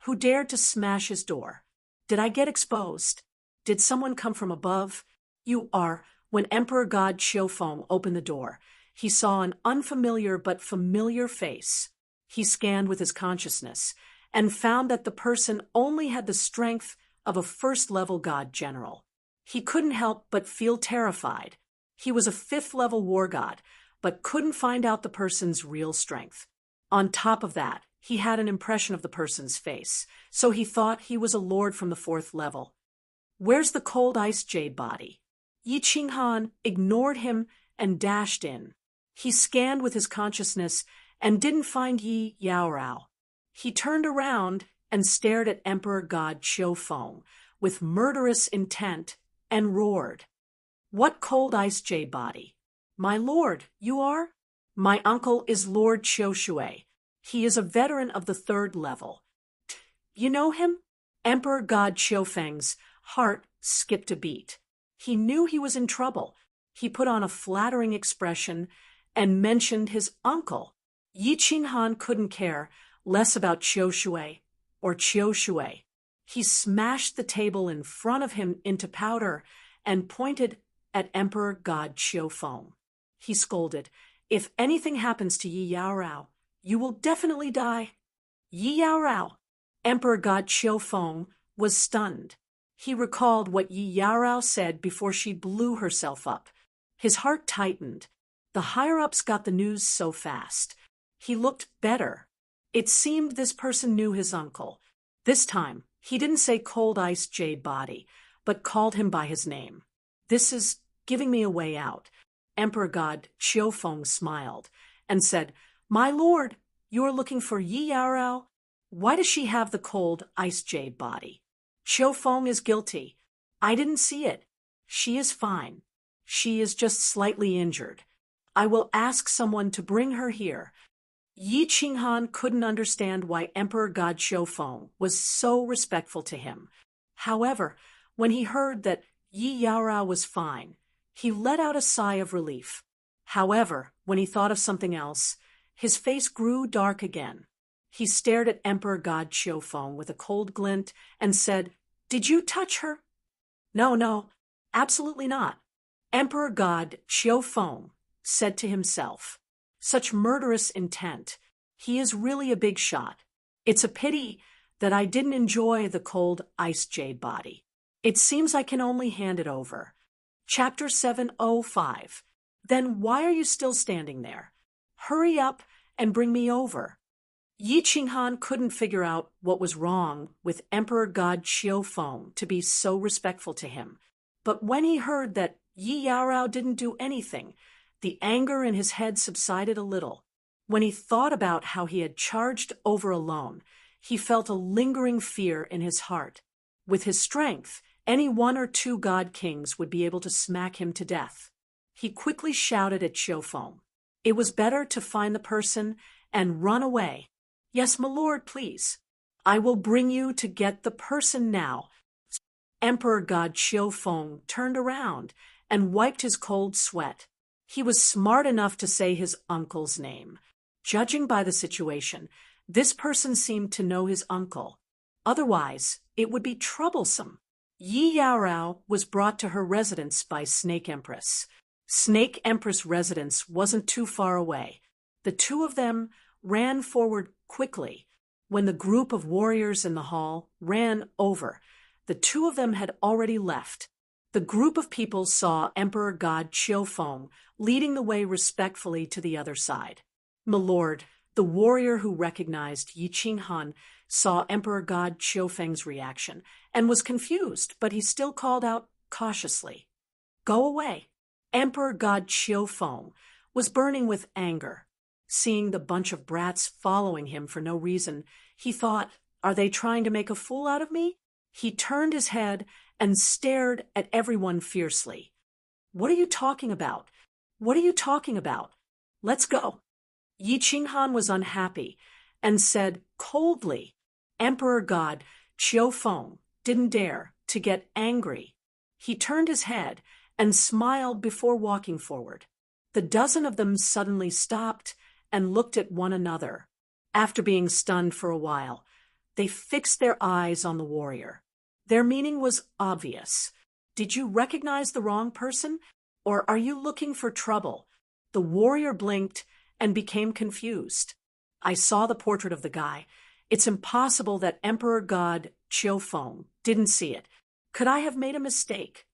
Who dared to smash his door? Did I get exposed? Did someone come from above? You are. When Emperor God Chiofeng opened the door, he saw an unfamiliar but familiar face. He scanned with his consciousness and found that the person only had the strength of a first-level god general. He couldn't help but feel terrified. He was a fifth-level war god, but couldn't find out the person's real strength. On top of that, he had an impression of the person's face, so he thought he was a lord from the fourth level. Where's the cold ice jade body? Yi Qinghan ignored him and dashed in. He scanned with his consciousness and didn't find Yi Yaorao. He turned around and stared at Emperor God Chiofeng with murderous intent and roared. What cold ice jade body? My lord, you are? My uncle is Lord Qiushui. He is a veteran of the third level. You know him? Emperor God Chiofeng's heart skipped a beat. He knew he was in trouble. He put on a flattering expression and mentioned his uncle. Yi Qinghan couldn't care less about Qiushui or Qiushui. He smashed the table in front of him into powder and pointed at Emperor God Chiofeng. He scolded, if anything happens to Yi Yaorao, you will definitely die. Yi Yaorao. Emperor God Chiofeng was stunned. He recalled what Yi Yaorao said before she blew herself up. His heart tightened. The higher-ups got the news so fast. He looked better. It seemed this person knew his uncle. This time, he didn't say cold ice jade body, but called him by his name. "This is giving me a way out." Emperor God Qiufeng smiled and said, "My lord, you are looking for Yi Yaorao? Why does she have the cold ice jade body? Qiufeng is guilty. I didn't see it. She is fine. She is just slightly injured. I will ask someone to bring her here." Yi Qinghan couldn't understand why Emperor God Qiufeng was so respectful to him. However, when he heard that Yi Yaorao was fine, he let out a sigh of relief. However, when he thought of something else, his face grew dark again. He stared at Emperor God Qiufeng with a cold glint and said, "Did you touch her?" No, absolutely not." Emperor God Qiufeng said to himself, "Such murderous intent. He is really a big shot. It's a pity that I didn't enjoy the cold ice jade body. It seems I can only hand it over." Chapter 705. "Then why are you still standing there? Hurry up and bring me over." Yi Qinghan couldn't figure out what was wrong with Emperor God Qiufeng to be so respectful to him. But when he heard that Yi Yaorao didn't do anything, the anger in his head subsided a little. When he thought about how he had charged over alone, he felt a lingering fear in his heart. With his strength, any 1 or 2 god kings would be able to smack him to death. He quickly shouted at Qiufeng. It was better to find the person and run away. "Yes, my lord, please. I will bring you to get the person now." Emperor God Qiufeng turned around and wiped his cold sweat. He was smart enough to say his uncle's name. Judging by the situation, this person seemed to know his uncle. Otherwise, it would be troublesome. Yi Yaorao was brought to her residence by Snake Empress. Snake Empress' residence wasn't too far away. The two of them ran forward quickly. When the group of warriors in the hall ran over, the two of them had already left. The group of people saw Emperor God Qiufeng leading the way respectfully to the other side. "My lord," the warrior who recognized Yi Qinghan saw Emperor God Qiufeng's reaction and was confused, but he still called out cautiously, "Go away." Emperor God Qiufeng was burning with anger. Seeing the bunch of brats following him for no reason, he thought, "Are they trying to make a fool out of me?" He turned his head and stared at everyone fiercely. "What are you talking about? What are you talking about? Let's go." Yi Qinghan was unhappy and said coldly, Emperor God Qiufeng didn't dare to get angry. He turned his head and smiled before walking forward. The dozen of them suddenly stopped and looked at one another. After being stunned for a while, they fixed their eyes on the warrior. Their meaning was obvious. "Did you recognize the wrong person, or are you looking for trouble?" The warrior blinked and became confused. "I saw the portrait of the guy. It's impossible that Emperor God Qiufeng didn't see it. Could I have made a mistake?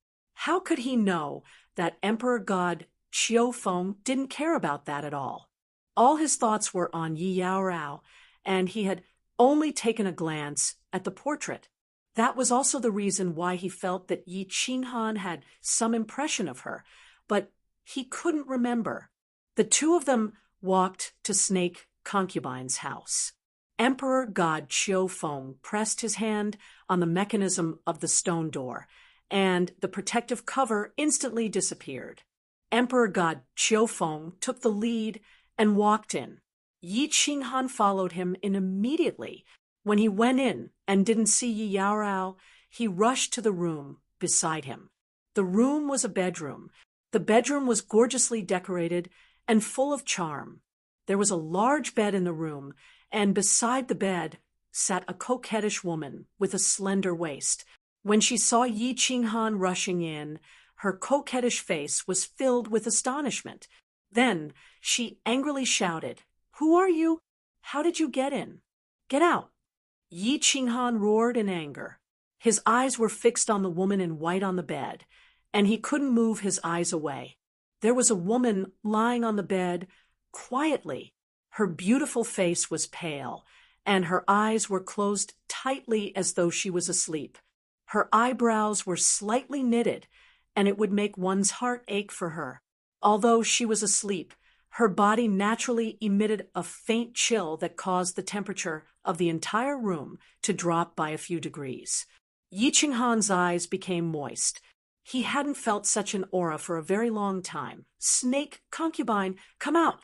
How could he know that Emperor God Qiufeng didn't care about that at all?" All his thoughts were on Yi Yaorao, and he had only taken a glance at the portrait. That was also the reason why he felt that Yi Qinghan had some impression of her, but he couldn't remember. The two of them walked to Snake Concubine's house. Emperor God Qiufeng pressed his hand on the mechanism of the stone door, and the protective cover instantly disappeared. Emperor God Qiufeng took the lead and walked in. Yi Qinghan followed him in immediately. When he went in and didn't see Yi Yaorao, he rushed to the room beside him. The room was a bedroom. The bedroom was gorgeously decorated and full of charm. There was a large bed in the room, and beside the bed sat a coquettish woman with a slender waist. When she saw Yi Qinghan rushing in, her coquettish face was filled with astonishment. Then she angrily shouted, "Who are you? How did you get in? Get out!" Yi Qinghan roared in anger. His eyes were fixed on the woman in white on the bed, and he couldn't move his eyes away. There was a woman lying on the bed quietly. Her beautiful face was pale, and her eyes were closed tightly as though she was asleep. Her eyebrows were slightly knitted, and it would make one's heart ache for her. Although she was asleep, her body naturally emitted a faint chill that caused the temperature of the entire room to drop by a few degrees. Yi Qinghan's eyes became moist. He hadn't felt such an aura for a very long time. "Snake concubine, come out!"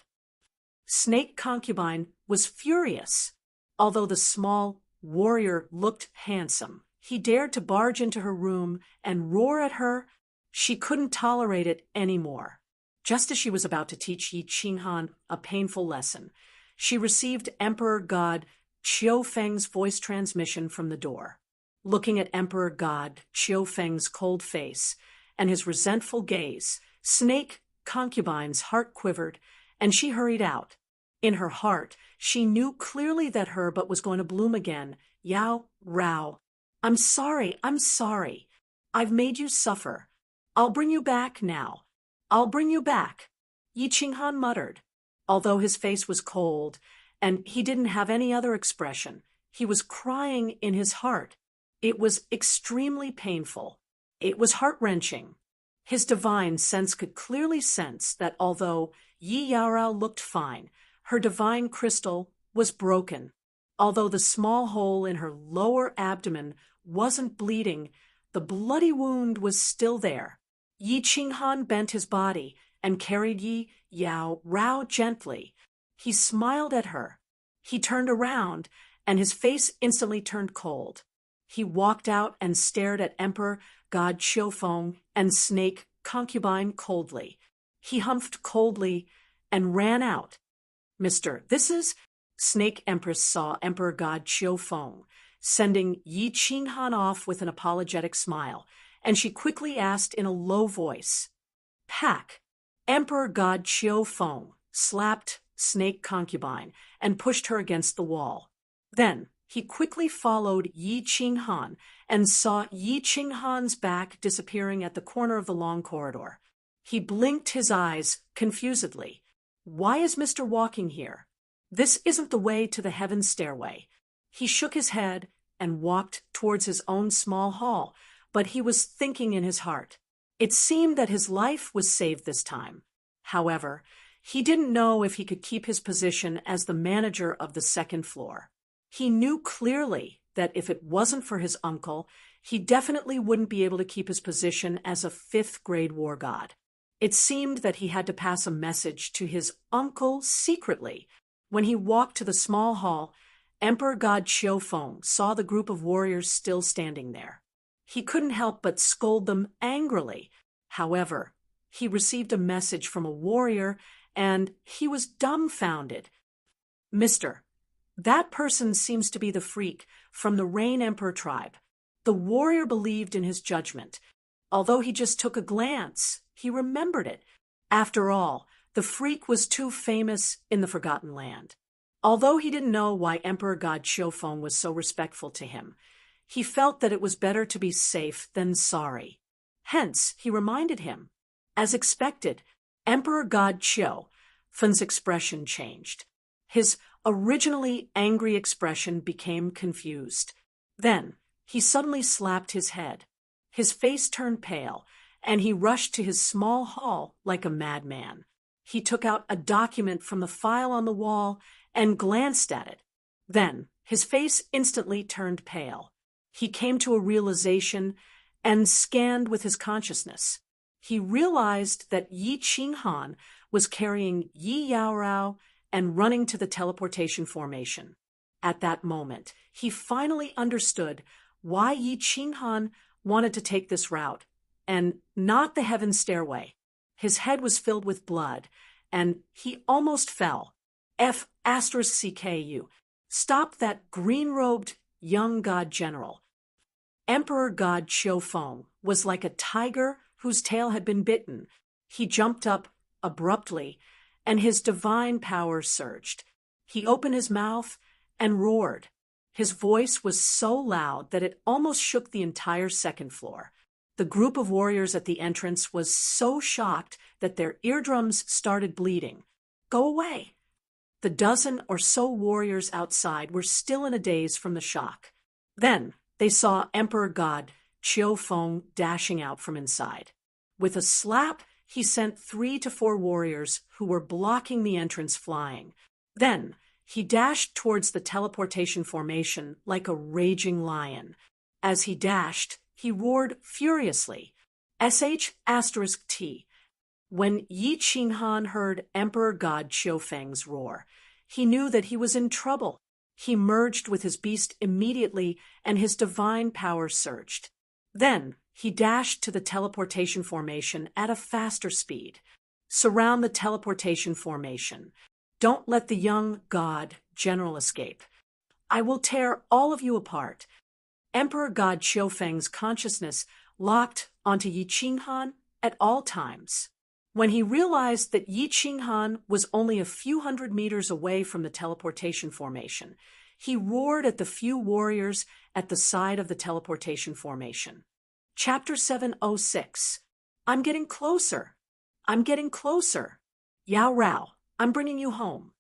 Snake concubine was furious. Although the small warrior looked handsome, he dared to barge into her room and roar at her. She couldn't tolerate it anymore. Just as she was about to teach Yi Qinghan a painful lesson, she received Emperor God Qiu Feng's voice transmission from the door. Looking at Emperor God Qiu Feng's cold face and his resentful gaze, Snake concubine's heart quivered, and she hurried out. In her heart, she knew clearly that her butt was going to bloom again. "Yao Rao, I'm sorry. I've made you suffer. I'll bring you back now. I'll bring you back," Yi Qinghan muttered. Although his face was cold and he didn't have any other expression, he was crying in his heart. It was extremely painful. It was heart-wrenching. His divine sense could clearly sense that although Yi Yaorao looked fine, her divine crystal was broken. Although the small hole in her lower abdomen wasn't bleeding, the bloody wound was still there. Yi Qinghan bent his body and carried Yi Yaorao gently. He smiled at her. He turned around, and his face instantly turned cold. He walked out and stared at Emperor God Qiufeng and Snake concubine coldly. He humphed coldly and ran out. "Mister, this is—" Snake Empress saw Emperor God Qiufeng, sending Yi Qinghan off with an apologetic smile, and she quickly asked in a low voice, "Pack." Emperor God Qiufeng slapped Snake concubine and pushed her against the wall. Then he quickly followed Yi Qinghan and saw Yi Qinghan's back disappearing at the corner of the long corridor. He blinked his eyes confusedly. "Why is Mr. walking here? This isn't the way to the heaven stairway." He shook his head and walked towards his own small hall, but he was thinking in his heart. It seemed that his life was saved this time. However, he didn't know if he could keep his position as the manager of the second floor. He knew clearly that if it wasn't for his uncle, he definitely wouldn't be able to keep his position as a fifth-grade war god. It seemed that he had to pass a message to his uncle secretly. When he walked to the small hall, Emperor God Qiufeng saw the group of warriors still standing there. He couldn't help but scold them angrily. However, he received a message from a warrior, and he was dumbfounded. "Mister, that person seems to be the freak from the Rain Emperor tribe." The warrior believed in his judgment. Although he just took a glance, he remembered it. After all, the freak was too famous in the Forgotten Land. Although he didn't know why Emperor God Qiufeng was so respectful to him, he felt that it was better to be safe than sorry. Hence, he reminded him. As expected, Emperor God Qiufeng's expression changed. His originally angry expression became confused. Then, he suddenly slapped his head. His face turned pale, and he rushed to his small hall like a madman. He took out a document from the file on the wall and glanced at it. Then, his face instantly turned pale. He came to a realization and scanned with his consciousness. He realized that Yi Qinghan was carrying Yi Yaorao and running to the teleportation formation. At that moment, he finally understood why Yi Qinghan wanted to take this route, and not the heaven stairway. His head was filled with blood, and he almost fell. F***CKU. Stop that green-robed young god general. Emperor God Qiufeng was like a tiger whose tail had been bitten. He jumped up abruptly, and his divine power surged. He opened his mouth and roared. His voice was so loud that it almost shook the entire second floor. The group of warriors at the entrance was so shocked that their eardrums started bleeding. "Go away!" The dozen or so warriors outside were still in a daze from the shock. Then they saw Emperor God Qiu Feng dashing out from inside. With a slap, he sent 3 to 4 warriors who were blocking the entrance flying. Then, he dashed towards the teleportation formation like a raging lion. As he dashed, he roared furiously. *T. When Yi Qinghan heard Emperor God Qiufeng's roar, he knew that he was in trouble. He merged with his beast immediately, and his divine power surged. Then, he dashed to the teleportation formation at a faster speed. Surround the teleportation formation. Don't let the young god general escape. I will tear all of you apart. Emperor God Qiufeng's consciousness locked onto Yi Qinghan at all times. When he realized that Yi Qinghan was only a few hundred meters away from the teleportation formation, he roared at the few warriors at the side of the teleportation formation. Chapter 706. I'm getting closer. I'm getting closer. Yao Rao, I'm bringing you home.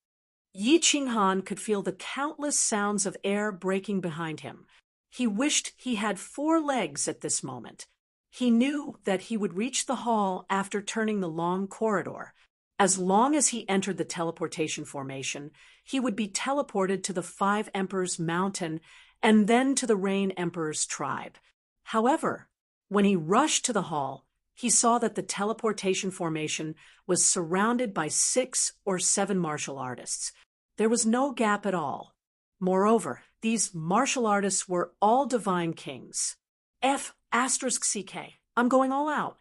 Yi Qinghan could feel the countless sounds of air breaking behind him. He wished he had 4 legs at this moment. He knew that he would reach the hall after turning the long corridor. As long as he entered the teleportation formation, he would be teleported to the 5 Emperors' mountain and then to the Rain Emperor's tribe. However, when he rushed to the hall, he saw that the teleportation formation was surrounded by 6 or 7 martial artists. There was no gap at all. Moreover, these martial artists were all divine kings. *CK. I'm going all out.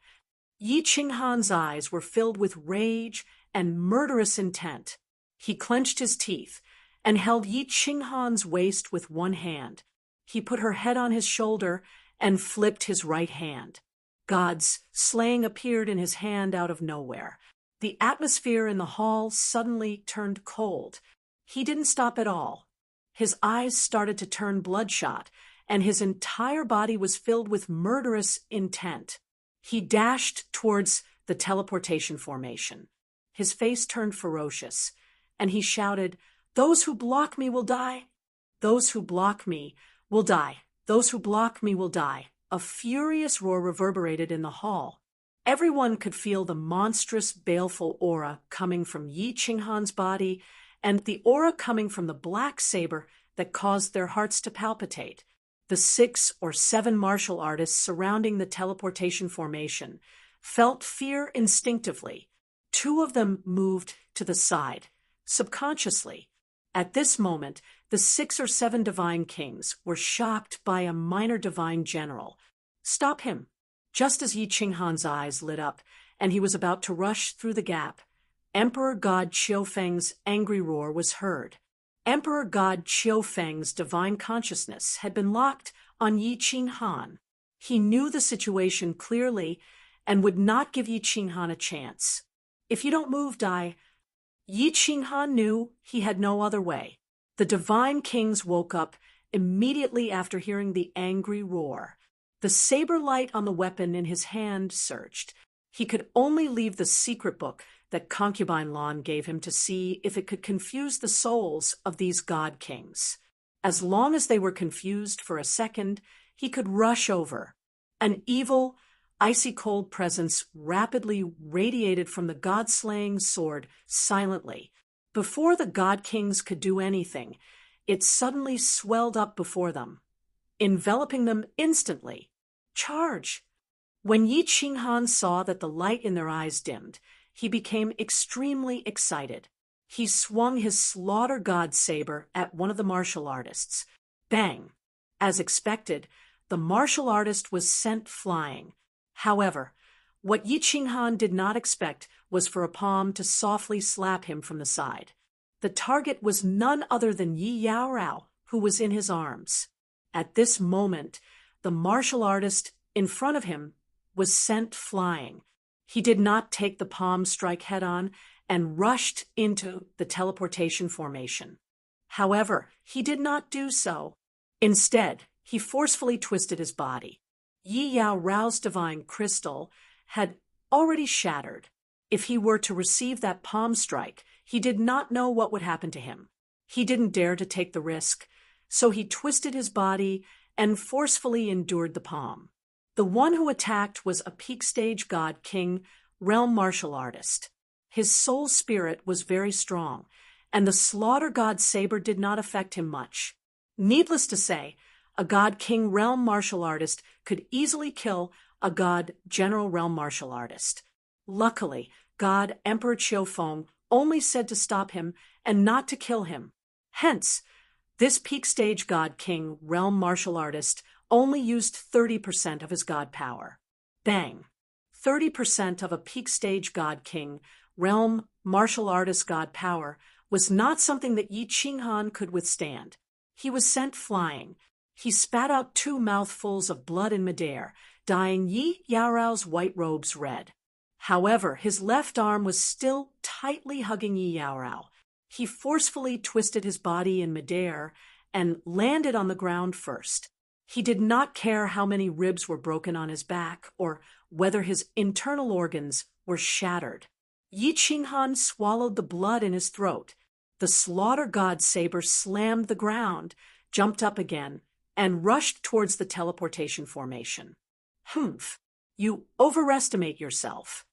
Yi Qinghan's eyes were filled with rage and murderous intent. He clenched his teeth and held Yi Qinghan's waist with one hand. He put her head on his shoulder and flipped his right hand. God's slaying appeared in his hand out of nowhere. The atmosphere in the hall suddenly turned cold. He didn't stop at all. His eyes started to turn bloodshot, and his entire body was filled with murderous intent. He dashed towards the teleportation formation. His face turned ferocious, and he shouted, "Those who block me will die. Those who block me will die. Those who block me will die." A furious roar reverberated in the hall. Everyone could feel the monstrous, baleful aura coming from Yi Qinghan's body and the aura coming from the black saber that caused their hearts to palpitate. The 6 or 7 martial artists surrounding the teleportation formation felt fear instinctively. 2 of them moved to the side, subconsciously. At this moment, the 6 or 7 divine kings were shocked by a minor divine general. "Stop him!" Just as Yi Qinghan's eyes lit up and he was about to rush through the gap, Emperor God Qiufeng's angry roar was heard. Emperor God Qiufeng's divine consciousness had been locked on Yi Qinghan. He knew the situation clearly and would not give Yi Qinghan a chance. "If you don't move, die." Yi Qinghan knew he had no other way. The divine kings woke up immediately after hearing the angry roar. The saber light on the weapon in his hand surged. He could only leave the secret book that Concubine Lan gave him to see if it could confuse the souls of these god kings. As long as they were confused for a second, he could rush over. An evil, icy-cold presence rapidly radiated from the god-slaying sword silently. Before the god kings could do anything, it suddenly swelled up before them, enveloping them instantly. "Charge!" When Yi Qinghan saw that the light in their eyes dimmed, he became extremely excited. He swung his slaughter god saber at one of the martial artists. Bang! As expected, the martial artist was sent flying. However, what Yi Qinghan did not expect was for a palm to softly slap him from the side. The target was none other than Yi Yao Rao, who was in his arms. At this moment, the martial artist in front of him was sent flying. He did not take the palm strike head-on and rushed into the teleportation formation. However, he did not do so. Instead, he forcefully twisted his body. Yi Yao Rao's divine crystal had already shattered. If he were to receive that palm strike, he did not know what would happen to him. He didn't dare to take the risk, so he twisted his body and forcefully endured the palm. The one who attacked was a peak stage god king, realm martial artist. His soul spirit was very strong, and the slaughter god saber did not affect him much. Needless to say, a god king realm martial artist could easily kill a god general realm martial artist. Luckily, god Emperor Qiufeng only said to stop him and not to kill him. Hence, this peak stage god king realm martial artist only used 30% of his god power. Bang! 30% of a peak stage god king realm martial artist god power was not something that Yi Qinghan could withstand. He was sent flying. He spat out 2 mouthfuls of blood in midair, dyeing Yi Yaorao's white robes red. However, his left arm was still tightly hugging Yi Yaorao. He forcefully twisted his body in midair and landed on the ground first. He did not care how many ribs were broken on his back or whether his internal organs were shattered. Yi Qinghan swallowed the blood in his throat. The slaughter god saber slammed the ground, jumped up again, and rushed towards the teleportation formation. Humph! You overestimate yourself.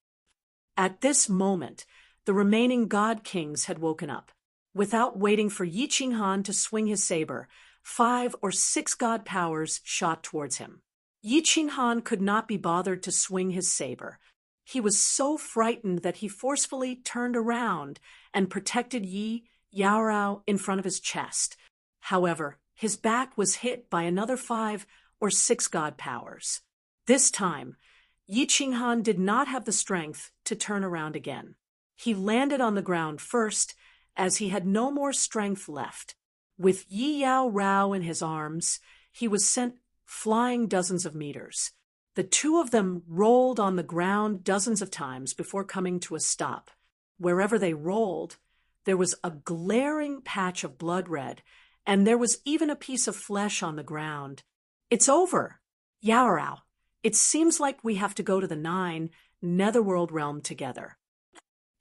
At this moment, the remaining god kings had woken up. Without waiting for Yi Qinghan to swing his saber, 5 or 6 god powers shot towards him. Yi Qinghan could not be bothered to swing his saber. He was so frightened that he forcefully turned around and protected Yi Yaorao in front of his chest. However, his back was hit by another 5 or 6 god powers. This time, Yi Qinghan did not have the strength to turn around again. He landed on the ground first, as he had no more strength left. With Yi Yaorao in his arms, he was sent flying dozens of meters. The 2 of them rolled on the ground dozens of times before coming to a stop. Wherever they rolled, there was a glaring patch of blood red, and there was even a piece of flesh on the ground. It's over. Yaorao, it seems like we have to go to the 9 Netherworld realm together.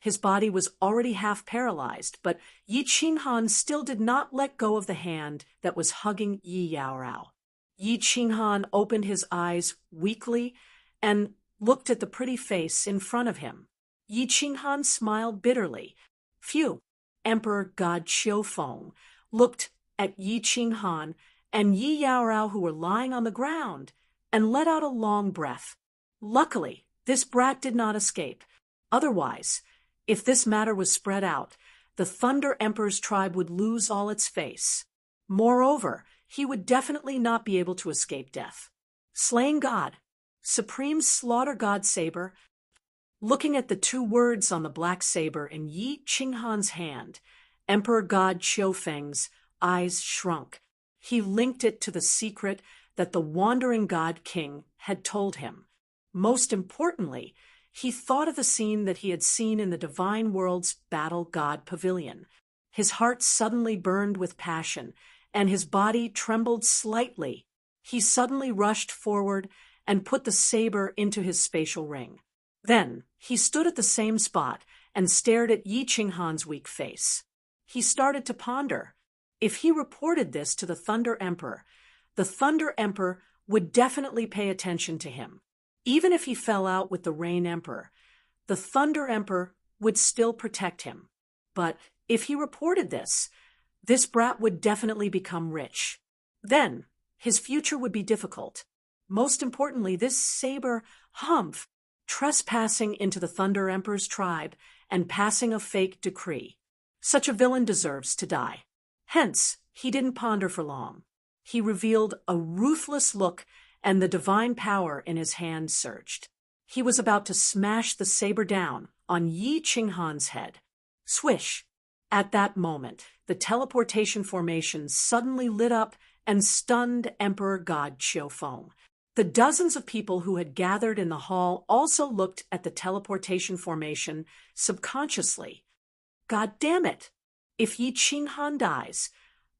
His body was already half paralyzed, but Yi Qinghan still did not let go of the hand that was hugging Yi Yaorao. Yi Qinghan opened his eyes weakly and looked at the pretty face in front of him. Yi Qinghan smiled bitterly. Phew! Emperor God Qiufeng looked at Yi Qinghan and Yi Yaorao, who were lying on the ground, and let out a long breath. Luckily, this brat did not escape. Otherwise, if this matter was spread out, the Thunder Emperor's tribe would lose all its face. Moreover, he would definitely not be able to escape death. Slain God, Supreme Slaughter God Saber. Looking at the 2 words on the black saber in Yi Qinghan's hand, Emperor God Qiufeng's eyes shrunk. He linked it to the secret that the wandering god king had told him. Most importantly, he thought of the scene that he had seen in the Divine World's Battle God Pavilion. His heart suddenly burned with passion, and his body trembled slightly. He suddenly rushed forward and put the saber into his spatial ring. Then he stood at the same spot and stared at Yi Qinghan's weak face. He started to ponder. If he reported this to the Thunder Emperor would definitely pay attention to him. Even if he fell out with the Rain Emperor, the Thunder Emperor would still protect him. But if he reported this brat would definitely become rich. Then his future would be difficult. Most importantly, this saber humph, trespassing into the Thunder Emperor's tribe and passing a fake decree. Such a villain deserves to die. Hence, he didn't ponder for long. He revealed a ruthless look, and the divine power in his hand surged. He was about to smash the saber down on Yi Qinghan's head. Swish! At that moment, the teleportation formation suddenly lit up and stunned Emperor God Qiufeng. The dozens of people who had gathered in the hall also looked at the teleportation formation subconsciously. God damn it! If Yi Qinghan dies,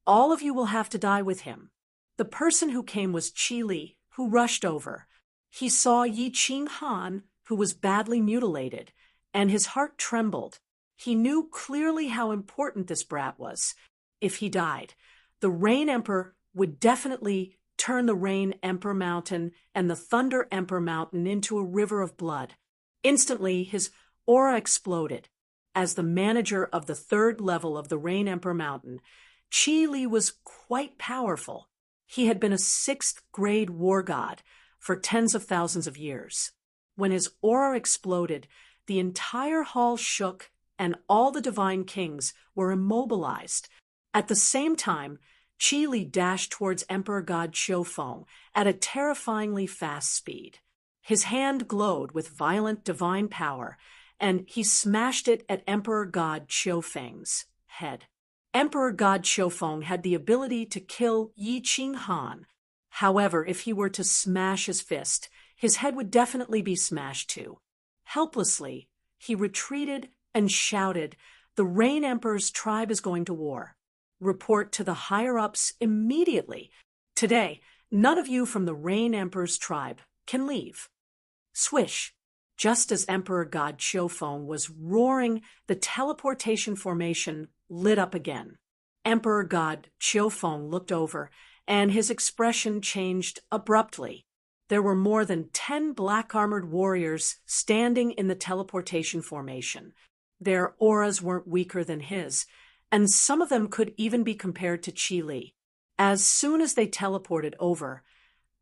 all of you will have to die with him. The person who came was Qi Li, who rushed over. He saw Yi Qinghan, who was badly mutilated, and his heart trembled. He knew clearly how important this brat was. If he died, the Rain Emperor would definitely turn the Rain Emperor Mountain and the Thunder Emperor Mountain into a river of blood. Instantly, his aura exploded. As the manager of the third level of the Rain Emperor Mountain, Qi Li was quite powerful. He had been a sixth-grade war god for tens of thousands of years. When his aura exploded, the entire hall shook and all the divine kings were immobilized. At the same time, Qi Li dashed towards Emperor God Qiufeng at a terrifyingly fast speed. His hand glowed with violent divine power, and he smashed it at Emperor God Qiufeng's head. Emperor God Qiufeng had the ability to kill Yi Qinghan. However, if he were to smash his fist, his head would definitely be smashed too. Helplessly, he retreated and shouted, "The Rain Emperor's tribe is going to war. Report to the higher-ups immediately. Today, none of you from the Rain Emperor's tribe can leave." Swish! Just as Emperor God Qiufeng was roaring, the teleportation formation lit up again. Emperor God Qiufeng looked over, and his expression changed abruptly. There were more than 10 black-armored warriors standing in the teleportation formation. Their auras weren't weaker than his, and some of them could even be compared to Qi Li. As soon as they teleported over,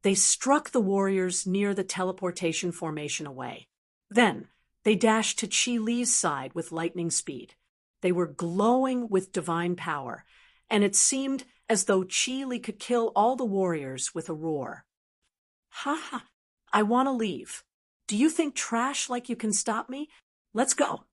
they struck the warriors near the teleportation formation away. Then, they dashed to Qi Li's side with lightning speed. They were glowing with divine power, and it seemed as though Qi Li could kill all the warriors with a roar. "Ha ha! I want to leave. Do you think trash like you can stop me? Let's go."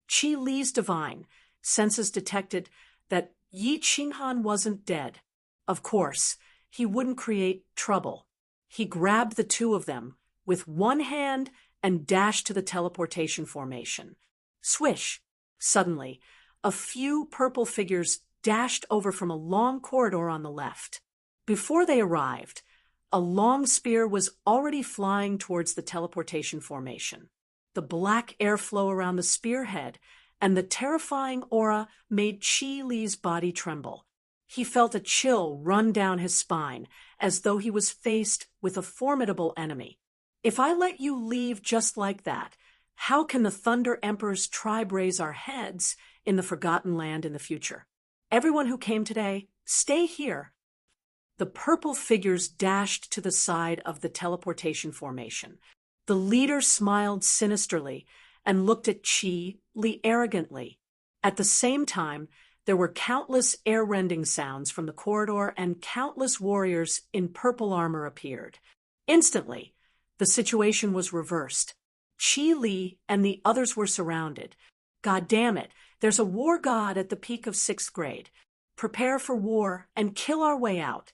Qi Li's divine senses detected that Yi Qinghan wasn't dead. Of course, he wouldn't create trouble. He grabbed the two of them with one hand and dashed to the teleportation formation. Swish! Suddenly, a few purple figures dashed over from a long corridor on the left. Before they arrived, a long spear was already flying towards the teleportation formation. The black airflow around the spearhead and the terrifying aura made Qi Li's body tremble. He felt a chill run down his spine, as though he was faced with a formidable enemy. "If I let you leave just like that, how can the Thunder Emperor's tribe raise our heads in the Forgotten Land in the future? Everyone who came today, stay here." The purple figures dashed to the side of the teleportation formation. The leader smiled sinisterly and looked at Qi Li arrogantly. At the same time, there were countless air-rending sounds from the corridor, and countless warriors in purple armor appeared. Instantly, the situation was reversed. Qi Li and the others were surrounded. "God damn it, there's a war god at the peak of 6th grade. Prepare for war and kill our way out."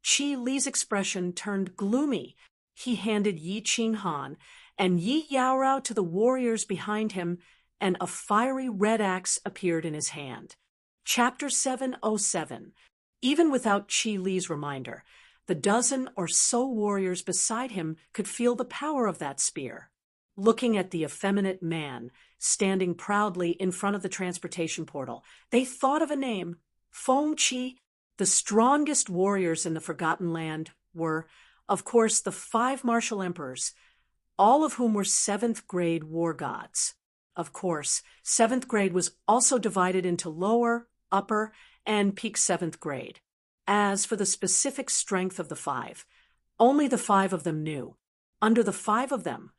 Qi Li's expression turned gloomy. He handed Yi Qinghan and Yi Yaorao to the warriors behind him, and a fiery red axe appeared in his hand. Chapter 707. Even without Qi Li's reminder, the dozen or so warriors beside him could feel the power of that spear. Looking at the effeminate man standing proudly in front of the transportation portal, they thought of a name: Feng Qi. The strongest warriors in the Forgotten Land were, of course, the 5 martial emperors, all of whom were 7th grade war gods. Of course, 7th grade was also divided into lower, upper, and peak 7th grade. As for the specific strength of the 5, only the 5 of them knew. Under the 5 of them,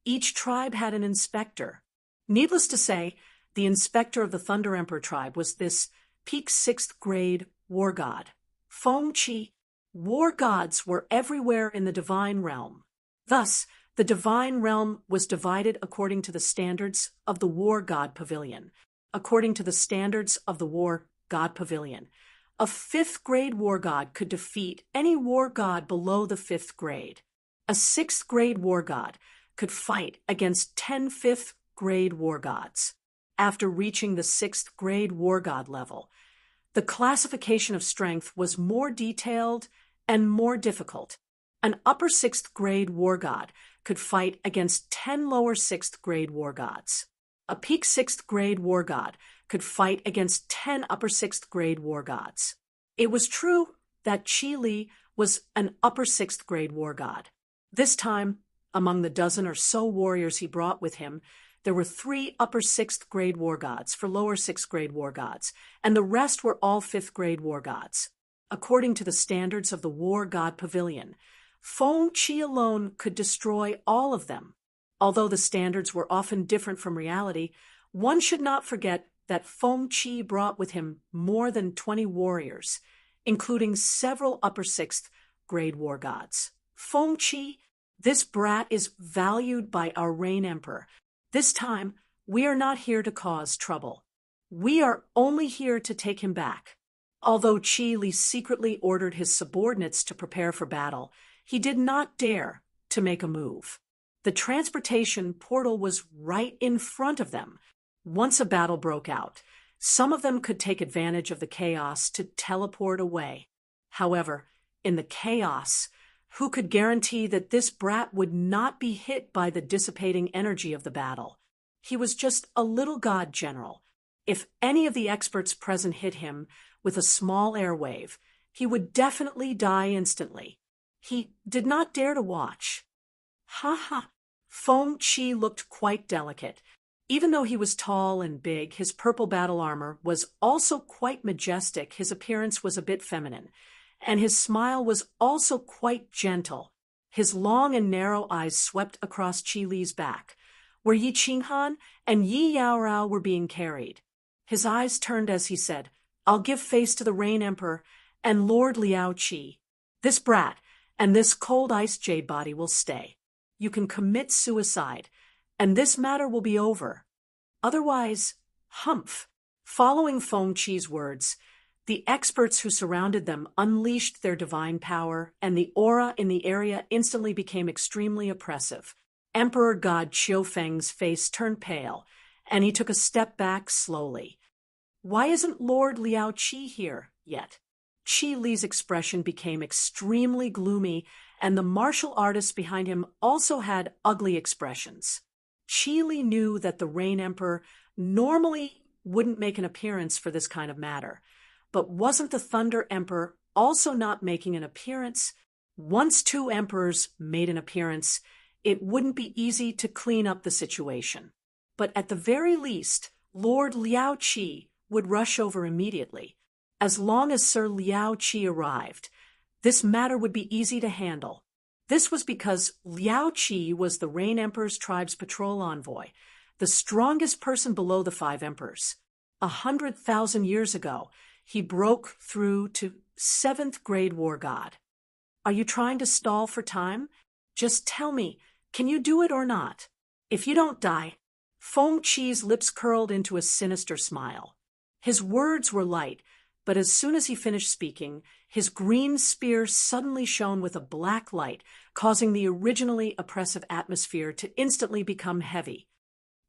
each tribe had an inspector. Needless to say, the inspector of the Thunder Emperor tribe was this peak 6th grade war god, Feng Qi. War gods were everywhere in the divine realm. Thus, the divine realm was divided according to the standards of the War God Pavilion. According to the standards of the War God Pavilion, a 5th grade war god could defeat any war god below the 5th grade. A 6th grade war god could fight against 10 5th grade war gods. After reaching the 6th grade war god level, the classification of strength was more detailed and more difficult. An upper 6th grade war god could fight against 10 lower 6th grade war gods. A peak 6th grade war god could fight against 10 upper 6th grade war gods. It was true that Qi Li was an upper 6th grade war god. This time, among the dozen or so warriors he brought with him, there were 3 upper 6th grade war gods for lower 6th grade war gods, and the rest were all 5th grade war gods. According to the standards of the War God Pavilion, Feng Qi alone could destroy all of them. Although the standards were often different from reality, one should not forget that Feng Qi brought with him more than 20 warriors, including several upper 6th grade war gods. Feng Qi, this brat is valued by our Rain Emperor. This time, we are not here to cause trouble. We are only here to take him back. Although Qi Li secretly ordered his subordinates to prepare for battle, he did not dare to make a move. The transportation portal was right in front of them. Once a battle broke out, some of them could take advantage of the chaos to teleport away. However, in the chaos, who could guarantee that this brat would not be hit by the dissipating energy of the battle? He was just a little god general. If any of the experts present hit him with a small airwave, he would definitely die instantly. He did not dare to watch. Ha ha! Feng Qi looked quite delicate. Even though he was tall and big, his purple battle armor was also quite majestic. His appearance was a bit feminine, and his smile was also quite gentle. His long and narrow eyes swept across Qi Li's back, where Yi Qinghan and Yi Yaorao were being carried. His eyes turned as he said, "I'll give face to the Rain Emperor and Lord Liao Qi. This brat and this cold ice jade body will stay. You can commit suicide, and this matter will be over. Otherwise, humph." Following Feng Qi's words, the experts who surrounded them unleashed their divine power, and the aura in the area instantly became extremely oppressive. Emperor God Qiufeng's face turned pale, and he took a step back slowly. Why isn't Lord Liao Qi here yet? Qi Li's expression became extremely gloomy, and the martial artists behind him also had ugly expressions. Qi Li knew that the Rain Emperor normally wouldn't make an appearance for this kind of matter, but wasn't the Thunder Emperor also not making an appearance? Once 2 emperors made an appearance, it wouldn't be easy to clean up the situation. But at the very least, Lord Liao Qi would rush over immediately. As long as Sir Liao Qi arrived, this matter would be easy to handle. This was because Liao Qi was the Rain Emperor's tribe's patrol envoy, the strongest person below the 5 emperors. 100,000 years ago, he broke through to 7th grade war god. Are you trying to stall for time? Just tell me, can you do it or not? If you don't die. Feng Qi's lips curled into a sinister smile. His words were light, but as soon as he finished speaking, his green spear suddenly shone with a black light, causing the originally oppressive atmosphere to instantly become heavy.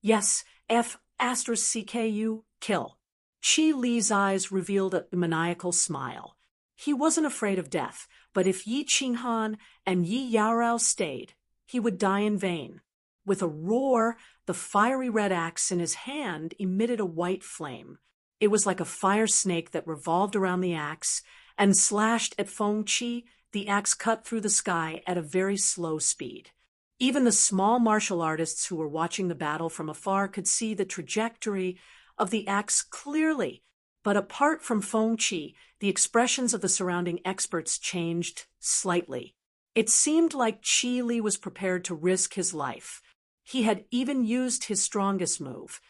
Yes, F*CKU, kill. Qi Li's eyes revealed a maniacal smile. He wasn't afraid of death, but if Yi Qinghan and Yi Yaorao stayed, he would die in vain. With a roar, the fiery red axe in his hand emitted a white flame. It was like a fire snake that revolved around the axe and slashed at Feng Qi. The axe cut through the sky at a very slow speed. Even the small martial artists who were watching the battle from afar could see the trajectory of the axe clearly. But apart from Feng Qi, the expressions of the surrounding experts changed slightly. It seemed like Qi Li was prepared to risk his life. He had even used his strongest move.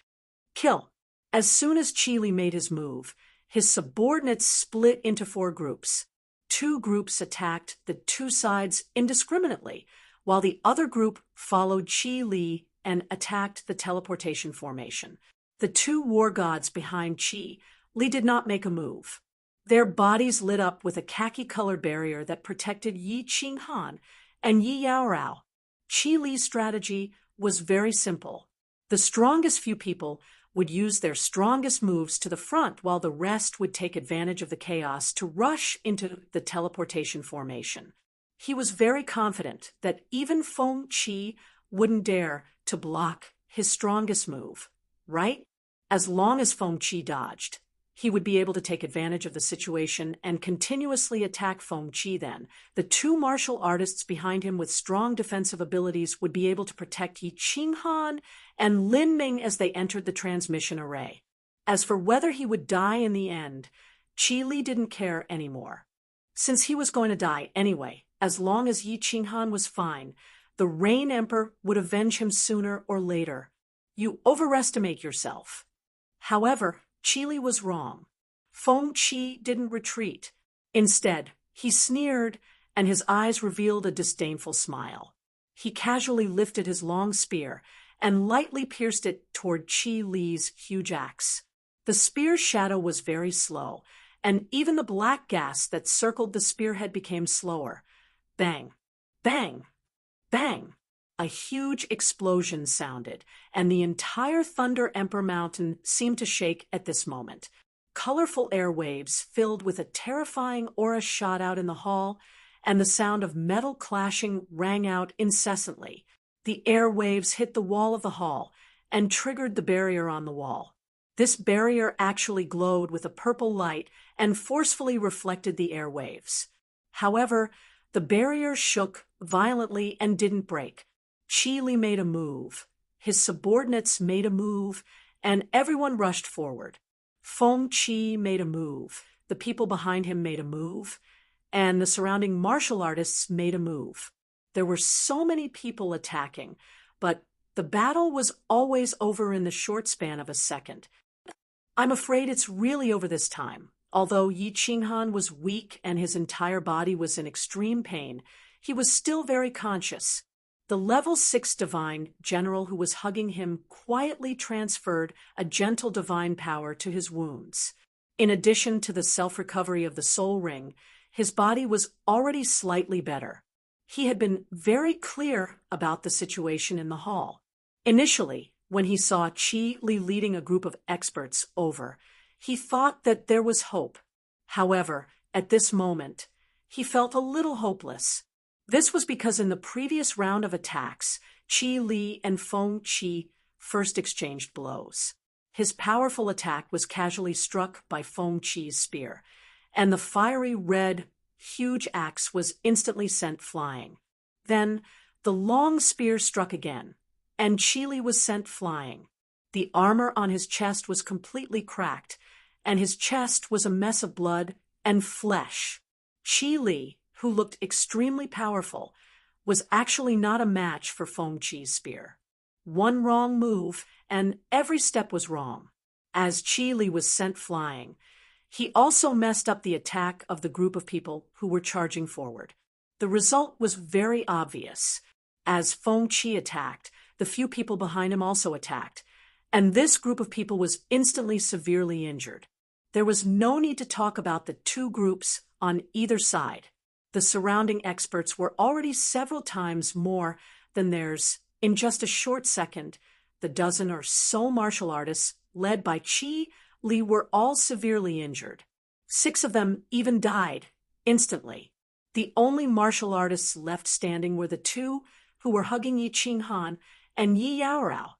Kill. As soon as Qi Li made his move, his subordinates split into 4 groups. 2 groups attacked the 2 sides indiscriminately, while the other group followed Qi Li and attacked the teleportation formation. The 2 war gods behind Qi Li did not make a move. Their bodies lit up with a khaki-colored barrier that protected Yi Qinghan and Yi Yaorao. Qi Li's strategy was very simple. The strongest few people would use their strongest moves to the front, while the rest would take advantage of the chaos to rush into the teleportation formation. He was very confident that even Feng Qi wouldn't dare to block his strongest move, right? As long as Feng Qi dodged. He would be able to take advantage of the situation and continuously attack Feng Qi then. The two martial artists behind him with strong defensive abilities would be able to protect Yi Qinghan and Lin Ming as they entered the transmission array. As for whether he would die in the end, Qi Li didn't care anymore. Since he was going to die anyway, as long as Yi Qinghan was fine, the Rain Emperor would avenge him sooner or later. You overestimate yourself. However, Qi Li was wrong. Feng Qi didn't retreat. Instead, he sneered, and his eyes revealed a disdainful smile. He casually lifted his long spear and lightly pierced it toward Qi Li's huge axe. The spear's shadow was very slow, and even the black gas that circled the spearhead became slower. Bang! Bang! Bang! A huge explosion sounded, and the entire Thunder Emperor Mountain seemed to shake at this moment. Colorful airwaves filled with a terrifying aura shot out in the hall, and the sound of metal clashing rang out incessantly. The airwaves hit the wall of the hall and triggered the barrier on the wall. This barrier actually glowed with a purple light and forcefully reflected the airwaves. However, the barrier shook violently and didn't break. Qi Li made a move, his subordinates made a move, and everyone rushed forward. Feng Qi made a move, the people behind him made a move, and the surrounding martial artists made a move. There were so many people attacking, but the battle was always over in the short span of a second. I'm afraid it's really over this time. Although Yi Qinghan was weak and his entire body was in extreme pain, he was still very conscious. The level 6 divine general who was hugging him quietly transferred a gentle divine power to his wounds. In addition to the self-recovery of the soul ring, his body was already slightly better. He had been very clear about the situation in the hall. Initially, when he saw Qi Li leading a group of experts over, he thought that there was hope. However, at this moment, he felt a little hopeless. This was because in the previous round of attacks, Qi Li and Feng Qi first exchanged blows. His powerful attack was casually struck by Feng Qi's spear, and the fiery red, huge axe was instantly sent flying. Then, the long spear struck again, and Qi Li was sent flying. The armor on his chest was completely cracked, and his chest was a mess of blood and flesh. Qi Li, who looked extremely powerful, was actually not a match for Feng Qi's spear. One wrong move, and every step was wrong. As Qi Li was sent flying, he also messed up the attack of the group of people who were charging forward. The result was very obvious. As Feng Qi attacked, the few people behind him also attacked, and this group of people was instantly severely injured. There was no need to talk about the two groups on either side. The surrounding experts were already several times more than theirs. In just a short second, the dozen or so martial artists, led by Qi Li, were all severely injured. 6 of them even died instantly. The only martial artists left standing were the 2 who were hugging Yi Qinghan and Yi Yaorao.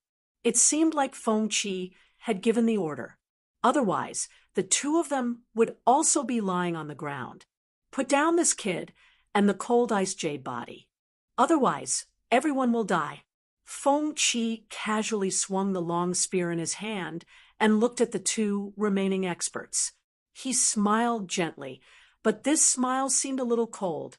It seemed like Feng Qi had given the order. Otherwise, the 2 of them would also be lying on the ground. Put down this kid and the cold ice jade body. Otherwise, everyone will die. Feng Qi casually swung the long spear in his hand and looked at the 2 remaining experts. He smiled gently, but this smile seemed a little cold.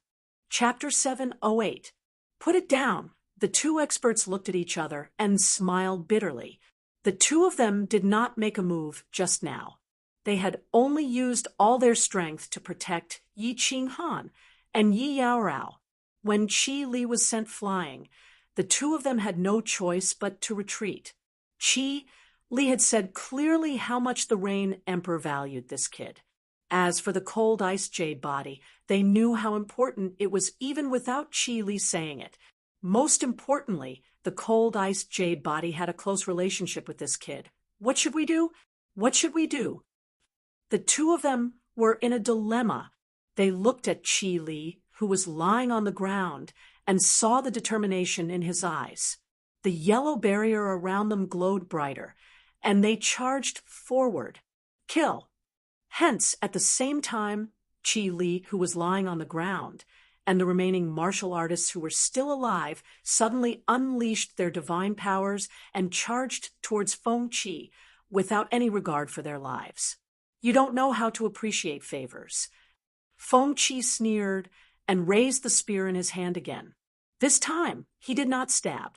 Chapter 708. Put it down. The 2 experts looked at each other and smiled bitterly. The 2 of them did not make a move just now. They had only used all their strength to protect Yi Qinghan and Yi Yaorao. When Qi Li was sent flying, the 2 of them had no choice but to retreat. Qi Li had said clearly how much the Rain Emperor valued this kid. As for the cold ice jade body, they knew how important it was even without Qi Li saying it. Most importantly, the cold ice jade body had a close relationship with this kid. What should we do? What should we do? The 2 of them were in a dilemma. They looked at Qi Li, who was lying on the ground, and saw the determination in his eyes. The yellow barrier around them glowed brighter, and they charged forward. Kill! Hence, at the same time, Qi Li, who was lying on the ground, and the remaining martial artists who were still alive suddenly unleashed their divine powers and charged towards Feng Qi without any regard for their lives. You don't know how to appreciate favors. Feng Qi sneered and raised the spear in his hand again. This time, he did not stab.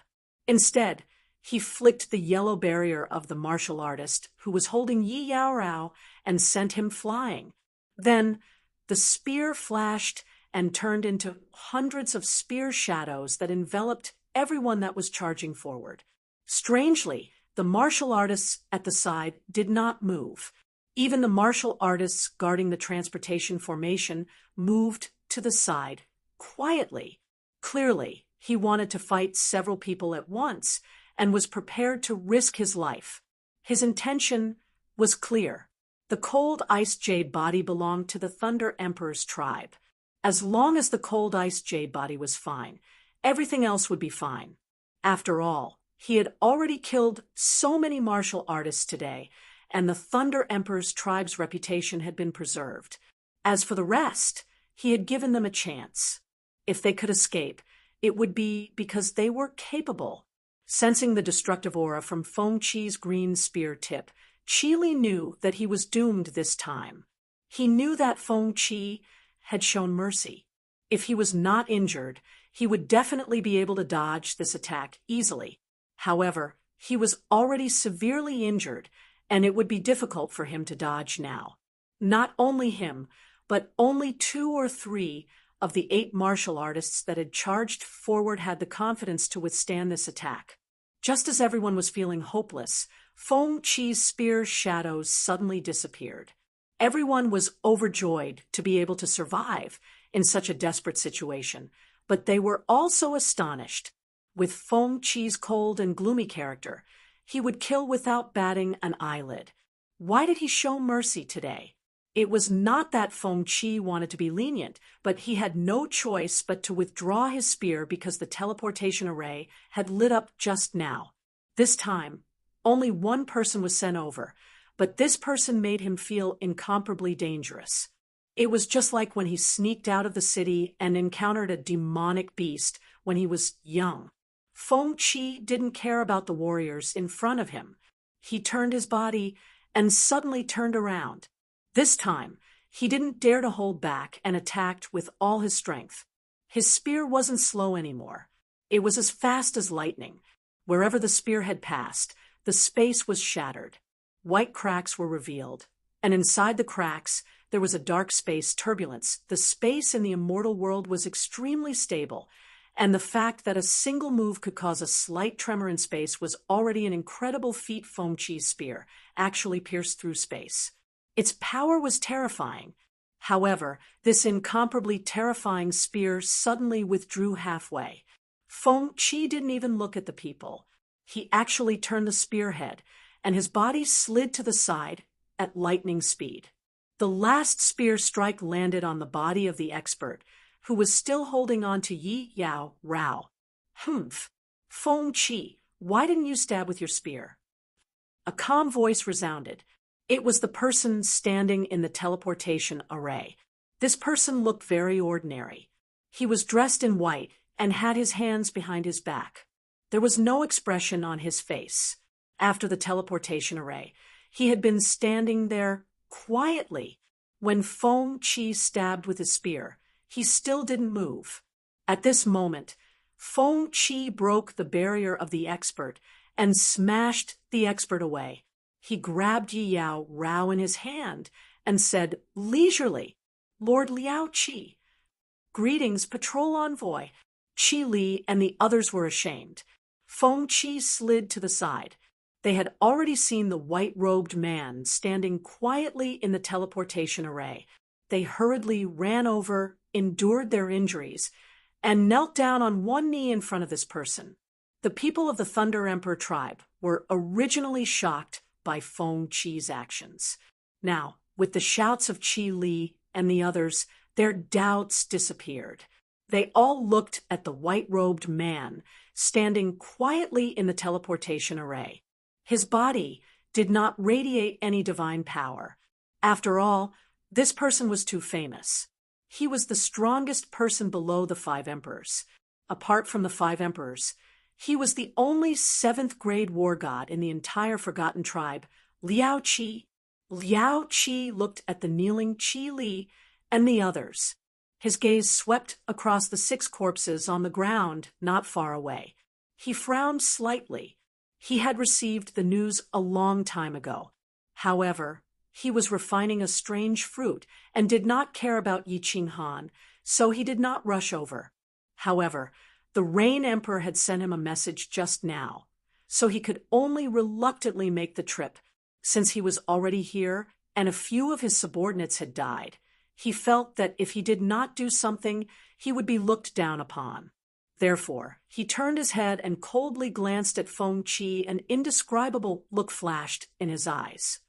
Instead, he flicked the yellow barrier of the martial artist who was holding Yi Yao Rao and sent him flying. Then, the spear flashed and turned into hundreds of spear shadows that enveloped everyone that was charging forward. Strangely, the martial artists at the side did not move. Even the martial artists guarding the transportation formation moved to the side quietly. Clearly, he wanted to fight several people at once and was prepared to risk his life. His intention was clear. The cold ice jade body belonged to the Thunder Emperor's tribe. As long as the cold ice jade body was fine, everything else would be fine. After all, he had already killed so many martial artists today, and the Thunder Emperor's tribe's reputation had been preserved. As for the rest, he had given them a chance. If they could escape, it would be because they were capable. Sensing the destructive aura from Feng Qi's green spear tip, Qi Li knew that he was doomed this time. He knew that Feng Qi had shown mercy. If he was not injured, he would definitely be able to dodge this attack easily. However, he was already severely injured, and it would be difficult for him to dodge now. Not only him, but only 2 or 3 of the 8 martial artists that had charged forward had the confidence to withstand this attack. Just as everyone was feeling hopeless, Feng Qi's spear shadows suddenly disappeared. Everyone was overjoyed to be able to survive in such a desperate situation, but they were also astonished. With Feng Qi's cold and gloomy character, he would kill without batting an eyelid. Why did he show mercy today? It was not that Feng Qi wanted to be lenient, but he had no choice but to withdraw his spear because the teleportation array had lit up just now. This time, only one person was sent over, but this person made him feel incomparably dangerous. It was just like when he sneaked out of the city and encountered a demonic beast when he was young. Feng Qi didn't care about the warriors in front of him. He turned his body and suddenly turned around. This time, he didn't dare to hold back and attacked with all his strength. His spear wasn't slow anymore. It was as fast as lightning. Wherever the spear had passed, the space was shattered. White cracks were revealed, and inside the cracks, there was a dark space turbulence. The space in the immortal world was extremely stable, and the fact that a single move could cause a slight tremor in space was already an incredible feat. Feng Qi's spear actually pierced through space. Its power was terrifying. However, this incomparably terrifying spear suddenly withdrew halfway. Feng Qi didn't even look at the people. He actually turned the spearhead, and his body slid to the side at lightning speed. The last spear strike landed on the body of the expert, who was still holding on to Yi Yao Rao. Humph! Feng Qi, why didn't you stab with your spear? A calm voice resounded. It was the person standing in the teleportation array. This person looked very ordinary. He was dressed in white and had his hands behind his back. There was no expression on his face. After the teleportation array, he had been standing there quietly. When Feng Qi stabbed with his spear, he still didn't move. At this moment, Feng Qi broke the barrier of the expert and smashed the expert away. He grabbed Yi Yao Rao in his hand and said leisurely, "Lord Liao Qi." "Greetings, patrol envoy." Qi Li and the others were ashamed. Feng Qi slid to the side. They had already seen the white-robed man standing quietly in the teleportation array. They hurriedly ran over, endured their injuries, and knelt down on one knee in front of this person. The people of the Thunder Emperor tribe were originally shocked by Feng Qi's actions. Now, with the shouts of Qi Li and the others, their doubts disappeared. They all looked at the white-robed man standing quietly in the teleportation array. His body did not radiate any divine power. After all, this person was too famous. He was the strongest person below the five emperors. Apart from the five emperors, he was the only seventh-grade war god in the entire forgotten tribe, Liao Qi. Liao Qi looked at the kneeling Qi Li and the others. His gaze swept across the 6 corpses on the ground not far away. He frowned slightly. He had received the news a long time ago. However, he was refining a strange fruit and did not care about Yi Qinghan, so he did not rush over. However, the Rain Emperor had sent him a message just now, so he could only reluctantly make the trip. Since he was already here and a few of his subordinates had died, he felt that if he did not do something, he would be looked down upon. Therefore, he turned his head and coldly glanced at Feng Qi. An indescribable look flashed in his eyes.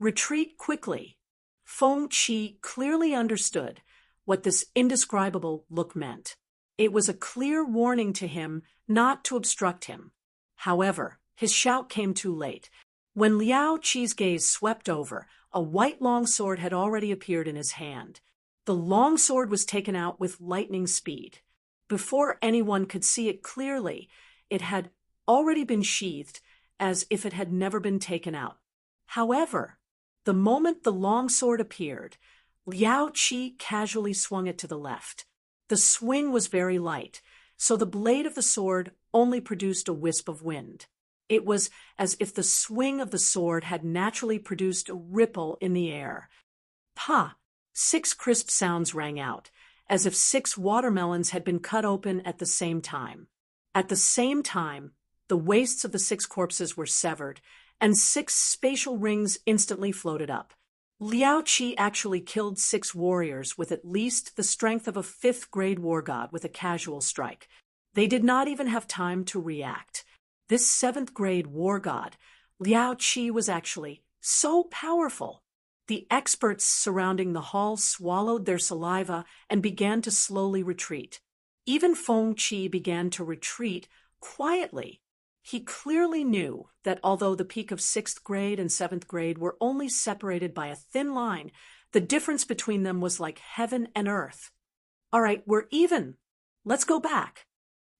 Retreat quickly. Feng Qi clearly understood what this indescribable look meant. It was a clear warning to him not to obstruct him. However, his shout came too late. When Liao Qi's gaze swept over, a white longsword had already appeared in his hand. The longsword was taken out with lightning speed. Before anyone could see it clearly, it had already been sheathed, as if it had never been taken out. However, the moment the longsword appeared, Liao Qi casually swung it to the left. The swing was very light, so the blade of the sword only produced a wisp of wind. It was as if the swing of the sword had naturally produced a ripple in the air. Pa! 6 crisp sounds rang out, as if 6 watermelons had been cut open at the same time. At the same time, the waists of the 6 corpses were severed, and 6 spatial rings instantly floated up. Liao Qi actually killed 6 warriors with at least the strength of a 5th-grade war god with a casual strike. They did not even have time to react. This 7th-grade war god, Liao Qi, was actually so powerful. The experts surrounding the hall swallowed their saliva and began to slowly retreat. Even Feng Qi began to retreat quietly. He clearly knew that although the peak of 6th grade and 7th grade were only separated by a thin line, the difference between them was like heaven and earth. All right, we're even. Let's go back.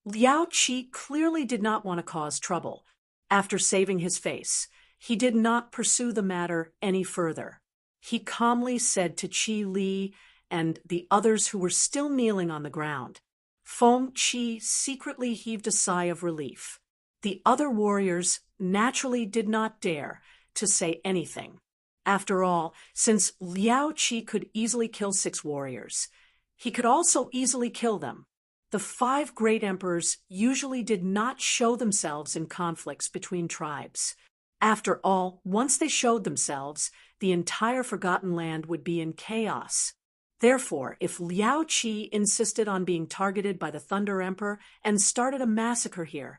Liao Qi clearly did not want to cause trouble. After saving his face, he did not pursue the matter any further. He calmly said to Qi Li and the others who were still kneeling on the ground. Feng Qi secretly heaved a sigh of relief. The other warriors naturally did not dare to say anything. After all, since Liao Qi could easily kill 6 warriors, he could also easily kill them. The 5 great emperors usually did not show themselves in conflicts between tribes. After all, once they showed themselves, the entire Forgotten Land would be in chaos. Therefore, if Liao Qi insisted on being targeted by the Thunder Emperor and started a massacre here,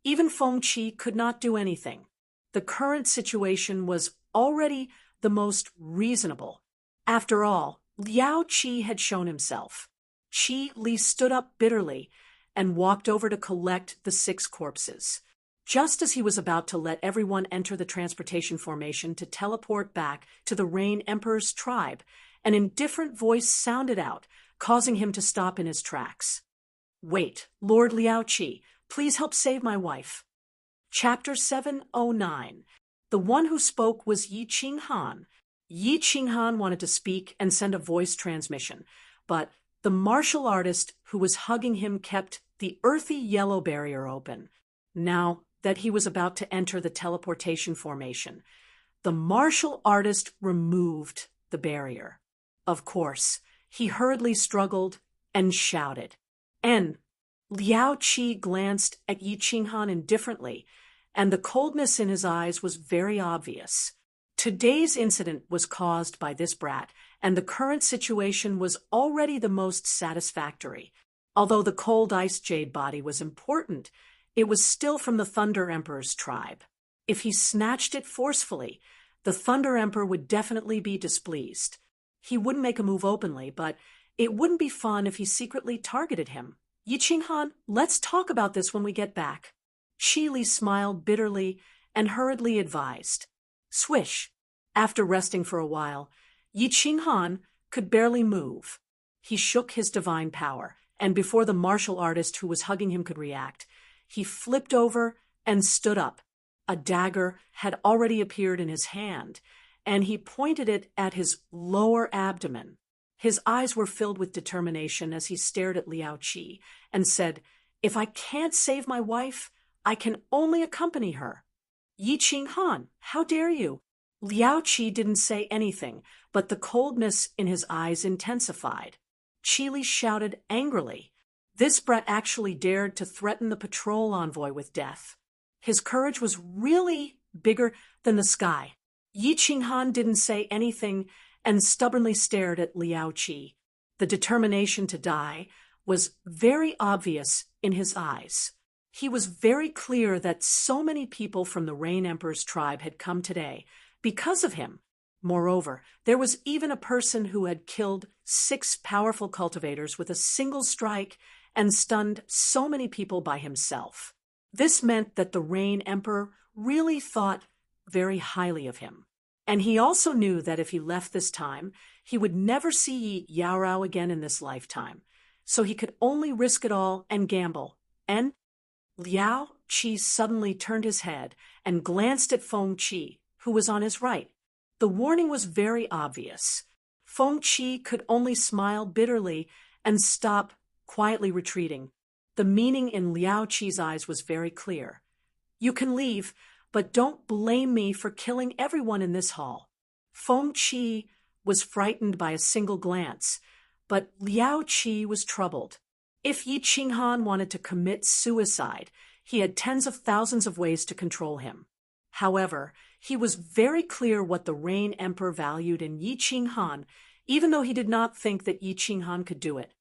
even Feng Qi could not do anything. The current situation was already the most reasonable. After all, Liao Qi had shown himself. Qi Li stood up bitterly and walked over to collect the 6 corpses. Just as he was about to let everyone enter the transportation formation to teleport back to the Rain Emperor's tribe, an indifferent voice sounded out, causing him to stop in his tracks. "Wait, Lord Liao Qi, please help save my wife." Chapter 709. The one who spoke was Yi Qinghan. Yi Qinghan wanted to speak and send a voice transmission, but the martial artist who was hugging him kept the earthy yellow barrier open. Now that he was about to enter the teleportation formation, the martial artist removed the barrier. Of course, he hurriedly struggled and shouted. Liao Qi glanced at Yi Qinghan indifferently, and the coldness in his eyes was very obvious. Today's incident was caused by this brat, and the current situation was already the most satisfactory. Although the cold ice jade body was important, it was still from the Thunder Emperor's tribe. If he snatched it forcefully, the Thunder Emperor would definitely be displeased. He wouldn't make a move openly, but it wouldn't be fun if he secretly targeted him. Yi Qinghan, let's talk about this when we get back. Qi Li smiled bitterly and hurriedly advised. Swish! After resting for a while, Yi Qinghan could barely move. He shook his divine power, and before the martial artist who was hugging him could react, he flipped over and stood up. A dagger had already appeared in his hand, and he pointed it at his lower abdomen. His eyes were filled with determination as he stared at Liao Qi and said, "If I can't save my wife, I can only accompany her." "Yi Qinghan, how dare you?" Liao Qi didn't say anything, but the coldness in his eyes intensified. Qili shouted angrily. This brat actually dared to threaten the patrol envoy with death. His courage was really bigger than the sky. Yi Qinghan didn't say anything and stubbornly stared at Liao Qi. The determination to die was very obvious in his eyes. He was very clear that so many people from the Rain Emperor's tribe had come today because of him. Moreover, there was even a person who had killed 6 powerful cultivators with a single strike and stunned so many people by himself. This meant that the Rain Emperor really thought very highly of him. And he also knew that if he left this time, he would never see Yaorao again in this lifetime. So he could only risk it all and gamble. And Liao Qi suddenly turned his head and glanced at Feng Qi, who was on his right. The warning was very obvious. Feng Qi could only smile bitterly and stop, quietly retreating. The meaning in Liao Qi's eyes was very clear. "You can leave, but don't blame me for killing everyone in this hall." Feng Qi was frightened by a single glance, but Liao Qi was troubled. If Yi Qinghan wanted to commit suicide, he had tens of thousands of ways to control him. However, he was very clear what the Rain Emperor valued in Yi Qinghan, even though he did not think that Yi Qinghan could do it.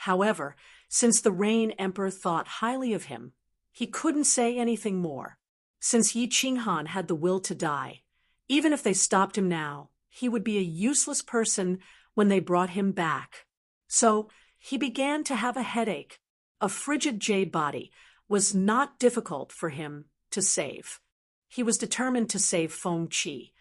However, since the Rain Emperor thought highly of him, he couldn't say anything more. Since Yi Qinghan had the will to die, even if they stopped him now, he would be a useless person when they brought him back. So he began to have a headache. A frigid jade body was not difficult for him to save. He was determined to save Feng Qi.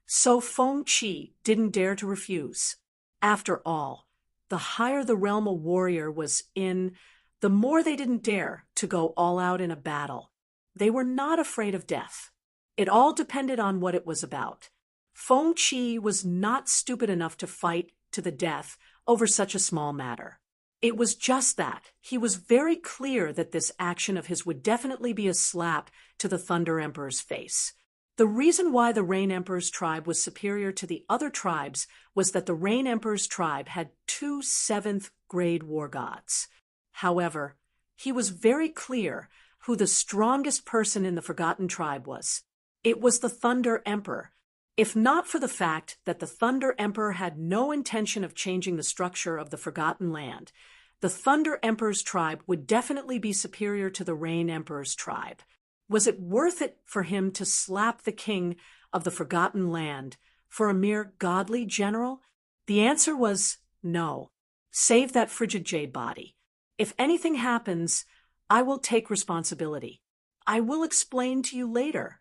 So Feng Qi didn't dare to refuse. After all, the higher the realm a warrior was in, the more they didn't dare to go all out in a battle. They were not afraid of death. It all depended on what it was about. Feng Qi was not stupid enough to fight to the death over such a small matter. It was just that. He was very clear that this action of his would definitely be a slap to the Thunder Emperor's face. The reason why the Rain Emperor's tribe was superior to the other tribes was that the Rain Emperor's tribe had 2 7th-grade war gods. However, he was very clear who the strongest person in the Forgotten Tribe was. It was the Thunder Emperor. If not for the fact that the Thunder Emperor had no intention of changing the structure of the Forgotten Land, the Thunder Emperor's tribe would definitely be superior to the Rain Emperor's tribe. Was it worth it for him to slap the king of the Forgotten Land for a mere godly general? The answer was no. Save that frigid jade body. If anything happens, I will take responsibility. I will explain to you later.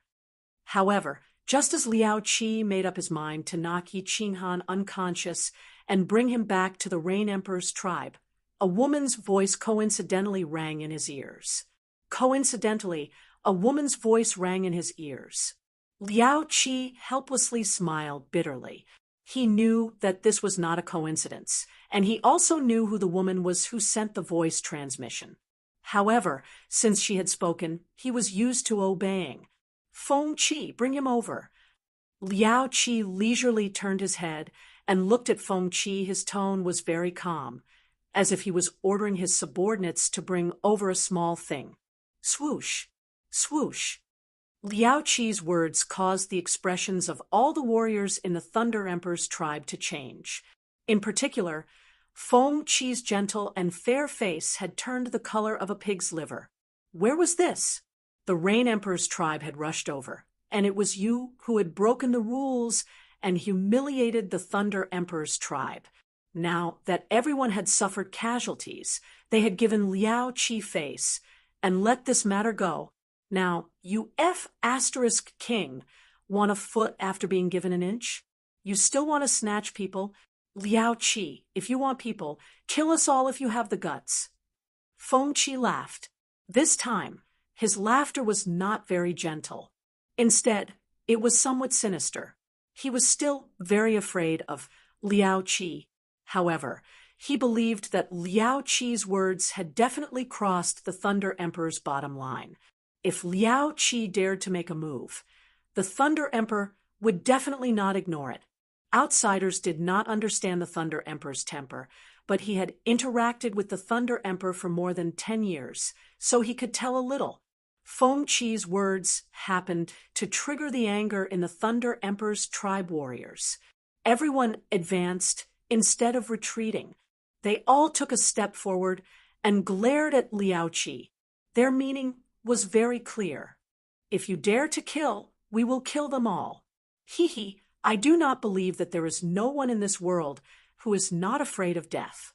However, just as Liao Qi made up his mind to knock Yi Qinghan unconscious and bring him back to the Rain Emperor's tribe, a woman's voice coincidentally rang in his ears. Coincidentally, a woman's voice rang in his ears. Liao Qi helplessly smiled bitterly. He knew that this was not a coincidence, and he also knew who the woman was who sent the voice transmission. However, since she had spoken, he was used to obeying. "Feng Qi, bring him over." Liao Qi leisurely turned his head and looked at Feng Qi. His tone was very calm, as if he was ordering his subordinates to bring over a small thing. Swoosh, swoosh. Liao Qi's words caused the expressions of all the warriors in the Thunder Emperor's tribe to change. In particular, Feng Qi's gentle and fair face had turned the color of a pig's liver. Where was this? The Rain Emperor's tribe had rushed over, and it was you who had broken the rules and humiliated the Thunder Emperor's tribe. Now that everyone had suffered casualties, they had given Liao Qi face and let this matter go. Now, you F*** king, Want a foot after being given an inch? You still want to snatch people? Liao Qi, if you want people, kill us all if you have the guts. Feng Qi laughed. This time, his laughter was not very gentle. Instead, it was somewhat sinister. He was still very afraid of Liao Qi. However, he believed that Liao Qi's words had definitely crossed the Thunder Emperor's bottom line. If Liao Qi dared to make a move, the Thunder Emperor would definitely not ignore it. Outsiders did not understand the Thunder Emperor's temper, but he had interacted with the Thunder Emperor for more than 10 years, so he could tell a little. Feng Qi's words happened to trigger the anger in the Thunder Emperor's tribe warriors. Everyone advanced instead of retreating. They all took a step forward and glared at Liao Qi. Their meaning was very clear. If you dare to kill, we will kill them all. Hee, I do not believe that there is no one in this world who is not afraid of death.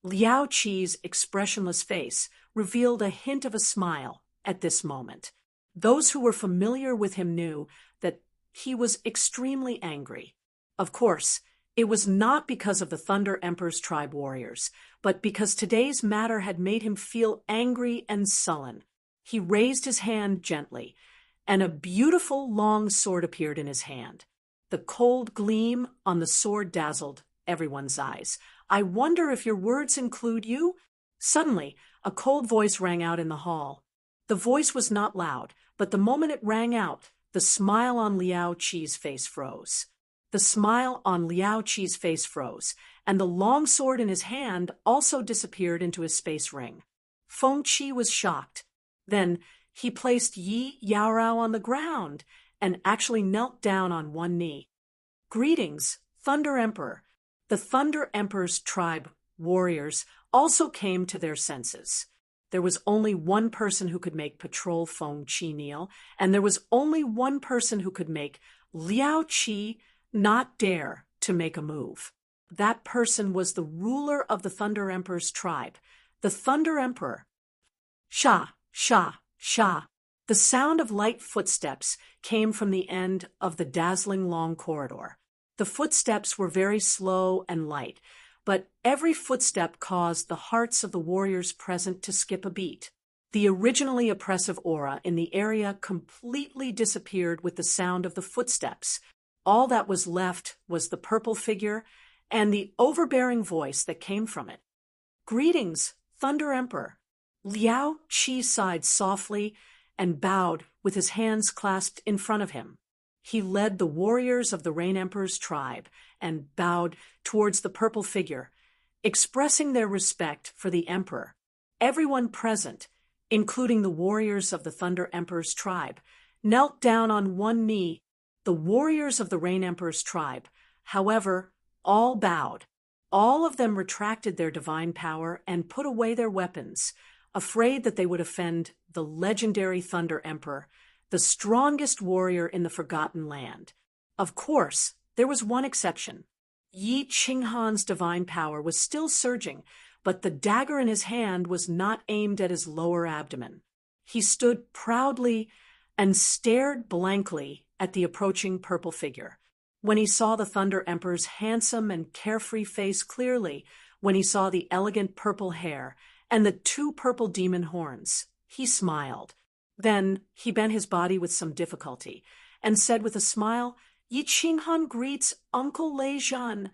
Liao Qi's expressionless face revealed a hint of a smile at this moment. Those who were familiar with him knew that he was extremely angry. Of course, it was not because of the Thunder Emperor's tribe warriors, but because today's matter had made him feel angry and sullen. He raised his hand gently, and a beautiful long sword appeared in his hand. The cold gleam on the sword dazzled everyone's eyes. I wonder if your words include you? Suddenly, a cold voice rang out in the hall. The voice was not loud, but the moment it rang out, the smile on Liao Qi's face froze. The smile on Liao Qi's face froze, and the long sword in his hand also disappeared into his space ring. Feng Qi was shocked. Then he placed Yi Yaorao on the ground and actually knelt down on one knee. Greetings, Thunder Emperor. The Thunder Emperor's tribe warriors also came to their senses. There was only one person who could make Patrol Feng Qi kneel, and there was only one person who could make Liao Qi not dare to make a move. That person was the ruler of the Thunder Emperor's tribe, the Thunder Emperor. Sha, sha, sha. The sound of light footsteps came from the end of the dazzling long corridor. The footsteps were very slow and light, but every footstep caused the hearts of the warriors present to skip a beat. The originally oppressive aura in the area completely disappeared with the sound of the footsteps. All that was left was the purple figure and the overbearing voice that came from it. Greetings, Thunder Emperor. Liao Qi sighed softly and bowed with his hands clasped in front of him. He led the warriors of the Rain Emperor's tribe and bowed towards the purple figure, expressing their respect for the emperor. Everyone present, including the warriors of the Thunder Emperor's tribe, knelt down on one knee. The warriors of the Rain Emperor's tribe, however, all bowed. All of them retracted their divine power and put away their weapons, afraid that they would offend the legendary Thunder Emperor, the strongest warrior in the Forgotten Land. Of course, there was one exception. Yi Qinghan's divine power was still surging, but the dagger in his hand was not aimed at his lower abdomen. He stood proudly and stared blankly at the approaching purple figure. When he saw the Thunder Emperor's handsome and carefree face clearly, when he saw the elegant purple hair and the two purple demon horns, he smiled. Then he bent his body with some difficulty and said with a smile, Yi Qinghan greets Uncle Lei Zhan.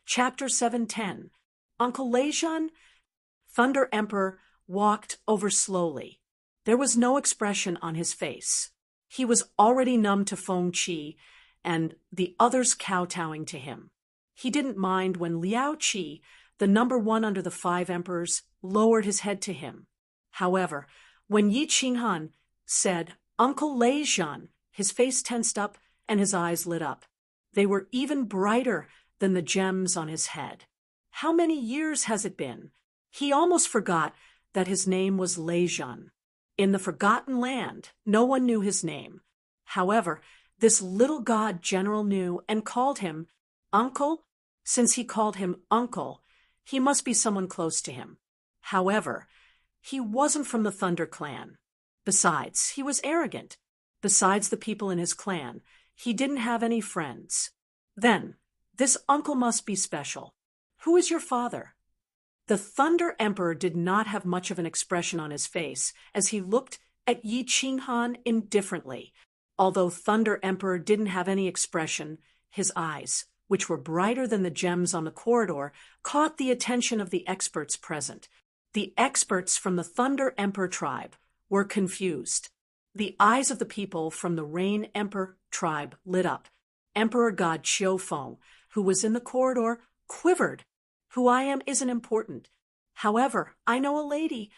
Chapter 710. Uncle Lei Zhan? Thunder Emperor walked over slowly. There was no expression on his face. He was already numb to Feng Qi and the others kowtowing to him. He didn't mind when Liao Qi, the number one under the 5 emperors, lowered his head to him. However, when Yi Qinghan said, Uncle Lei Zhan, his face tensed up and his eyes lit up. They were even brighter than the gems on his head. How many years has it been? He almost forgot that his name was Lei Zhan. In the Forgotten Land, no one knew his name. However, this little god general knew and called him Uncle. Since he called him Uncle, he must be someone close to him. However, he wasn't from the Thunder Clan. Besides, he was arrogant. Besides the people in his clan, he didn't have any friends. Then, this uncle must be special. Who is your father? The Thunder Emperor did not have much of an expression on his face as he looked at Yi Qinghan indifferently. Although Thunder Emperor didn't have any expression, his eyes, which were brighter than the gems on the corridor, caught the attention of the experts present. The experts from the Thunder Emperor tribe were confused. The eyes of the people from the Rain Emperor tribe lit up. Emperor God Qiufeng, who was in the corridor, quivered. Who I am isn't important. However, I know a lady.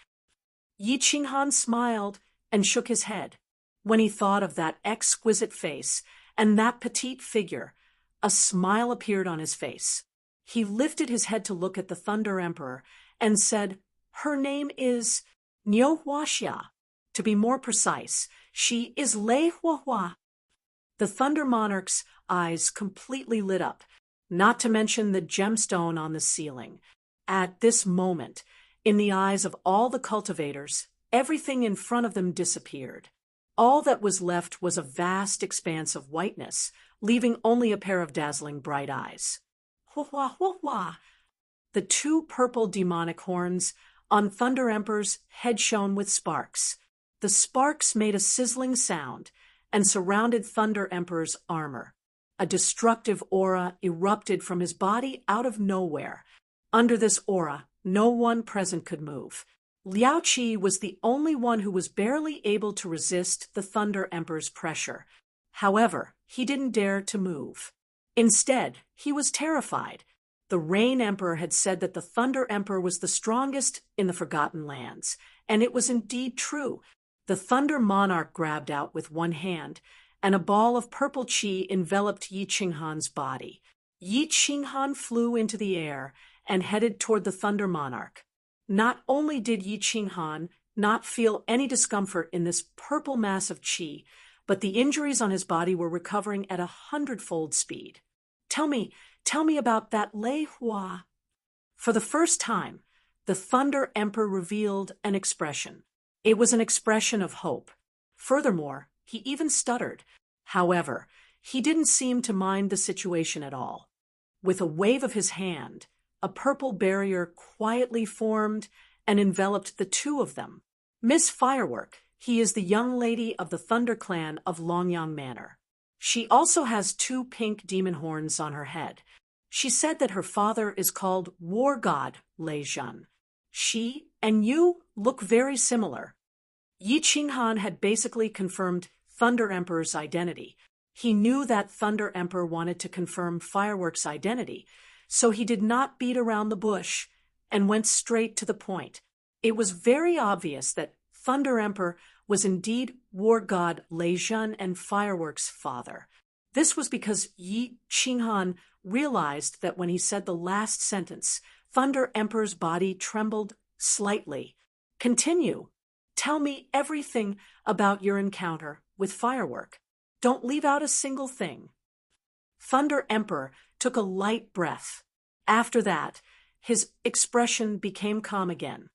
Yi Qinghan smiled and shook his head. When he thought of that exquisite face and that petite figure, a smile appeared on his face. He lifted his head to look at the Thunder Emperor and said, "Her name is Niu Huaxia. To be more precise, she is Lei Huahua." The Thunder Monarch's eyes completely lit up, not to mention the gemstone on the ceiling. At this moment, in the eyes of all the cultivators, everything in front of them disappeared. All that was left was a vast expanse of whiteness, leaving only a pair of dazzling bright eyes. Hua hua hua! The two purple demonic horns on Thunder Emperor's head shone with sparks. The sparks made a sizzling sound and surrounded Thunder Emperor's armor. A destructive aura erupted from his body out of nowhere. Under this aura, no one present could move. Liao Qi was the only one who was barely able to resist the Thunder Emperor's pressure. However, he didn't dare to move. Instead, he was terrified. The Rain Emperor had said that the Thunder Emperor was the strongest in the Forgotten Lands, and it was indeed true. The Thunder Monarch grabbed out with one hand, and a ball of purple qi enveloped Yi Qinghan's body. Yi Qinghan flew into the air and headed toward the Thunder Monarch. Not only did Yi Qinghan not feel any discomfort in this purple mass of qi, but the injuries on his body were recovering at 100-fold speed. Tell me about that Lei Hua." For the first time, the Thunder Emperor revealed an expression. It was an expression of hope. Furthermore, he even stuttered. However, he didn't seem to mind the situation at all. With a wave of his hand, a purple barrier quietly formed and enveloped the two of them. "Miss Firework, he is the young lady of the Thunder Clan of Longyang Manor. She also has two pink demon horns on her head. She said that her father is called War God Lei Zhen. She and you look very similar." Yi Qinghan had basically confirmed Thunder Emperor's identity. He knew that Thunder Emperor wanted to confirm Firework's identity, so he did not beat around the bush and went straight to the point. It was very obvious that Thunder Emperor was indeed War God Lei Zhen and Firework's father. This was because Yi Qinghan realized that when he said the last sentence, Thunder Emperor's body trembled slightly. "Continue. Tell me everything about your encounter with Firework. Don't leave out a single thing." Thunder Emperor took a light breath. After that, his expression became calm again.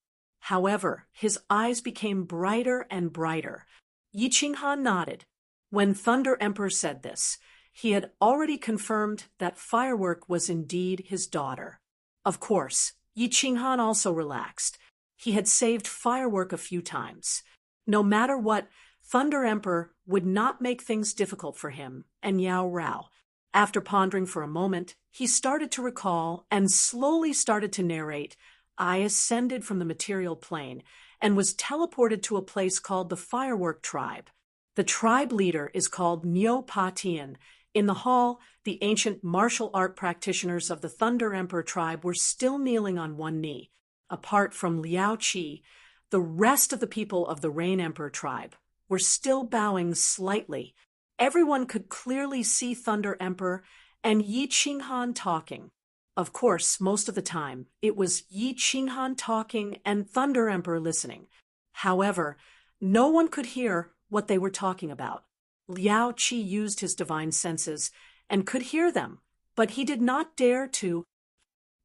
However, his eyes became brighter and brighter. Yi Qinghan nodded. When Thunder Emperor said this, he had already confirmed that Firework was indeed his daughter. Of course, Yi Qinghan also relaxed. He had saved Firework a few times. No matter what, Thunder Emperor would not make things difficult for him and Yao Rao. After pondering for a moment, he started to recall and slowly started to narrate. "I ascended from the material plane and was teleported to a place called the Firework Tribe. The tribe leader is called Niu Pa Tian. In the hall, the ancient martial art practitioners of the Thunder Emperor tribe were still kneeling on one knee. Apart from Liao Qi, the rest of the people of the Rain Emperor tribe were still bowing slightly. Everyone could clearly see Thunder Emperor and Yi Qinghan talking. Of course, most of the time, it was Yi Qinghan talking and Thunder Emperor listening. However, no one could hear what they were talking about. Liao Qi used his divine senses and could hear them, but he did not dare to.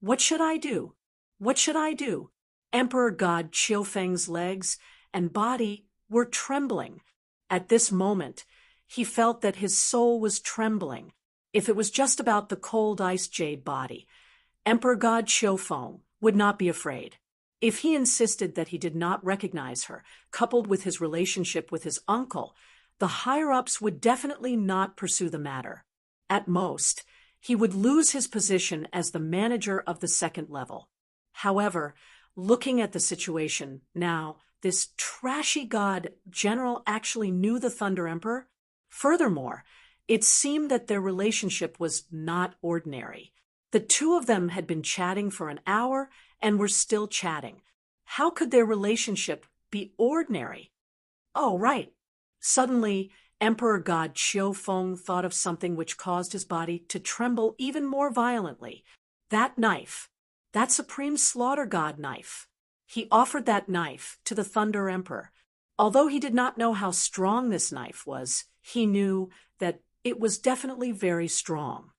What should I do? What should I do? Emperor God Qiufeng's legs and body were trembling. At this moment, He felt that his soul was trembling. If it was just about the cold ice jade body, Emperor God Qiufeng would not be afraid. If he insisted that he did not recognize her, coupled with his relationship with his uncle, the higher-ups would definitely not pursue the matter. At most, he would lose his position as the manager of the second level. However, looking at the situation now, this trashy god general actually knew the Thunder Emperor. Furthermore, it seemed that their relationship was not ordinary. The two of them had been chatting for an hour and were still chatting. How could their relationship be ordinary? Oh, right. Suddenly, Emperor God Qiufeng thought of something which caused his body to tremble even more violently. That knife. That supreme slaughter god knife. He offered that knife to the Thunder Emperor. Although he did not know how strong this knife was, he knew that it was definitely very strong.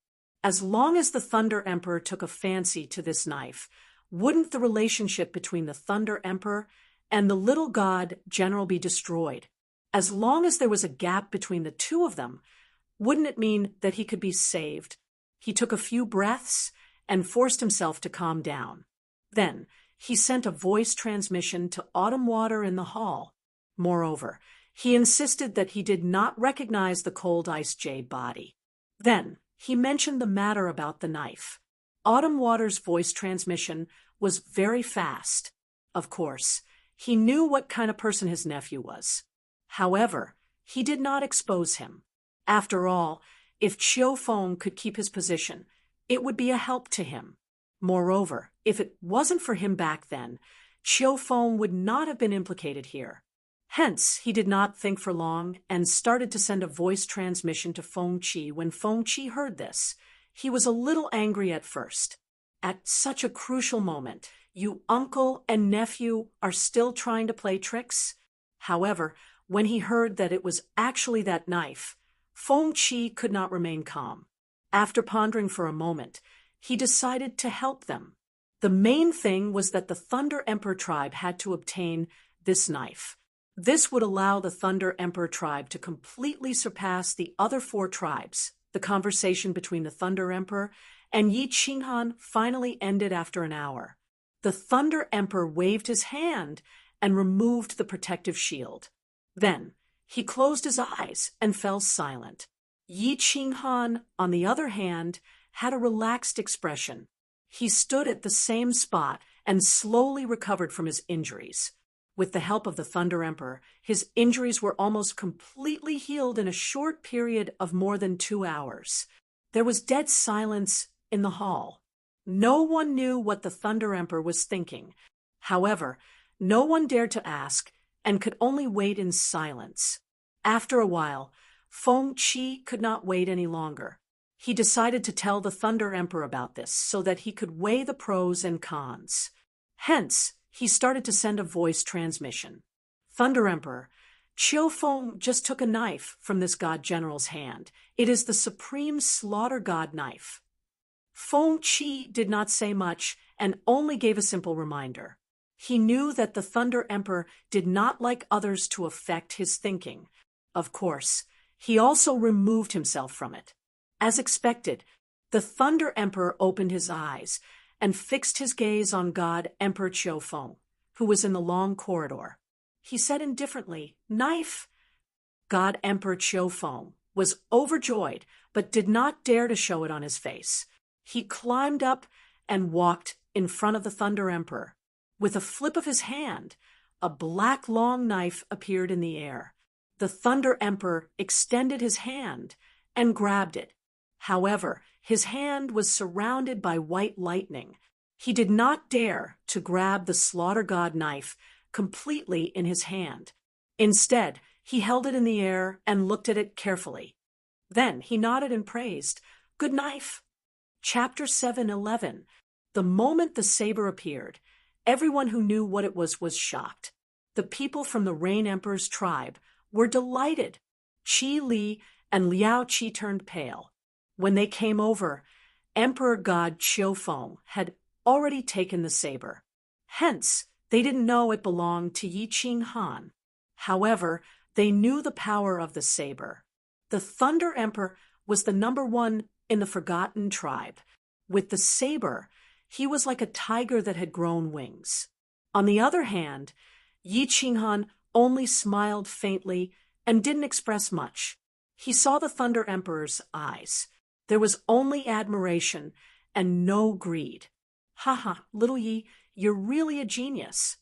As long as the Thunder Emperor took a fancy to this knife, wouldn't the relationship between the Thunder Emperor and the little god general be destroyed? As long as there was a gap between the two of them, wouldn't it mean that he could be saved? He took a few breaths and forced himself to calm down. Then, he sent a voice transmission to Autumn Water in the hall. Moreover, he insisted that he did not recognize the cold ice jade body. Then, he mentioned the matter about the knife. Autumn Water's voice transmission was very fast. Of course, he knew what kind of person his nephew was. However, he did not expose him. After all, if Qiufeng could keep his position, it would be a help to him. Moreover, if it wasn't for him back then, Qiufeng would not have been implicated here. Hence, he did not think for long and started to send a voice transmission to Feng Qi. When Feng Qi heard this, he was a little angry at first. At such a crucial moment, you uncle and nephew are still trying to play tricks? However, when he heard that it was actually that knife, Feng Qi could not remain calm. After pondering for a moment, he decided to help them. The main thing was that the Thunder Emperor tribe had to obtain this knife. This would allow the Thunder Emperor tribe to completely surpass the other four tribes. The conversation between the Thunder Emperor and Yi Qinghan finally ended after an hour. The Thunder Emperor waved his hand and removed the protective shield. Then, he closed his eyes and fell silent. Yi Qinghan, on the other hand, had a relaxed expression. He stood at the same spot and slowly recovered from his injuries. With the help of the Thunder Emperor, his injuries were almost completely healed in a short period of more than 2 hours. There was dead silence in the hall. No one knew what the Thunder Emperor was thinking. However, no one dared to ask and could only wait in silence. After a while, Feng Qi could not wait any longer. He decided to tell the Thunder Emperor about this so that he could weigh the pros and cons. Hence, he started to send a voice transmission. Thunder Emperor, Qiufeng just took a knife from this god general's hand. It is the supreme slaughter god knife. Feng Qi did not say much and only gave a simple reminder. He knew that the Thunder Emperor did not like others to affect his thinking. Of course, he also removed himself from it. As expected, the Thunder Emperor opened his eyes and fixed his gaze on God Emperor Qiufeng, who was in the long corridor. He said indifferently, "Knife!" God Emperor Qiufeng was overjoyed, but did not dare to show it on his face. He climbed up and walked in front of the Thunder Emperor. With a flip of his hand, a black long knife appeared in the air. The Thunder Emperor extended his hand and grabbed it. However, his hand was surrounded by white lightning. He did not dare to grab the slaughter god knife completely in his hand. Instead, he held it in the air and looked at it carefully. Then he nodded and praised, "Good knife." Chapter 7:11. The moment the saber appeared, everyone who knew what it was shocked. The people from the Rain Emperor's tribe were delighted. Qi Li and Liao Qi turned pale. When they came over, Emperor God Qiufeng had already taken the saber. Hence, they didn't know it belonged to Yi Qinghan. However, they knew the power of the saber. The Thunder Emperor was the number one in the forgotten tribe. With the saber, he was like a tiger that had grown wings. On the other hand, Yi Qinghan only smiled faintly and didn't express much. He saw the Thunder Emperor's eyes. There was only admiration and no greed. "Haha, little Yi, you're really a genius."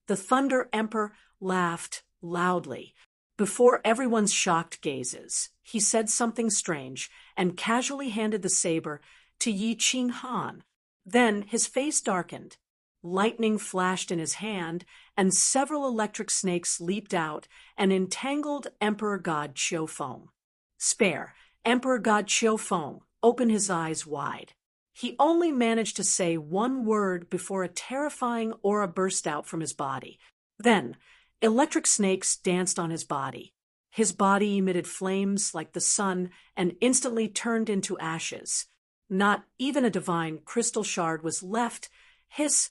The Thunder Emperor laughed loudly. Before everyone's shocked gazes, he said something strange and casually handed the saber to Yi Qinghan. Then his face darkened. Lightning flashed in his hand, and several electric snakes leaped out and entangled Emperor God Qiufeng. "Spare, Emperor God Qiufeng opened his eyes wide. He only managed to say one word before a terrifying aura burst out from his body. Then, electric snakes danced on his body. His body emitted flames like the sun and instantly turned into ashes. Not even a divine crystal shard was left. Hiss!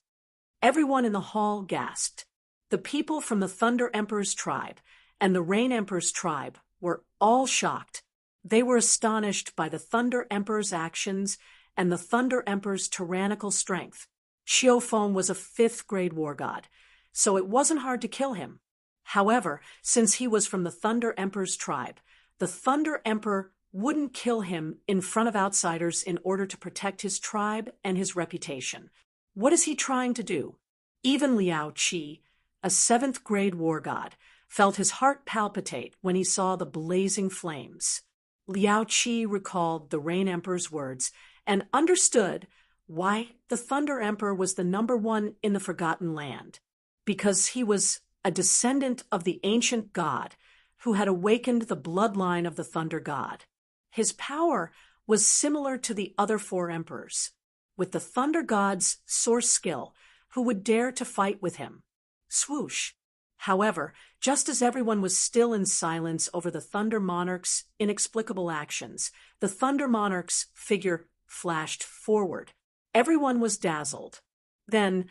Everyone in the hall gasped. The people from the Thunder Emperor's tribe and the Rain Emperor's tribe were all shocked. They were astonished by the Thunder Emperor's actions and the Thunder Emperor's tyrannical strength. Qiufeng was a 5th-grade war god, so it wasn't hard to kill him. However, since he was from the Thunder Emperor's tribe, the Thunder Emperor wouldn't kill him in front of outsiders in order to protect his tribe and his reputation. What is he trying to do? Even Liao Qi, a 7th-grade war god, felt his heart palpitate when he saw the blazing flames. Liao Qi recalled the Rain Emperor's words and understood why the Thunder Emperor was the number one in the Forgotten Land. Because he was a descendant of the ancient god who had awakened the bloodline of the Thunder God. His power was similar to the other 4 emperors, with the Thunder God's source skill, who would dare to fight with him. Swoosh! However, just as everyone was still in silence over the Thunder Monarch's inexplicable actions, the Thunder Monarch's figure flashed forward. Everyone was dazzled. Then,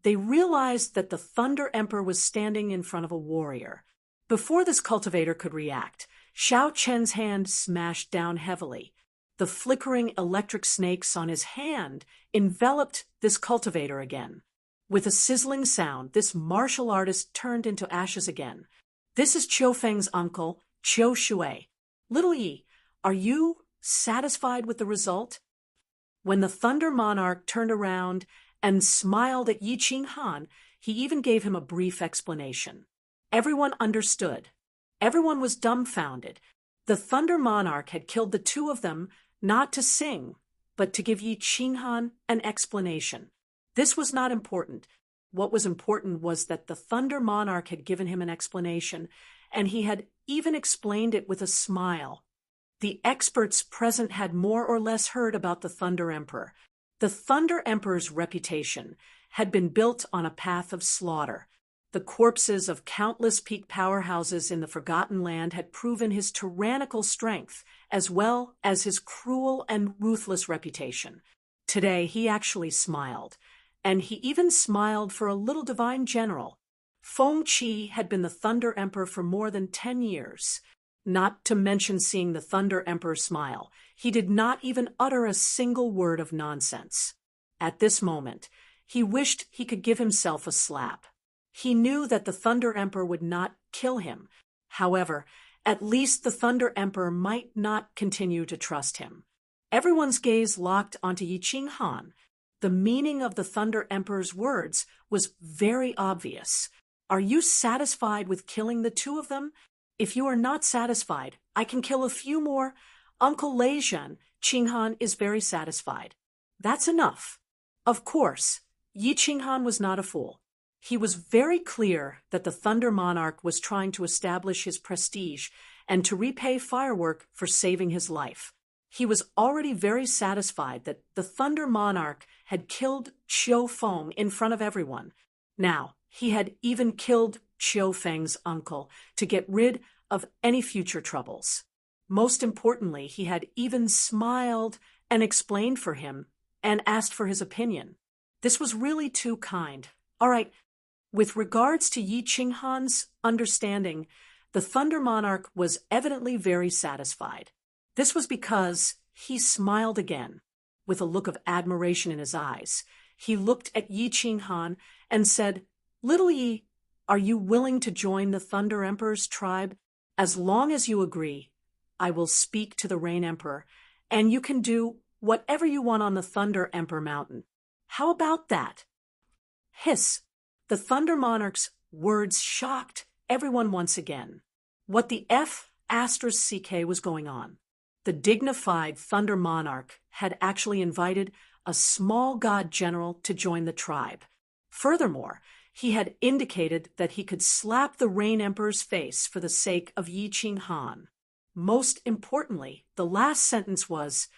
they realized that the Thunder Emperor was standing in front of a warrior. Before this cultivator could react, Xiao Chen's hand smashed down heavily. The flickering electric snakes on his hand enveloped this cultivator again. With a sizzling sound, this martial artist turned into ashes again. "This is Qiufeng's uncle, Qiu Shui. Little Yi, are you satisfied with the result?" When the Thunder Monarch turned around and smiled at Yi Qinghan, he even gave him a brief explanation. Everyone understood. Everyone was dumbfounded. The Thunder Monarch had killed the 2 of them not to sing, but to give Yi Qinghan an explanation. This was not important. What was important was that the Thunder Monarch had given him an explanation, and he had even explained it with a smile. The experts present had more or less heard about the Thunder Emperor. The Thunder Emperor's reputation had been built on a path of slaughter. The corpses of countless peak powerhouses in the Forgotten Land had proven his tyrannical strength, as well as his cruel and ruthless reputation. Today, he actually smiled, and he even smiled for a little divine general. Feng Qi had been the Thunder Emperor for more than 10 years. Not to mention seeing the Thunder Emperor smile, he did not even utter a single word of nonsense. At this moment, he wished he could give himself a slap. He knew that the Thunder Emperor would not kill him. However, at least the Thunder Emperor might not continue to trust him. Everyone's gaze locked onto Yi Qinghan. The meaning of the Thunder Emperor's words was very obvious. "Are you satisfied with killing the 2 of them? If you are not satisfied, I can kill a few more. Uncle Leizhen, Qinghan is very satisfied. That's enough." Of course, Yi Qinghan was not a fool. He was very clear that the Thunder Monarch was trying to establish his prestige and to repay Firework for saving his life. He was already very satisfied that the Thunder Monarch had killed Qiufeng in front of everyone. Now, he had even killed Qiufeng's uncle to get rid of any future troubles. Most importantly, he had even smiled and explained for him and asked for his opinion. This was really too kind. All right, with regards to Yi Qinghan's understanding, the The Thunder Monarch was evidently very satisfied. This was because he smiled again, with a look of admiration in his eyes. He looked at Yi Qinghan and said, "Little Yi, are you willing to join the Thunder Emperor's tribe? As long as you agree, I will speak to the Rain Emperor, and you can do whatever you want on the Thunder Emperor Mountain. How about that?" Hiss! The Thunder Monarch's words shocked everyone once again. What the F***CK was going on? The dignified Thunder Monarch had actually invited a small god general to join the tribe. Furthermore, he had indicated that he could slap the Rain Emperor's face for the sake of Yi Qinghan. Most importantly, the last sentence was,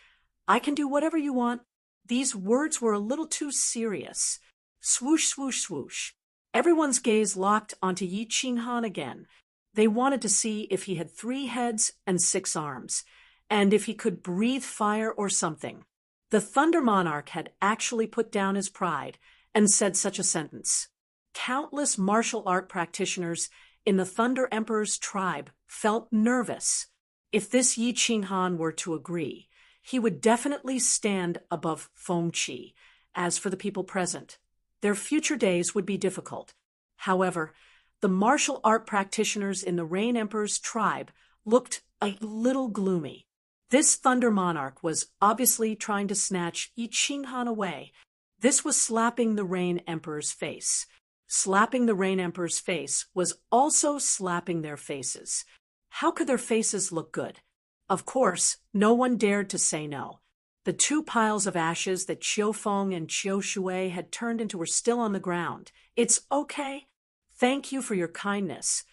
"I can do whatever you want." These words were a little too serious. Swoosh, swoosh, swoosh. Everyone's gaze locked onto Yi Qinghan again. They wanted to see if he had 3 heads and 6 arms, and if he could breathe fire or something. The Thunder Monarch had actually put down his pride and said such a sentence. Countless martial art practitioners in the Thunder Emperor's tribe felt nervous. If this Yi Qinghan were to agree, he would definitely stand above Feng Qi. As for the people present, their future days would be difficult. However, the martial art practitioners in the Rain Emperor's tribe looked a little gloomy. This Thunder Monarch was obviously trying to snatch Yi Qinghan away. This was slapping the Rain Emperor's face. Slapping the Rain Emperor's face was also slapping their faces. How could their faces look good? Of course, no one dared to say no. The 2 piles of ashes that Qiu Feng and Qiu Shui had turned into were still on the ground. "It's okay. Thank you for your kindness,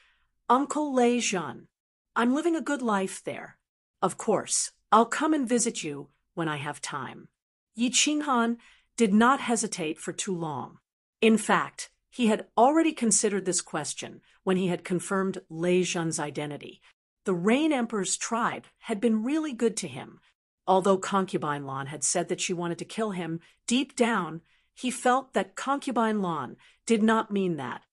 Uncle Lei Zhan. I'm living a good life there. Of course, I'll come and visit you when I have time." Yi Qinghan did not hesitate for too long. In fact, he had already considered this question when he had confirmed Lei Zhan's identity. The Rain Emperor's tribe had been really good to him. Although Concubine Lan had said that she wanted to kill him, deep down, he felt that Concubine Lan did not mean that.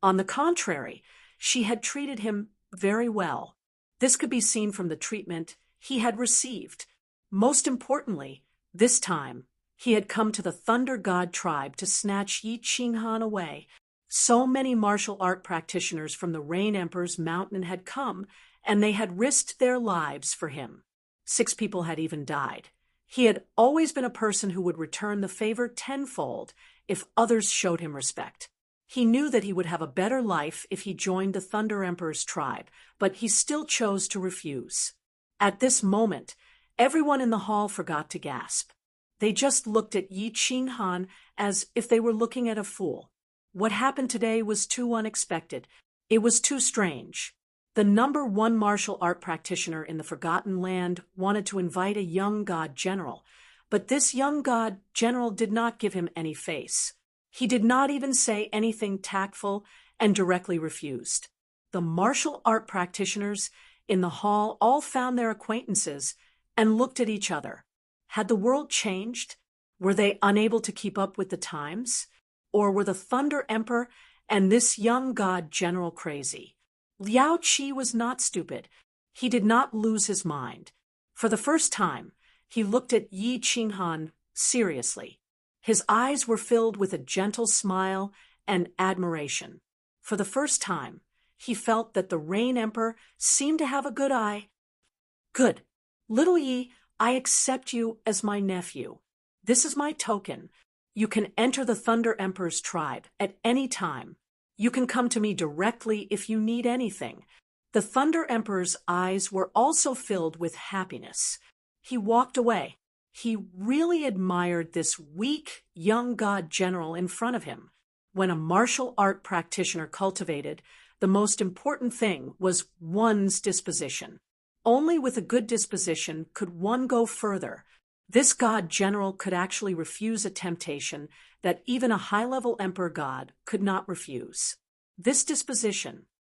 On the contrary, she had treated him very well. This could be seen from the treatment he had received. Most importantly, this time, he had come to the Thunder God tribe to snatch Yi Qinghan away. So many martial art practitioners from the Rain Emperor's mountain had come, and they had risked their lives for him. 6 people had even died. He had always been a person who would return the favor tenfold if others showed him respect. He knew that he would have a better life if he joined the Thunder Emperor's tribe, but he still chose to refuse. At this moment, everyone in the hall forgot to gasp. They just looked at Yi Qinghan as if they were looking at a fool. What happened today was too unexpected. It was too strange. The #1 martial art practitioner in the Forgotten Land wanted to invite a young god general, but this young god general did not give him any face. He did not even say anything tactful and directly refused. The martial art practitioners in the hall all found their acquaintances and looked at each other. Had the world changed? Were they unable to keep up with the times? Or were the Thunder Emperor and this young god general crazy? Liao Qi was not stupid. He did not lose his mind. For the first time, he looked at Yi Qinghan seriously. His eyes were filled with a gentle smile and admiration. For the first time, he felt that the Rain Emperor seemed to have a good eye. "Good. Little Yi, I accept you as my nephew. This is my token. You can enter the Thunder Emperor's tribe at any time. You can come to me directly if you need anything." The Thunder Emperor's eyes were also filled with happiness. He walked away. He really admired this weak, young god general in front of him. When a martial art practitioner cultivated, the most important thing was one's disposition. Only with a good disposition could one go further. This god general could actually refuse a temptation that even a high-level emperor god could not refuse. This disposition,